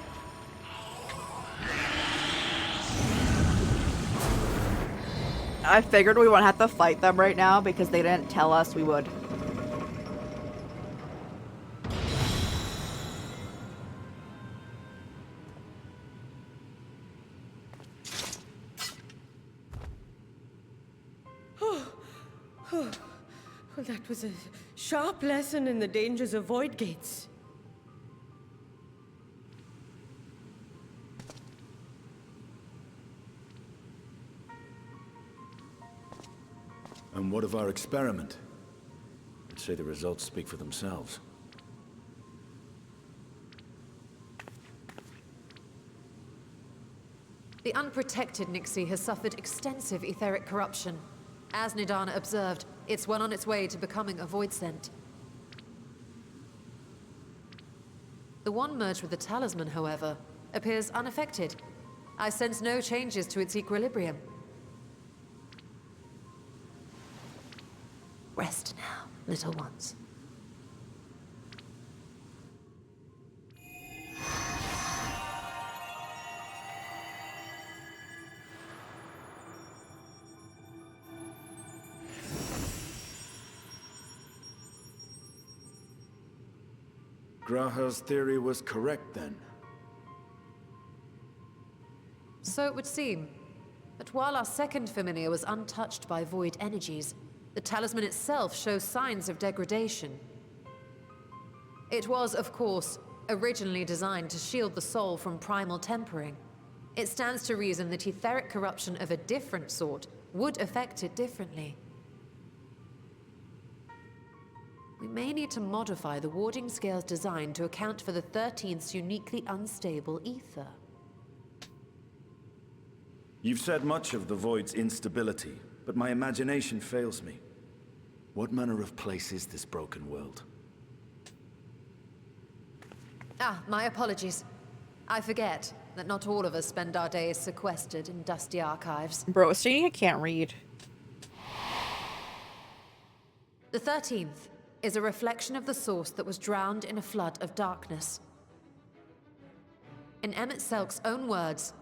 I figured we wouldn't have to fight them right now because they didn't tell us we would. Well, that was a sharp lesson in the dangers of void gates. And what of our experiment? I'd say the results speak for themselves. The unprotected Nixie has suffered extensive etheric corruption. As Nidana observed, it's well on its way to becoming a void scent. The one merged with the talisman, however, appears unaffected. I sense no changes to its equilibrium. Rest now, little ones. Graha's theory was correct then. So it would seem. But while our second familiar was untouched by void energies, the talisman itself shows signs of degradation. It was, of course, originally designed to shield the soul from primal tempering. It stands to reason that etheric corruption of a different sort would affect it differently. We may need to modify the warding scale's design to account for the 13th's uniquely unstable ether. You've said much of the Void's instability, but my imagination fails me. What manner of place is this broken world? Ah, my apologies. I forget that not all of us spend our days sequestered in dusty archives. Bro, Stevie can't read. The 13th is a reflection of the source that was drowned in a flood of darkness. In Emmett Selk's own words,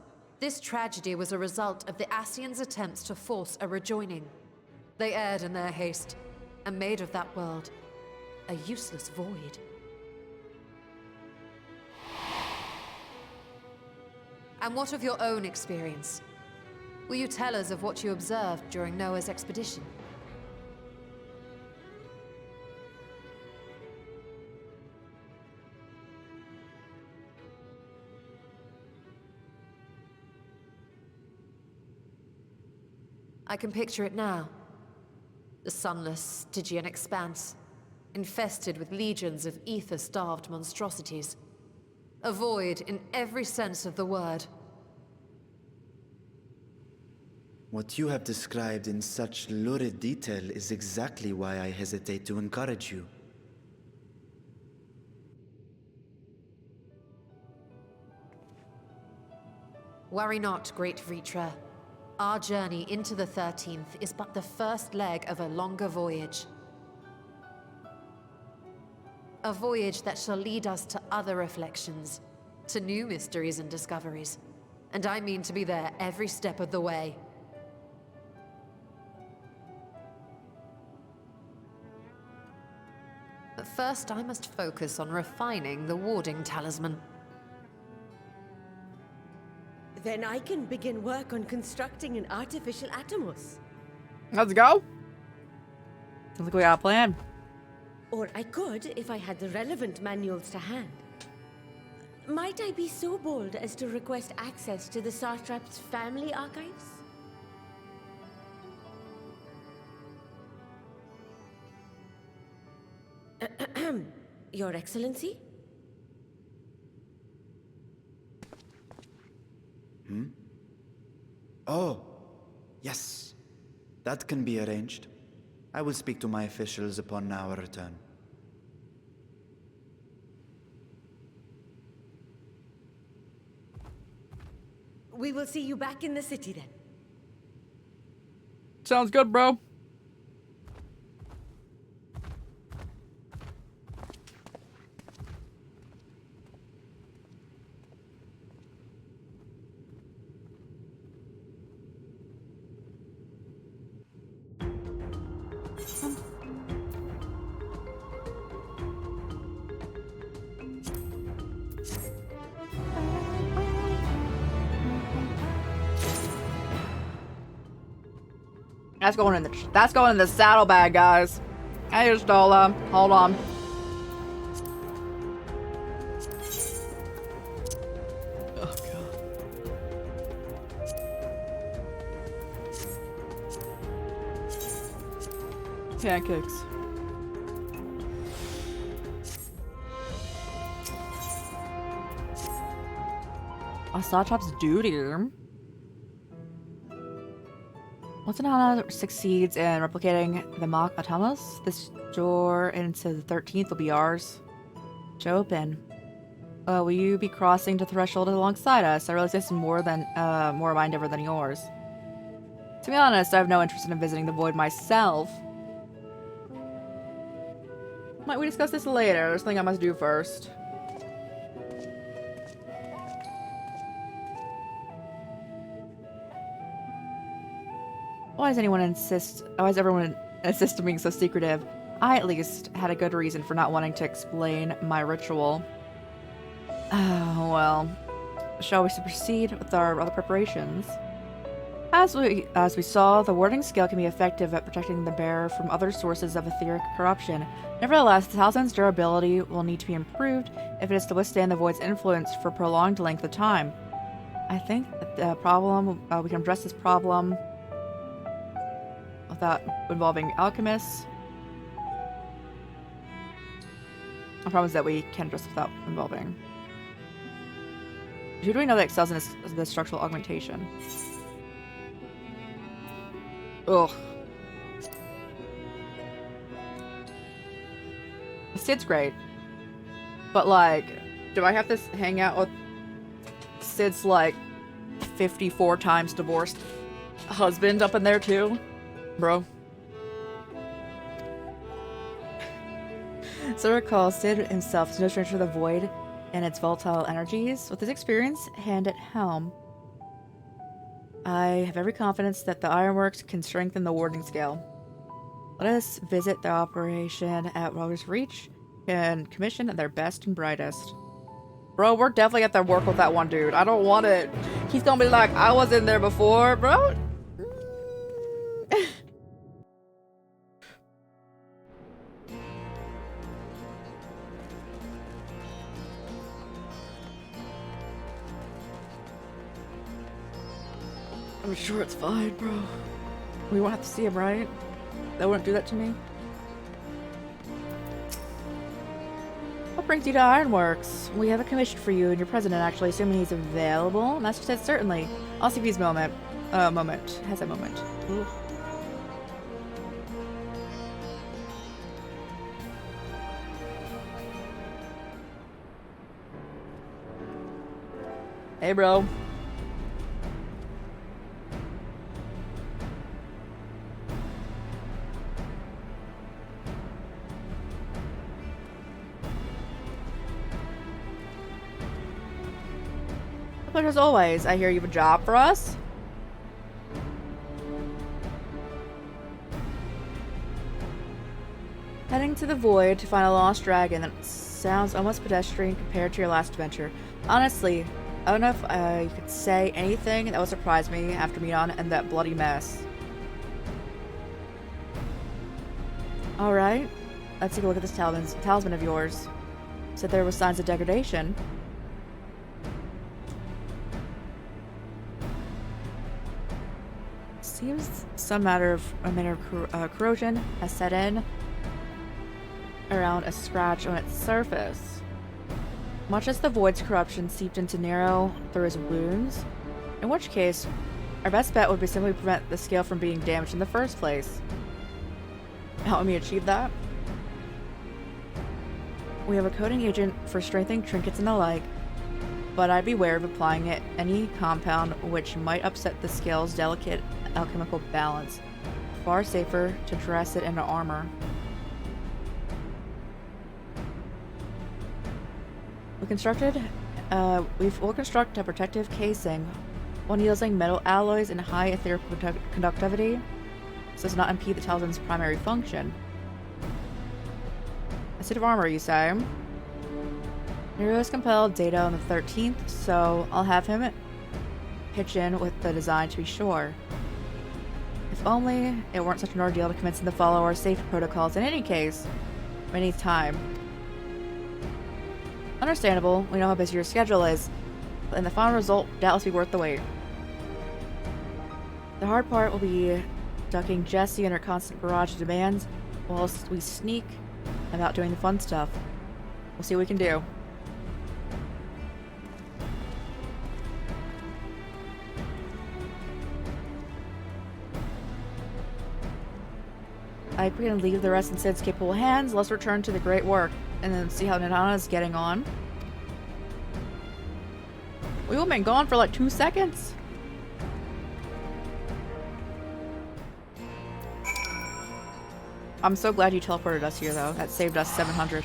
this tragedy was a result of the Ascians' attempts to force a rejoining. They erred in their haste, and made of that world a useless void. And what of your own experience? Will you tell us of what you observed during Noah's expedition? I can picture it now. The sunless, Stygian expanse, infested with legions of ether-starved monstrosities. A void in every sense of the word. What you have described in such lurid detail is exactly why I hesitate to encourage you. Worry not, great Vritra. Our journey into the 13th is but the first leg of a longer voyage. A voyage that shall lead us to other reflections, to new mysteries and discoveries. And I mean to be there every step of the way. But first, I must focus on refining the warding talisman. Then I can begin work on constructing an artificial Atomos. Let's go. Sounds like we got a plan. Or I could if I had the relevant manuals to hand. Might I be so bold as to request access to the Satrap's family archives? Your Excellency? Oh, yes. That can be arranged. I will speak to my officials upon our return. We will see you back in the city then. Sounds good, bro. That's going in the saddlebag, guys. I just hold on. Oh god. Pancakes. A Satrap's duty. Once Anana succeeds in replicating the mock Atomos, this door into the 13th will be ours to open. Will you be crossing the threshold alongside us? I realize this is more of my endeavor than yours. To be honest, I have no interest in visiting the void myself. Might we discuss this later? There's something I must do first. Why does everyone insist on being so secretive? I, at least, had a good reason for not wanting to explain my ritual. Oh, well. Shall we proceed with our other preparations? As we saw, the warding skill can be effective at protecting the bearer from other sources of etheric corruption. Nevertheless, the talisman's durability will need to be improved if it is to withstand the void's influence for a prolonged length of time. I think that we can address this problem without involving alchemists. The problem is that we can address without involving. Who do we know that excels in this structural augmentation? Ugh. Sid's great. But, like, do I have to hang out with Sid's, like, 54 times divorced husband up in there, too? Bro. So recall, Sid himself is no stranger to the void. and its volatile energies. With this experience hand at helm, I have every confidence that the ironworks can strengthen the warding scale. Let us visit the operation at Roger's Reach and commission their best and brightest. Bro, we're definitely gonna have to work with that one dude. I don't want it. He's gonna be like, I was in there before, bro. I'm sure it's fine, bro. We won't have to see him, right? They wouldn't do that to me. What brings you to Ironworks? We have a commission for you and your president, actually, assuming he's available. Master said certainly. I'll see if he's has a moment. Ooh. Hey, bro. But as always, I hear you have a job for us. Heading to the void to find a lost dragon. That sounds almost pedestrian compared to your last adventure. Honestly, I don't know if you could say anything that would surprise me after Mion and that bloody mess. Alright, let's take a look at this talisman of yours. Said there were signs of degradation. Seems some matter of corrosion has set in around a scratch on its surface. Much as the void's corruption seeped into narrow through his wounds, in which case, our best bet would be simply prevent the scale from being damaged in the first place. Help me achieve that? We have a coating agent for strengthening trinkets and the like, but I'd beware of applying it any compound which might upset the scale's delicate alchemical balance. Far safer to dress it into armor. We'll construct a protective casing, one using metal alloys and high etheric conductivity, so as to not impede the talisman's primary function. A suit of armor, you say? Nero is compelled data on the 13th, so I'll have him pitch in with the design to be sure. If only it weren't such an ordeal to convince him to follow our safety protocols in any case. We need time. Understandable, we know how busy your schedule is, but in the final result, doubtless be worth the wait. The hard part will be ducking Jessie and her constant barrage of demands, whilst we sneak about doing the fun stuff. We'll see what we can do. I can leave the rest in Sid's capable hands. Let's return to the great work and then see how Nana is getting on. We've been gone for like 2 seconds. I'm so glad you teleported us here, though. That saved us 700.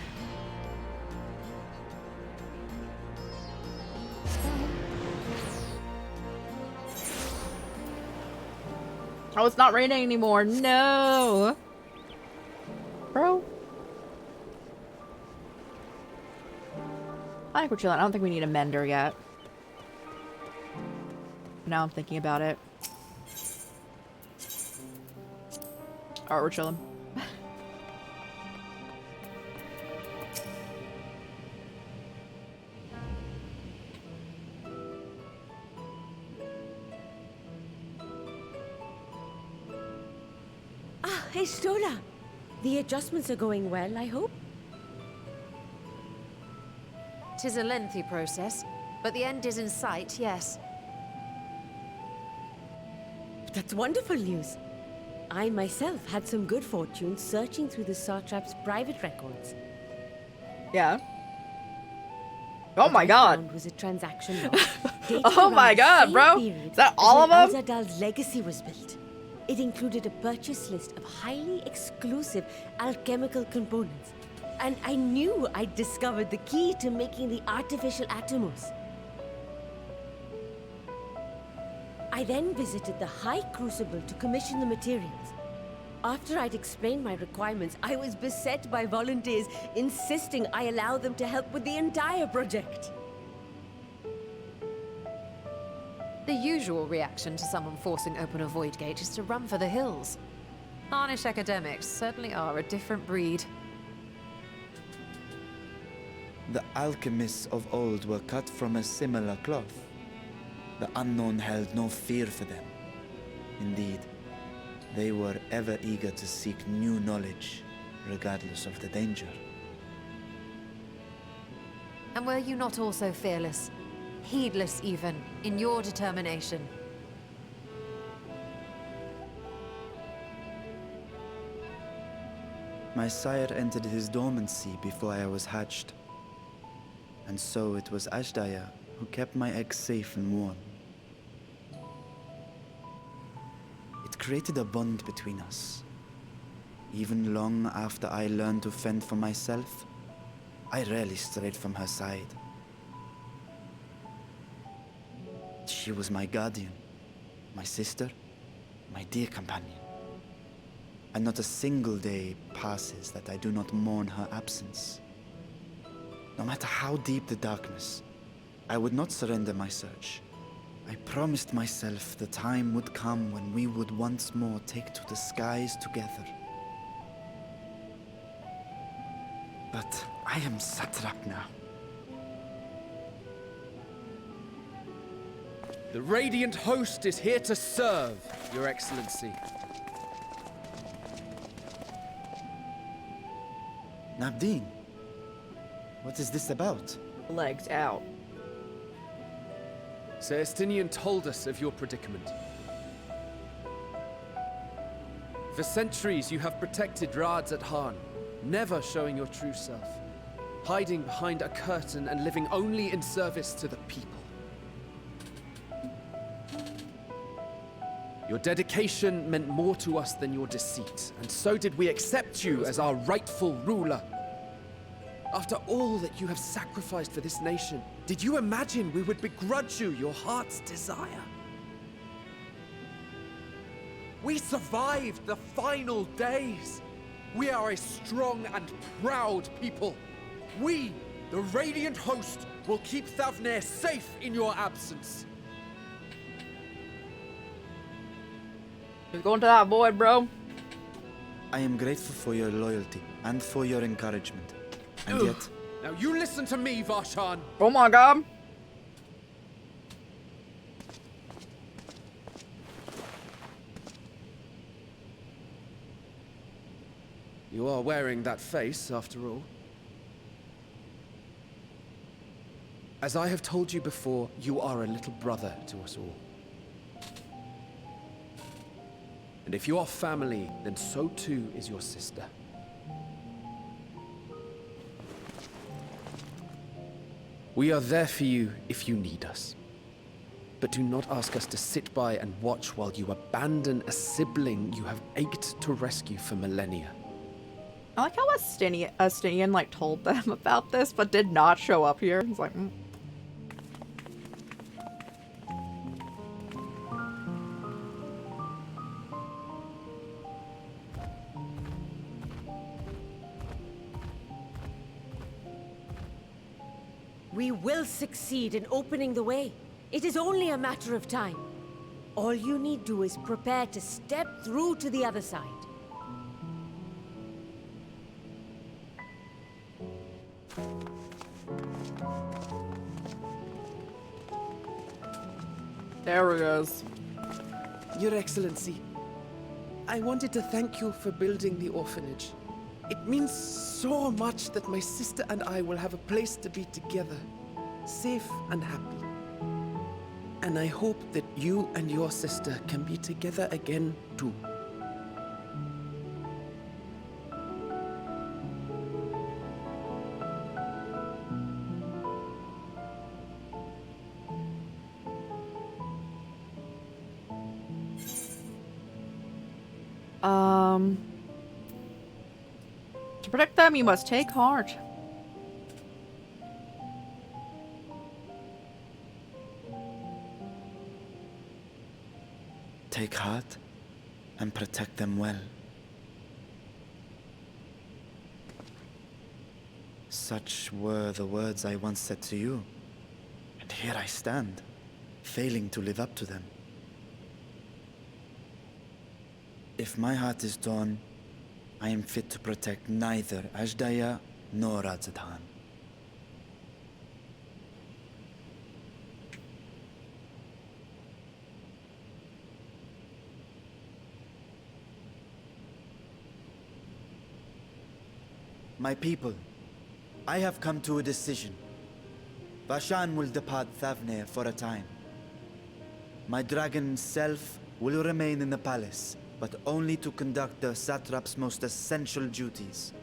Oh, it's not raining anymore. No! Bro. I think we're chilling. I don't think we need a mender yet. Now I'm thinking about it. Alright, we're chilling. Ah, hey, Stola. The adjustments are going well, I hope? 'Tis a lengthy process, but the end is in sight, yes. That's wonderful news. I myself had some good fortune searching through the Satrap's private records. Yeah. Oh my god. Was a transaction oh my god, bro. Is that all of them? Al-Zadal's legacy was built. It included a purchase list of highly exclusive alchemical components, and I knew I'd discovered the key to making the artificial Atomos. I then visited the High Crucible to commission the materials. After I'd explained my requirements, I was beset by volunteers insisting I allow them to help with the entire project. The usual reaction to someone forcing open a void gate is to run for the hills. Harnish academics certainly are a different breed. The alchemists of old were cut from a similar cloth. The unknown held no fear for them. Indeed, they were ever eager to seek new knowledge, regardless of the danger. And were you not also fearless, heedless even, in your determination? My sire entered his dormancy before I was hatched. And so it was Ashdaya who kept my eggs safe and warm. It created a bond between us. Even long after I learned to fend for myself, I rarely strayed from her side. She was my guardian, my sister, my dear companion. And not a single day passes that I do not mourn her absence. No matter how deep the darkness, I would not surrender my search. I promised myself the time would come when we would once more take to the skies together. But I am satrap now. The Radiant Host is here to serve, Your Excellency. Nabdeen, what is this about? Legs out. Sir Estinian told us of your predicament. For centuries you have protected Rads at Han, never showing your true self, hiding behind a curtain and living only in service to the people. Your dedication meant more to us than your deceit, and so did we accept you as our rightful ruler. After all that you have sacrificed for this nation, did you imagine we would begrudge you your heart's desire? We survived the final days. We are a strong and proud people. We, the Radiant Host, will keep Thavnair safe in your absence. You're going to that void, bro. I am grateful for your loyalty and for your encouragement. And yet... Now you listen to me, Varshan. Oh my god. You are wearing that face, after all. As I have told you before, you are a little brother to us all. And if you are family, then so too is your sister. We are there for you if you need us. But do not ask us to sit by and watch while you abandon a sibling you have ached to rescue for millennia. I like how Estinian like told them about this, but did not show up here. He's like, We will succeed in opening the way. It is only a matter of time. All you need do is prepare to step through to the other side. There he goes. Your Excellency, I wanted to thank you for building the orphanage. It means so much that my sister and I will have a place to be together, safe and happy. And I hope that you and your sister can be together again too. protect them, you must take heart. Take heart and protect them well. Such were the words I once said to you. And here I stand, failing to live up to them. If my heart is torn, I am fit to protect neither Ajdaya nor Radzatan. My people, I have come to a decision. Vashan will depart Thavnir for a time. My dragon self will remain in the palace, but only to conduct the satrap's most essential duties.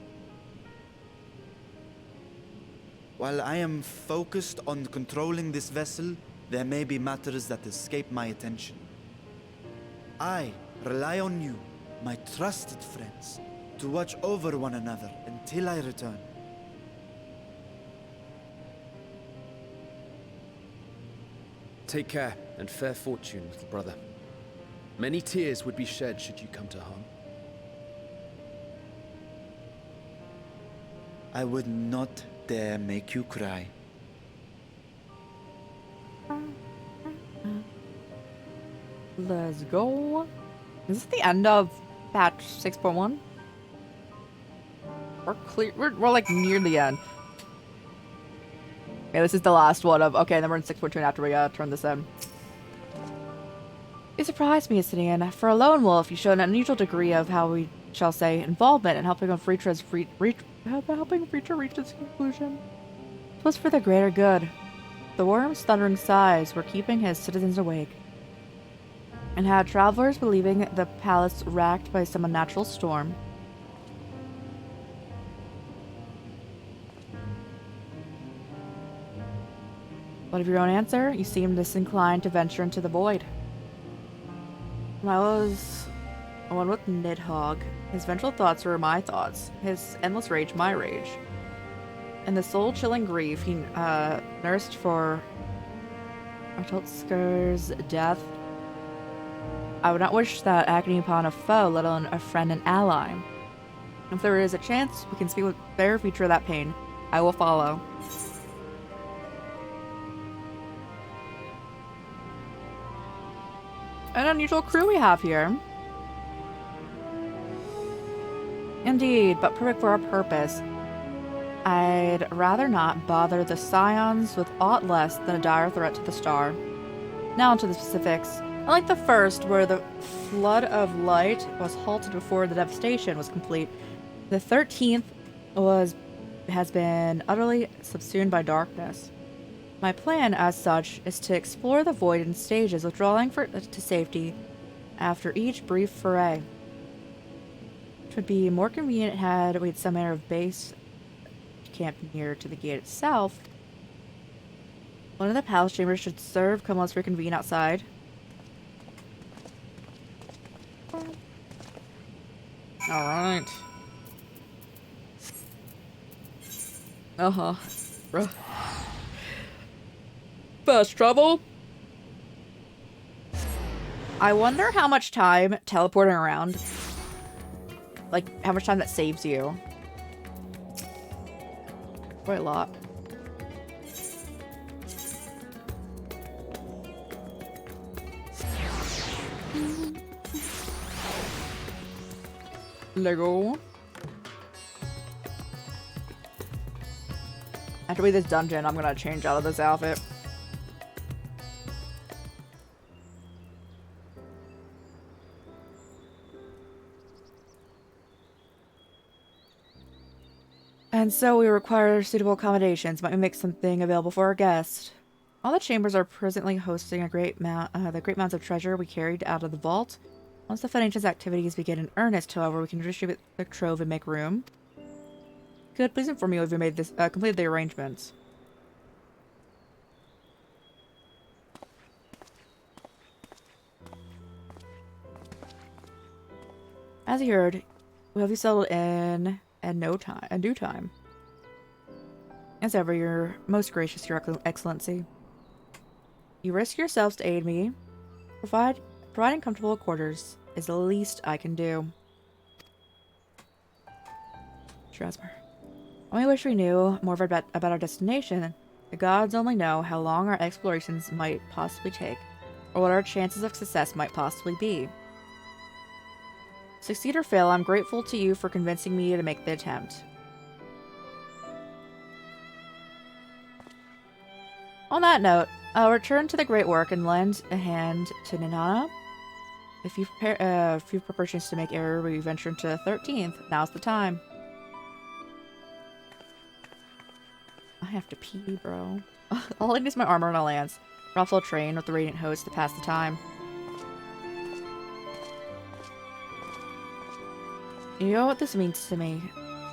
While I am focused on controlling this vessel, there may be matters that escape my attention. I rely on you, my trusted friends, to watch over one another until I return. Take care and fair fortune, little brother. Many tears would be shed should you come to harm. I would not dare make you cry. Let's go. Is this the end of patch 6.1? We're clear. We're like near the end. Okay, this is the last one of. Okay, then we're in 6.2 after we turn this in. You surprised me, Sidian. For a lone wolf, you showed an unusual degree of how we shall say involvement in helping helping Freetra reach its conclusion. It was for the greater good. The worm's thundering sighs were keeping his citizens awake, and had travelers believing the palace racked by some unnatural storm. What of your own answer? You seem disinclined to venture into the void. I was one with Nidhogg. His vengeful thoughts were my thoughts, his endless rage my rage. And the soul-chilling grief he nursed for Artotskir's death. I would not wish that agony upon a foe, let alone a friend and ally. If there is a chance we can speak with their feature of that pain, I will follow. An unusual crew we have here. Indeed, but perfect for our purpose. I'd rather not bother the Scions with aught less than a dire threat to the star. Now onto the specifics. Unlike the first, where the flood of light was halted before the devastation was complete, the 13th has been utterly subsumed by darkness. My plan, as such, is to explore the void in stages, withdrawing to safety after each brief foray. It would be more convenient had we had some manner of base camp near to the gate itself. One of the palace chambers should serve. Come, let's reconvene outside. Alright. Uh-huh. Fast travel. I wonder how much time teleporting around, like how much time that saves you. Quite a lot. Lego. After we this dungeon, I'm gonna change out of this outfit. And so we require suitable accommodations. Might we make something available for our guest? All the chambers are presently hosting the great amounts of treasure we carried out of the vault. Once the Foundation's activities begin in earnest, however, we can distribute the trove and make room. Good, please inform me if you made this completed the arrangements. As you heard, we have you settled in and due time. As ever, you're most gracious, Your Excellency. You risk yourselves to aid me. Providing comfortable quarters is the least I can do. Strasbourg. Only wish we knew more about our destination. The gods only know how long our explorations might possibly take, or what our chances of success might possibly be. Succeed or fail, I'm grateful to you for convincing me to make the attempt. On that note, I'll return to the great work and lend a hand to Ninana. If you prepare a few preparations to make ere we venture into the 13th, now's the time. I have to pee, bro. All I need is my armor and a lance. Ruffalo train with the Radiant Host to pass the time. You know what this means to me,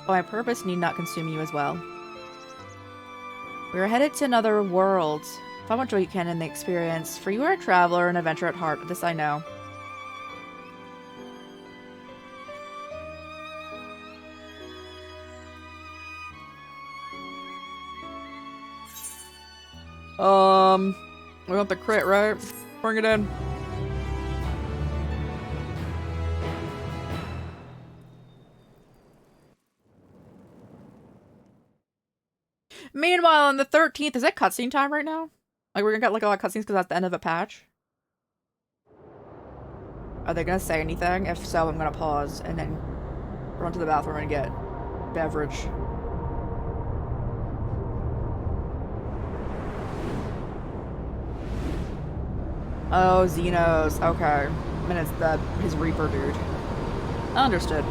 but my purpose need not consume you as well. We are headed to another world. Find what joy you can in the experience, for you are a traveler and adventurer at heart, this I know. We want the crit, right? Bring it in. Meanwhile, on the 13th, is that cutscene time right now? Like, we're gonna get like a lot of cutscenes because that's the end of a patch? Are they gonna say anything? If so, I'm gonna pause and then run to the bathroom and get beverage. Oh, Xenos. Okay. I mean, it's his Reaper dude. Understood.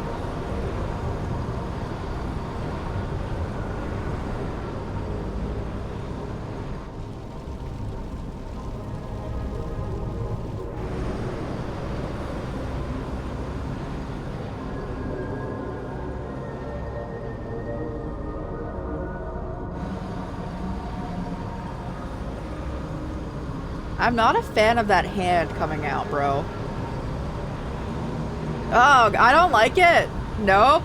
I'm not a fan of that hand coming out, bro. Oh, I don't like it. Nope.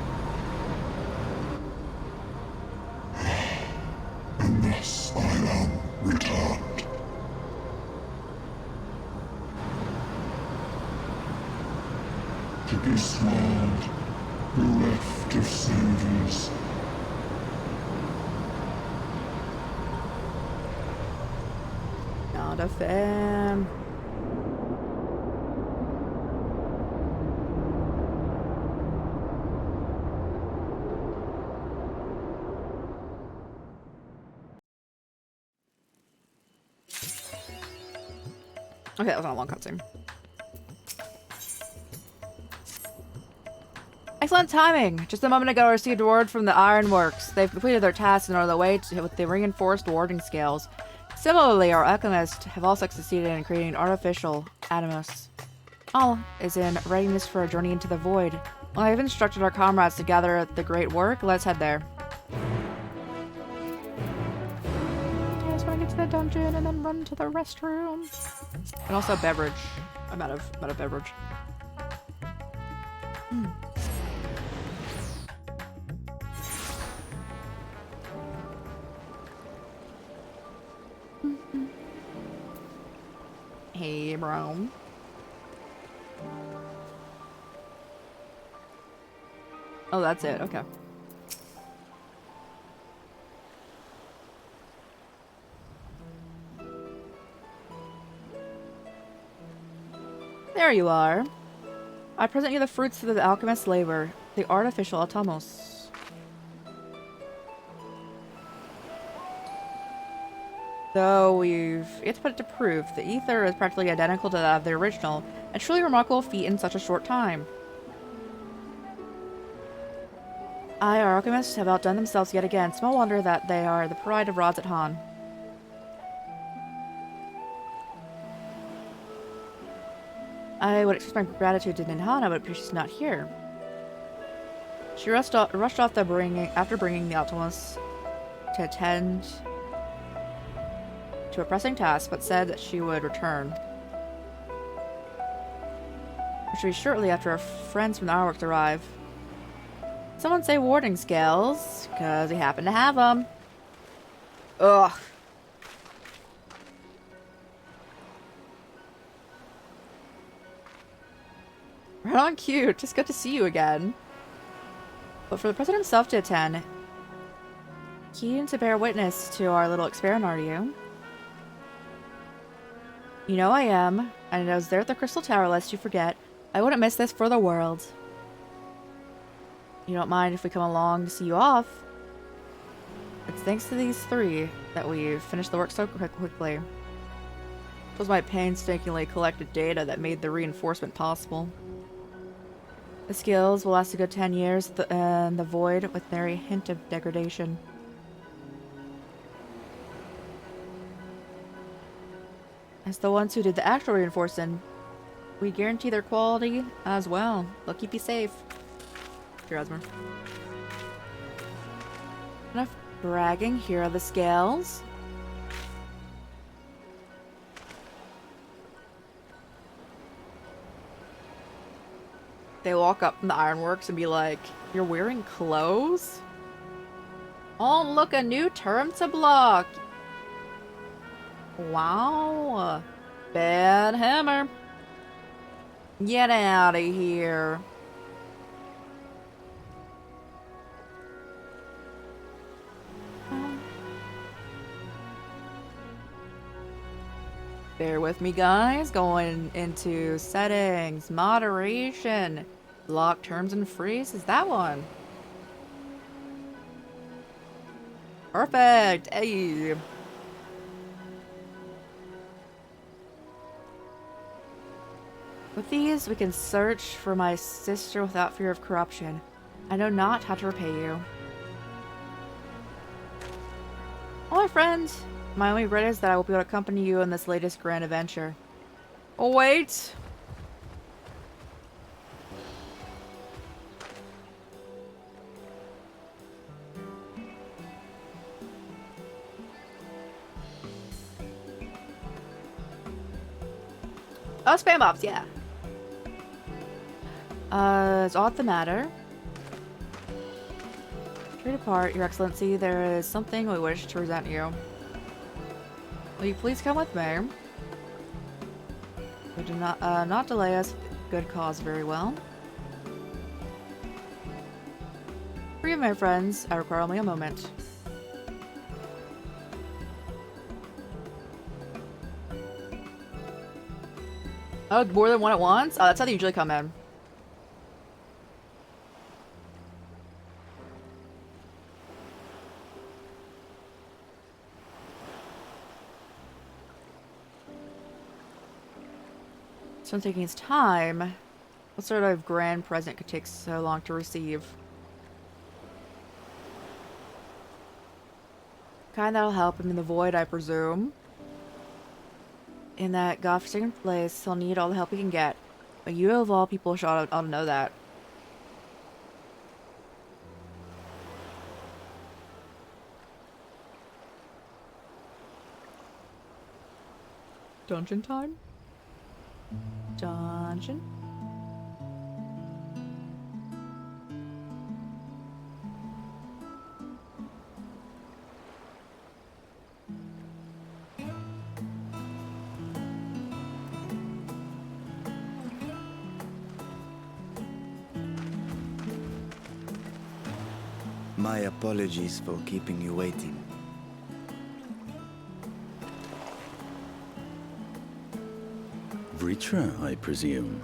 And thus I am returned. To be smiled, bereft of saviors. Not a fan. Okay, that was not a long cutscene. Excellent timing! Just a moment ago I received word from the Ironworks. They've completed their tasks and are on the way with the reinforced warding scales. Similarly, our alchemists have also succeeded in creating an artificial Animus. All is in readiness for a journey into the void. Well, I've instructed our comrades to gather at the great work. Let's head there. I just want to get to the dungeon and then run to the restroom. And also beverage. I'm out of beverage. Hey, bro. Oh, that's it. Okay. There you are. I present you the fruits of the alchemist's labor, the artificial automos. Though we've yet to put it to proof, the ether is practically identical to that of the original, a truly remarkable feat in such a short time. Our alchemists have outdone themselves yet again. Small wonder that they are the pride of Rods at Han. I would express my gratitude to Ninhana, but she's not here. She rushed off after bringing the Optimus to attend to a pressing task, but said that she would return. Which will be shortly after our friends from the Ironworks arrive. Someone say warding scales, because we happen to have them. Ugh. Right on cue. Just good to see you again. But for the president himself to attend, keen to bear witness to our little experiment, are you? You know I am, and I was there at the Crystal Tower lest you forget. I wouldn't miss this for the world. You don't mind if we come along to see you off? It's thanks to these three that we finished the work so quickly. It was my painstakingly collected data that made the reinforcement possible. The skills will last a good 10 years, and the void with very hint of degradation. As the ones who did the actual reinforcing, we guarantee their quality as well. They'll keep you safe. Here, Esmer. Enough bragging. Here are the scales. They walk up from the ironworks and be like, "You're wearing clothes? Oh, look, a new term to block. Wow. Bad hammer. Get out of here." Bear with me, guys. Going into settings, moderation, lock terms and phrases. That one. Perfect. Hey. With these, we can search for my sister without fear of corruption. I know not how to repay you. Well, my friend, my only regret is that I will be able to accompany you in this latest grand adventure. Oh, wait! Oh, spam bombs, yeah. Is aught the matter? Trade apart, Your Excellency. There is something we wish to present you. Will you please come with me? We do not delay us. Good cause, very well. For you, my friends, I require only a moment. Oh, more than one at once? Oh, that's how they usually come in. So I'm taking his time. What sort of grand present could take so long to receive? Kind that'll help him in the void, I presume. In that godforsaken place, he'll need all the help he can get. But you of all people ought to know that. Dungeon time? Dungeon? My apologies for keeping you waiting. Vritra, I presume.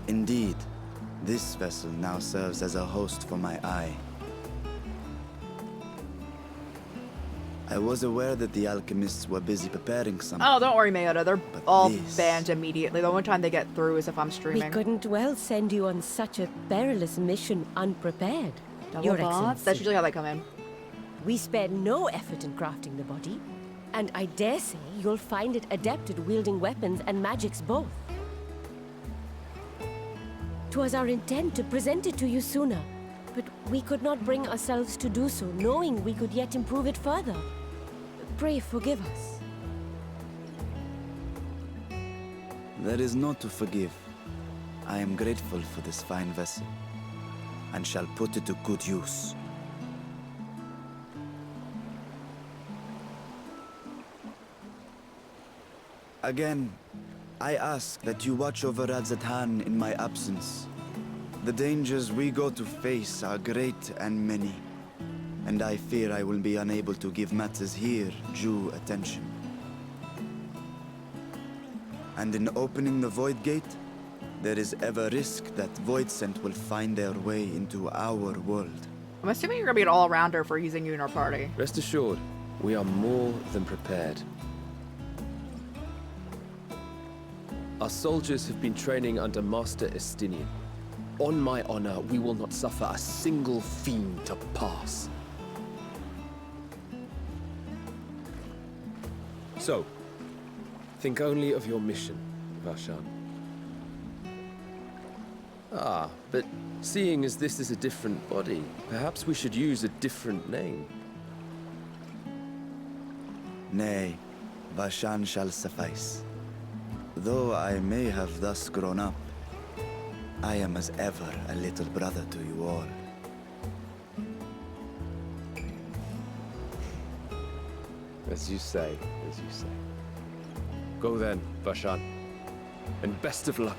Indeed, this vessel now serves as a host for my eye. I was aware that the alchemists were busy preparing something. Oh, don't worry, Mayota. They're all banned immediately. The only time they get through is if I'm streaming. We couldn't well send you on such a perilous mission unprepared, Double Your bots? Excellency. That's usually how they come in. We spared no effort in crafting the body, and I dare say you'll find it adept at wielding weapons and magics both. 'Twas our intent to present it to you sooner, But we could not bring ourselves to do so, knowing we could yet improve it further. Pray forgive us. There is naught to forgive. I am grateful for this fine vessel, and shall put it to good use. Again, I ask that you watch over Radzatan in my absence. The dangers we go to face are great and many, and I fear I will be unable to give matters here due attention. And in opening the Void Gate, there is ever risk that Voidsent will find their way into our world. I'm assuming you're gonna be an all-rounder for using you in our party. Rest assured, we are more than prepared. Our soldiers have been training under Master Estinian. On my honor, we will not suffer a single fiend to pass. So, think only of your mission, Varshan. Ah, but seeing as this is a different body, perhaps we should use a different name. Nay, Vashan shall suffice. Though I may have thus grown up, I am as ever a little brother to you all. As you say, as you say. Go then, Vashan, and best of luck.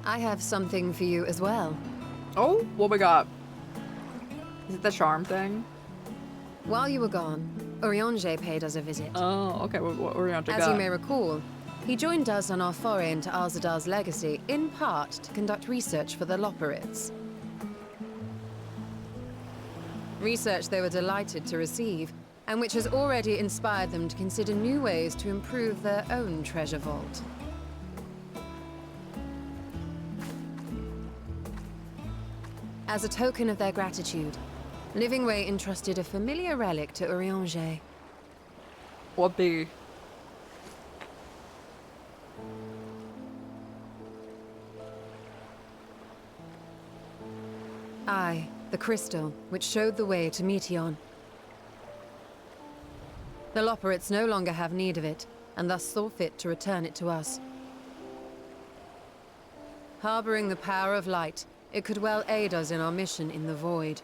I have something for you as well. Oh, what we got? Is it the charm thing? While you were gone, Urianger paid us a visit. Oh, okay. What Urianger As you may recall, he joined us on our foray into Alzadal's legacy, in part to conduct research for the Loporrits. Research they were delighted to receive, and which has already inspired them to consider new ways to improve their own treasure vault. As a token of their gratitude, Livingway entrusted a familiar relic to Urianger. What be? Aye, the crystal, which showed the way to Meteon. The Loporrits no longer have need of it, and thus saw fit to return it to us. Harboring the power of light, it could well aid us in our mission in the Void.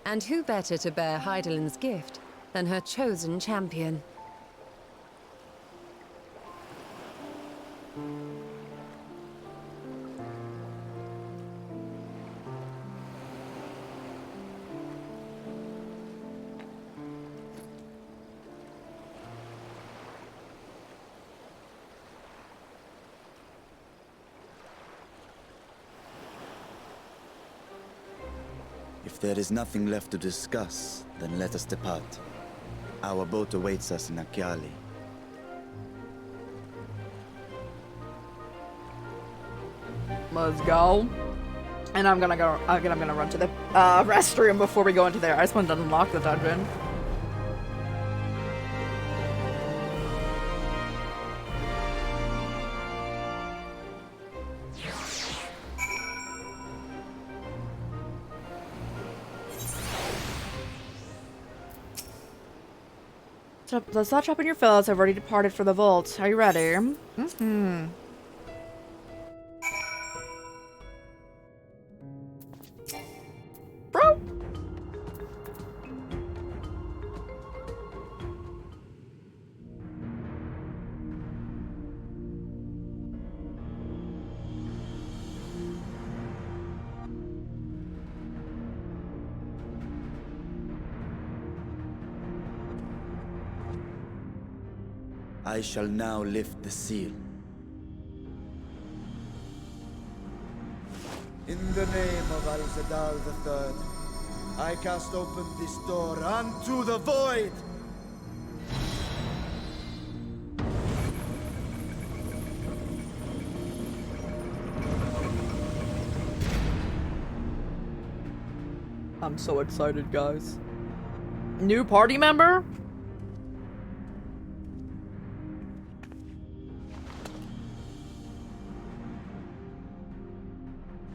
And who better to bear Hydaelyn's gift than her chosen champion? If there is nothing left to discuss, then let us depart. Our boat awaits us in Akyali. Let's go. And I'm gonna run to the restroom before we go into there. I just wanted to unlock the dungeon. Let's not drop in your fills. I've already departed for the vault. Are you ready? Mm-hmm. Bro! I shall now lift the seal. In the name of Alzadal III, I cast open this door unto the void! I'm so excited, guys. New party member?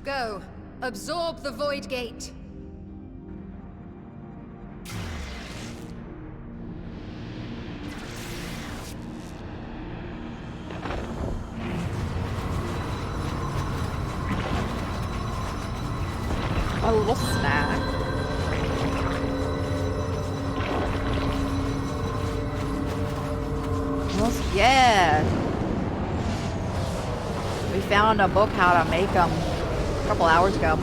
Go. Absorb the Void Gate. A little snack. Yeah. We found a book how to make them a couple hours ago.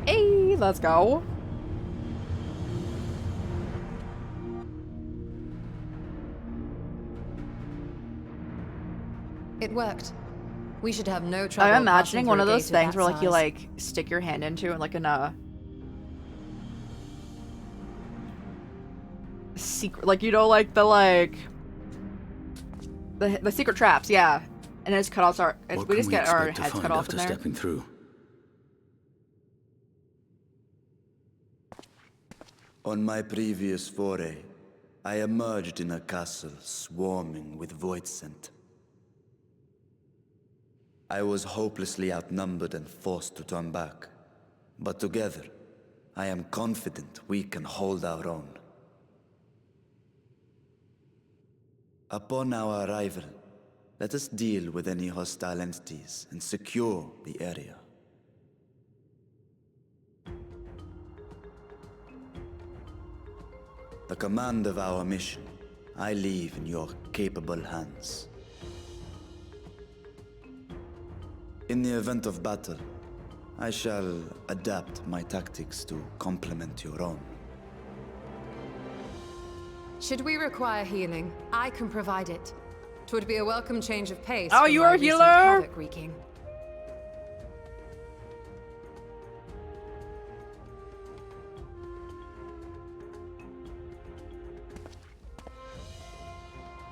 Hey, let's go. It worked. We should have no trouble. I'm imagining one of those things where like you size. like stick your hand into it like in a secret, like you know, like the secret traps, yeah. And it's cut off our. We just get our heads cut off in there. Stepping through? On my previous foray, I emerged in a castle swarming with void scent. I was hopelessly outnumbered and forced to turn back. But together, I am confident we can hold our own. Upon our arrival, let us deal with any hostile entities and secure the area. The command of our mission, I leave in your capable hands. In the event of battle, I shall adapt my tactics to complement your own. Should we require healing, I can provide it. 'Twould be a welcome change of pace. Oh, from you my are a recent healer? havoc wreaking.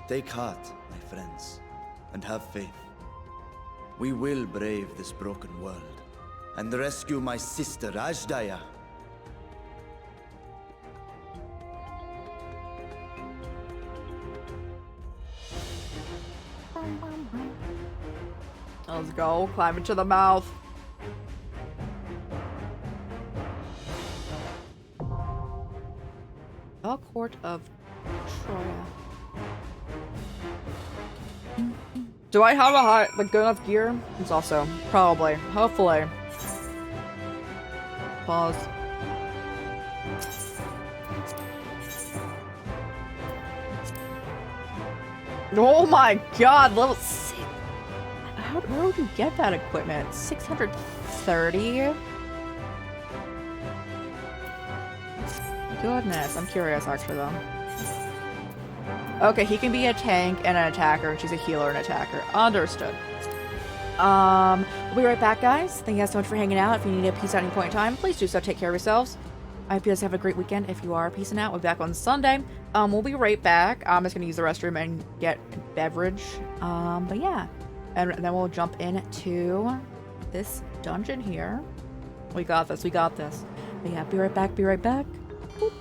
Take heart, my friends, and have faith. We will brave this broken world and rescue my sister Ajdaya. Let's go. Climb into the mouth. The Court of Troya. Do I have a good enough gear? It's also probably, hopefully. Pause. Oh my god, level 6. Where would you get that equipment? 630? Goodness, I'm curious actually though. Okay, he can be a tank and an attacker, and she's a healer and attacker. Understood. We'll be right back, guys. Thank you guys so much for hanging out. If you need a peace out at any point in time, please do so. Take care of yourselves. I hope you guys have a great weekend. If you are peacing out, we'll be back on Sunday. We'll be right back. I'm just gonna use the restroom and get a beverage. But yeah. And then we'll jump into this dungeon here. We got this, we got this. But yeah, be right back, be right back. Boop.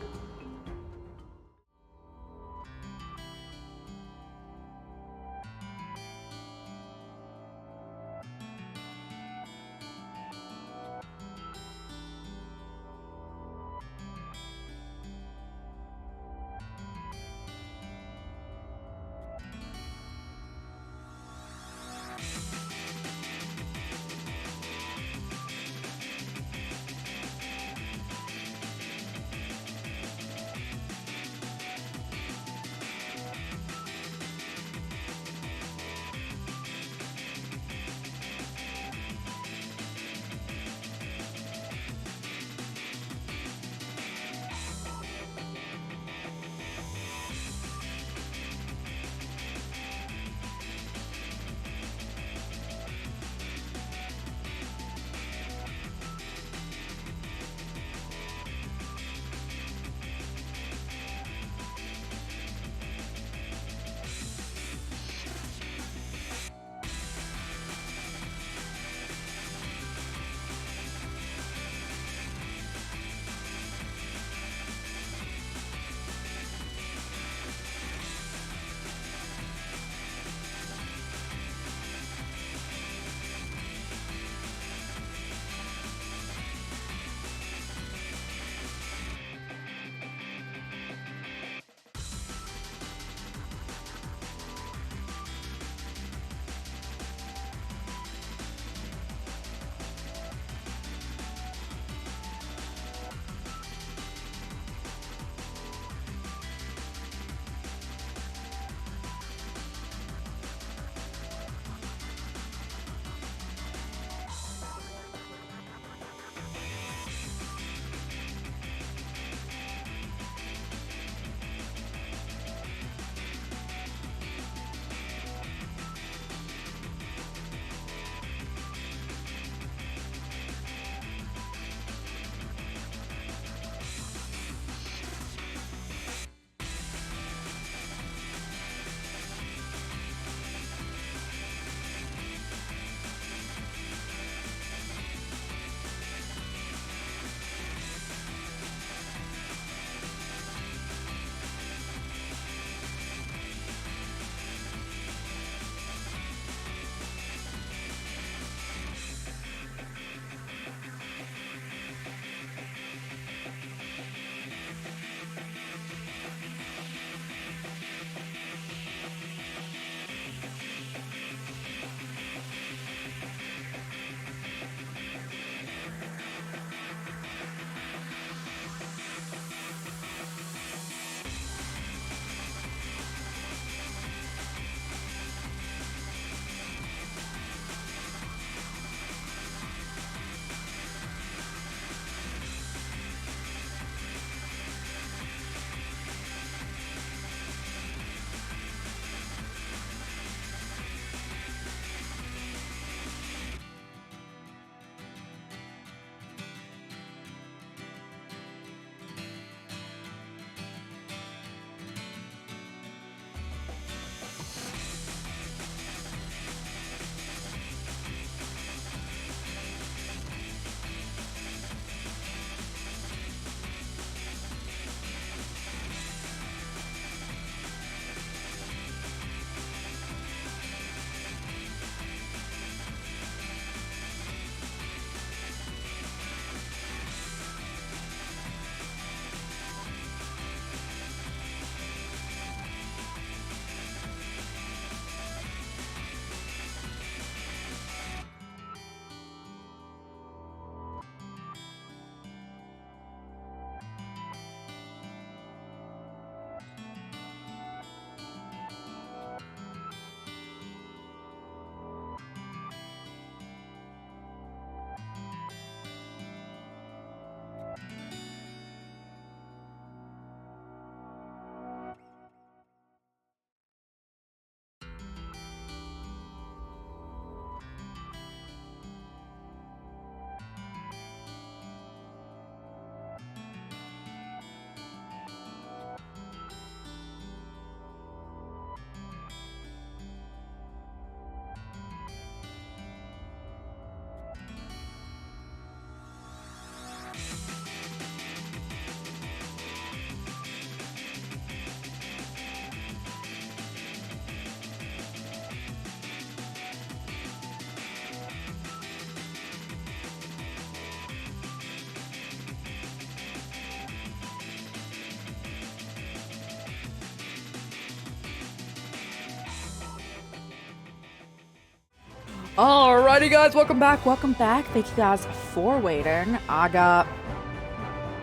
Alrighty guys, welcome back, welcome back. Thank you guys for waiting. I got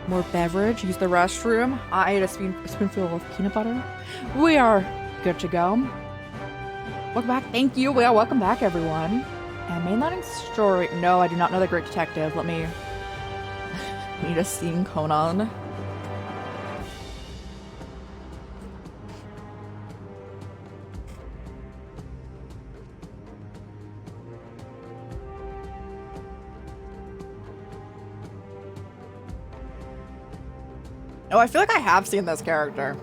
more beverage, use the restroom. I ate a spoonful of peanut butter. We are good to go. Welcome back, thank you. Well, welcome back everyone. And mainlining story, no, I do not know the Great Detective. Let me need a scene Conan. Oh, I feel like I have seen this character.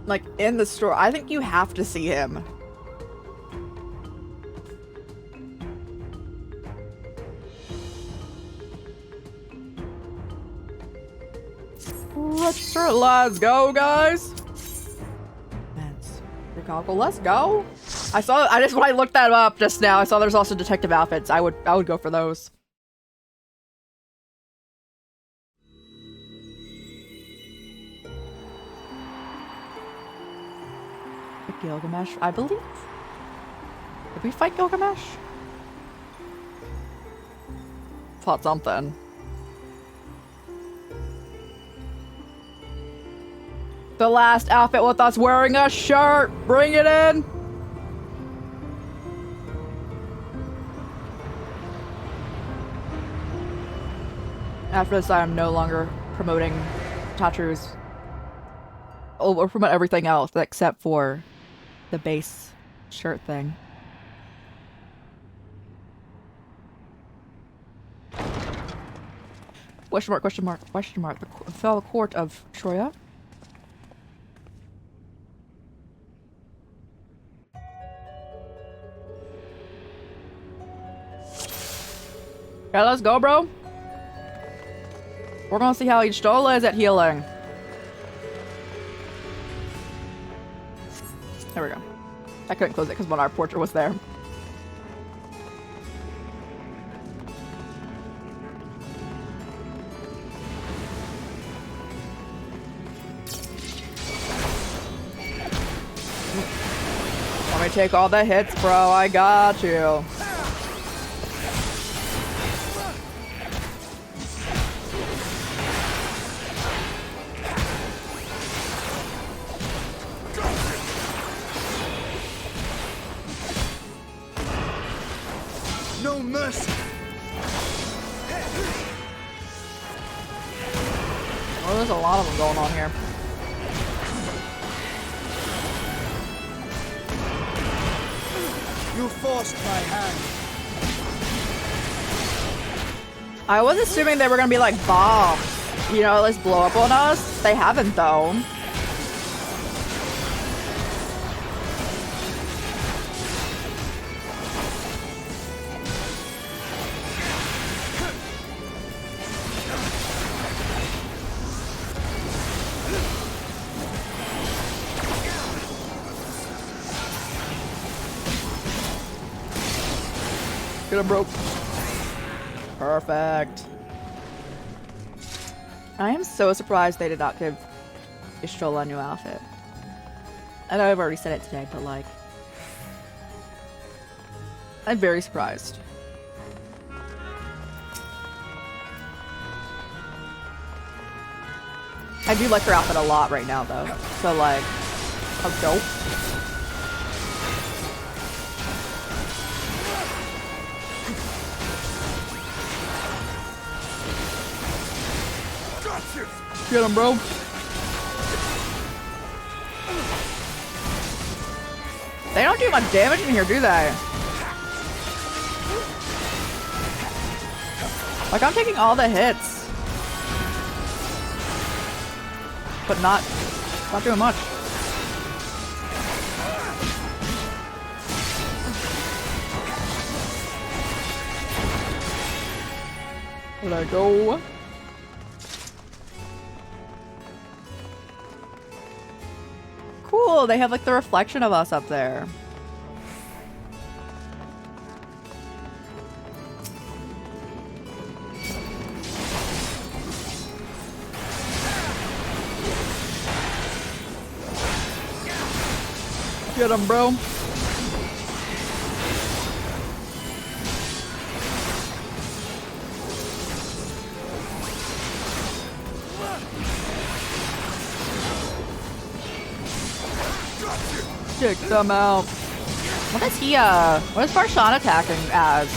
Like, in the story. I think you have to see him. Let's go, guys. That's Chicago. Let's go. I just when I looked that up just now, I saw there's also detective outfits. I would go for those. Gilgamesh, I believe. Did we fight Gilgamesh? Fought something. The last outfit with us wearing a shirt. Bring it in. After this, I am no longer promoting tattoos. We'll promote everything else except for the base shirt thing. Question mark, question mark, question mark. The fellow court of Troya. Yeah, let's go, bro. We're gonna see how Y'shtola is at healing. There we go. I couldn't close it because our portrait was there. Let me take all the hits, bro. I got you. No mercy. Oh, there's a lot of them going on here. You forced my hand. I was assuming they were gonna be like bombs. You know, at least blow up on us. They haven't though. Get him, bro. Perfect. I am so surprised they did not give Y'shtola a new outfit. I know I've already said it today, but like, I'm very surprised. I do like her outfit a lot right now, though. So like, how dope. Get him, bro. They don't do much damage in here, do they? Like, I'm taking all the hits. But not doing much. Let go. Cool, they have like the reflection of us up there. Get him, bro. Take them out. What is he, what is Farshan attacking as?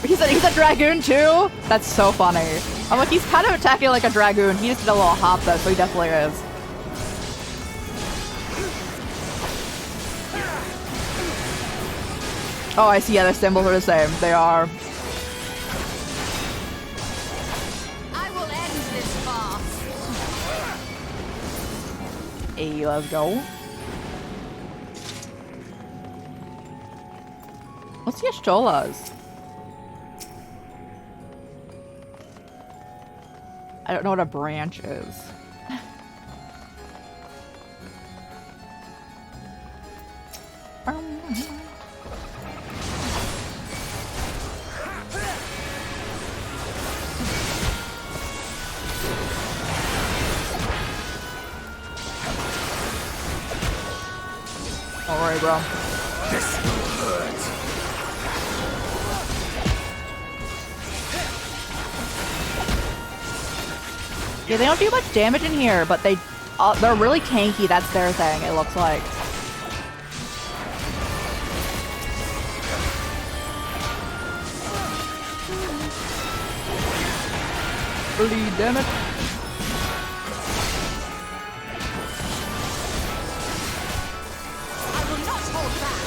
He's a dragoon too? That's so funny. I'm like, he's kind of attacking like a dragoon. He just did a little hop though, so he definitely is. Oh, I see. Yeah, their symbols are the same. They are. I will end this farce. Hey, let's go. What's the Ashtolas? I don't know what a branch is. Alright, bro. This will hurt. Yeah, they don't do much damage in here, but they're really tanky. That's their thing, it looks like. Bleed, damn it. I will not hold back.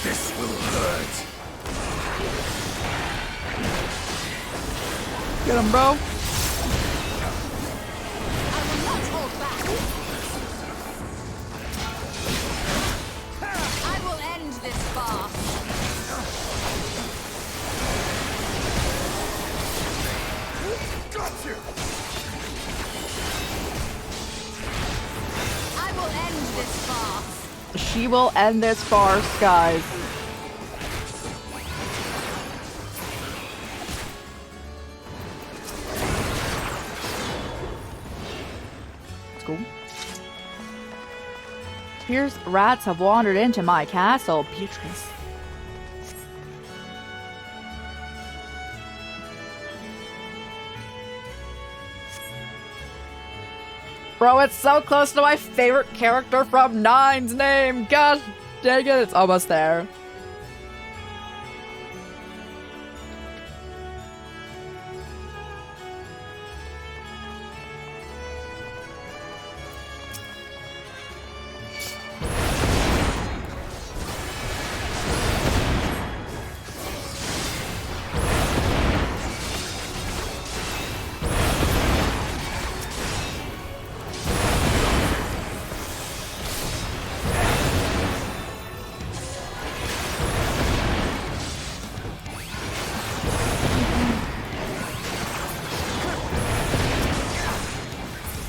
This will hurt. Get him, bro. I will not hold back. I will end this farce. Got you. I will end this farce. She will end this farce, guys. Let's go. Here's rats have wandered into my castle, Beatrice. Bro, it's so close to my favorite character from 9's name. Gosh dang it, it's almost there.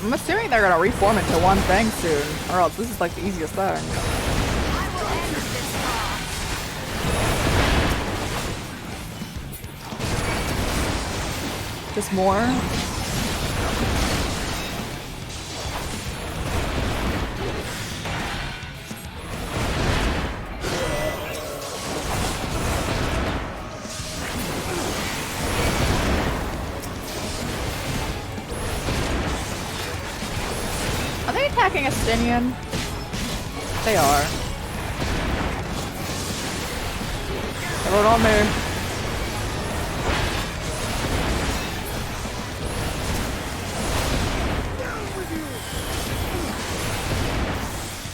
I'm assuming they're gonna reform into one thing soon, or else this is like the easiest thing. I will end this farce. Just more. Are they attacking Estinian? They are. Everyone on me.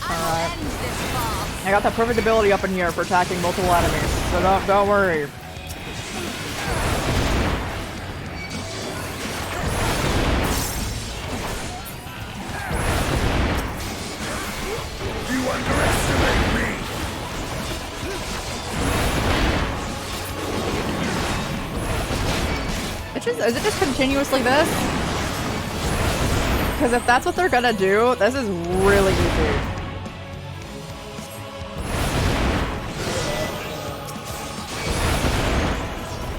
Alright. I got that perfect ability up in here for attacking multiple enemies, so don't worry. You underestimate me. Is it just continuously this? Because if that's what they're gonna do, this is really easy.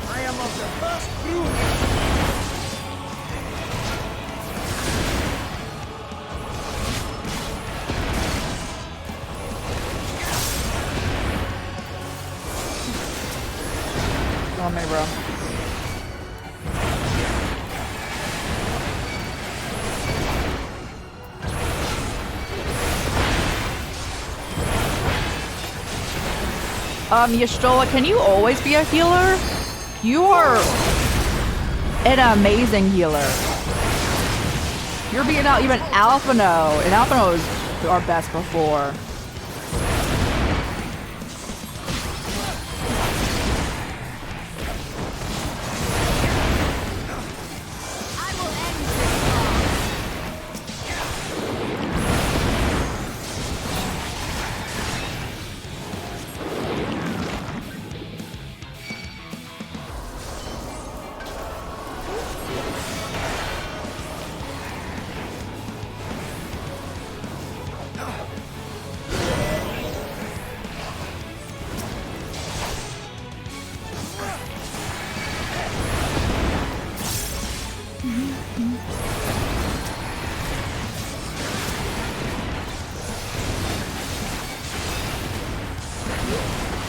I am of the first brood. me, bro. Y'shtola, can you always be a healer? You are an amazing healer. You're being out even Alphino, and Alphino was our best before.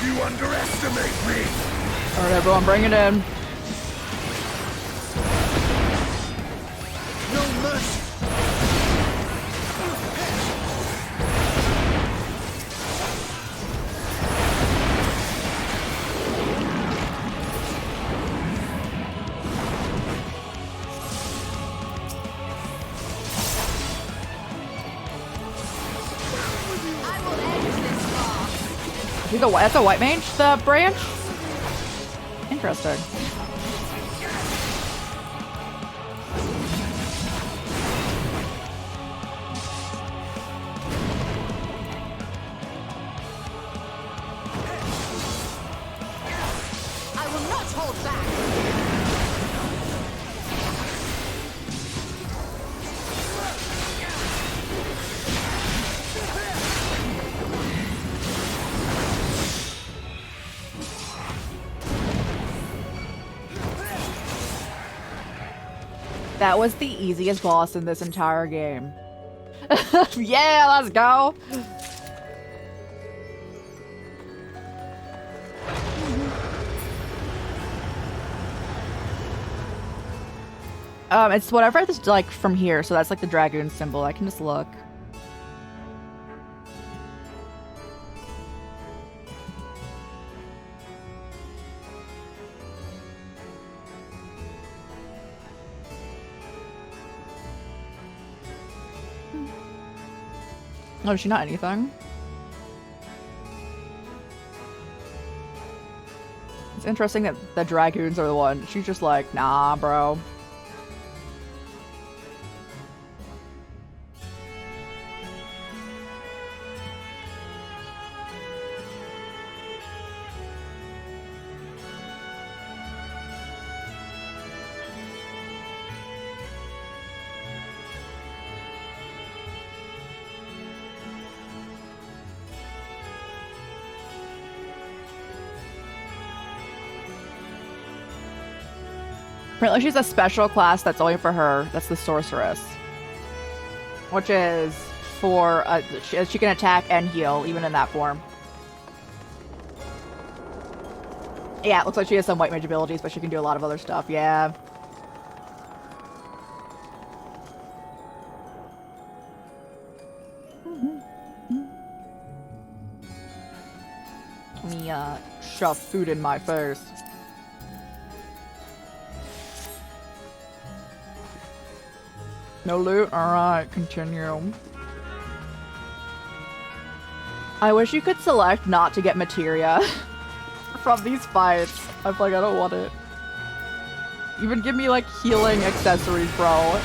You underestimate me! Alright, everyone, bring it in. No mercy! That's a white mage, the branch? Interesting. I will not hold back. That was the easiest boss in this entire game. Yeah, let's go! It's whatever it's like from here, so that's like the dragoon symbol. I can just look. Oh, is she not anything? It's interesting that the dragoons are the one. She's just like, nah, bro. Apparently she's a special class that's only for her. That's the sorceress. Which is for, she can attack and heal, even in that form. Yeah, it looks like she has some white mage abilities, but she can do a lot of other stuff, yeah. Let me, shove food in my face. No loot? Alright, continue. I wish you could select not to get materia from these fights. I'm like, I don't want it. Even give me, like, healing accessories, bro.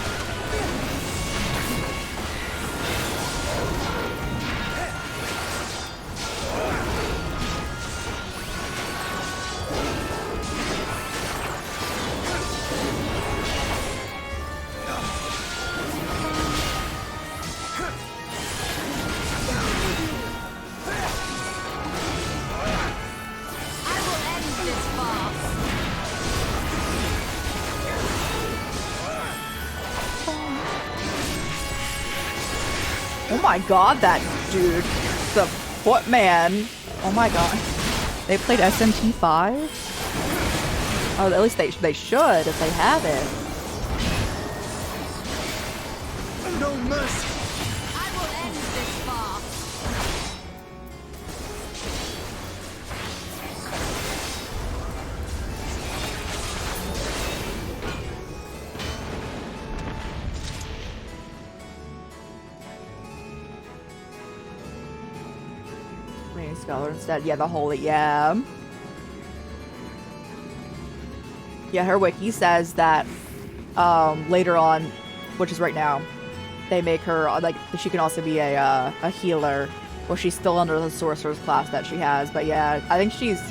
Oh my god, that dude. The footman. Oh my god. They played SMT5? Oh, at least they should if they have it. No mercy! I will end this farce! Rain Scholar instead. Yeah, the holy. Yeah. Yeah, her wiki says that later on, which is right now, they make her like she can also be a healer. Well, she's still under the sorcerer's class that she has, but yeah, I think she's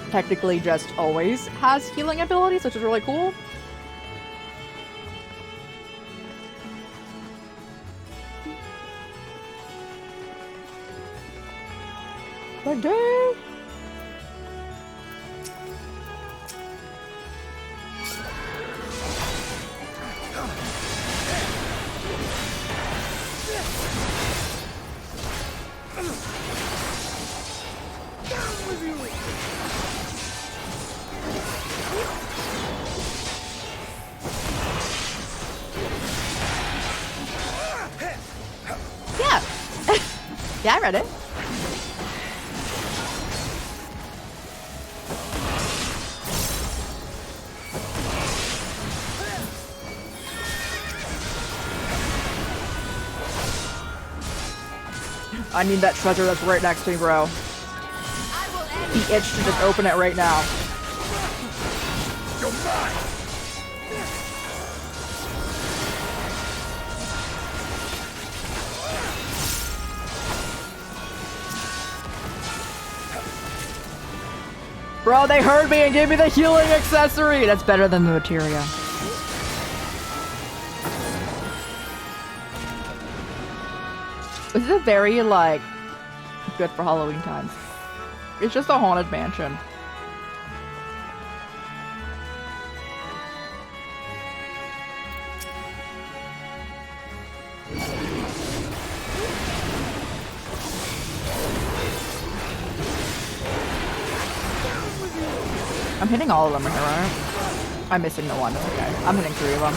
technically just always has healing abilities, which is really cool. But dude. Yeah. Yeah, I read it. I need that treasure that's right next to me, bro. He itched to just open it right now. You're mine! Bro, they heard me and gave me the healing accessory! That's better than the materia. This is very, like, good for Halloween times. It's just a haunted mansion. I'm hitting all of them here, right? I'm missing the one. It's okay. I'm hitting 3 of them.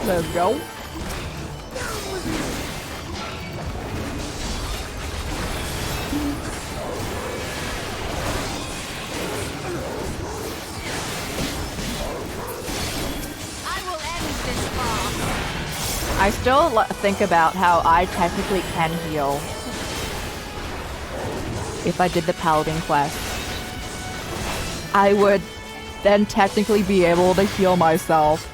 Let's go. I still think about how I technically can heal if I did the Paladin quest. I would then technically be able to heal myself.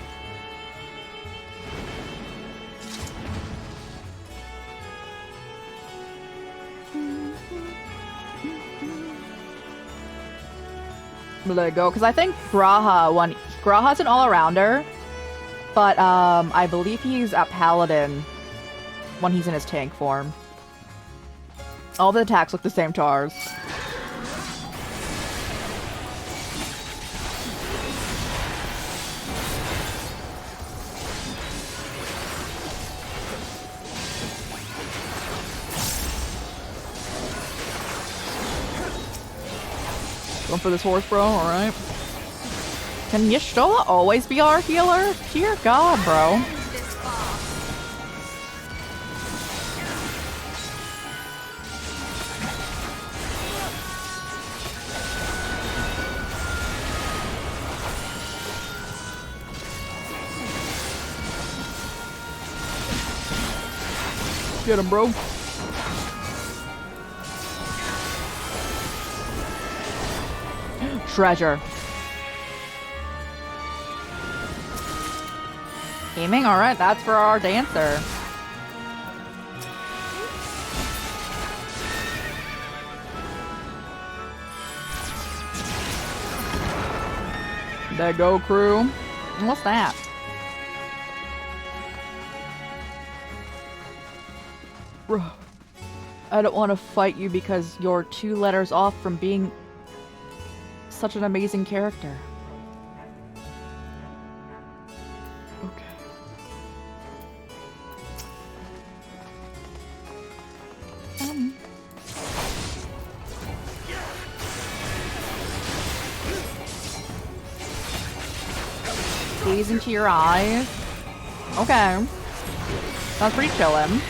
Let it go, because I think Graha's an all-arounder. But, I believe he's a paladin when he's in his tank form. All the attacks look the same to ours. Going for this horse, bro, alright. Can Y'shtola always be our healer? Dear God, bro. Get him, bro. Treasure. Gaming? Alright, that's for our dancer. There go, crew. What's that? Bro, I don't want to fight you because you're 2 letters off from being such an amazing character. gaze into your eyes. Okay. Sounds pretty chillin'.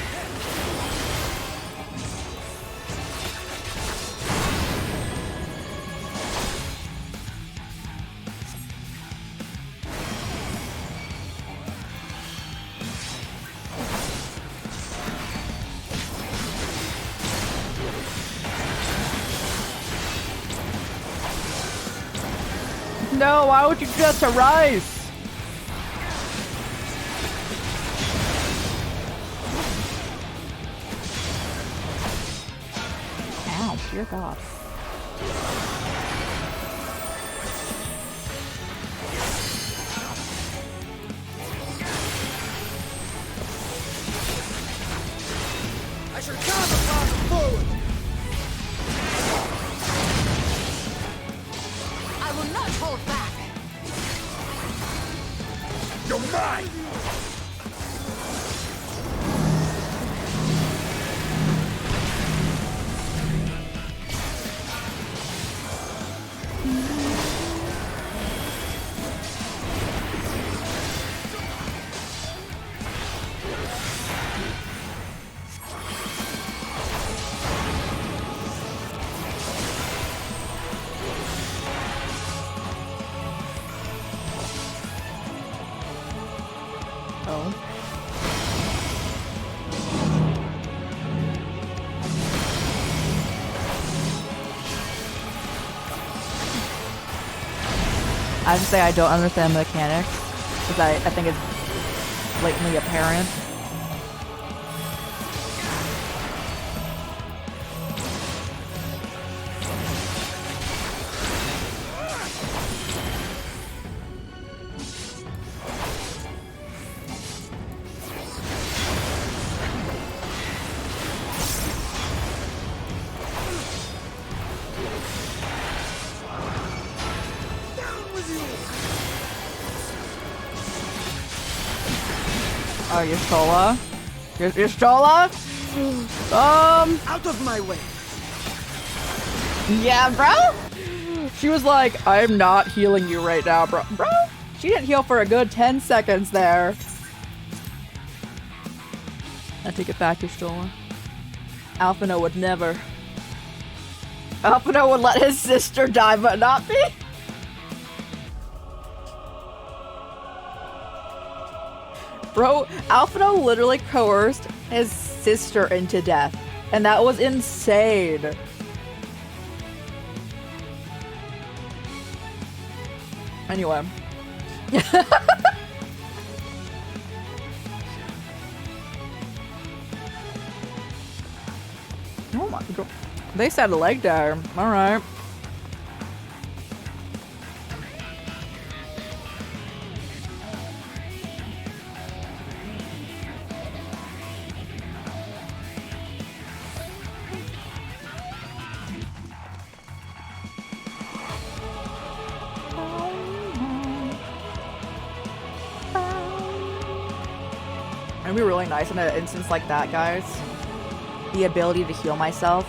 No, why would you do that to Rice? Ow, dear God. I shall carve a path forward. I will not hold back. You're mine! I just say I don't understand the mechanics, because I think it's blatantly apparent. Oh, you're Shola? You're Shola? Out of my way. Yeah, bro? She was like, I'm not healing you right now, bro. Bro? She didn't heal for a good 10 seconds there. I take it back to Shola. Alphino would never. Alphino would let his sister die, but not me? Bro, Alphino literally coerced his sister into death. And that was insane. Anyway. Oh my god. They said a leg there. Alright. It'd be really nice in an instance like that, guys. The ability to heal myself.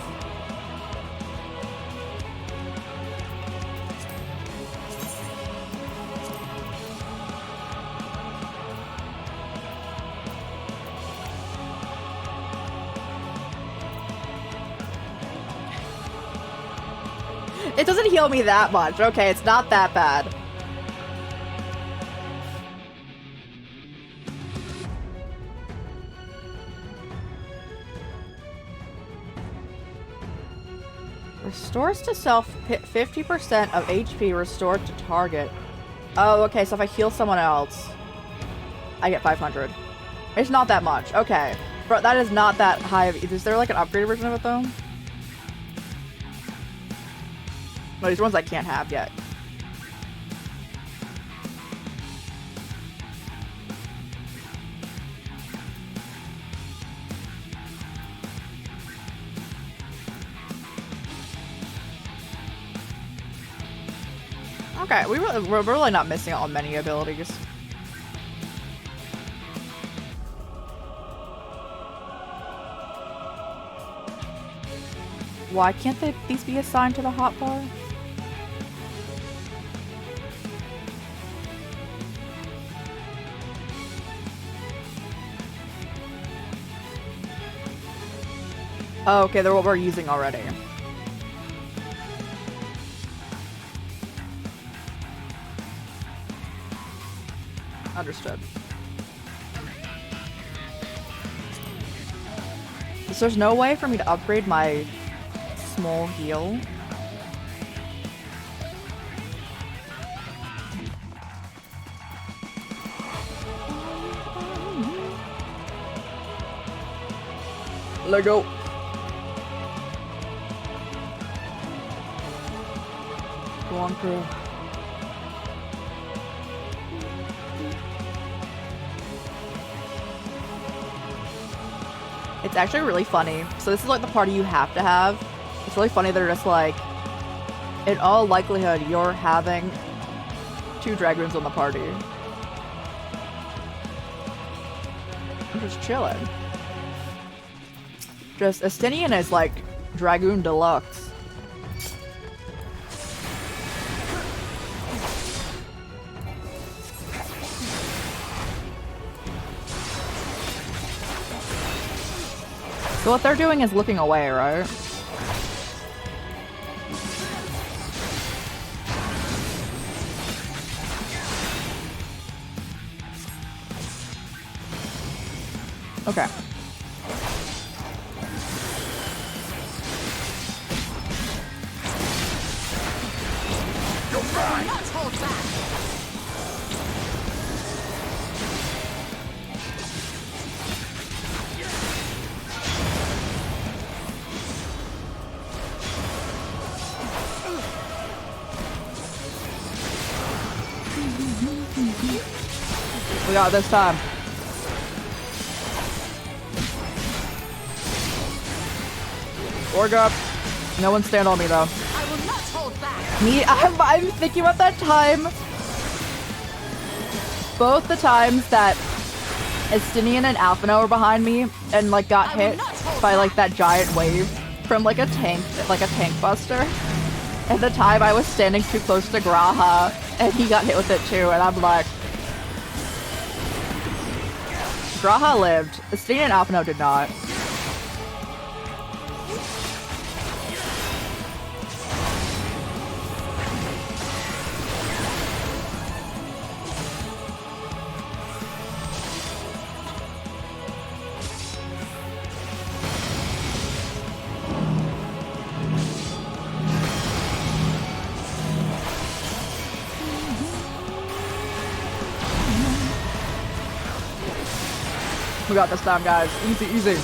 It doesn't heal me that much. Okay, it's not that bad. Restores to self 50% of HP restored to target. Oh, okay, so if I heal someone else, I get 500. It's not that much. Okay. Bro, that is not that high of... Is there like an upgraded version of it though? No, these ones I can't have yet. Okay, we're really not missing out on many abilities. Why can't these be assigned to the hotbar? Oh, okay, they're what we're using already. Understood. So there's no way for me to upgrade my small heal. Let go. Go on, crew. It's actually really funny. So this is like the party you have to have. It's really funny they're just like, in all likelihood, you're having 2 Dragoons on the party. I'm just chilling. Just Estinian is like Dragoon Deluxe. So what they're doing is looking away, right? Okay. We got this time. Org up. No one stand on me though. I will not hold back. I'm thinking about that time. Both the times that Estinian and Alphino were behind me and like got hit by like that giant wave from like a tank buster. And the time I was standing too close to Graha and he got hit with it too, and I'm like, Graha lived. Estinian and Alphino did not. We got this time, guys. Easy, easy.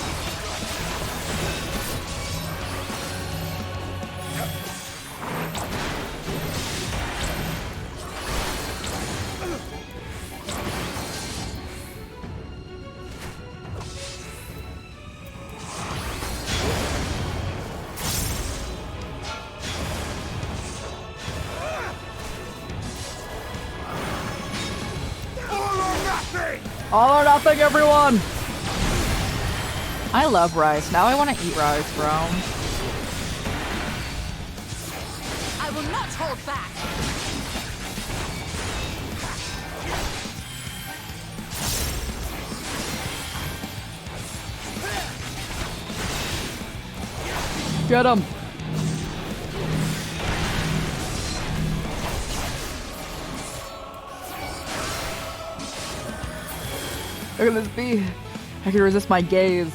All or nothing, everyone! I love rice. Now I want to eat rice, bro. I will not hold back. Get him! Look at this bee. I can resist my gaze.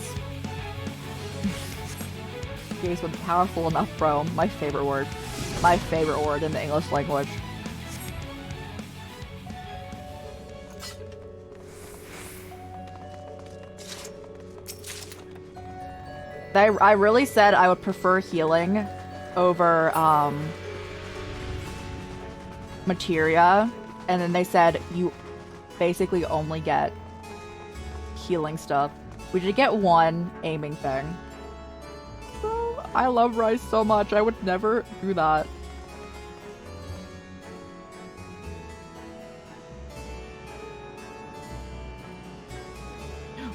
Gaze was powerful enough, bro. My favorite word. My favorite word in the English language. I really said I would prefer healing over materia, and then they said you basically only get healing stuff. We did get one aiming thing. So, I love rice so much. I would never do that.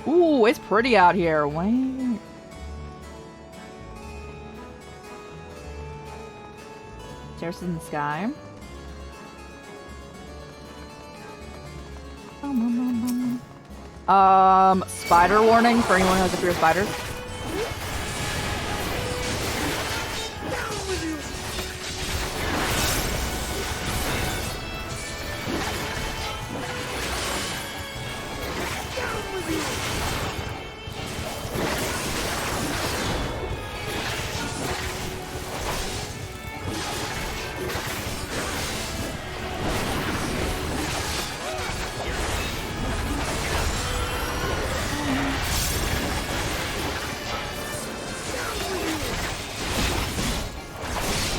Ooh, it's pretty out here. Wait. Stairs in the sky. Spider warning for anyone who has a fear of spiders.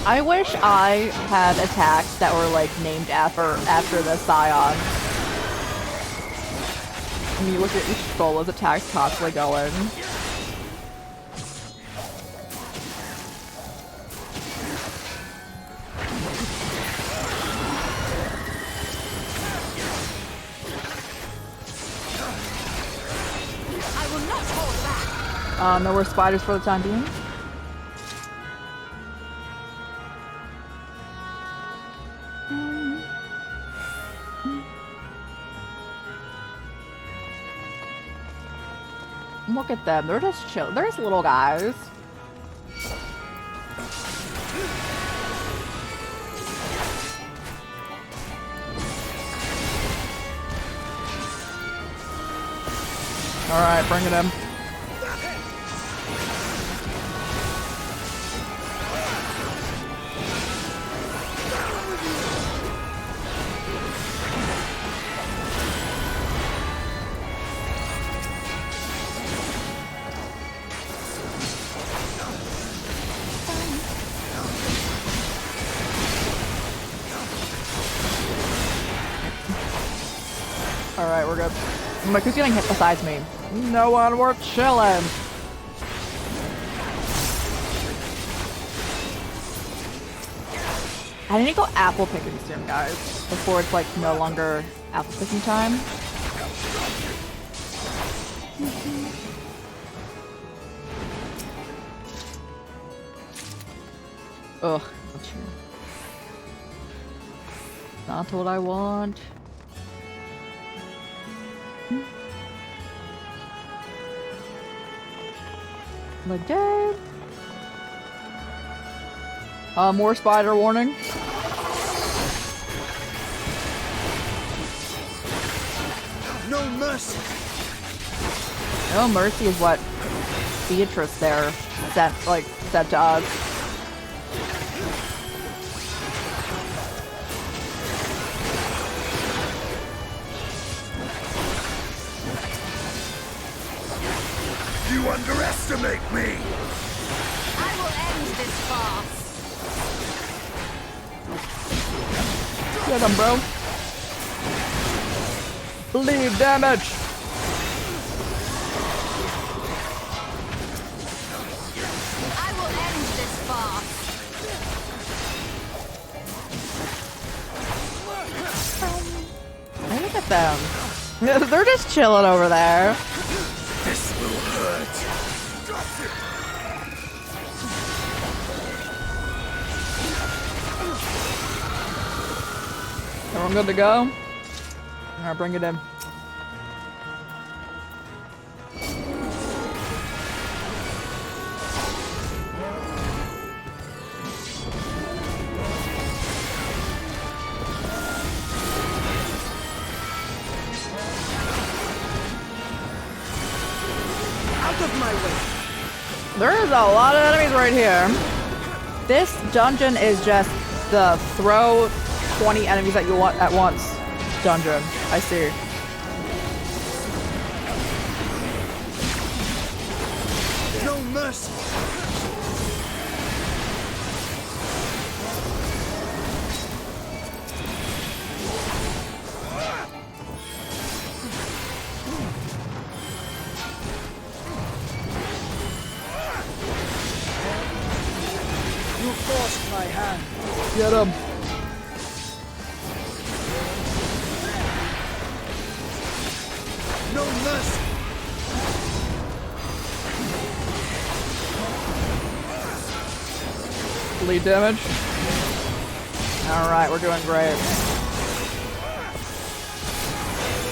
I wish I had attacks that were like named after the Scion. When you look at each Bola's attacks constantly going. I will not hold back. No more spiders for the time being. Look at them. They're just chill. They're just little guys. Alright, bring it in. Alright, we're good. I'm like, who's getting hit besides me? No one, we're chilling. I need to go apple picking soon, guys. Before it's like no longer apple picking time. Ugh, not what I want. Like dead. More spider warning. No mercy. No mercy is what Beatrice there said to us. You underestimate me! I will end this farce. Get him, bro. Bleed damage. I will end this farce. Look at them. They're just chilling over there. This will hurt. Everyone good to go? Alright, bring it in. Out of my way. There is a lot of enemies right here. This dungeon is just the throw 20 enemies that you want at once dungeon. I see. No mercy. You forced my hand. Get him. No mercy. Bleed damage. Alright, we're doing great.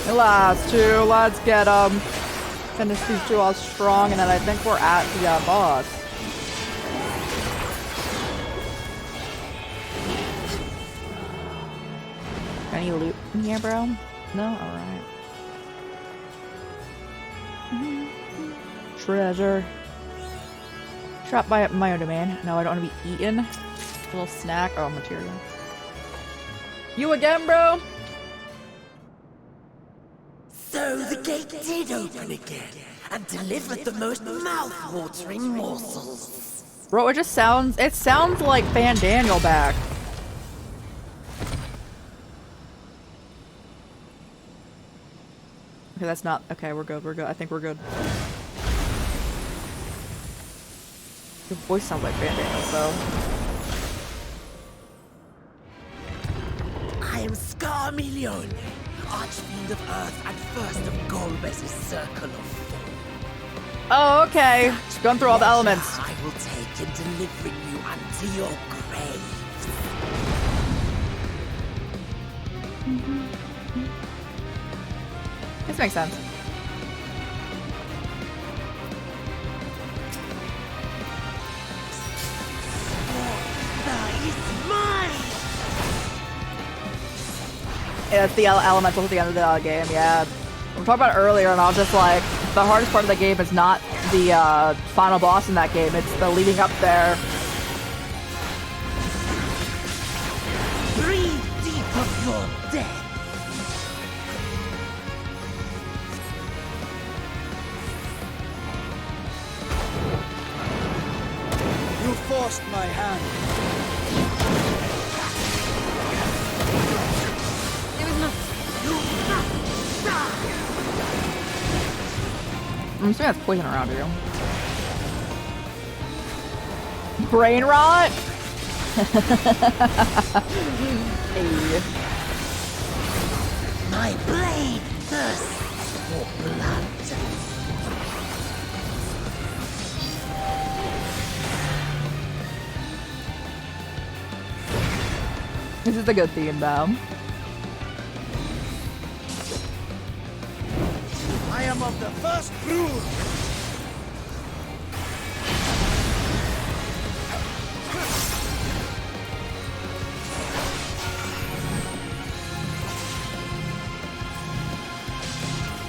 The last two, let's get them. Finish these two all strong, and then I think we're at the boss. Any loot in here, bro? No? Alright. Treasure. Trapped by my own demand. No, I don't want to be eaten. A little snack. Oh, material. You again, bro? So the gate did open again and delivered the most mouth-watering morsels. Bro, it sounds like Fan Daniel back. Okay, that's not, okay, we're good, I think we're good. Your voice sounds like Van Daniel, though. I am Scarmillion, Archfiend of Earth and first of Golbez's Circle of Four. Oh, okay. Going through all the elements. I will take in delivering you unto your graves. This makes sense. Yeah, it's the elementals at the end of the game, yeah. We talked about it earlier, and I was just like, the hardest part of the game is not the final boss in that game, it's the leading up there. Breathe deep of your death. You forced my hand. I'm assuming that's poison around you. Brain rot? Hey. My blade thirsts for blood. This is a good theme, though. I am of the first brood.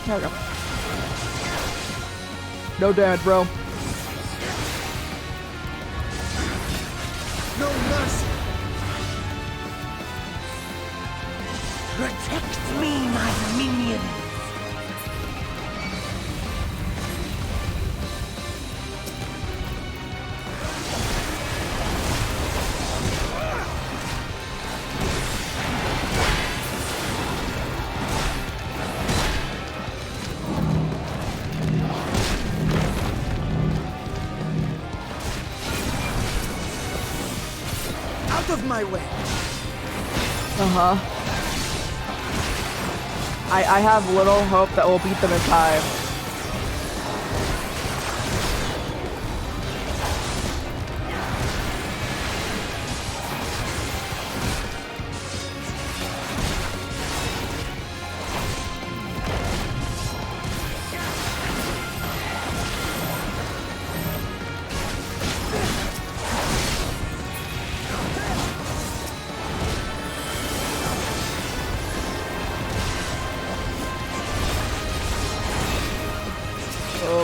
There we go. No damage, bro. No mercy. Protect me, my minion. Of my way. I have little hope that we'll beat them in time.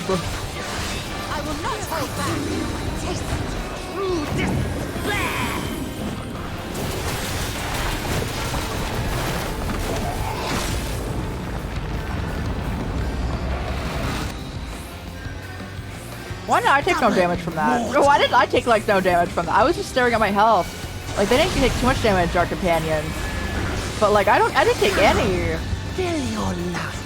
I will not hold back. Taste true despair. Why did I take no damage from that? Why did I take like no damage from that? I was just staring at my health. Like they didn't take too much damage, our companions. But like I didn't take any. Fill your lust.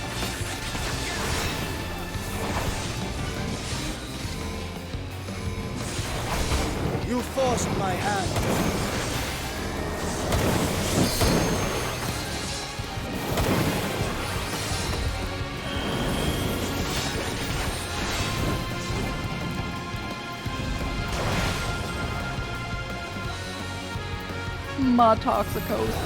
You forced my hand. My toxicose.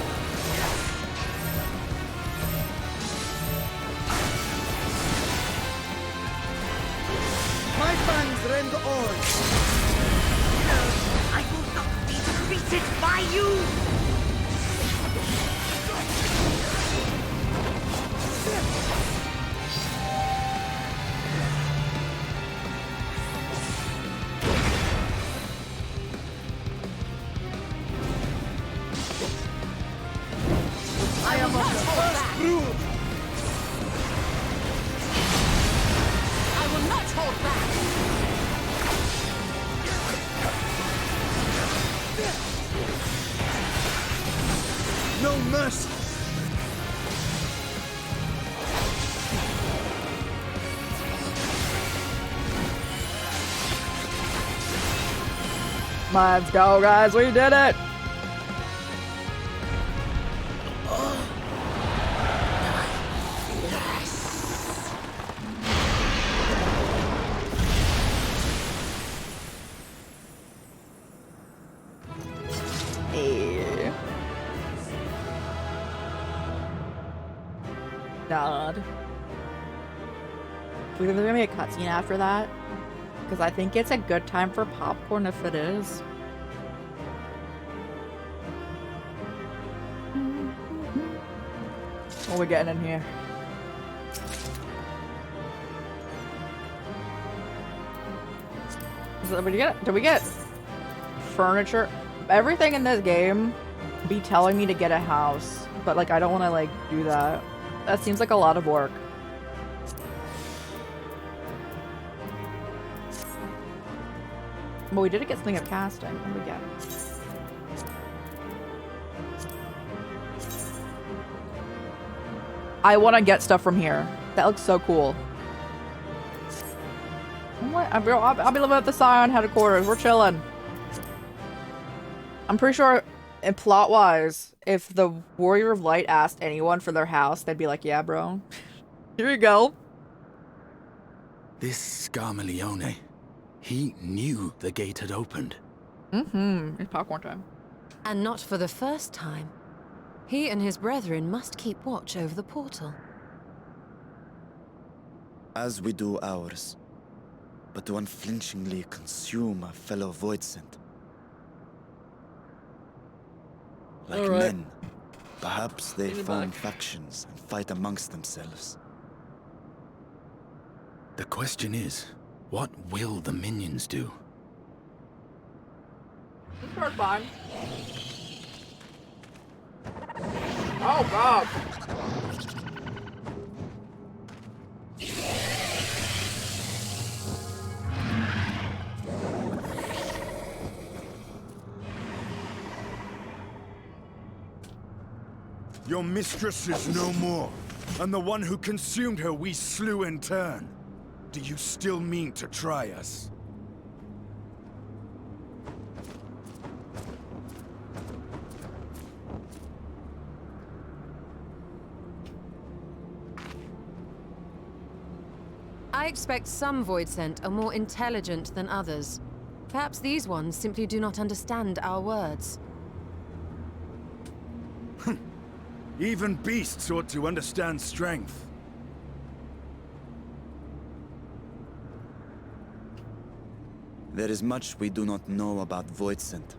My fangs rend all. I will not be defeated by you! I am of the first brood. I will not hold back! mercy! Let's go, guys. We did it. Hey. God. We think there's gonna be a cutscene after that? Because I think it's a good time for popcorn if it is. What are we getting in here? Did we get furniture? Everything in this game be telling me to get a house, but like I don't want to like do that. That seems like a lot of work. But we did get something of casting. What did we get? I want to get stuff from here. That looks so cool. What? I'll be living at the Scion headquarters. We're chilling. I'm pretty sure, in plot-wise, if the Warrior of Light asked anyone for their house, they'd be like, yeah, bro. Here you go. This Scarmalione, he knew the gate had opened. Mm-hmm. It's popcorn time. And not for the first time. He and his brethren must keep watch over the portal. As we do ours, but to unflinchingly consume a fellow Voidsent. Like men, perhaps they form factions and fight amongst themselves. The question is, what will the minions do? This part's fine. Oh god. Your mistress is no more, and the one who consumed her we slew in turn. Do you still mean to try us? I expect some Voidsent are more intelligent than others. Perhaps these ones simply do not understand our words. Even beasts ought to understand strength. There is much we do not know about Voidsent.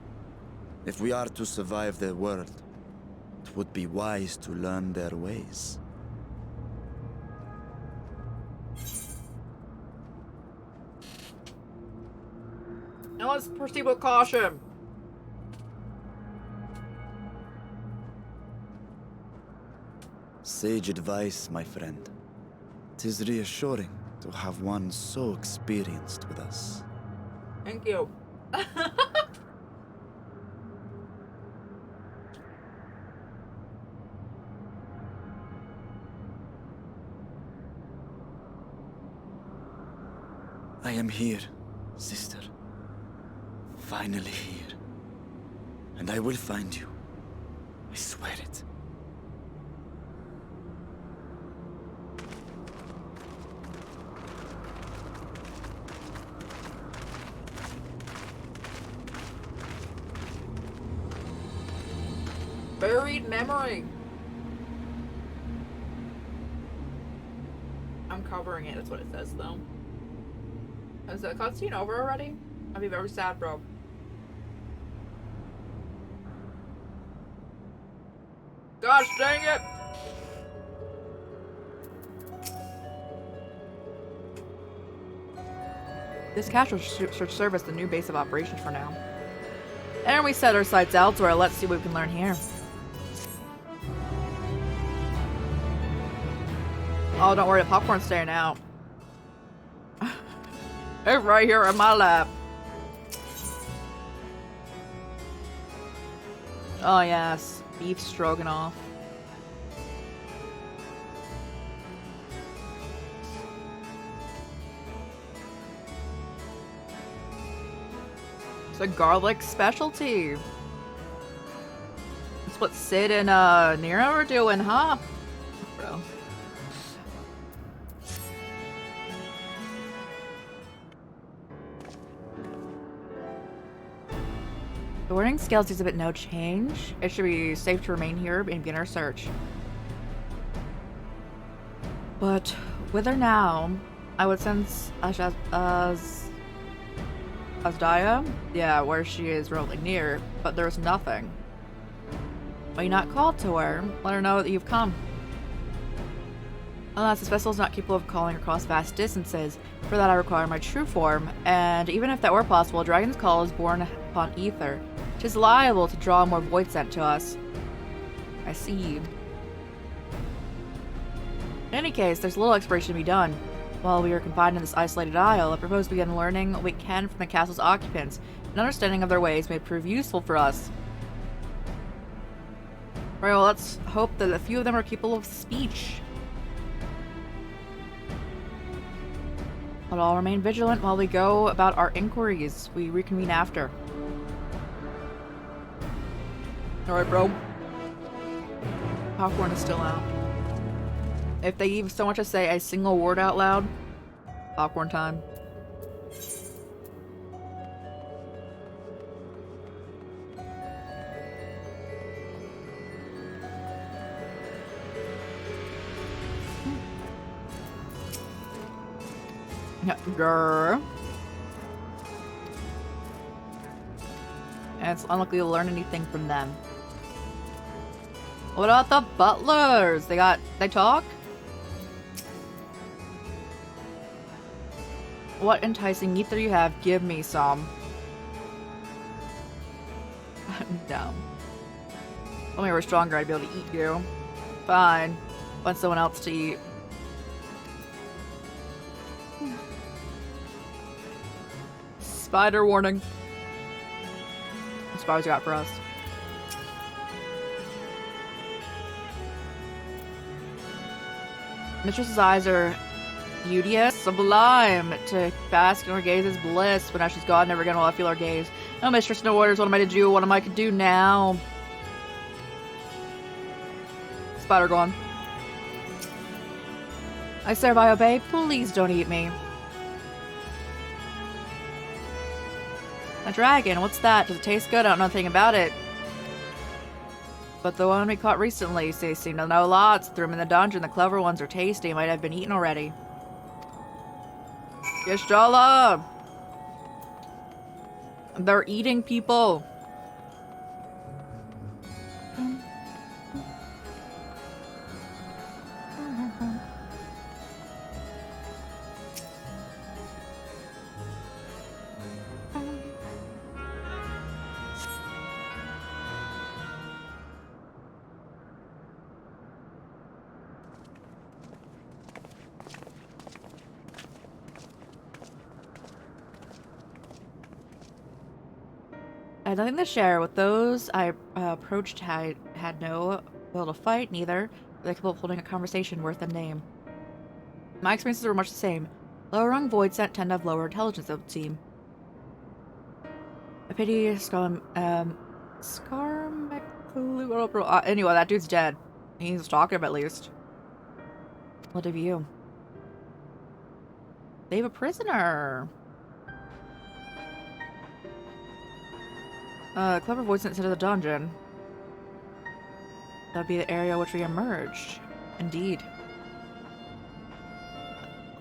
If we are to survive their world, it would be wise to learn their ways. Now let's proceed with caution. Sage advice, my friend. 'Tis reassuring to have one so experienced with us. Thank you. I am here, sister. Finally here. And I will find you. I swear it. Buried memory. I'm covering it, that's what it says though. Is the cutscene over already? I'd be very sad, bro. Gosh dang it! This cache should serve as the new base of operations for now. And we set our sights elsewhere. Let's see what we can learn here. Oh, don't worry, the popcorn's staying out. It's right here in my lap. Oh yes, beef stroganoff. It's a garlic specialty. That's what Sid and Nero are doing, huh? Bro. The warning scales exhibit no change. It should be safe to remain here and begin our search. But with her now, I would sense Asdaya? Yeah, where she is remotely near, but there's nothing. Why you not called to her? Let her know that you've come. Alas, this vessel is not capable of calling across vast distances. For that I require my true form, and even if that were possible, a dragon's call is born upon ether. 'Tis liable to draw more void sent to us. I see. In any case, there's little exploration to be done. While we are confined in this isolated isle, I propose we begin learning what we can from the castle's occupants. An understanding of their ways may prove useful for us. Right, well, let's hope that a few of them are capable of speech. But I'll remain vigilant while we go about our inquiries. We reconvene after. Alright, bro. Popcorn is still out. If they even so much as say a single word out loud, popcorn time. Grr. And it's unlikely to learn anything from them. What about the butlers? They talk? What enticing ether you have, give me some. No. If we were stronger, I'd be able to eat you. Fine. Find someone else to eat. Spider warning. What spiders you got for us? Mistress's eyes are beauteous, sublime, to bask in her gaze's bliss. But now she's gone, never again will I feel her gaze. No mistress, no orders, what am I to do? What am I to do now? Spider gone. I serve, I obey, please don't eat me. A dragon, what's that? Does it taste good? I don't know anything about it. But the one we caught recently, they seem to know lots. Threw them in the dungeon. The clever ones are tasty. Might have been eaten already. Gishala! They're eating people. I had nothing to share. With those I approached had no will to fight, neither were they capable of holding a conversation worth a name. My experiences were much the same. Lower rung void sent tend to have lower intelligence, it would seem. A pity anyway, that dude's dead. He's talking at least. What of you? They have a prisoner. Clever voice sent to the dungeon. That'd be the area which we emerged. Indeed.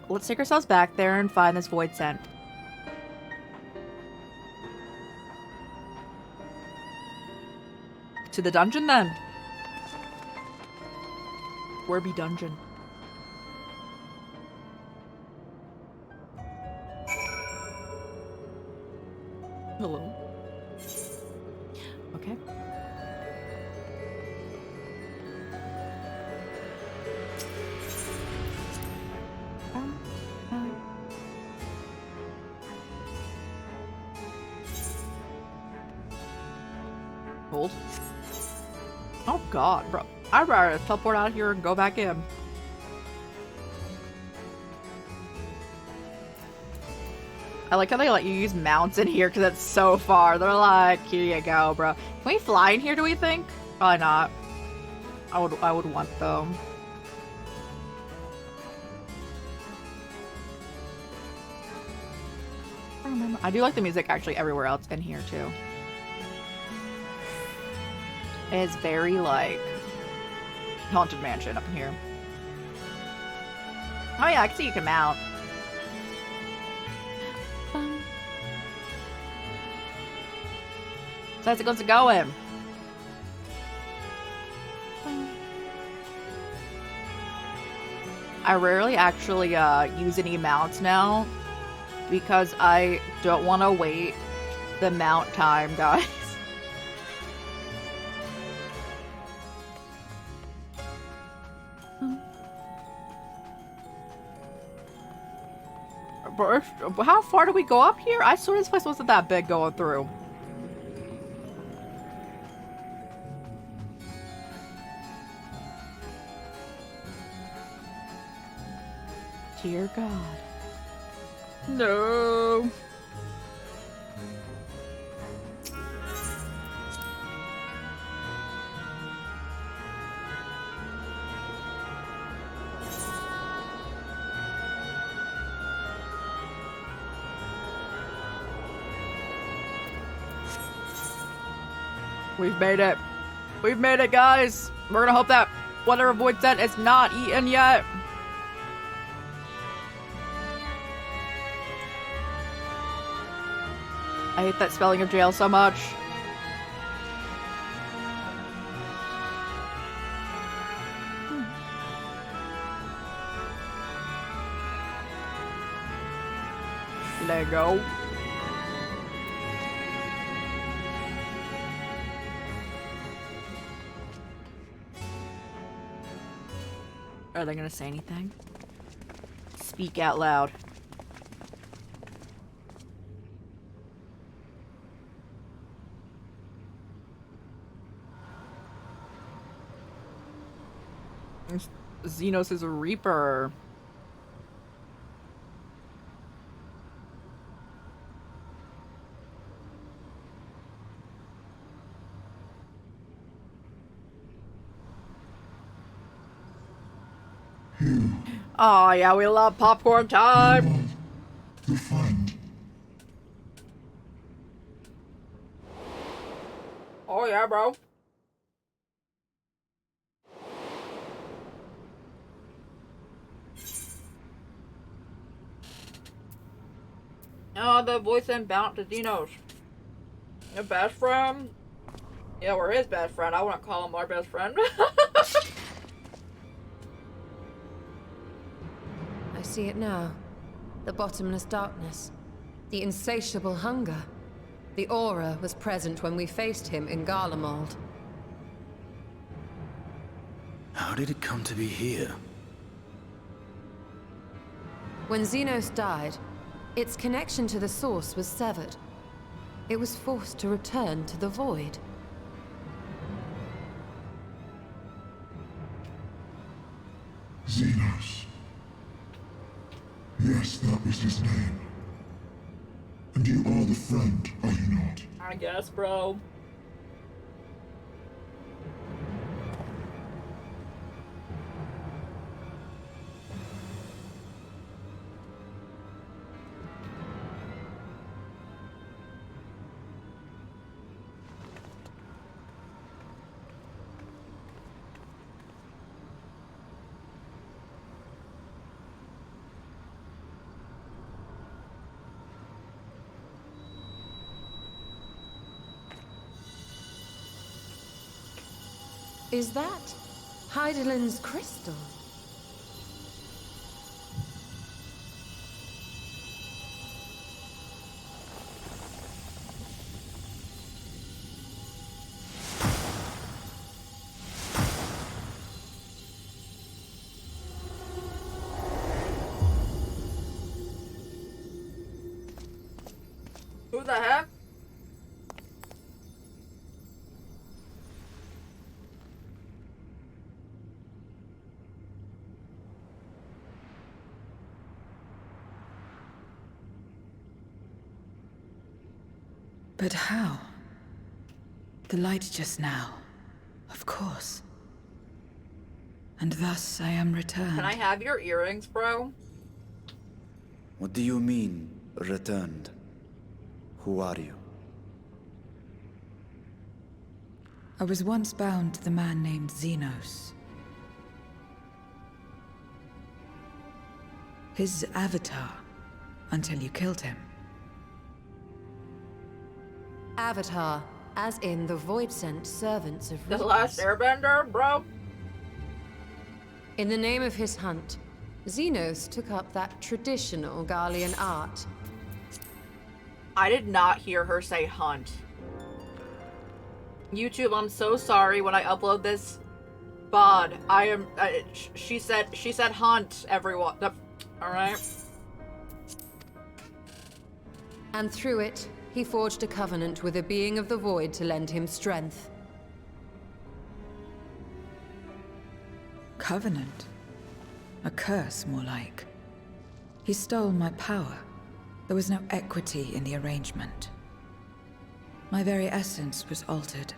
Let's take ourselves back there and find this void scent. To the dungeon then. Where be dungeon? Hello. Okay. Hold. Oh god, bro. I'd rather teleport out here and go back in. I like how they let you use mounts in here because it's so far. They're like, here you go, bro. Can we fly in here, do we think? Probably not. I would want them. I do like the music actually everywhere else in here too. It's very like Haunted Mansion up in here. Oh yeah, I can see you can mount. So how's it going? I rarely actually use any mounts now because I don't want to wait the mount time, guys. How far do we go up here? I swear this place wasn't that big going through. Dear God. No. We've made it. We've made it, guys. We're gonna hope that whatever Void sent is not eaten yet. I hate that spelling of jail so much. Lego. Are they gonna say anything? Speak out loud. Xenos is a Reaper. Oh yeah, we love popcorn time. To find. Oh yeah, bro. Oh, the voice and bounce to Xenos. Your best friend? Yeah, we're his best friend. I wouldn't call him our best friend. I see it now. The bottomless darkness. The insatiable hunger. The aura was present when we faced him in Garlemald. How did it come to be here? When Xenos died, its connection to the source was severed. It was forced to return to the void. Xenos. Yes, that was his name. And you are the friend, are you not? I guess, bro. Is that Heidelin's crystal? Who the heck? But how? The light just now. Of course. And thus I am returned. Can I have your earrings, bro? What do you mean, returned? Who are you? I was once bound to the man named Xenos. His avatar, until you killed him. Avatar, as in the Void-sent servants of The Radiance. last airbender, bro? In the name of his hunt, Xenos took up that traditional Garlean art. I did not hear her say hunt. YouTube, I'm so sorry when I upload this VOD. I am, she said hunt, everyone. Alright? And through it, he forged a covenant with a being of the void to lend him strength. Covenant? A curse, more like. He stole my power. There was no equity in the arrangement. My very essence was altered,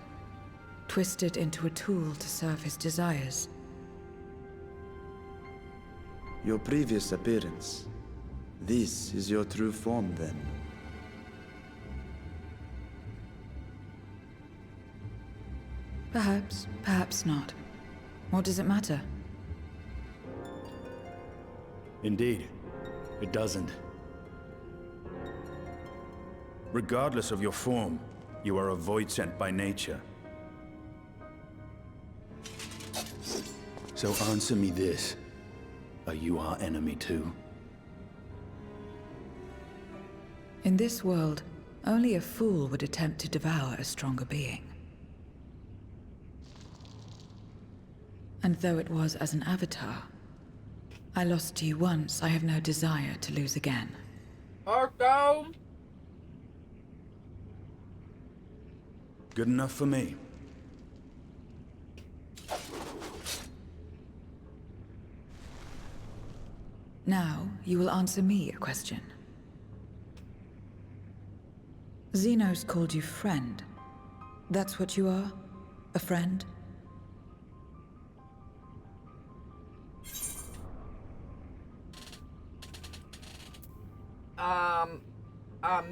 twisted into a tool to serve his desires. Your previous appearance. This is your true form, then. Perhaps, perhaps not. What does it matter? Indeed, it doesn't. Regardless of your form, you are a void sent by nature. So answer me this. Are you our enemy too? In this world, only a fool would attempt to devour a stronger being. And though it was as an avatar, I lost to you once, I have no desire to lose again. Marco! Good enough for me. Now, you will answer me a question. Xenos called you friend. That's what you are? A friend?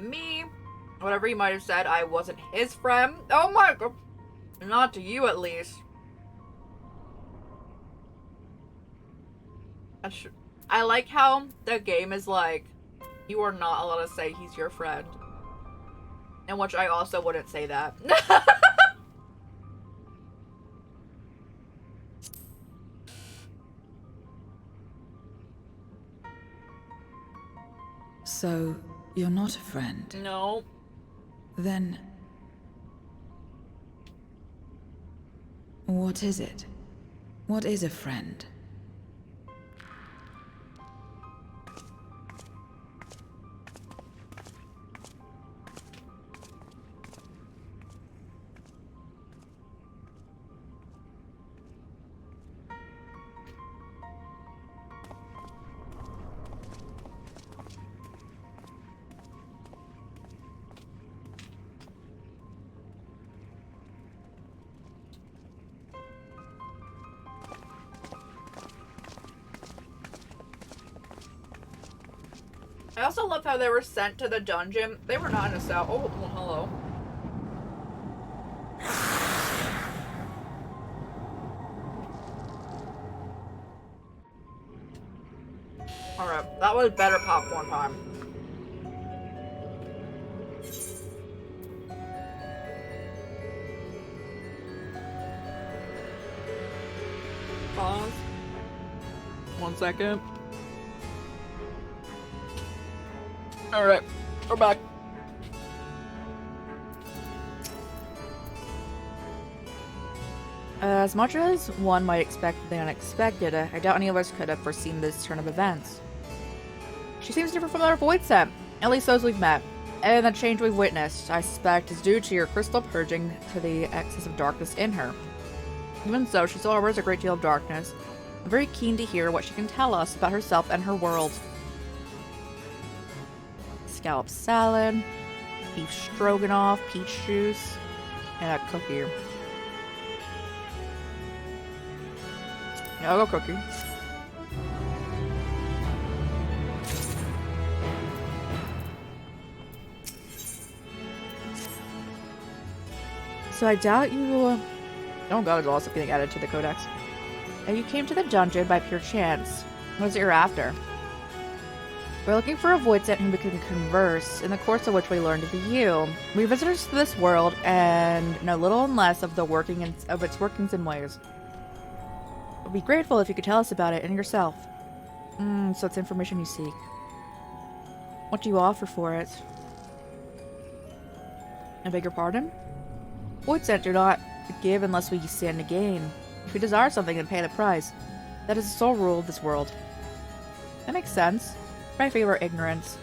Me? Whatever he might have said, I wasn't his friend. Oh my god. Not to you, at least. I like how the game is like, you are not allowed to say he's your friend. In which I also wouldn't say that. So, you're not a friend? No. Then... what is it? What is a friend? I also love how they were sent to the dungeon. They were not in a cell. Oh, well, hello. Alright, that was better popcorn time. Pause. 1 second. Alright, we're back. As much as one might expect the unexpected, I doubt any of us could have foreseen this turn of events. She seems different from our void set, at least those we've met, and the change we've witnessed, I suspect, is due to your crystal purging to the excess of darkness in her. Even so, she still harbors a great deal of darkness. I'm very keen to hear what she can tell us about herself and her world. Scallop salad. beef stroganoff, peach juice, and a cookie. Yeah, I'll go cookie. So I doubt you will... Oh god, it's also getting added to the codex. You came to the dungeon by pure chance. What is it you're after? We're looking for a voidsent whom we can converse, in the course of which we learn to be you. We visitors to this world and know little and less of its workings and ways. We'd be grateful if you could tell us about it and yourself. So it's information you seek. What do you offer for it? I beg your pardon? Voidsent do not give unless we stand to gain. If we desire something, then pay the price. That is the sole rule of this world. That makes sense. I favor ignorance.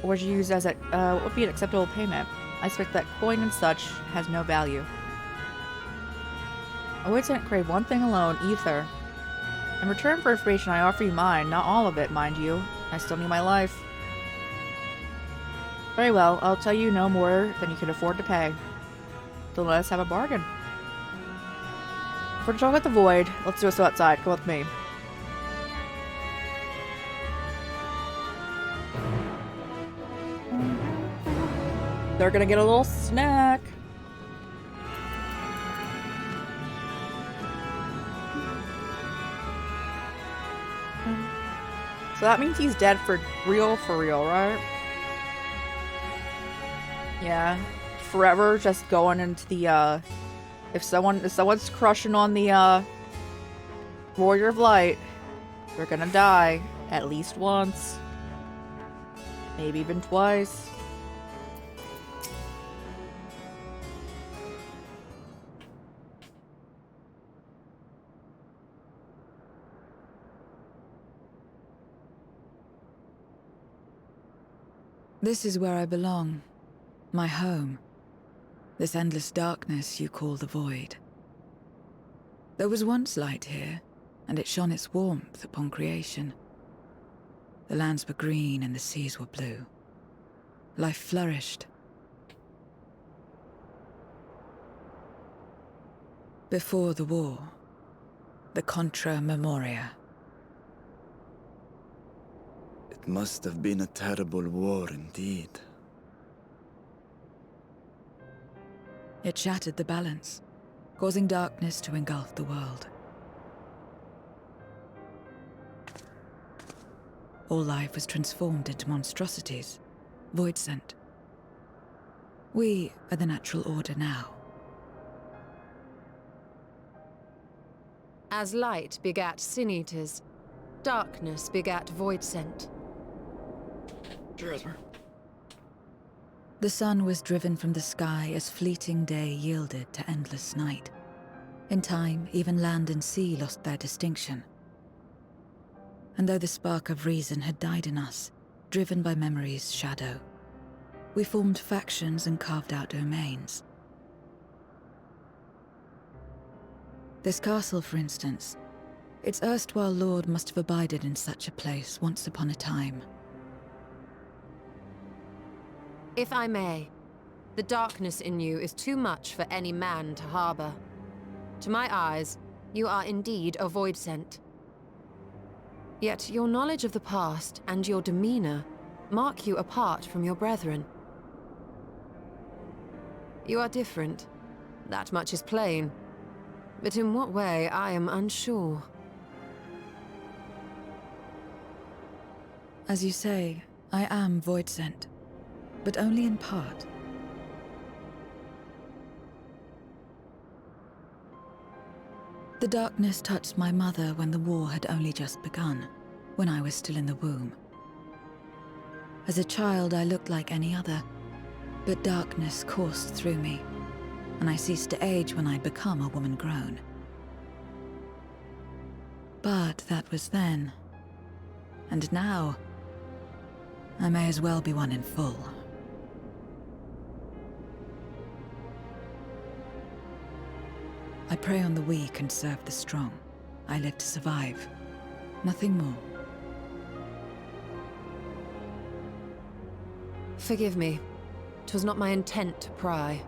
What would you use as what would be an acceptable payment? I expect that coin and such has no value. I wouldn't crave one thing alone, ether. In return for information, I offer you mine. Not all of it, mind you. I still need my life. Very well, I'll tell you no more than you can afford to pay. So let us have a bargain. For to talk at the void, let's do so outside. Come with me. They're gonna get a little snack. So that means he's dead for real, right? Yeah. Forever just going into the, if someone's crushing on the, Warrior of Light, they're gonna die at least once. Maybe even twice. This is where I belong. My home. This endless darkness you call the void. There was once light here, and it shone its warmth upon creation. The lands were green and the seas were blue. Life flourished. Before the war, the Contra Memoria. It must have been a terrible war indeed. It shattered the balance, causing darkness to engulf the world. All life was transformed into monstrosities, voidsent. We are the natural order now. As light begat sin-eaters, darkness begat voidsent. The sun was driven from the sky as fleeting day yielded to endless night. In time, even land and sea lost their distinction. And though the spark of reason had died in us, driven by memory's shadow, we formed factions and carved out domains. This castle, for instance, its erstwhile lord must have abided in such a place once upon a time. If I may, the darkness in you is too much for any man to harbor. To my eyes, you are indeed a voidsent. Yet your knowledge of the past and your demeanor mark you apart from your brethren. You are different. That much is plain. But in what way, I am unsure. As you say, I am voidsent, but only in part. The darkness touched my mother when the war had only just begun, when I was still in the womb. As a child, I looked like any other, but darkness coursed through me, and I ceased to age when I'd become a woman grown. But that was then. And now, I may as well be one in full. I prey on the weak and serve the strong. I live to survive. Nothing more. Forgive me. 'Twas not my intent to pry.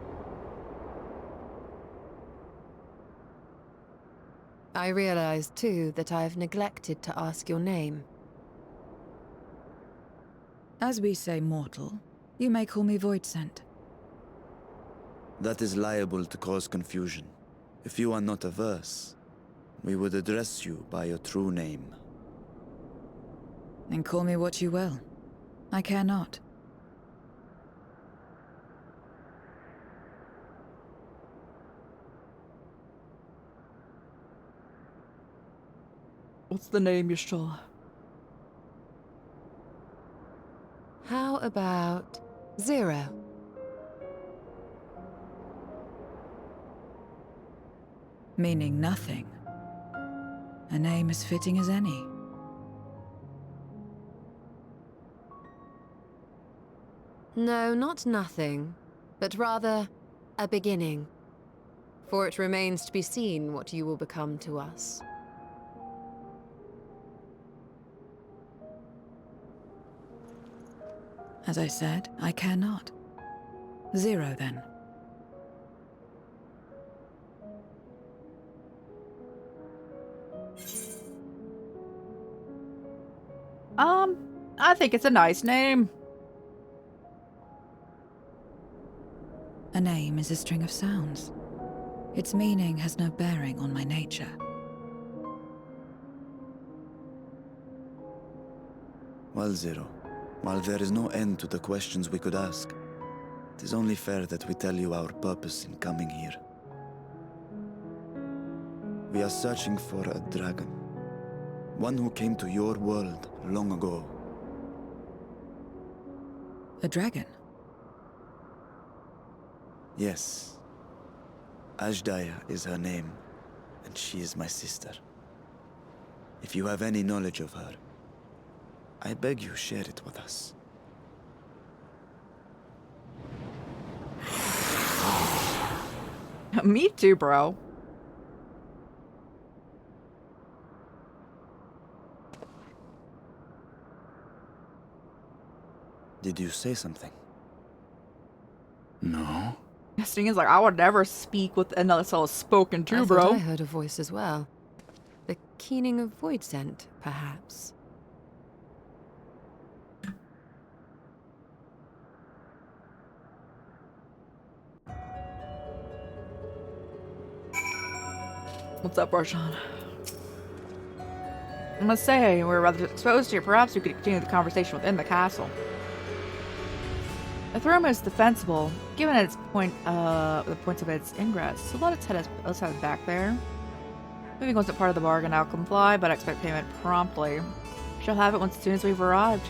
I realize, too, that I've neglected to ask your name. As we say mortal, you may call me Voidsent. That is liable to cause confusion. If you are not averse, we would address you by your true name. Then call me what you will. I care not. What's the name, Yashul? How about Zero? Meaning nothing. A name as fitting as any. No, not nothing, but rather a beginning. For it remains to be seen what you will become to us. As I said, I care not. Zero, then. I think it's a nice name. A name is a string of sounds. Its meaning has no bearing on my nature. Well, Zero, while there is no end to the questions we could ask, it is only fair that we tell you our purpose in coming here. We are searching for a dragon. One who came to your world long ago. A dragon? Yes. Ajdaya is her name, and she is my sister. If you have any knowledge of her, I beg you share it with us. Me too, bro. Did you say something? No. Sting is like, I would never speak with another soul spoken to, I bro. thought I heard a voice as well. The keening of void scent, perhaps. What's up, Roshan? I must say, we're rather exposed here. Perhaps we could continue the conversation within the castle. The throne is defensible, given its the points of its ingress. So let's head back there. Moving wasn't part of the bargain. I'll comply, but I expect payment promptly. She'll have it as soon as we've arrived.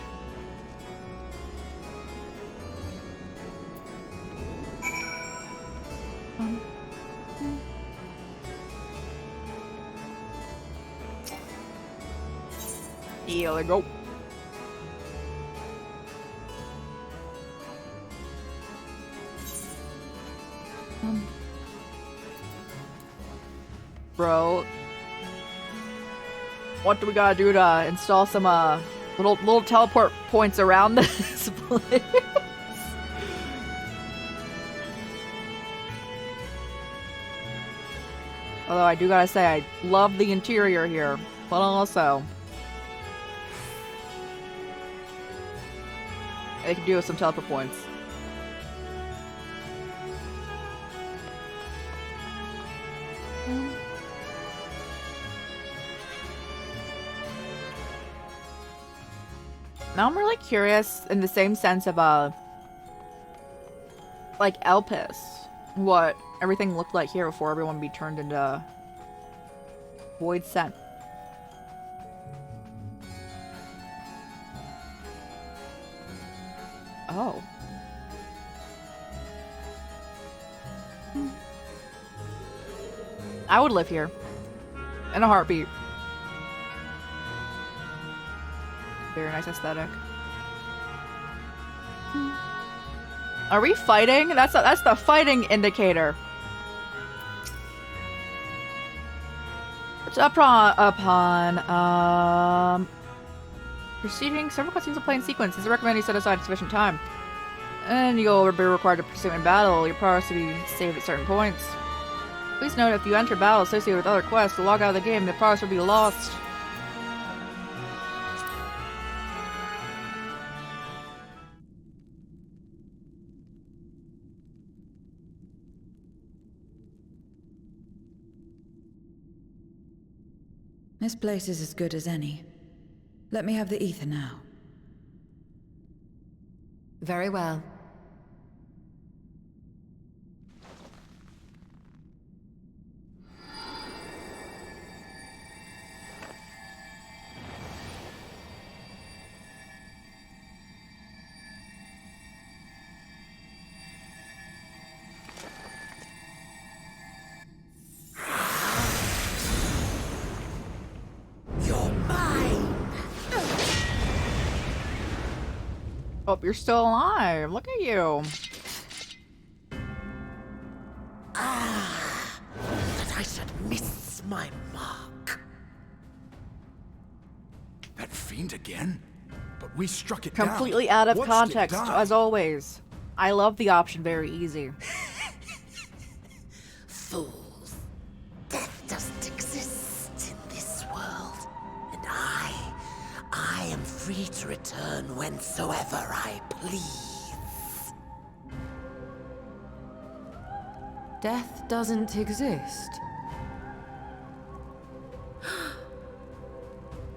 Yeah, there we go. Bro, what do we gotta do to install some little teleport points around this place? Although I do gotta say, I love the interior here, but also they can do with some teleport points. Now I'm really curious in the same sense of like Elpis, what everything looked like here before everyone be turned into void scent. Oh. I would live here in a heartbeat. Very nice aesthetic. Are we fighting? That's the fighting indicator. Upon proceeding several cutscenes to play in sequence. It's recommended you set aside sufficient time. And you'll be required to pursue in battle. Your prowess will be saved at certain points. Please note, if you enter battle associated with other quests, to log out of the game, the prowess will be lost. This place is as good as any. Let me have the ether now. Very well. Oh, you're still alive. Look at you. That I should miss my mark. That fiend again? But we struck it Completely down. out of Watched it context, die. as always. I love the option very easy. Fools. Death doesn't exist in this world. And I am free to return whensoever I please. Death doesn't exist.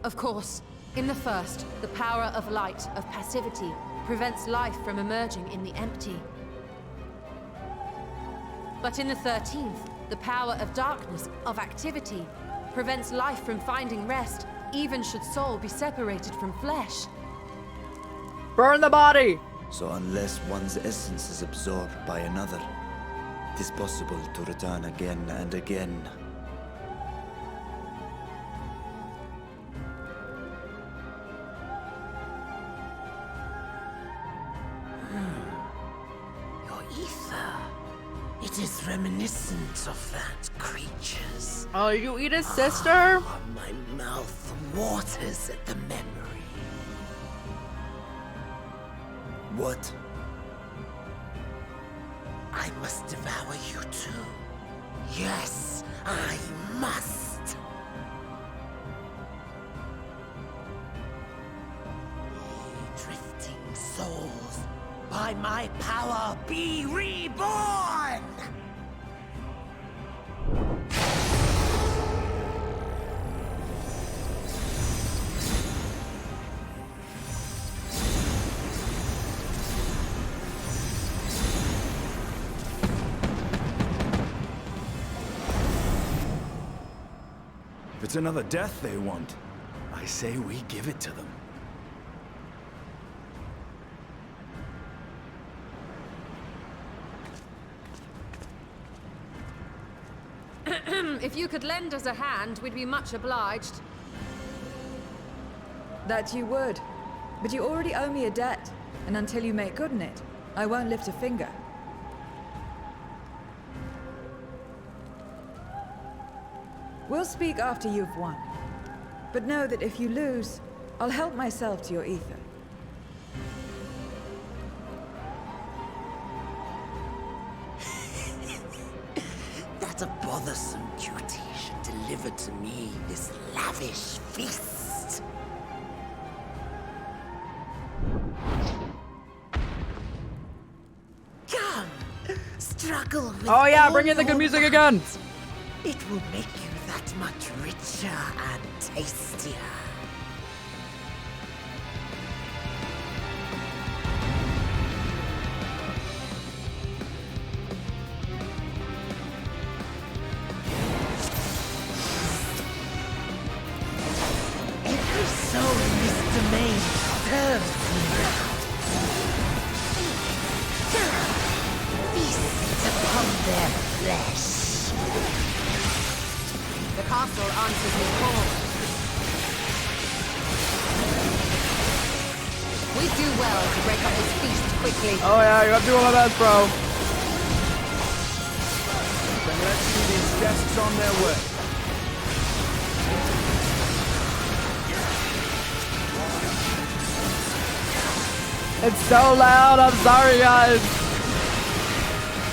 Of course, in the first, the power of light, of passivity, prevents life from emerging in the empty. But in the 13th, the power of darkness, of activity, prevents life from finding rest, even should soul be separated from flesh. Burn the body! So unless one's essence is absorbed by another, it is possible to return again and again. Your ether. It is reminiscent of that creature's. Oh, you eat his sister? My mouth waters at the memory. What? I must devour you too. Yes, I must. Ye drifting souls, by my power be reborn! If it's another death they want, I say we give it to them. If you could lend us a hand, we'd be much obliged. That you would. But you already owe me a debt, and until you make good on it, I won't lift a finger. We'll speak after you've won. But know that if you lose, I'll help myself to your ether. That a bothersome duty should deliver to me this lavish feast. Come, struggle with Oh yeah, all bring in the good your music might. again! It will make you that much richer and tastier. Every soul in this domain serves me now. Feast upon their flesh. The castle answers his call. We do well to break up this feast quickly. Oh yeah, you have to do my best, bro. Then let's see these guests on their way. It's so loud. I'm sorry, guys.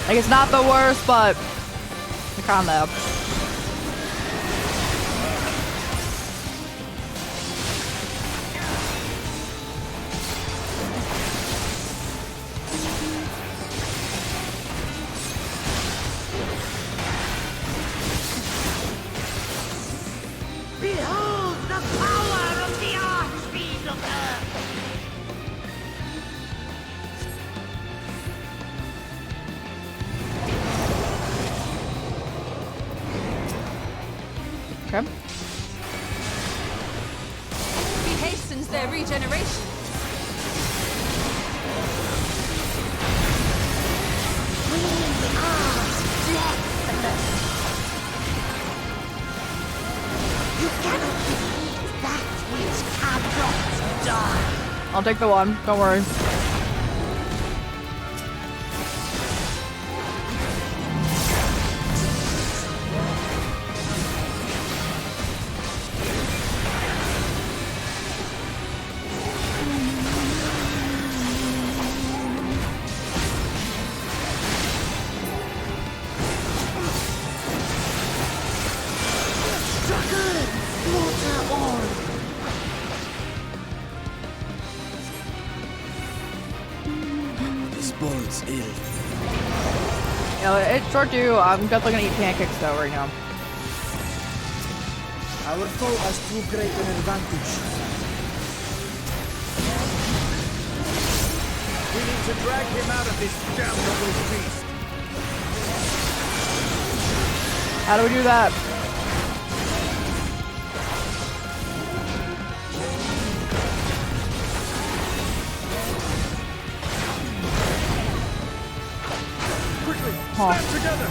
Like, it's not the worst, but it's kind of loud. Behold the power of the Archfiend of Earth! Okay. He hastens their regeneration. We are death! You cannot defeat that which cannot die! I'll take the one. Don't worry. Bodes ill. You know, it's short due. I'm definitely gonna eat pancakes though right now. Our foe has too great an advantage. We need to drag him out of this damnable beast. How do we do that? Stand together!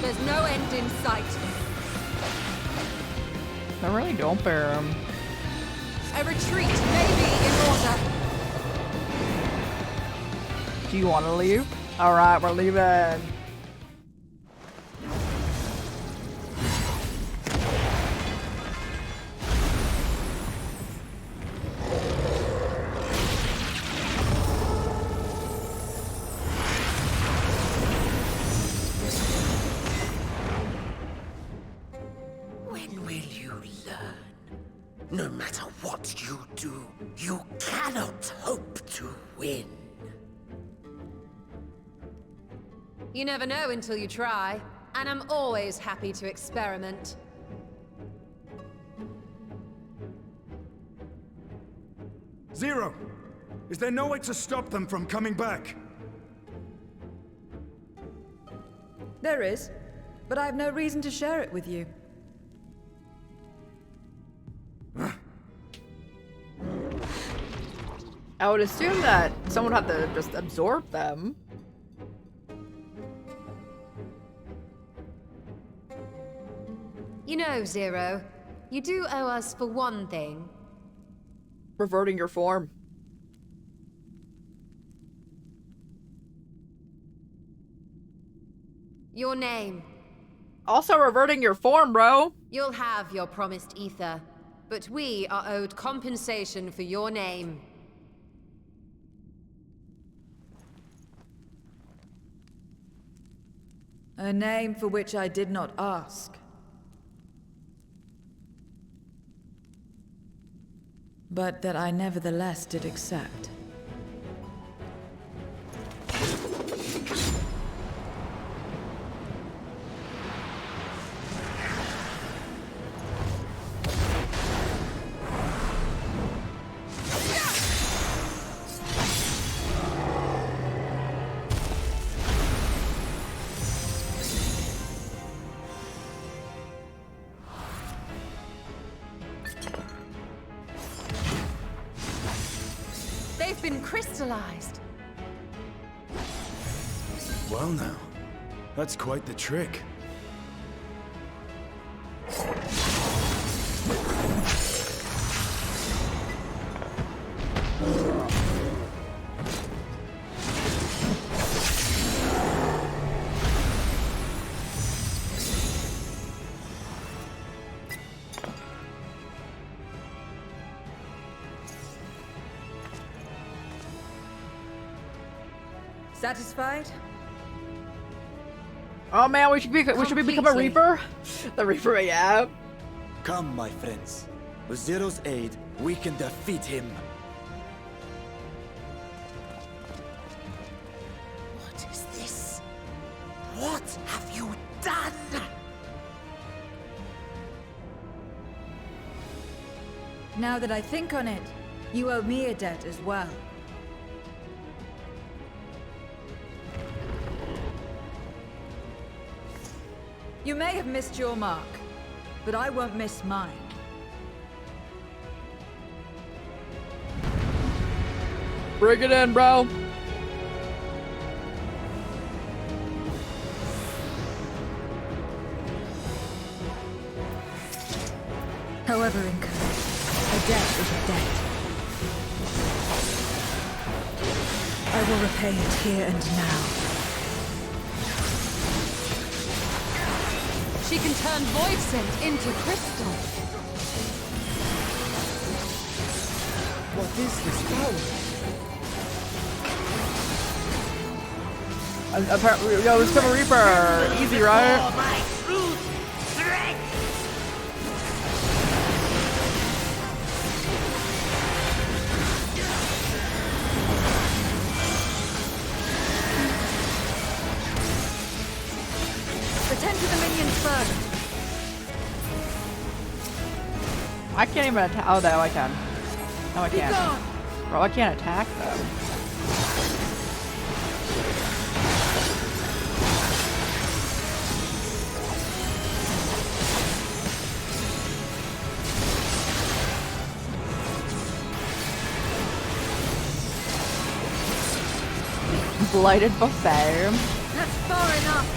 There's no end in sight. I really don't bear him. A retreat may be in order. Do you want to leave? Alright, we're leaving. When will you learn? No matter what you do, you cannot hope to win. You never know until you try, and I'm always happy to experiment. Zero! Is there no way to stop them from coming back? There is, but I have no reason to share it with you. I would assume that someone would have to just absorb them. You know, Zero, you do owe us for one thing. Reverting your form. Your name. Also reverting your form, bro. You'll have your promised ether, but we are owed compensation for your name. A name for which I did not ask. But that I nevertheless did accept. They've been crystallized. Well now, that's quite the trick. Satisfied? Oh man, we should become a Reaper? The Reaper, yeah. Come, my friends. With Zero's aid, we can defeat him. What is this? What have you done? Now that I think on it, you owe me a debt as well. You may have missed your mark, but I won't miss mine. Bring it in, bro. However incurred, a debt is a debt. I will repay it here and now. She can turn void scent into crystal. What is this power? Yo, let's become a Reaper. Easy, right? My true strength. Attend to the minions first. I can't even attack. Oh, no, I can. No, I can't. Bro, I can't attack them. Blighted buffet. That's far enough.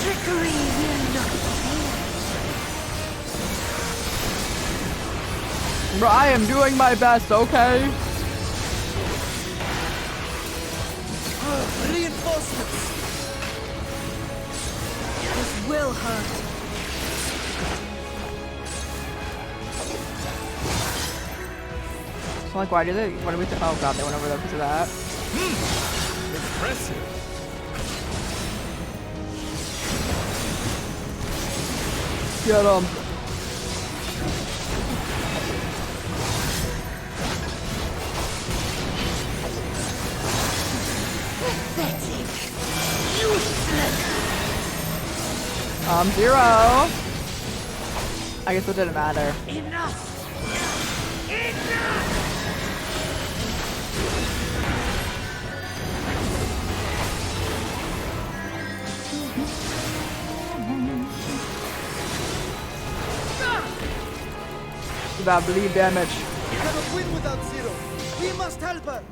Trickery will not fail. Bro, I am doing my best, okay? Reinforcements! This will hurt. So like, why do they? What do we? Oh god, they went over there because of that. Impressive. Get him. Zero. I guess it didn't matter. Enough! Enough! That bleed damage. We cannot win without Zero. We must help her.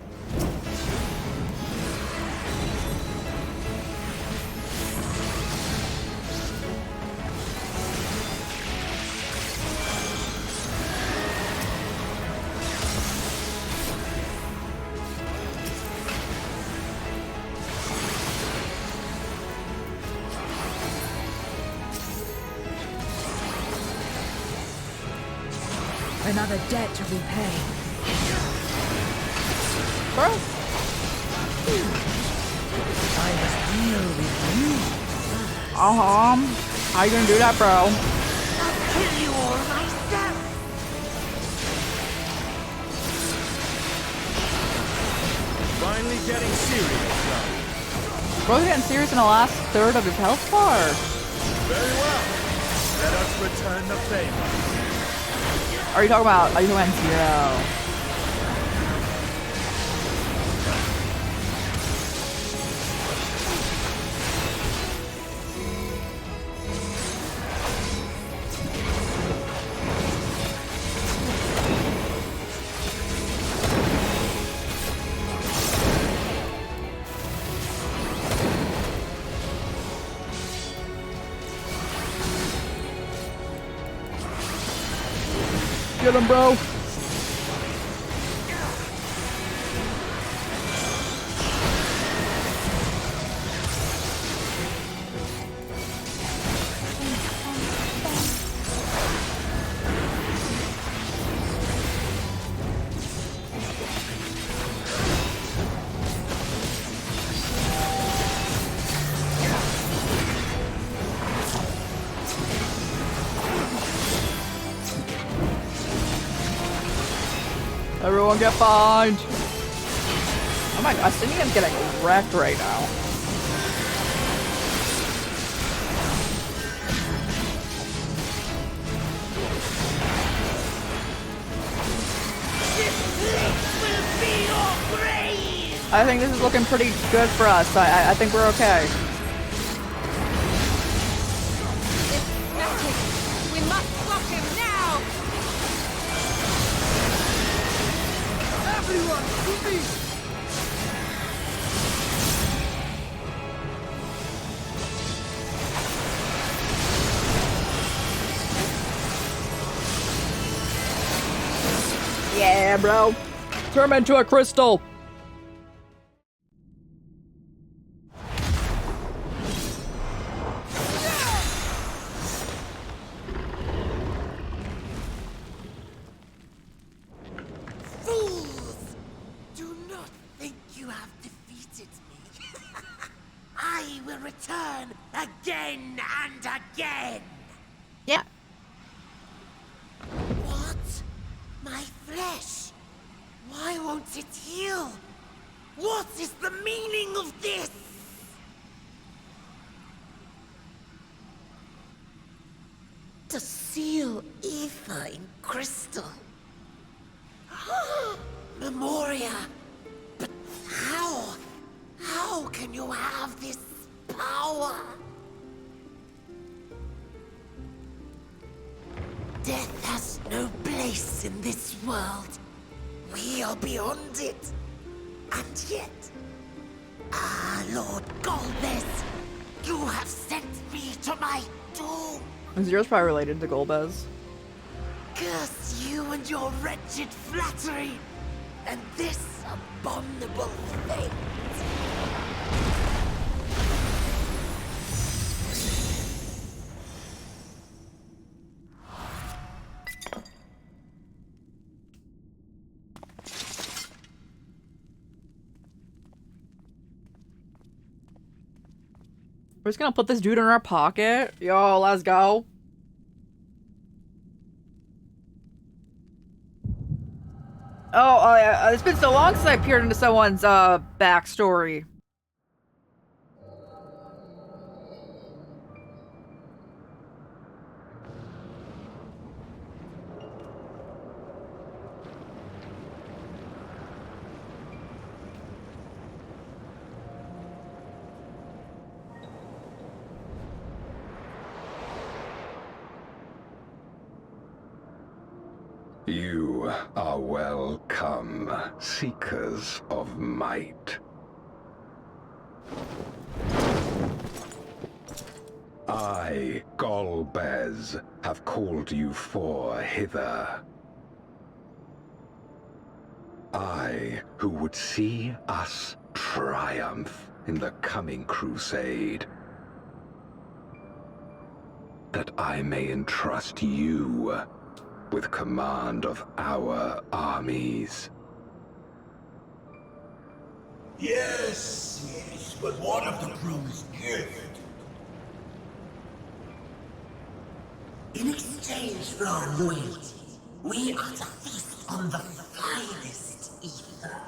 Another debt to repay. Bro. I must deal with you. How you gonna do that, bro? I'll kill you all myself. Finally getting serious now. Bro's getting serious in the last third of his health bar. Very well. Let us return the favor. Are you talking about Zero? Get him, bro. Everyone get behind! Oh my god, Cindy getting wrecked right now. I think this is looking pretty good for us. I think we're okay. We must stop him now! Everyone, to me! Yeah, bro. Turn him into a crystal. Fools! Do not think you have defeated me. I will return again and again. Yeah. What? My flesh? Why won't it heal? What is the meaning of this? To seal ether in crystal. Memoria. But how? How can you have this power? Death has no place in this world. We are beyond it. And yet... Lord Golbez, you have sent me to my doom. Zero's probably related to Golbez. Curse you and your wretched flattery, and this abominable fate. We're just gonna put this dude in our pocket. Yo, let's go. Oh, yeah. It's been so long since I peered into someone's backstory. You are welcome, seekers of might. I, Golbez, have called you for hither. I, who would see us triumph in the coming crusade. That I may entrust you with command of our armies. Yes, but what of the promised gift? In exchange for our loyalty, we are to feast on the finest ether.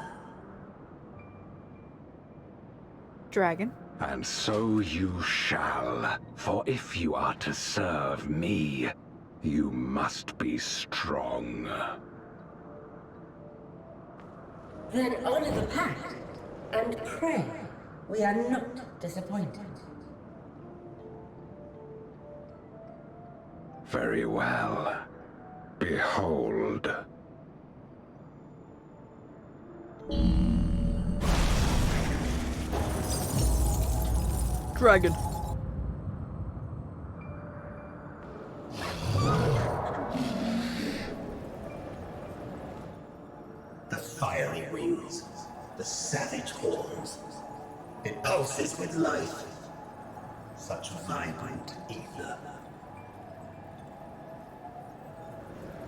Dragon. And so you shall, for if you are to serve me, you must be strong. Then honor the pact and pray we are not disappointed. Very well. Behold. Dragon. The fiery wings, the savage horns. It pulses with life. Such vibrant ether.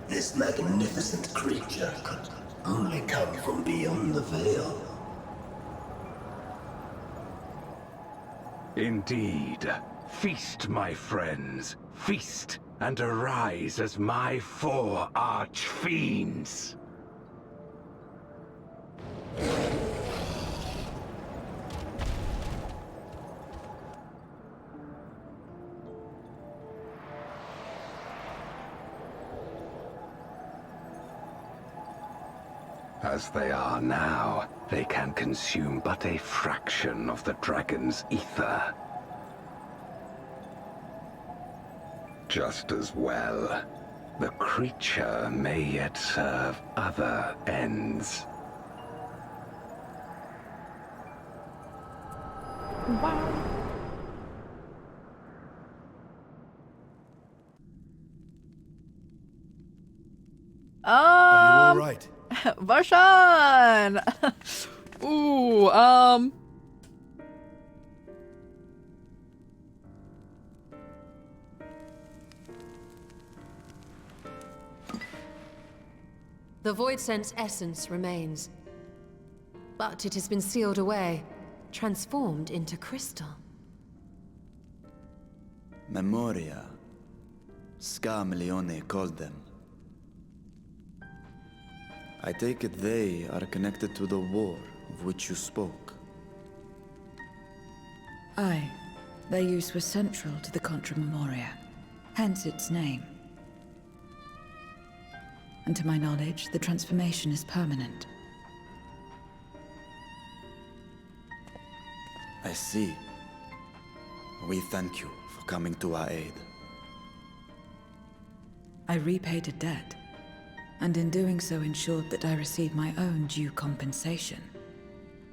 This magnificent creature could only come from beyond the veil. Indeed. Feast, my friends. Feast and arise as my 4 arch-fiends. As they are now, they can consume but a fraction of the dragon's ether. Just as well, the creature may yet serve other ends. Wow. Are you all right? Varshan! Ooh, The Void Sense essence remains, but it has been sealed away, transformed into crystal. Memoria. Scarmelione called them. I take it they are connected to the war of which you spoke. Aye. Their use was central to the Contra Memoria, hence its name. And to my knowledge, the transformation is permanent. I see. We thank you for coming to our aid. I repaid a debt, and in doing so ensured that I received my own due compensation,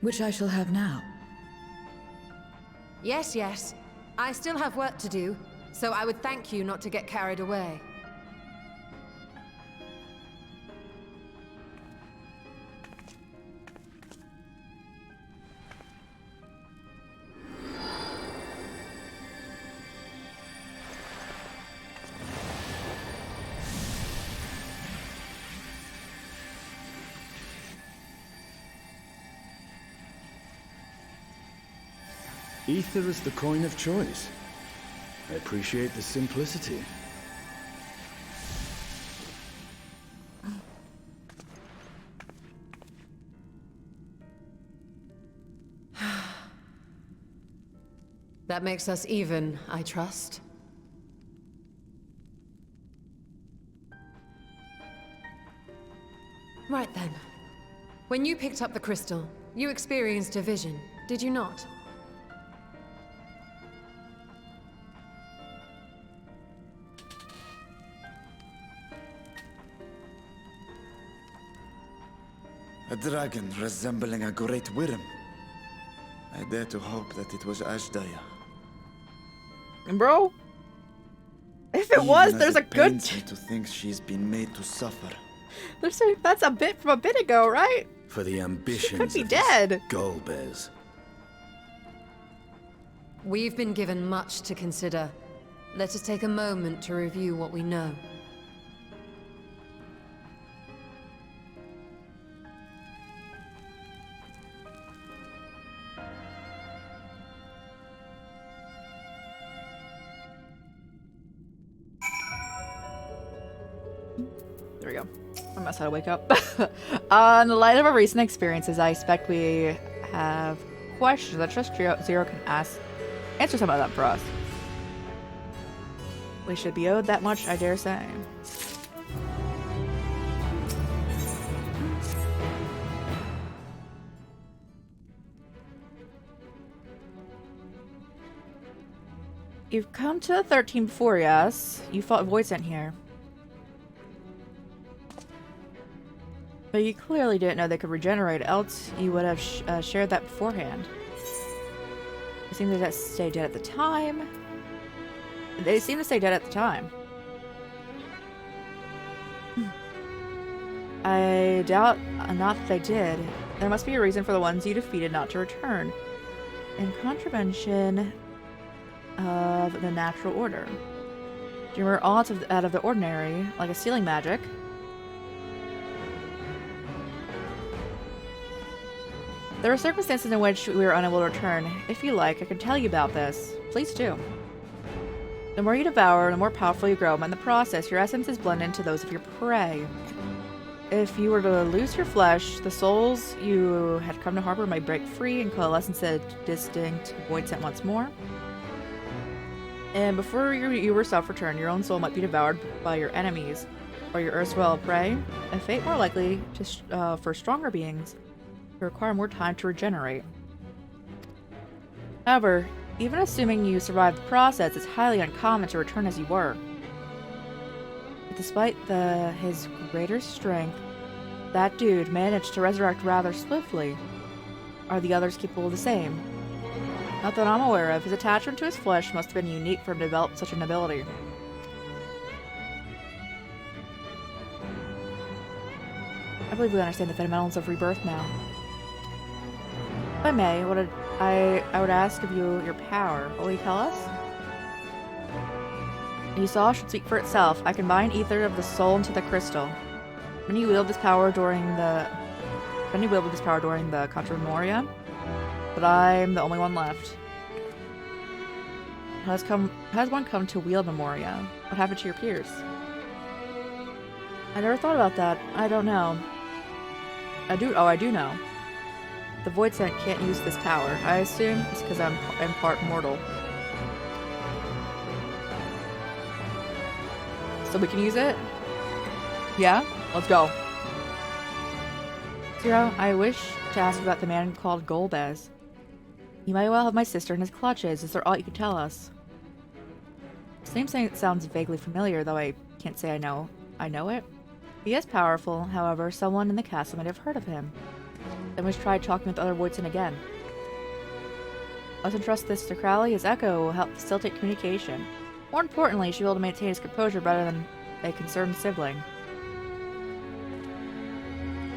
which I shall have now. Yes, yes. I still have work to do, so I would thank you not to get carried away. Ether is the coin of choice. I appreciate the simplicity. That makes us even, I trust. Right then. When you picked up the crystal, you experienced a vision, did you not? A dragon resembling a great worm. I dare to hope that it was Ashdaya. Bro, if it was, there's a good. Pains me to think she's been made to suffer. That's a bit from a bit ago, right? For the ambitions could be of dead. Golbez. We've been given much to consider. Let us take a moment to review what we know. There we go. I must have to wake up. In the light of our recent experiences, I expect we have questions that just Zero can answer some of them for us. We should be owed that much, I dare say. You've come to the 13 before, yes? You fought Voidsent here. But you clearly didn't know they could regenerate, else you would have shared that beforehand. It seemed to stay dead at the time. They seem to stay dead at the time. I doubt not that they did. There must be a reason for the ones you defeated not to return. In contravention of the natural order. You were out of the ordinary, like a sealing magic. There are circumstances in which we were unable to return. If you like, I can tell you about this. Please do. The more you devour, the more powerful you grow, and in the process, your essences blend into those of your prey. If you were to lose your flesh, the souls you had come to harbor might break free and coalesce into a distinct Voidsent once more. And before you yourself return, your own soul might be devoured by your enemies. or your erstwhile prey, a fate more likely to for stronger beings to require more time to regenerate. However, even assuming you survived the process, it's highly uncommon to return as you were. But despite his greater strength, that dude managed to resurrect rather swiftly. Are the others capable of the same? Not that I'm aware of. His attachment to his flesh must have been unique for him to develop such an ability. I believe we understand the fundamentals of rebirth now. If I may, I would ask of you your power. What will you tell us? You saw should speak for itself. I combine ether of the soul into the crystal. Many wielded this power during the Contra Memoria, but I'm the only one left. Has one come to wield Memoria? What happened to your peers? I never thought about that. I don't know. I do know. The Void Sent can't use this power. I assume it's because I'm part mortal. So we can use it? Yeah? Let's go. Zero, I wish to ask about the man called Golbez. He might well have my sister in his clutches. Is there aught you could tell us? His name sounds vaguely familiar, though I can't say I know it. He is powerful, however, someone in the castle might have heard of him. Then we should try talking with other Voidsent again. Let's entrust this to Crowley. His echo will help facilitate communication. More importantly, she'll be able to maintain his composure better than a concerned sibling.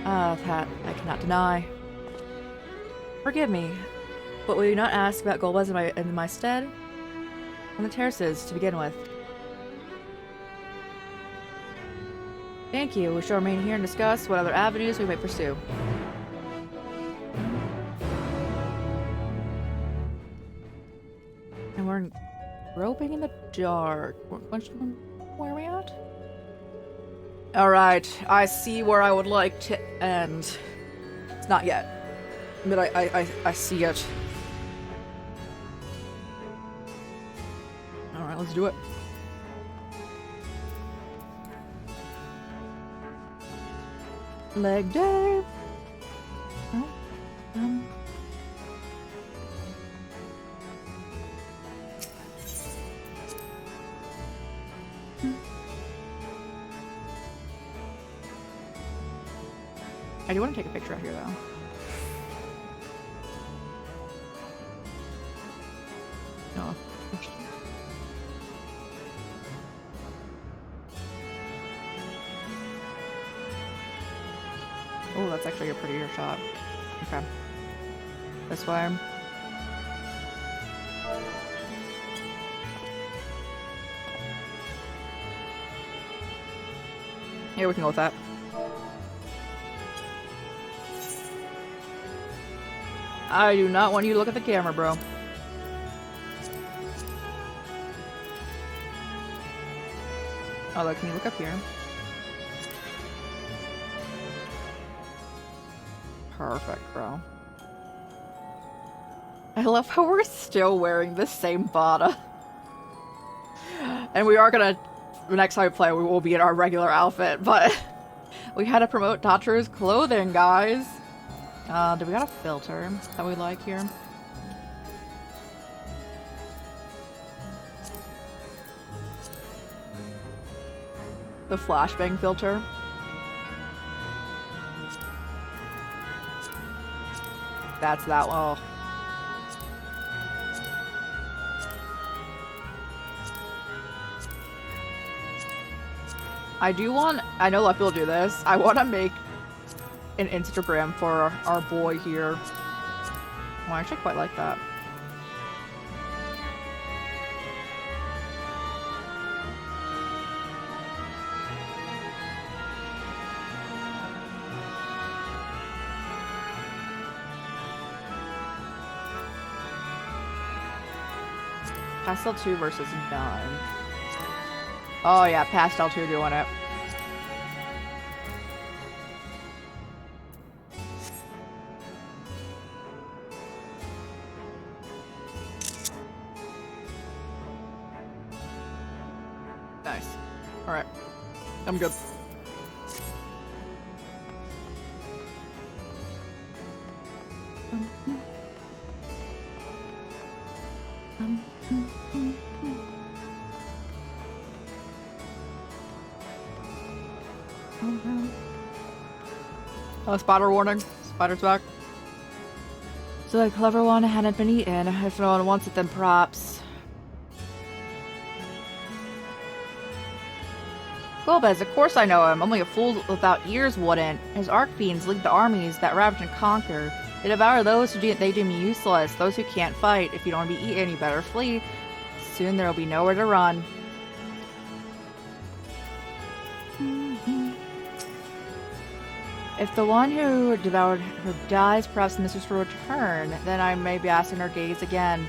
That I cannot deny. Forgive me, but will you not ask about Golbez in my stead? On the terraces, to begin with. Thank you. We shall remain here and discuss what other avenues we may pursue. And we're groping in the dark. Where are we at? Alright, I see where I would like to end. It's not yet, but I see it. Alright, let's do it. Leg day. I do want to take a picture out here, though. Oh. Oh, that's actually a prettier shot. Okay. This way. Yeah, we can go with that. I do not want you to look at the camera, bro. Although, can you look up here? Perfect, bro. I love how we're still wearing the same bata. And we are gonna, the next time we play, we will be in our regular outfit, but we had to promote Tatro's clothing, guys. Do we got a filter that we like here? The flashbang filter. That's that one. Oh. I know a lot of people do this. I want to make an Instagram for our boy here. Oh, I actually quite like that. Pastel 2 versus 9. Oh yeah, Pastel 2 doing it. Nice. Alright. I'm good. Oh, spider warning. Spider's back. So the clever one hadn't been eaten. If no one wants it, then props. Golbez, of course I know him. Only a fool without ears wouldn't. His Archfiends lead the armies that ravage and conquer. They devour those who they deem useless, those who can't fight. If you don't want to be eaten, you better flee. Soon there will be nowhere to run. If the one who devoured her dies, perhaps the mistress will return. Then I may be asking her gaze again.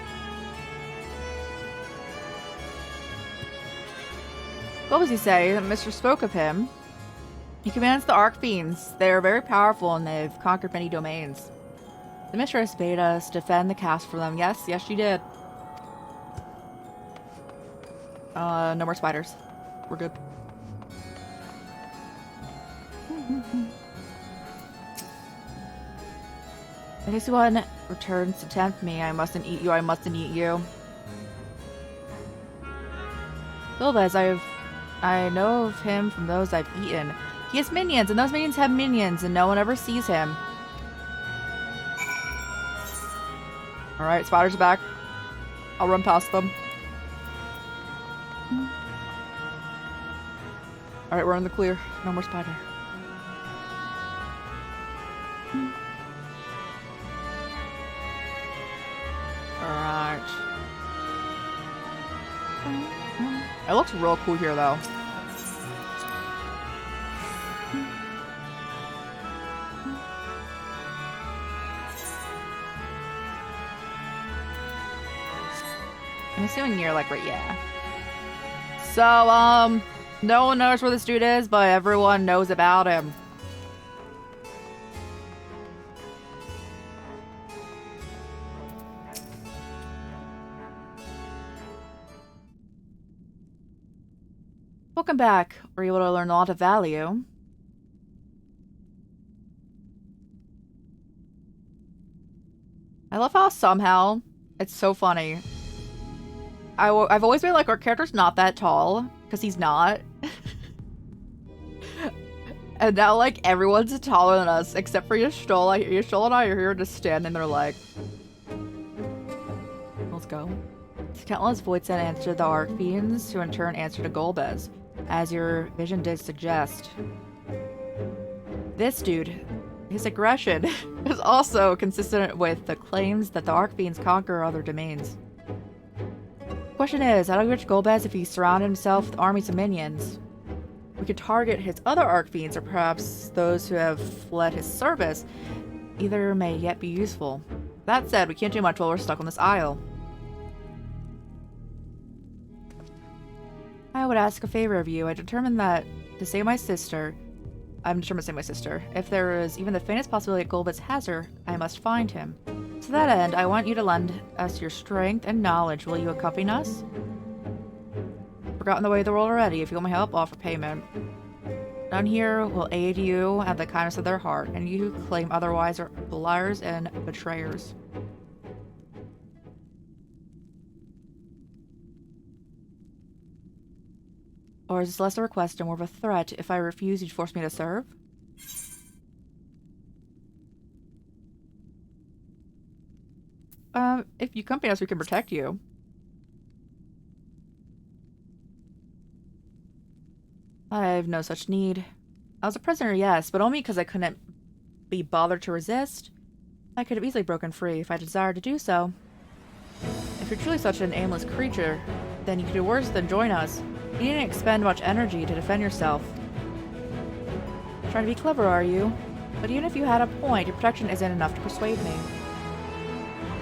What does he say? The mistress spoke of him. He commands the Archfiends. They are very powerful and they've conquered many domains. The mistress bade us defend the castle for them. Yes, yes she did. No more spiders. We're good. If this one returns to tempt me, I mustn't eat you, I mustn't eat you. Golbez, I know of him from those I've eaten. He has minions, and those minions have minions, and no one ever sees him. Alright, spiders are back. I'll run past them. Alright, we're in the clear. No more spider. Alright. It looks real cool here, though. I'm assuming you're like, right, yeah. So, no one knows where this dude is, but everyone knows about him. Welcome back. Were you able to learn a lot of value? I love how somehow it's so funny. I've always been like, our character's not that tall, because he's not. And now, like, everyone's taller than us, except for Yashtol. Yashtol and I are here just standing there like, let's go. Countless voices answer the Archfiends, who in turn answer to Golbez, as your vision did suggest. This dude, his aggression, is also consistent with the claims that the Archfiends conquer other domains. The question is, how do we reach Golbez if he surrounded himself with armies of minions? We could target his other Archfiends, or perhaps those who have fled his service. Either may yet be useful. That said, we can't do much while we're stuck on this isle. I would ask a favor of you. I'm determined to save my sister. If there is even the faintest possibility that Golbez has her, I must find him. To that end, I want you to lend us your strength and knowledge. Will you accompany us? Forgotten the way of the world already. If you want my help, offer payment. None here will aid you at the kindness of their heart, and you who claim otherwise are liars and betrayers. Or is this less a request and more of a threat? If I refuse, you'd force me to serve? If you accompany us, we can protect you. I have no such need. I was a prisoner, yes, but only because I couldn't be bothered to resist. I could have easily broken free if I desired to do so. If you're truly such an aimless creature, then you could do worse than join us. You didn't expend much energy to defend yourself. Trying to be clever, are you? But even if you had a point, your protection isn't enough to persuade me.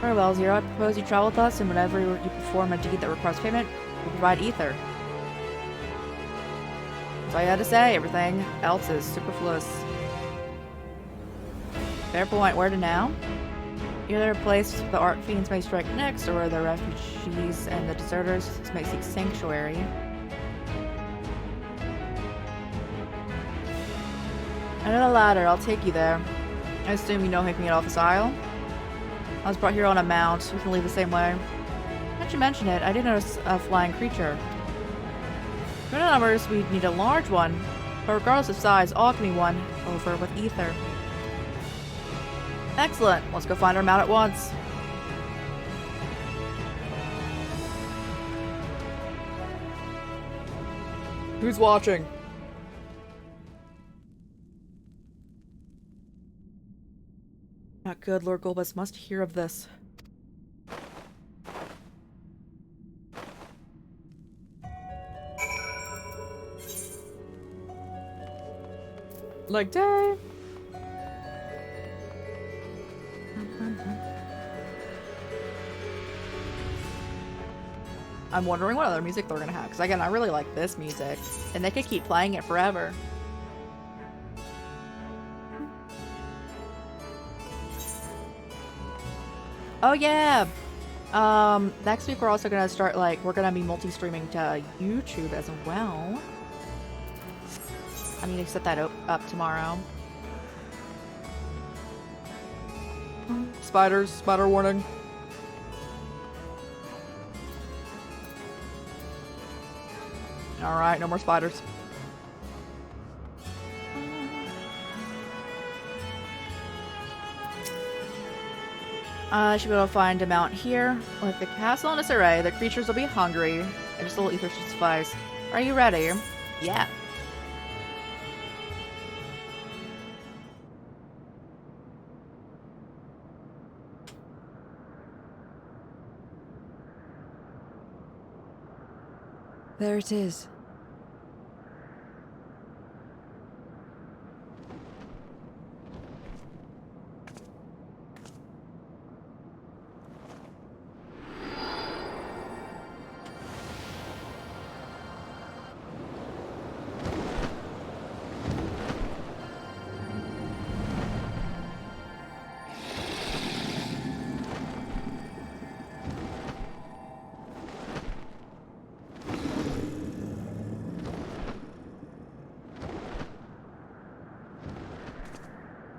Very well, Zero. I propose you travel with us, and whenever you perform a deed that requires payment, we'll provide ether. That's all you had to say. Everything else is superfluous. Fair point. Where to now? Either a place the Archfiends may strike next, or the refugees and the deserters may seek sanctuary. I know the latter. I'll take you there. I assume you know how you can get off this isle? I was brought here on a mount. We can leave the same way. Now that you mention it, I did notice a flying creature. For numbers, we'd need a large one, But regardless of size, all can be won over with ether. Excellent. Let's go find our mount at once. Who's watching? Not good. Lord Golbus must hear of this. Like day. I'm wondering what other music they're gonna have, because again, I really like this music, and they could keep playing it forever. Oh yeah! Next week we're also gonna start, like, we're gonna be multi-streaming to YouTube as well. I need to set that up tomorrow. Spiders, spider warning. Alright, no more spiders. I should be able to find a mount here. With the castle in disarray, the creatures will be hungry, and just a little ether should suffice. Are you ready? Yeah. There it is.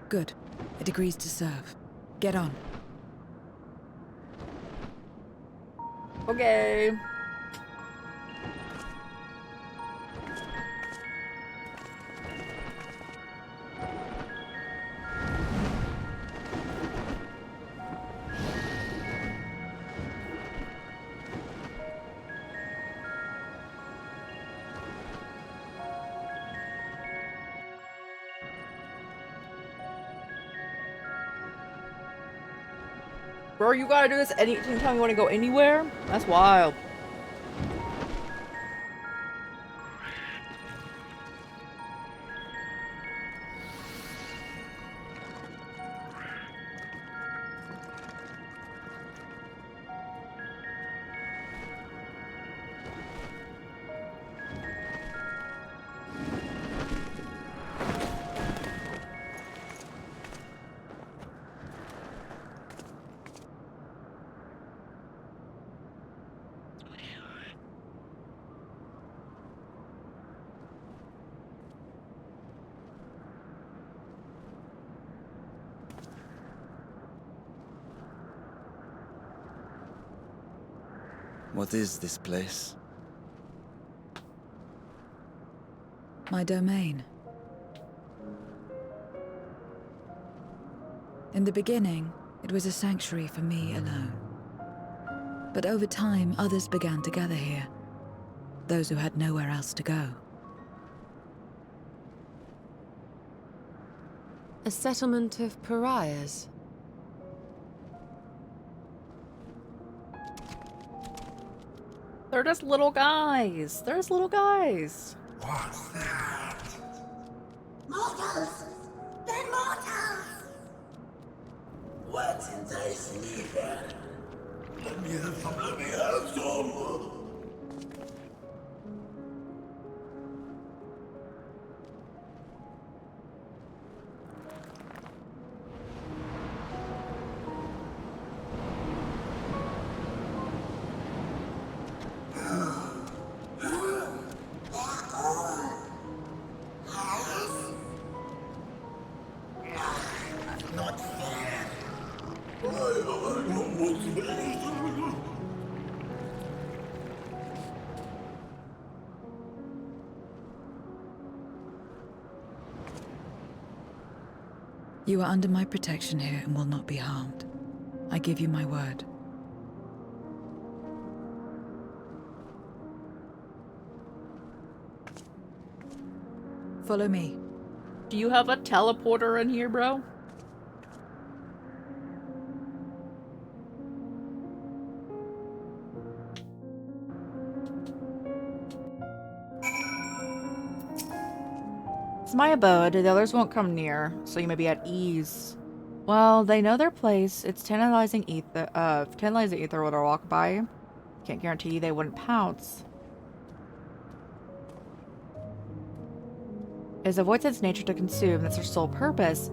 Good. It agrees to serve. Get on. Okay. Bro, you gotta do this anytime you want to go anywhere? That's wild. What is this place? My domain. In the beginning, it was a sanctuary for me alone. But over time, others began to gather here. Those who had nowhere else to go. A settlement of pariahs? They're just little guys. They're just little guys. What's that? Mortals! They're mortals! Where did they sleep at? Let me have some, let me have some! You are under my protection here and will not be harmed. I give you my word. Follow me. Do you have a teleporter in here, bro? It's my abode. The others won't come near, so you may be at ease. Well, they know their place. It's tantalizing ether would walk by. Can't guarantee they wouldn't pounce. It is a void sense nature to consume. That's their sole purpose.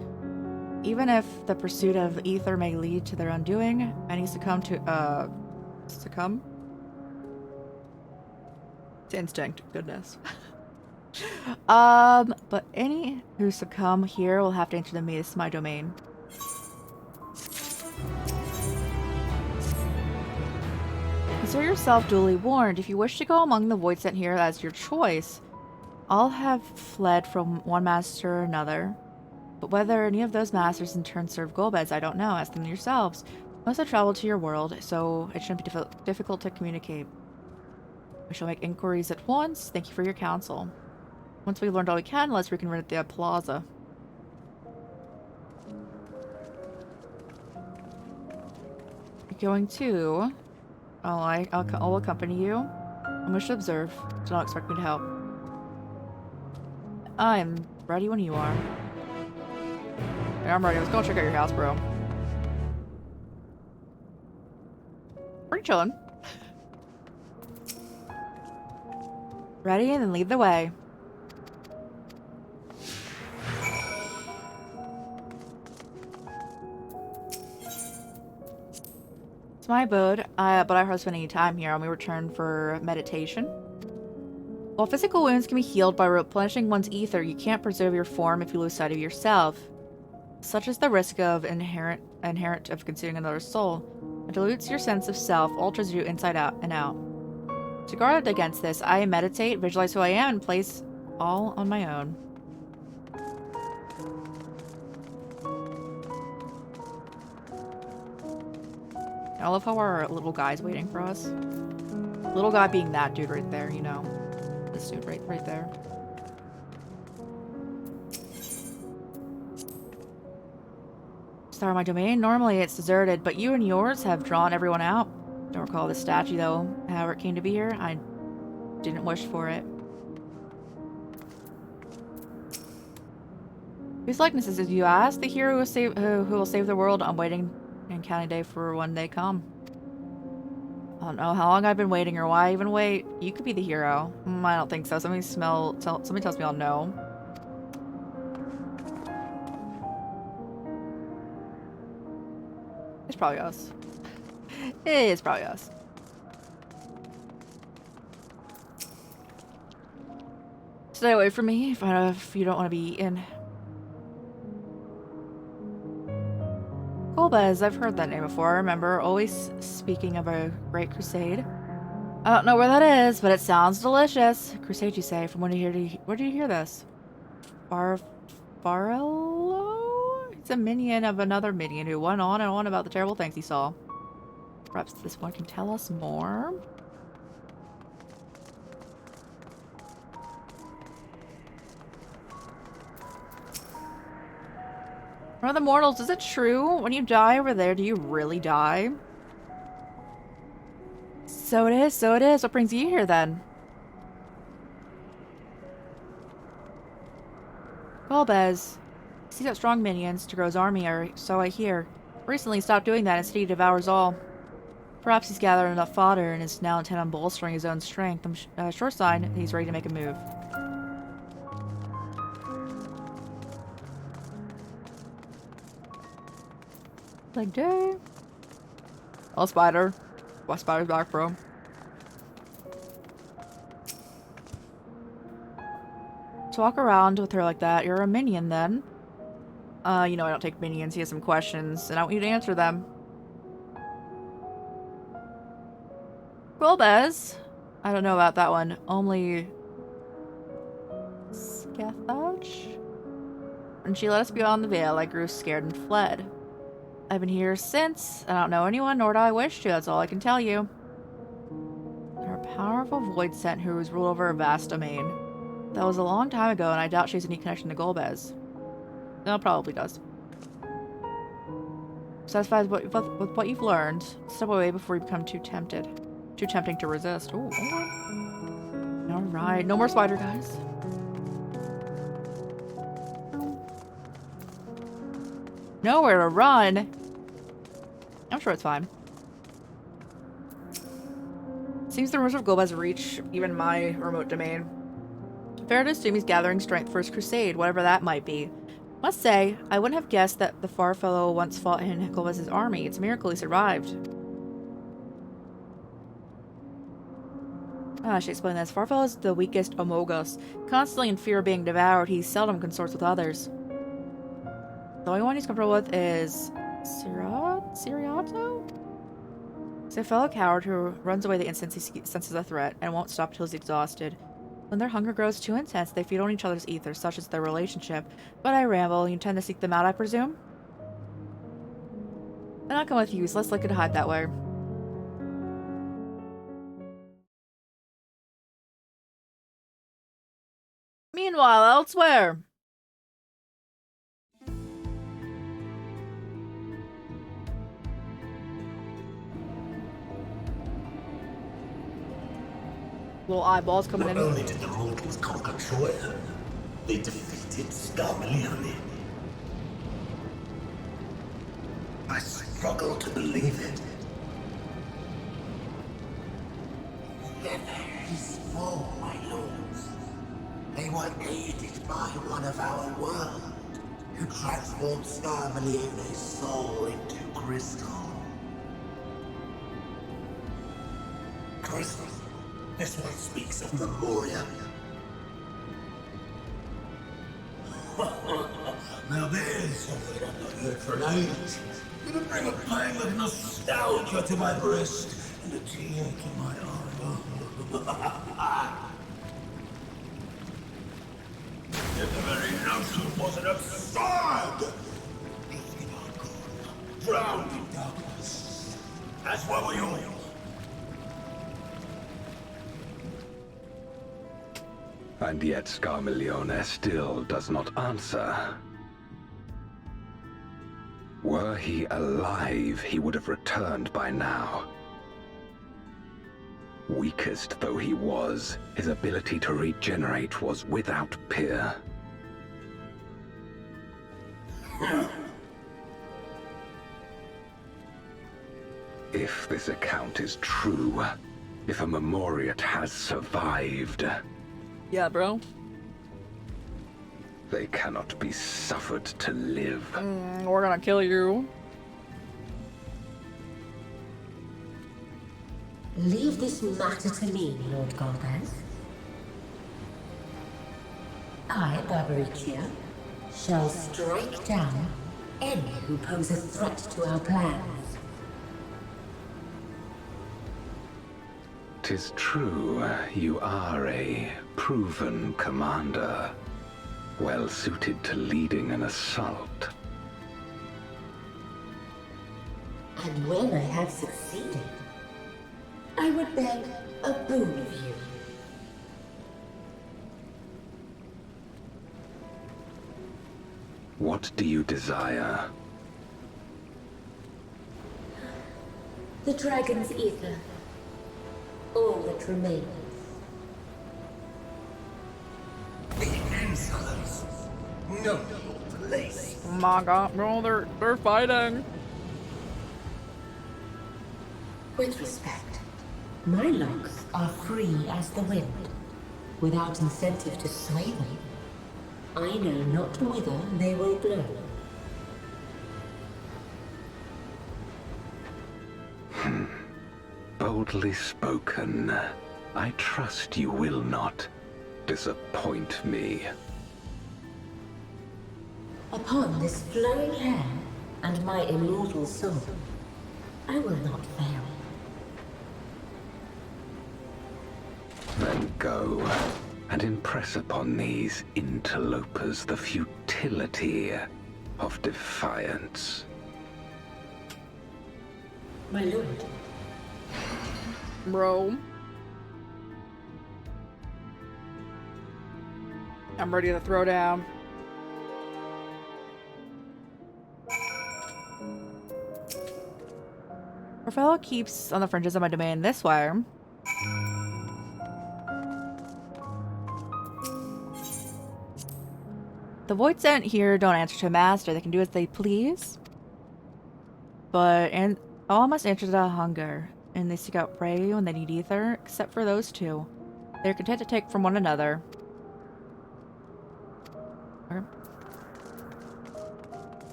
Even if the pursuit of ether may lead to their undoing, many succumb to instinct. Goodness. But any who succumb here will have to enter the maze, my domain. Consider yourself duly warned. If you wish to go among the void sent here, that's your choice. All have fled from one master or another. But whether any of those masters in turn serve Golbez, I don't know. Ask them yourselves. Most have traveled to your world, so it shouldn't be difficult to communicate. We shall make inquiries at once. Thank you for your counsel. Once we've learned all we can, let's reconvene at the plaza. You're going to... I'll accompany you. I wish to observe. Do not expect me to help. I'm ready when you are. Yeah, I'm ready. Let's go check out your house, bro. Pretty chillin'. Ready, and then lead the way. It's my abode, but I hardly spend any time here, and we return for meditation. While physical wounds can be healed by replenishing one's ether, you can't preserve your form if you lose sight of yourself. Such is the risk of inherent of consuming another's soul. It dilutes your sense of self, alters you inside out and out. To guard against this, I meditate, visualize who I am, and place all on my own. I love how our little guy's waiting for us. Little guy being that dude right there, you know. This dude right there. Star my domain. Normally it's deserted, but you and yours have drawn everyone out. Don't recall the statue though. However it came to be here, I didn't wish for it. Whose likeness is it, you ask? The hero who will save the world. I'm waiting and counting day for when they come. I don't know how long I've been waiting or why I even wait. You could be the hero. I don't think so. Somebody tells me I'll know. It's probably us. It is probably us. Stay away from me if you don't want to be eaten. Golbez, I've heard that name before. I remember always speaking of a great crusade. I don't know where that is, but it sounds delicious. Crusade, you say? From when did you hear this? Farello? It's a minion of another minion who went on and on about the terrible things he saw. Perhaps this one can tell us more? One of the mortals, is it true? When you die over there, do you really die? So it is, so it is. What brings you here then? Golbez. Sees out strong minions to grow his army, or so I hear. Recently he stopped doing that, instead he devours all. Perhaps he's gathered enough fodder and is now intent on bolstering his own strength. I'm sure sign he's ready to make a move. Like day. Oh, spider. Why spider's back, bro? To walk around with her like that, you're a minion then. You know I don't take minions. He has some questions, and I want you to answer them. Golbez. I don't know about that one. Only... Scathach? When she let us beyond the veil, I grew scared and fled. I've been here since. I don't know anyone, nor do I wish to. That's all I can tell you. There are powerful void sent who has ruled over a vast domain. That was a long time ago, and I doubt she has any connection to Golbez. No, probably does. Satisfied with what you've learned, step away before you become too tempted. Too tempting to resist. Ooh, alright, no more spider guys. Nowhere to run. I'm sure it's fine. Seems the rumors of Golbez reach even my remote domain. Fair to assume he's gathering strength for his crusade, whatever that might be. Must say, I wouldn't have guessed that the Far Fellow once fought in Golbez's army. It's a miracle he survived. I should explain this. Farfel is the weakest Omogos. Constantly in fear of being devoured, he seldom consorts with others. The only one he's comfortable with is Siriato? He's a fellow coward who runs away the instant he senses a threat and won't stop till he's exhausted. When their hunger grows too intense, they feed on each other's ether, such is their relationship. But I ramble. You intend to seek them out, I presume? Then I'll come with you. He's less likely to hide that way. Meanwhile, elsewhere. Little eyeballs coming in. Not only did the mortals conquer Troy, they defeated Scarmalione. I struggle to believe it. Never is full, my lords. They were aided by one of our world, who transformed Scarmalione's soul into crystal. Crystal? This one speaks of Memoria. Now there's something I've not heard for an age. It'll bring a pang of nostalgia to my breast and a tear to my eye. Yet the very notion was an absurd! Drifting on, drowned in darkness, as were we all. And yet Scarmalione still does not answer. Were he alive, he would have returned by now. Weakest though he was, his ability to regenerate was without peer. If this account is true, if a Memoriat has survived... Yeah, bro. They cannot be suffered to live. We're gonna kill you. Leave this matter to me, Lord Golbez. I, Barbaricia, shall strike down any who pose a threat to our plans. 'Tis true, you are a proven commander, well suited to leading an assault. And when I have succeeded, I would beg a boon of you. What do you desire? The dragon's ether. All that remains. The insolence! No place! Oh my god, bro, they're fighting. With respect, my locks are free as the wind, without incentive to sway them. I know not whither they will blow. Boldly spoken. I trust you will not disappoint me. Upon this flowing hair and my immortal soul, I will not fail. Then go. and impress upon these interlopers the futility of defiance. My lord. Bro. I'm ready to throw down. Our fellow keeps on the fringes of my domain this way. The void sent here don't answer to a master. They can do as they please. But all must answer to hunger, and they seek out prey when they need ether, except for those two. They're content to take from one another.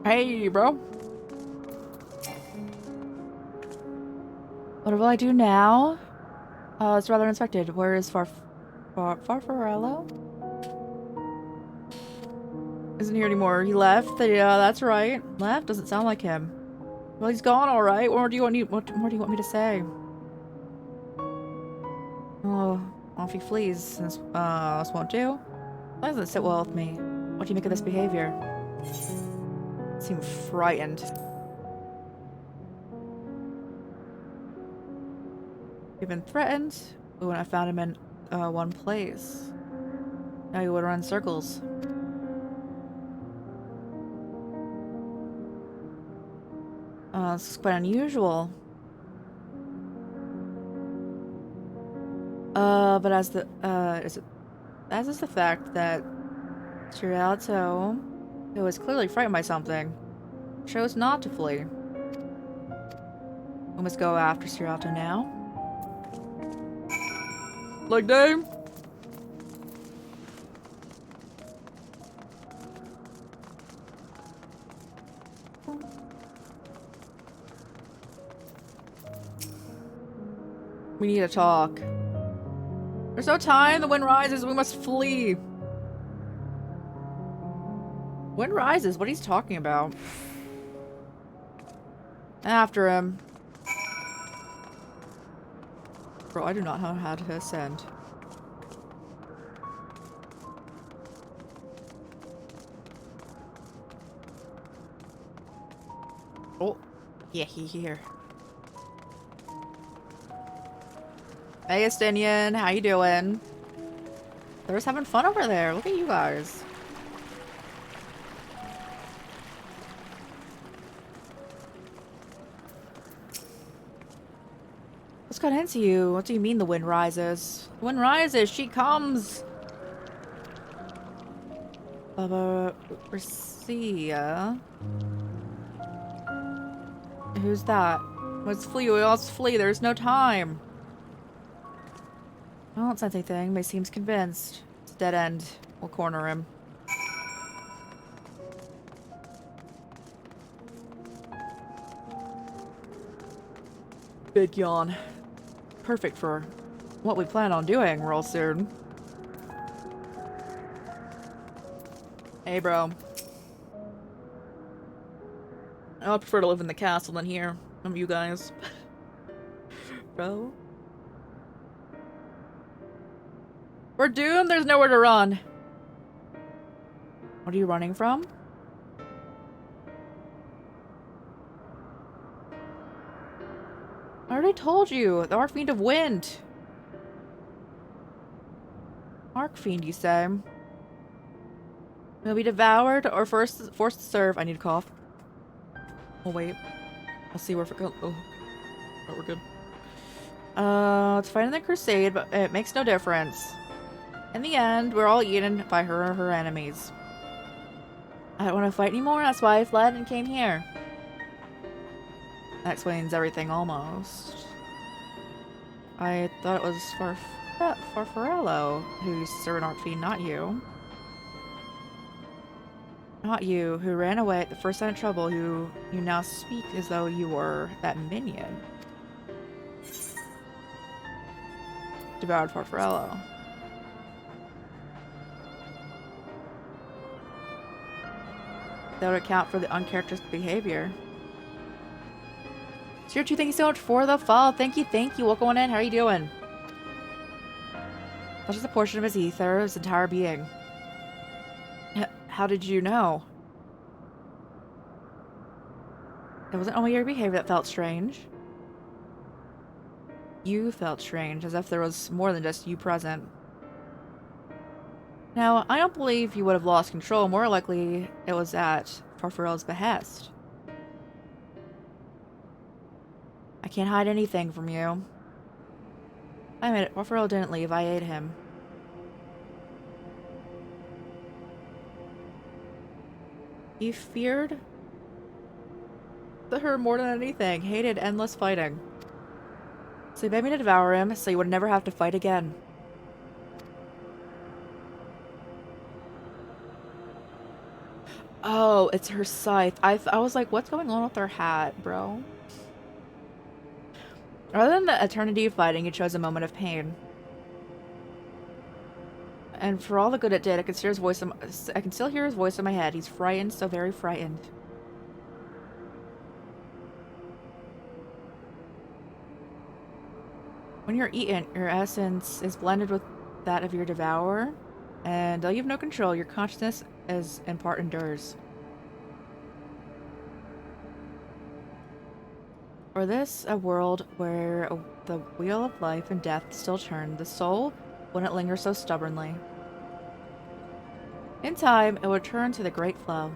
Hey, bro. What will I do now? It's rather unexpected. Where is Farfarello? Isn't here anymore. He left. Yeah, that's right. Left? Doesn't sound like him. Well, he's gone, all right. What more do you want me to say? Oh, off he flees. Since this won't do. That doesn't sit well with me. What do you make of this behavior? Seem frightened. You've been threatened. When I found him in one place. Now he would run circles. This is quite unusual. But as is the fact that Ciriato, who was clearly frightened by something, chose not to flee. We must go after Ciriato now. Like Dame. We need to talk. There's no time. The wind rises. We must flee. Wind rises? What he's talking about? After him. Bro, I do not know how to ascend. Oh, yeah, here. Hey, Estinian, how you doing? They're just having fun over there. Look at you guys. What's got into you? What do you mean the wind rises? The wind rises, she comes! Garcia? Who's that? Let's flee, let's flee, there's no time! I don't sense anything, but he seems convinced. It's a dead end. We'll corner him. Big yawn. Perfect for what we plan on doing real soon. Hey, bro. I would prefer to live in the castle than here. You guys. Bro. We're doomed. There's nowhere to run. What are you running from? I already told you. The Archfiend of Wind. Archfiend, you say? Will be devoured or forced to serve. I need to cough. Oh, wait. I'll see where it goes. Oh, we're good. It's fighting the crusade, but it makes no difference. In the end, we're all eaten by her or her enemies. I don't want to fight anymore, that's why I fled and came here. That explains everything, almost. I thought it was Farfarello who's serving Archfiend, not you. Not you, who ran away at the first sign of trouble, who you now speak as though you were that minion. Devoured Farfarello. that would account for the uncharacteristic behavior. Sirchu, thank you so much for the follow. Thank you. Welcome on in. How are you doing? That's just a portion of his ether, his entire being. How did you know? It wasn't only your behavior that felt strange. You felt strange, as if there was more than just you present. Now, I don't believe you would have lost control. More likely, it was at Farfarel's behest. I can't hide anything from you. I admit it, Farfarel didn't leave. I ate him. You feared her more than anything. Hated endless fighting. So you begged me to devour him, so you would never have to fight again. Oh, it's her scythe. I was like, what's going on with her hat, bro? Rather than the eternity of fighting, you chose a moment of pain. And for all the good it did, I can still hear his voice in my head. He's frightened, so very frightened. When you're eaten, your essence is blended with that of your devourer, and though you have no control, your consciousness is in part endures. Or this a world where the wheel of life and death still turned, the soul wouldn't linger so stubbornly. In time, it would turn to the great flow.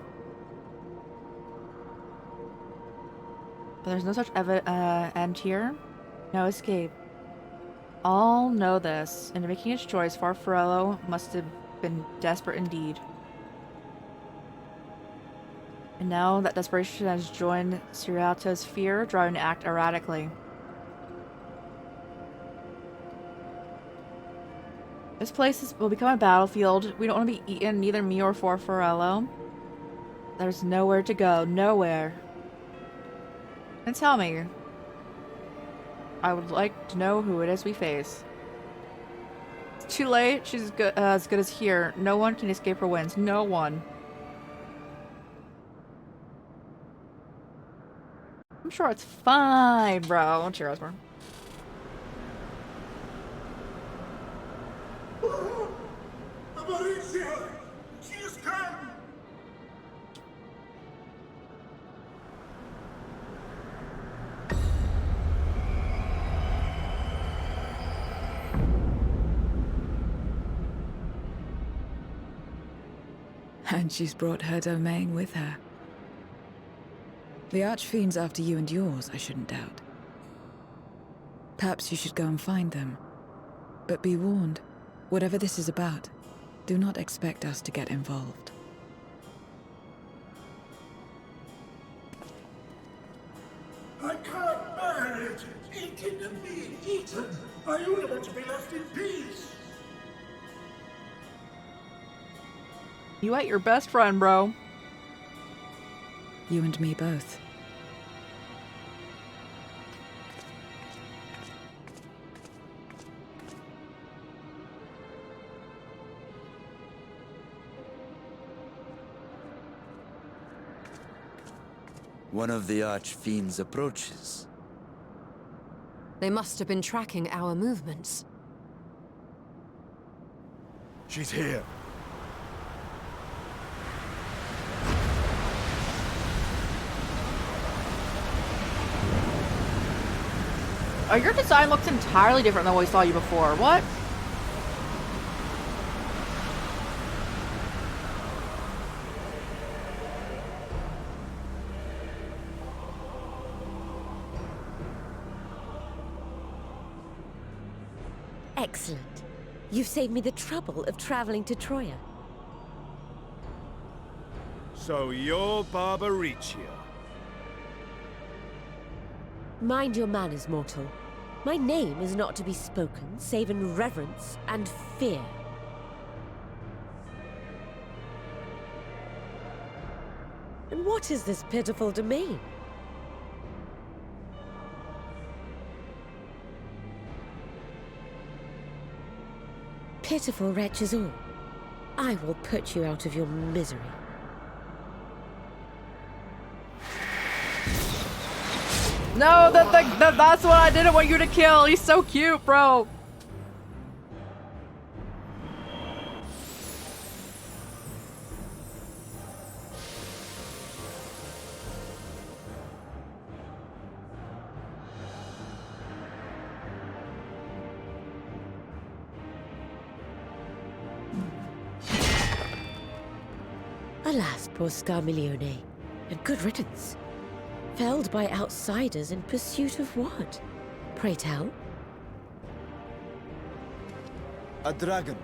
But there's no such end here. No escape. All know this, and in making its choice, Farfarello must have been desperate indeed. And now that desperation has joined Ciriato's fear, driving to act erratically. This place will become a battlefield. We don't want to be eaten, neither me or Farfarello. There's nowhere to go, nowhere. And tell me, I would like to know who it is we face. It's too late. She's as good as here. No one can escape her winds. No one. I'm sure it's fine, bro. Cheers, bro. Amaricia! She has come! And she's brought her domain with her. The Archfiend's after you and yours, I shouldn't doubt. Perhaps you should go and find them. But be warned, whatever this is about, do not expect us to get involved. I can't bear it! Eating and being eaten! I only want to be left in peace! You ate your best friend, bro. You and me both. One of the Archfiends approaches. They must have been tracking our movements. She's here. Oh, your design looks entirely different than what we saw you before. What? Excellent. You've saved me the trouble of traveling to Troya. So you're Barbaricia. Mind your manners, mortal. My name is not to be spoken, save in reverence and fear. And what is this pitiful domain? Pitiful wretches all. I will put you out of your misery. No, that's what I didn't want you to kill. He's so cute, bro. Alas, poor Scarmiglione, and good riddance. Felled by outsiders in pursuit of what? Pray tell? A dragon.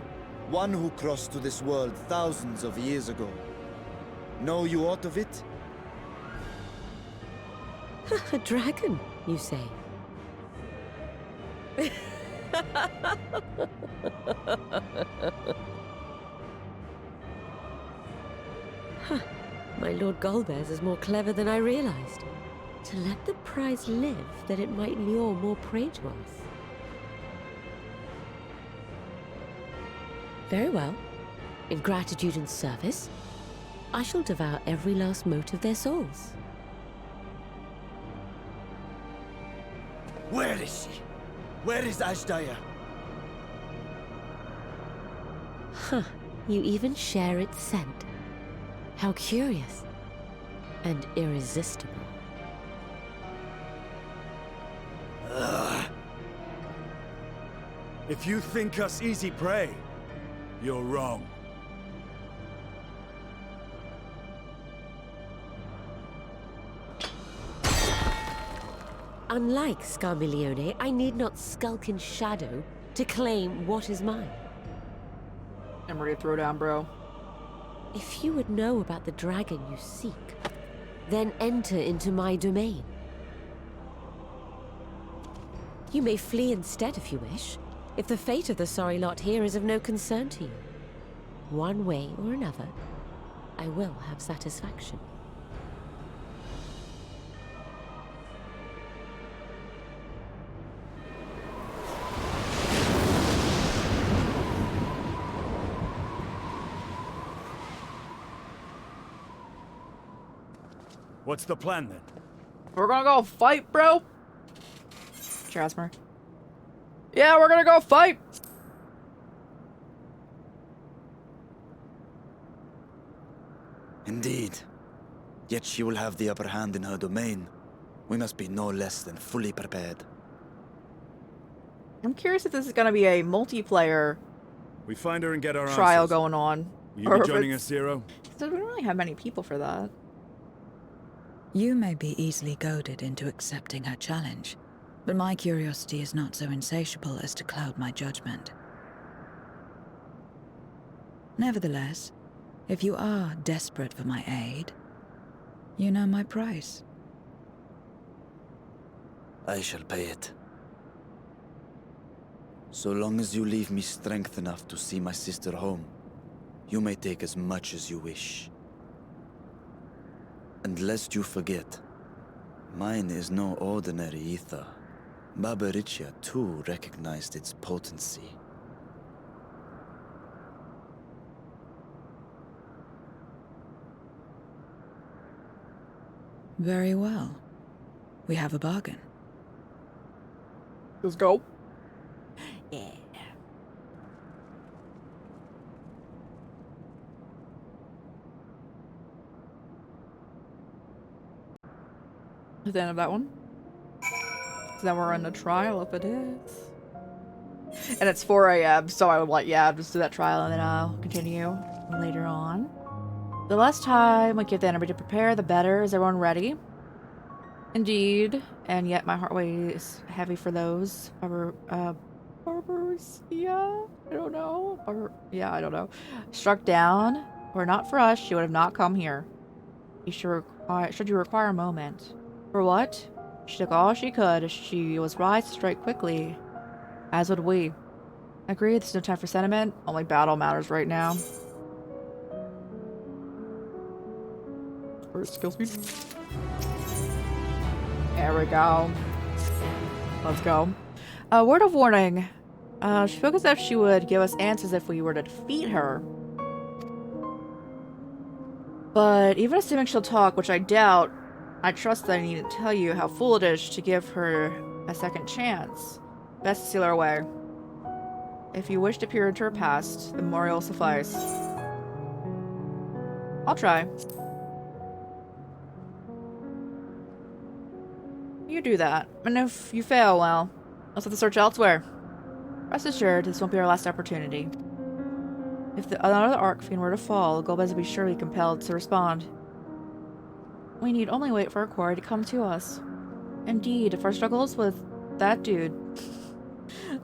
One who crossed to this world thousands of years ago. Know you aught of it? A dragon, you say? Huh. My Lord Golbez is more clever than I realized. To let the prize live, that it might lure more prey to us. Very well. In gratitude and service, I shall devour every last mote of their souls. Where is she? Where is Ashdaya? Huh. You even share its scent. How curious. And irresistible. If you think us easy prey, you're wrong. Unlike Scarmiglione, I need not skulk in shadow to claim what is mine. I'm ready to throw down, bro. If you would know about the dragon you seek, then enter into my domain. You may flee instead if you wish, if the fate of the sorry lot here is of no concern to you. One way or another, I will have satisfaction. What's the plan then? We're gonna go fight, bro. Jasmer. Yeah, we're gonna go fight. Indeed. Yet she will have the upper hand in her domain. We must be no less than fully prepared. I'm curious if this is gonna be a multiplayer We find her and get our trial answers. going on. Will you be joining us, Zero? So we don't really have many people for that. You may be easily goaded into accepting her challenge, but my curiosity is not so insatiable as to cloud my judgment. Nevertheless, if you are desperate for my aid, you know my price. I shall pay it. So long as you leave me strength enough to see my sister home, you may take as much as you wish. And lest you forget, mine is no ordinary ether. Babaricia too recognized its potency. Very well. We have a bargain. Let's go. Yeah. Is the end of that one? So then we're in a trial if it is. And it's 4 AM, so I would like, yeah, just do that trial and then I'll continue later on. The less time we give the enemy to prepare, the better. Is everyone ready? Indeed. And yet my heart weighs heavy for those. Barbers? Yeah? I don't know. Yeah, I don't know. Struck down. Were it not for us, she would have not come here. Should you require a moment. For what? She took all she could. She was wise to strike quickly. As would we. Agreed, there's no time for sentiment. Only battle matters right now. Where's skill speed? There we go. Let's go. Word of warning. She spoke as if she would give us answers if we were to defeat her. But even assuming she'll talk, which I doubt, I trust that I need to tell you how foolish it is to give her a second chance. Best to seal her away. If you wish to peer into her past, the memorial will suffice. I'll try. You do that, and if you fail, well, let's have to search elsewhere. Rest assured, this won't be our last opportunity. If another Archfiend were to fall, Golbez would be surely compelled to respond. We need only wait for our quarry to come to us. Indeed, if our struggles with that dude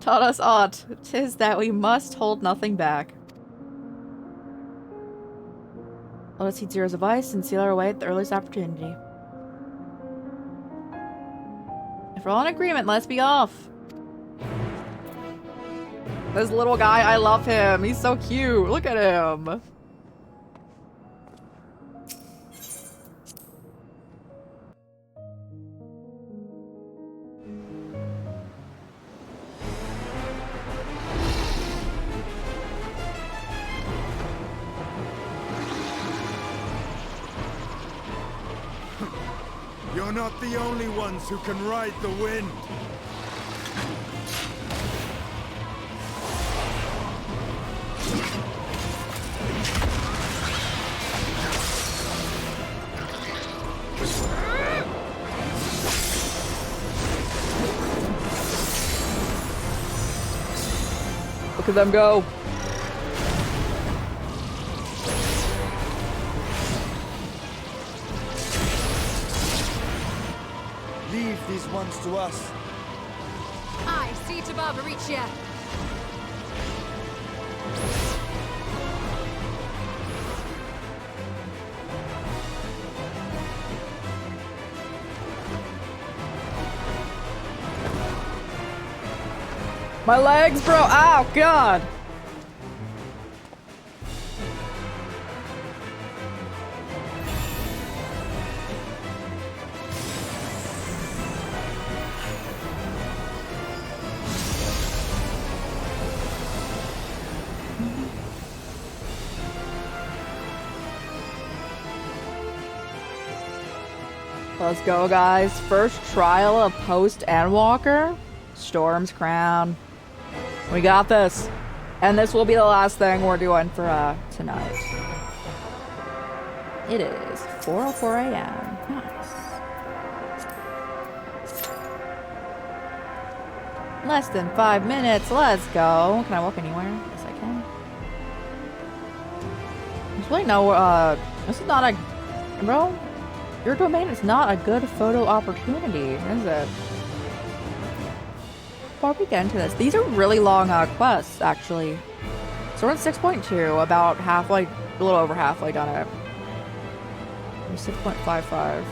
taught us aught, 'tis that we must hold nothing back. Let us heed Zero's advice and seal our way at the earliest opportunity. If we're all in agreement, let's be off. This little guy, I love him. He's so cute. Look at him. You're not the only ones who can ride the wind. Look at them go. Leave these ones to us. I see to Barbaricia. My legs, bro. Ow, God. Let's go, guys. First trial of post-Endwalker. Storm's Crown. We got this. And this will be the last thing we're doing for tonight. It is 4:04 a.m. Nice. Less than 5 minutes. Let's go. Can I walk anywhere? Yes, I can. There's really no, this is not a... Bro, your domain is not a good photo opportunity, is it? Before we get into this, these are really long quests, actually. So we're at 6.2, about halfway, a little over halfway done it. 6.55.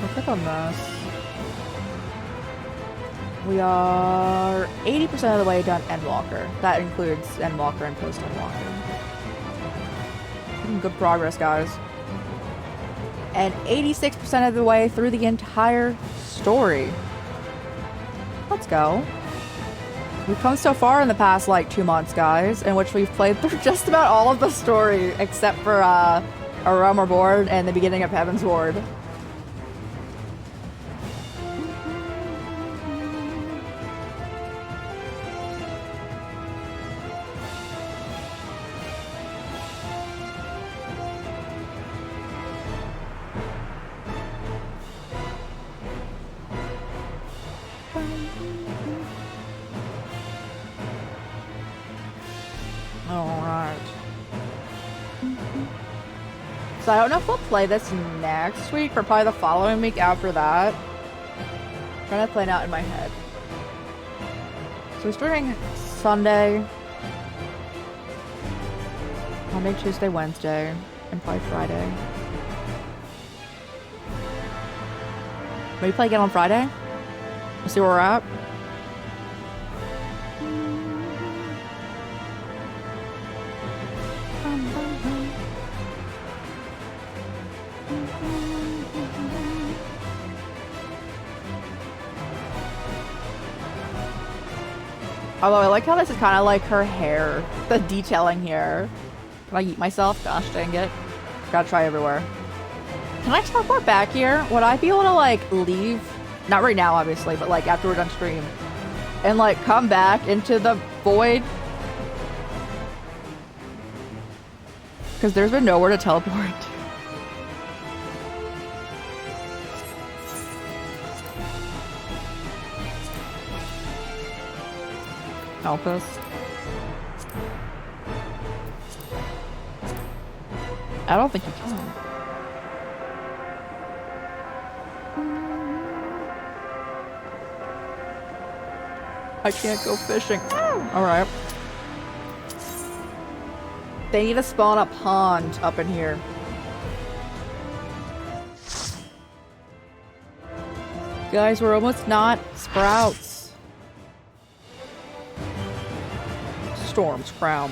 I'll click on this. We are 80% of the way done Endwalker. That includes Endwalker and post-Endwalker. Good progress, guys. And 86% of the way through the entire story. Let's go. We've come so far in the past, like, 2 months, guys, in which we've played through just about all of the story, except for, A Realm Reborn and the beginning of Heaven's Ward. So I don't know if we'll play this next week or probably the following week after that. I'm trying to plan out in my head. So we're starting Sunday, Monday, Tuesday, Wednesday, and probably Friday. Maybe play again on Friday? We'll see where we're at. Although I like how this is kind of like her hair, the detailing here. Can I eat myself? Gosh dang it. Gotta try everywhere. Can I teleport back here? Would I be able to, like, leave? Not right now, obviously, but, like, after we're done stream. And, like, come back into the void? Because there's been nowhere to teleport. Help us. I don't think you can. I can't go fishing. Alright. They need to spawn a pond up in here. Guys, we're almost not sprouts. Storm's crown.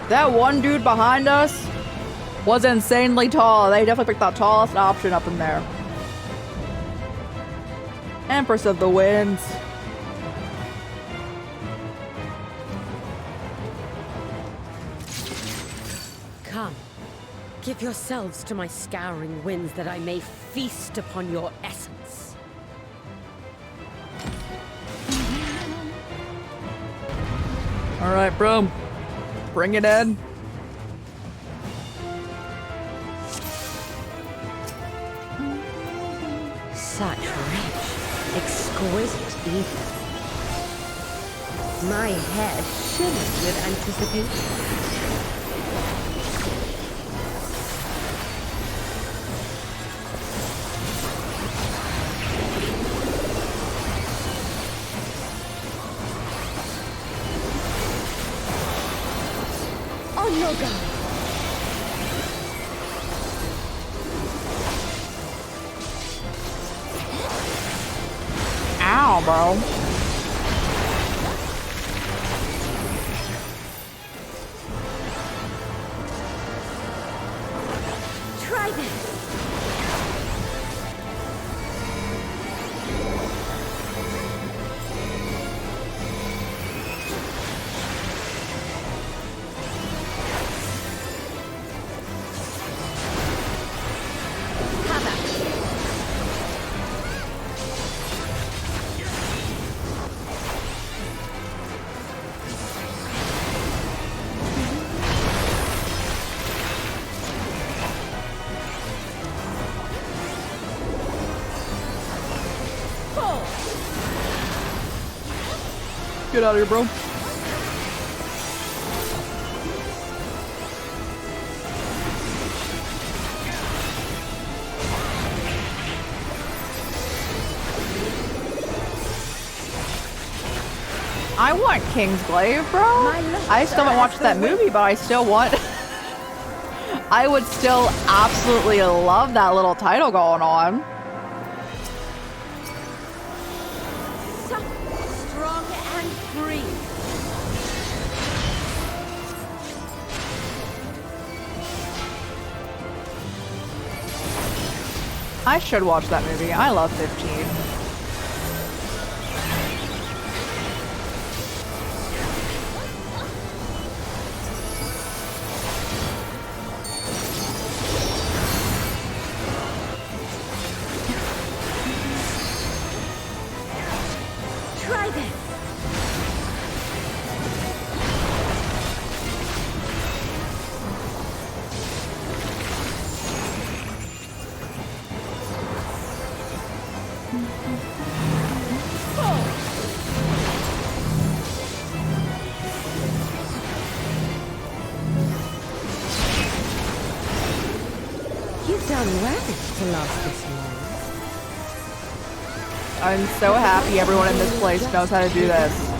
That one dude behind us was insanely tall. They definitely picked the tallest option up in there. Empress of the Winds. Come, give yourselves to my scouring winds that I may feast upon your essence. All right, bro. Bring it in. Such rich, exquisite ether. My head shimmered with anticipation. On your guard. Ow, bro. Try this. Get out of here, bro. I want Kingsglaive, bro. I still haven't watched that movie, but I still want... I would still absolutely love that little title going on. Strong and free. I should watch that movie. I love 15. Try this. You've done well to last this long. I'm so happy everyone in this place knows how to do this.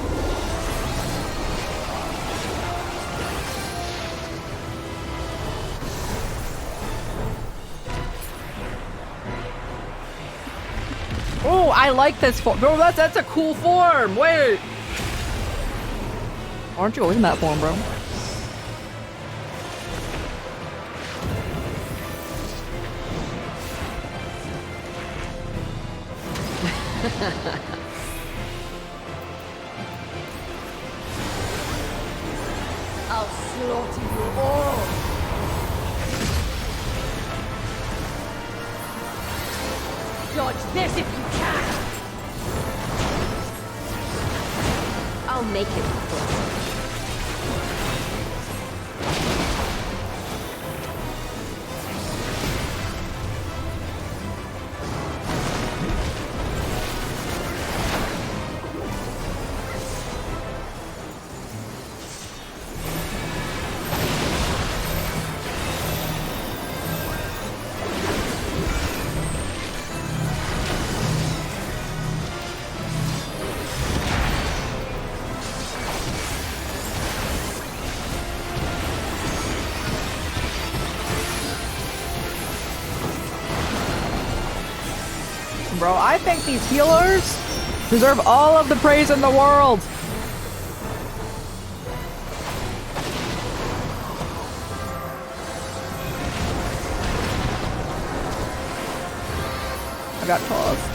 Oh, I like this form. Bro, that's a cool form. Wait. Aren't you always in that form, bro? slaughter you all! Dodge this if you can! I'll make it quick. Bro, I think these healers deserve all of the praise in the world. I got tossed.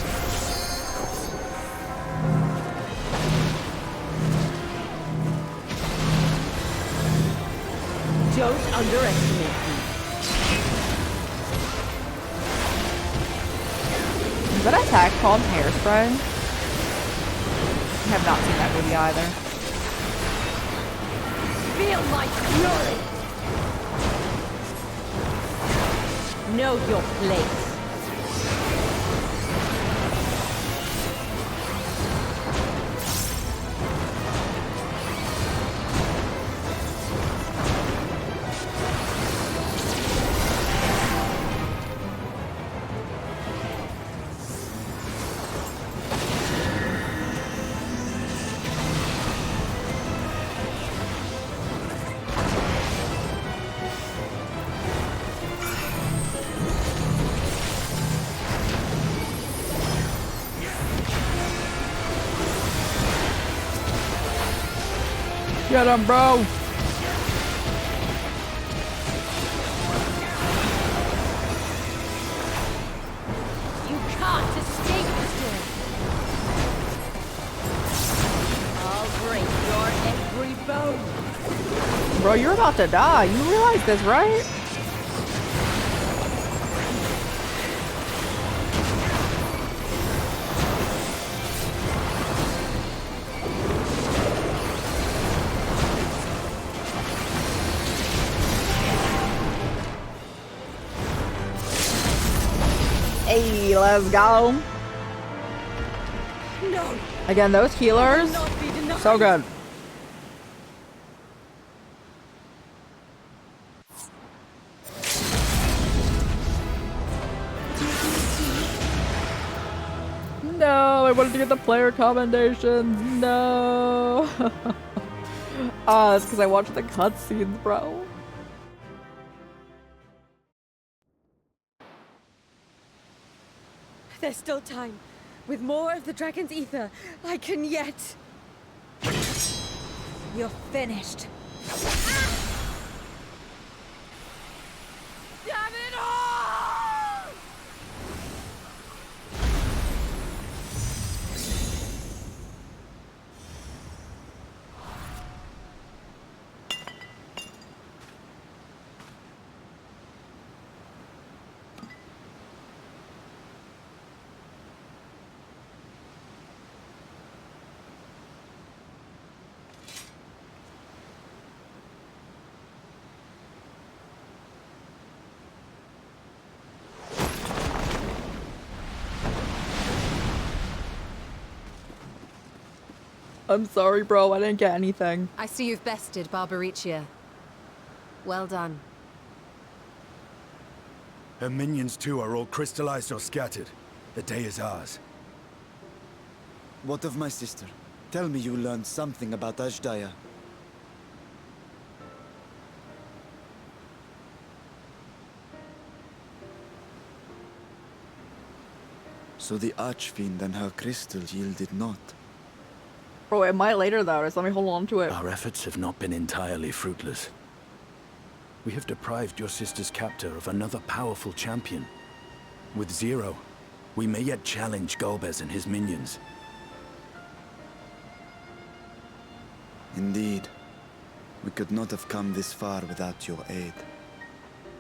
Don't underestimate me. Is that attack called Hairspray? I have not seen that movie either. Feel my fury! Know your place. Get him, bro! You can't escape this way. I'll break your every bone. Bro, you're about to die. You realize this, right? Hey, let's go. No. Again, those healers, so good. No, I wanted to get the player commendations. No. That's because I watched the cutscenes, bro. There's still time. With more of the dragon's ether, I can yet... You're finished. Damn it all! I'm sorry, bro. I didn't get anything. I see you've bested Barbaricia. Well done. Her minions too are all crystallized or scattered. The day is ours. What of my sister? Tell me you learned something about Ashdaya. So the Archfiend and her crystal yielded not. Bro, it might later though. Just let me hold on to it. Our efforts have not been entirely fruitless. We have deprived your sister's captor of another powerful champion. With Zero, we may yet challenge Golbez and his minions. Indeed. We could not have come this far without your aid.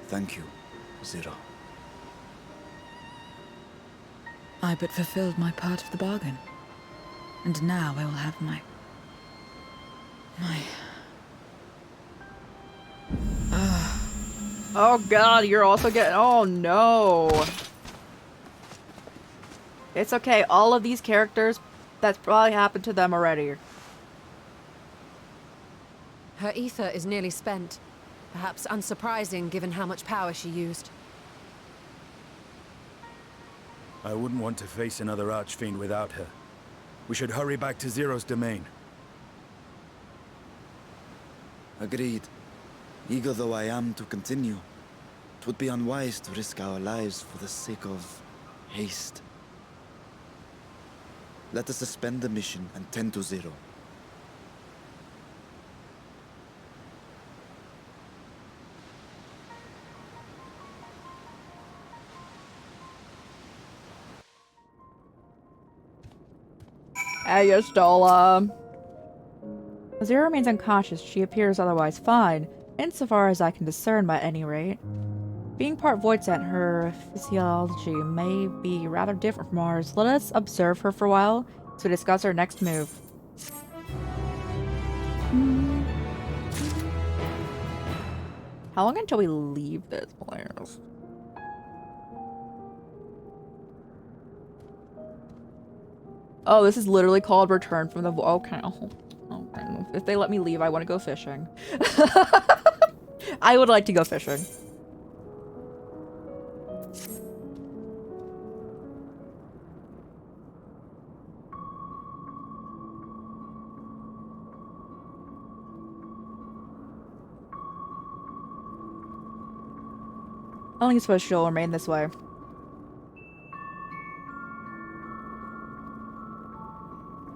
Thank you, Zero. I but fulfilled my part of the bargain. And now I will have my... Oh god, you're also getting... Oh no. It's okay, all of these characters, that's probably happened to them already. Her ether is nearly spent. Perhaps unsurprising given how much power she used. I wouldn't want to face another Archfiend without her. We should hurry back to Zero's domain. Agreed. Eager though I am to continue, it would be unwise to risk our lives for the sake of haste. Let us suspend the mission and tend to Zero. Hey, you stole Zero remains unconscious. She appears otherwise fine, insofar as I can discern by any rate. Being part Voidsent, her physiology may be rather different from ours. Let us observe her for a while to discuss our next move. How long until we leave this place? Oh, this is literally called Return from the okay. Okay. If they let me leave, I want to go fishing. I would like to go fishing. I don't think suppose she'll remain this way.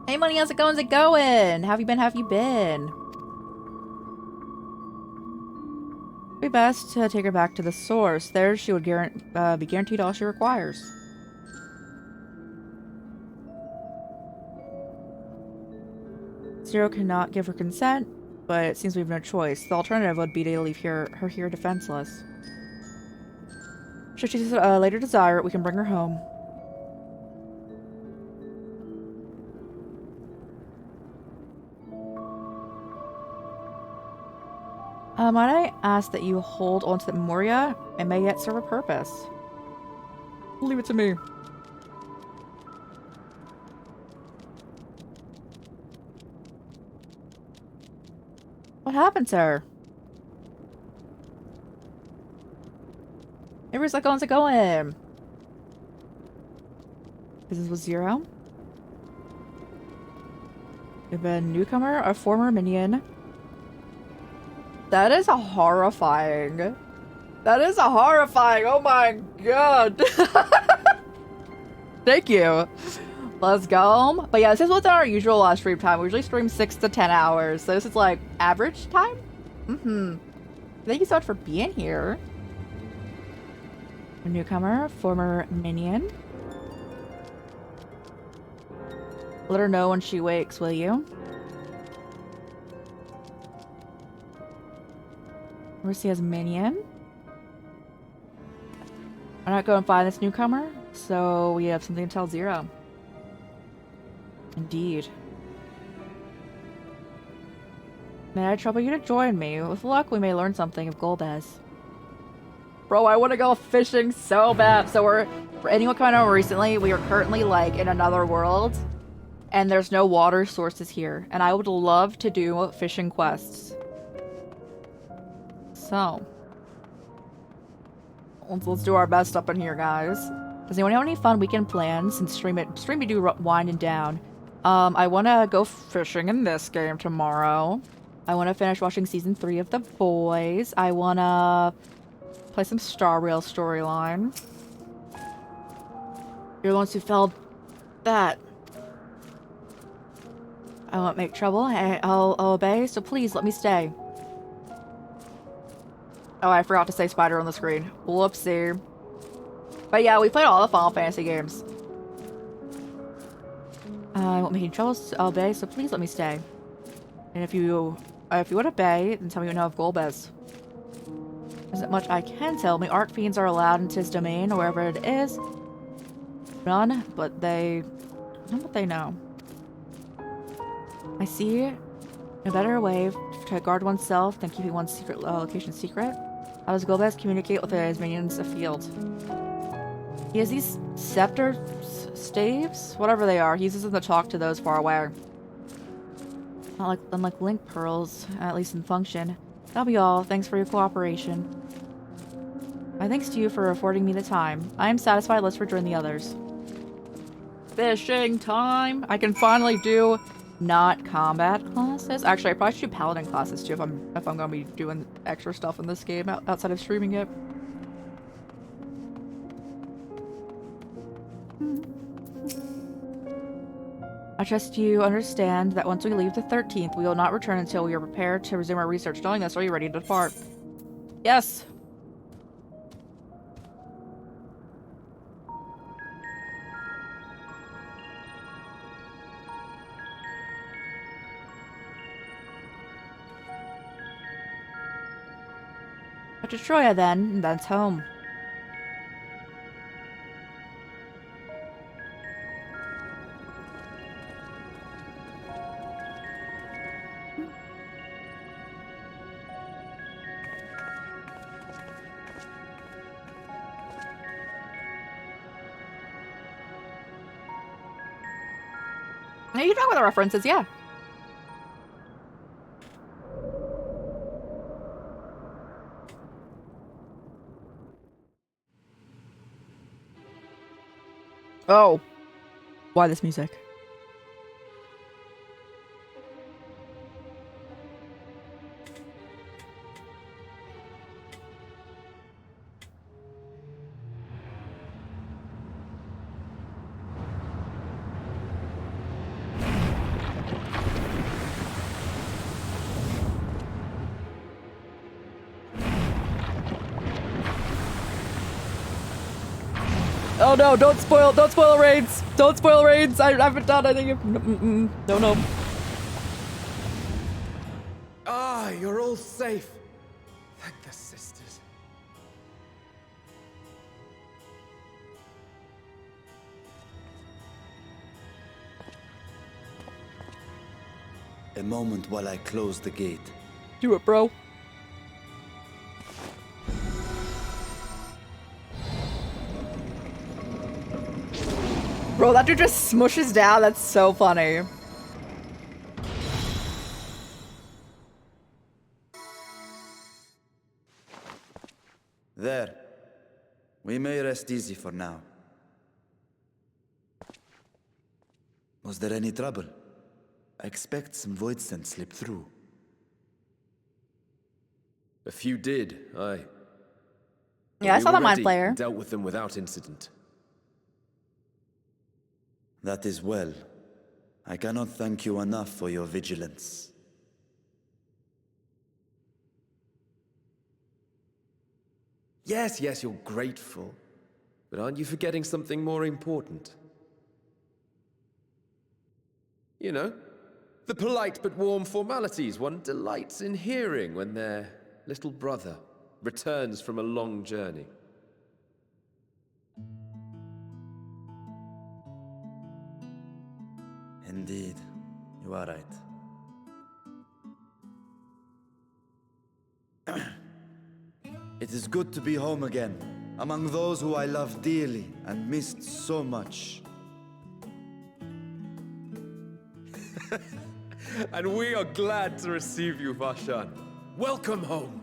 Hey, Money, how's it going? How's it going? How have you been? How have you been? It'd be best to take her back to the source. There, she would be guaranteed all she requires. Zero cannot give her consent, but it seems we have no choice. The alternative would be to leave her here defenseless. Should she later desire it, we can bring her home. Might I ask that you hold onto the Memoria? It may yet serve a purpose. Leave it to me. What happened to her? Hey, where's that going? Business with Zero? You've been a newcomer, a former minion. That is horrifying. That is horrifying. Oh my god. Thank you. Let's go. But yeah, this is what's our usual stream time. We usually stream 6 to 10 hours. So this is like average time? Thank you so much for being here. A newcomer, former minion. Let her know when she wakes, will you? Mercy as minion. I'm not going to find this newcomer, so we have something to tell Zero. Indeed. May I trouble you to join me? With luck, we may learn something of Golbez. Bro, I want to go fishing so bad. So for anyone coming over recently, we are currently like in another world, and there's no water sources here. And I would love to do fishing quests. So, let's do our best up in here, guys. Does anyone have any fun weekend plans? Since stream we do winding down. I want to go fishing in this game tomorrow. I want to finish watching season 3 of The Boys. I want to play some Star Rail storyline. You're the ones who felled that. I won't make trouble. I'll obey, so please let me stay. Oh, I forgot to say spider on the screen. Whoopsie. But yeah, we played all the Final Fantasy games. I won't make any trouble, I'll obey, so please let me stay. And if you If you would obey, then tell me what you know of Golbez. Isn't much I can tell me. Archfiends are allowed into his domain, or wherever it is. None, but they know what they know. I see a better way to guard oneself than keeping one's secret location secret. How does Golbez communicate with his minions afield? He has these scepter staves, whatever they are. He uses them to talk to those far away. Not like unlike link pearls, at least in function. That'll be all. Thanks for your cooperation. My thanks to you for affording me the time. I am satisfied. Let's rejoin the others. Fishing time! I can finally do not combat classes. Actually, I probably should do paladin classes too if I'm gonna be doing extra stuff in this game outside of streaming it. I trust you understand that once we leave the 13th, we will not return until we are prepared to resume our research. Knowing this, are you ready to depart? Yes! To Troya then, and that's home. You know what the references, yeah. Oh. Why this music? Oh no, don't spoil raids! Don't spoil raids! I haven't done anything. No. Ah, you're all safe. Thank the sisters. A moment while I close the gate. Do it, bro. Bro, that dude just smushes down. That's so funny. There. We may rest easy for now. Was there any trouble? I expect some void scent slipped through. A few did, aye. Yeah, I saw the mind player. Dealt with them without incident. That is well. I cannot thank you enough for your vigilance. Yes, you're grateful. But aren't you forgetting something more important? You know, the polite but warm formalities one delights in hearing when their little brother returns from a long journey. Indeed, you are right. It is good to be home again, among those who I love dearly and missed so much. And we are glad to receive you, Vashan. Welcome home.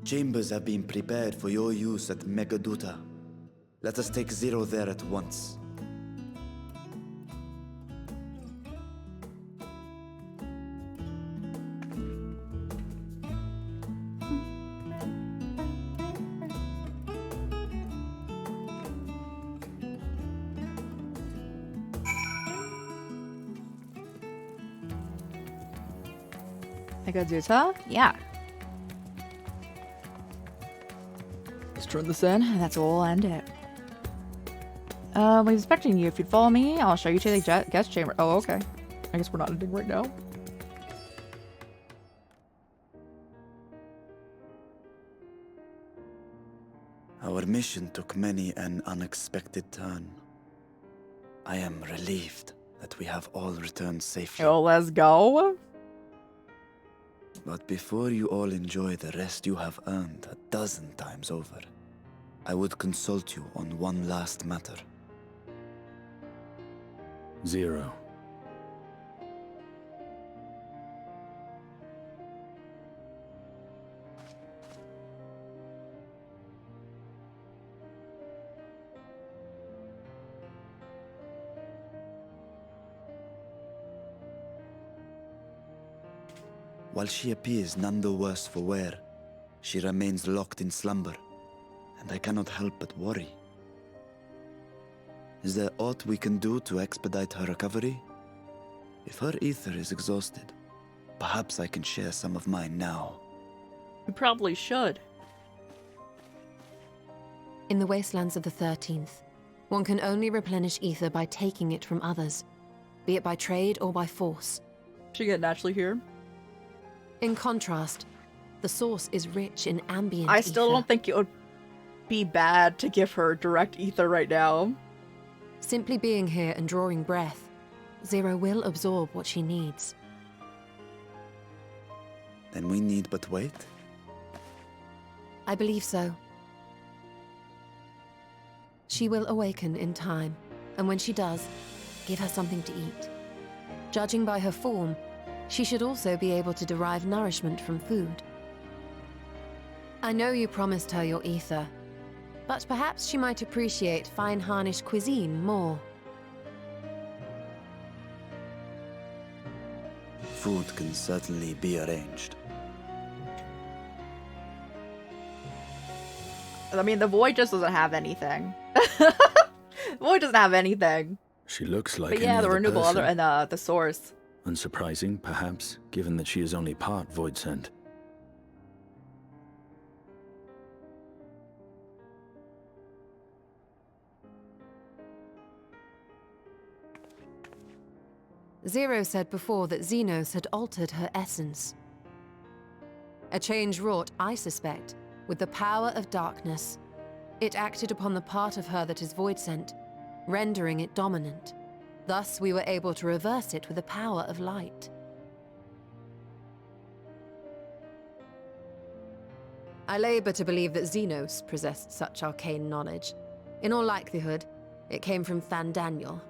Chambers have been prepared for your use at Megaduta. Let us take Zero there at once. Megaduta? Yeah. Let's turn this in, and that's where we'll end it. I'm expecting you. If you'd follow me, I'll show you to the guest chamber. Oh, okay. I guess we're not ending right now. Our mission took many an unexpected turn. I am relieved that we have all returned safely. Oh, let's go. But before you all enjoy the rest you have earned 12 times over, I would consult you on one last matter. Zero. While she appears none the worse for wear, she remains locked in slumber, and I cannot help but worry. Is there aught we can do to expedite her recovery? If her ether is exhausted, perhaps I can share some of mine now. We probably should. In the wastelands of the 13th, one can only replenish ether by taking it from others, be it by trade or by force. Should get naturally here. In contrast, the source is rich in ambient I still ether. don't think it would be bad to give her direct ether right now. Simply being here and drawing breath, Zero will absorb what she needs. Then we need but wait? I believe so. She will awaken in time, and when she does, give her something to eat. Judging by her form, she should also be able to derive nourishment from food. I know you promised her your ether, but perhaps she might appreciate fine Harnish cuisine more. Food can certainly be arranged. I mean, the void just doesn't have anything. The void doesn't have anything. She looks like But yeah, any the other renewable person. other and the source. Unsurprising, perhaps, given that she is only part void sent. Zero said before that Xenos had altered her essence. A change wrought, I suspect, with the power of darkness. It acted upon the part of her that is void sent, rendering it dominant. Thus, we were able to reverse it with the power of light. I labor to believe that Xenos possessed such arcane knowledge. In all likelihood, it came from Daniel.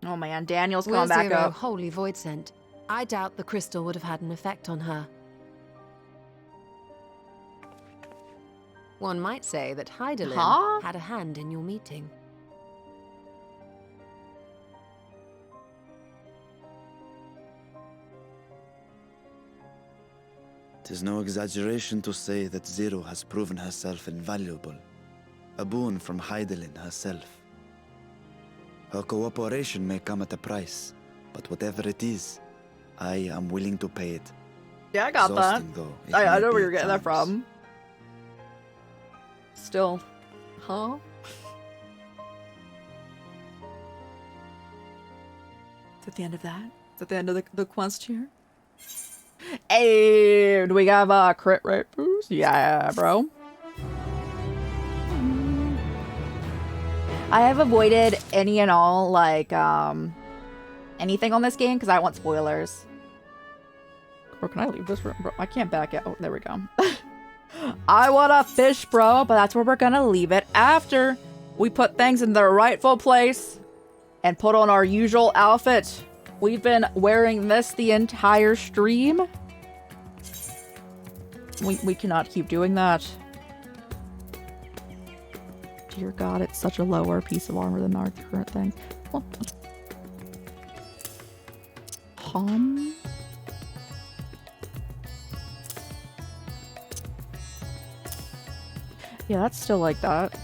Oh man, Daniel's Were coming back Zero up. wholly void sent, I doubt the crystal would have had an effect on her. One might say that Hydaelyn had a hand in your meeting. Tis no exaggeration to say that Zero has proven herself invaluable. A boon from Hydaelyn herself. Her cooperation may come at a price, but whatever it is, I am willing to pay it. Yeah, I got that. Exhausting, though, it I may know where be you're getting that at times. from. Still. Huh? Is that the end of that? Is that the end of the quest here? Hey, do we have a crit rate boost? Yeah, bro. I have avoided any and all, like, anything on this game because I want spoilers. Bro, can I leave this room? Bro, I can't back out. Oh, there we go. I want a fish, bro, but that's where we're gonna leave it after we put things in their rightful place and put on our usual outfit. We've been wearing this the entire stream. We cannot keep doing that. Dear God, it's such a lower piece of armor than our current thing. Well, yeah, that's still like that.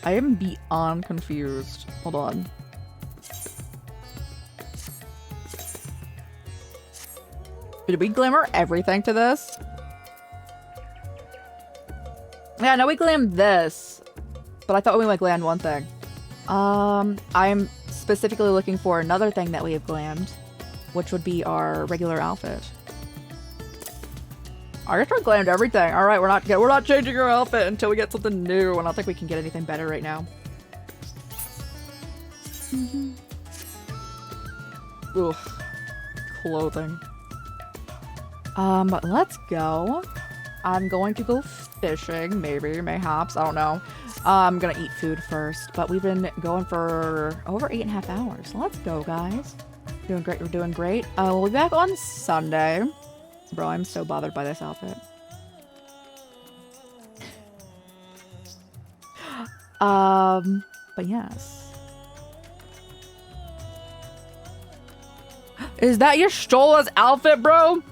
I am beyond confused. Hold on. Did we glimmer everything to this? Yeah, no, we glammed this, but I thought we might glammed one thing. I'm specifically looking for another thing that we have glammed, which would be our regular outfit. I guess we glammed everything. All right, we're not changing our outfit until we get something new. I don't think we can get anything better right now. Ugh, clothing. Let's go. I'm going to go fishing, maybe, mayhaps, I don't know. I'm gonna eat food first, but we've been going for over 8.5 hours. Let's go, guys. Doing great, we're doing great. We'll be back on Sunday. Bro, I'm so bothered by this outfit. But yes. Is that your Stola's outfit, bro?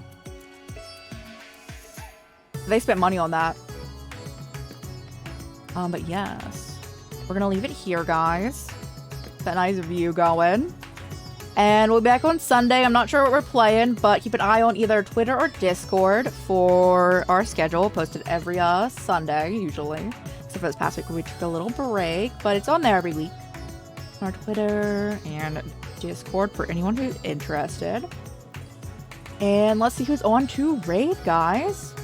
They spent money on that. But yes. We're gonna leave it here, guys. That nice view going. And we'll be back on Sunday. I'm not sure what we're playing, but keep an eye on either Twitter or Discord for our schedule. Posted every Sunday, usually. Except for this past week, we took a little break, but it's on there every week. On our Twitter and Discord for anyone who's interested. And let's see who's on to raid, guys.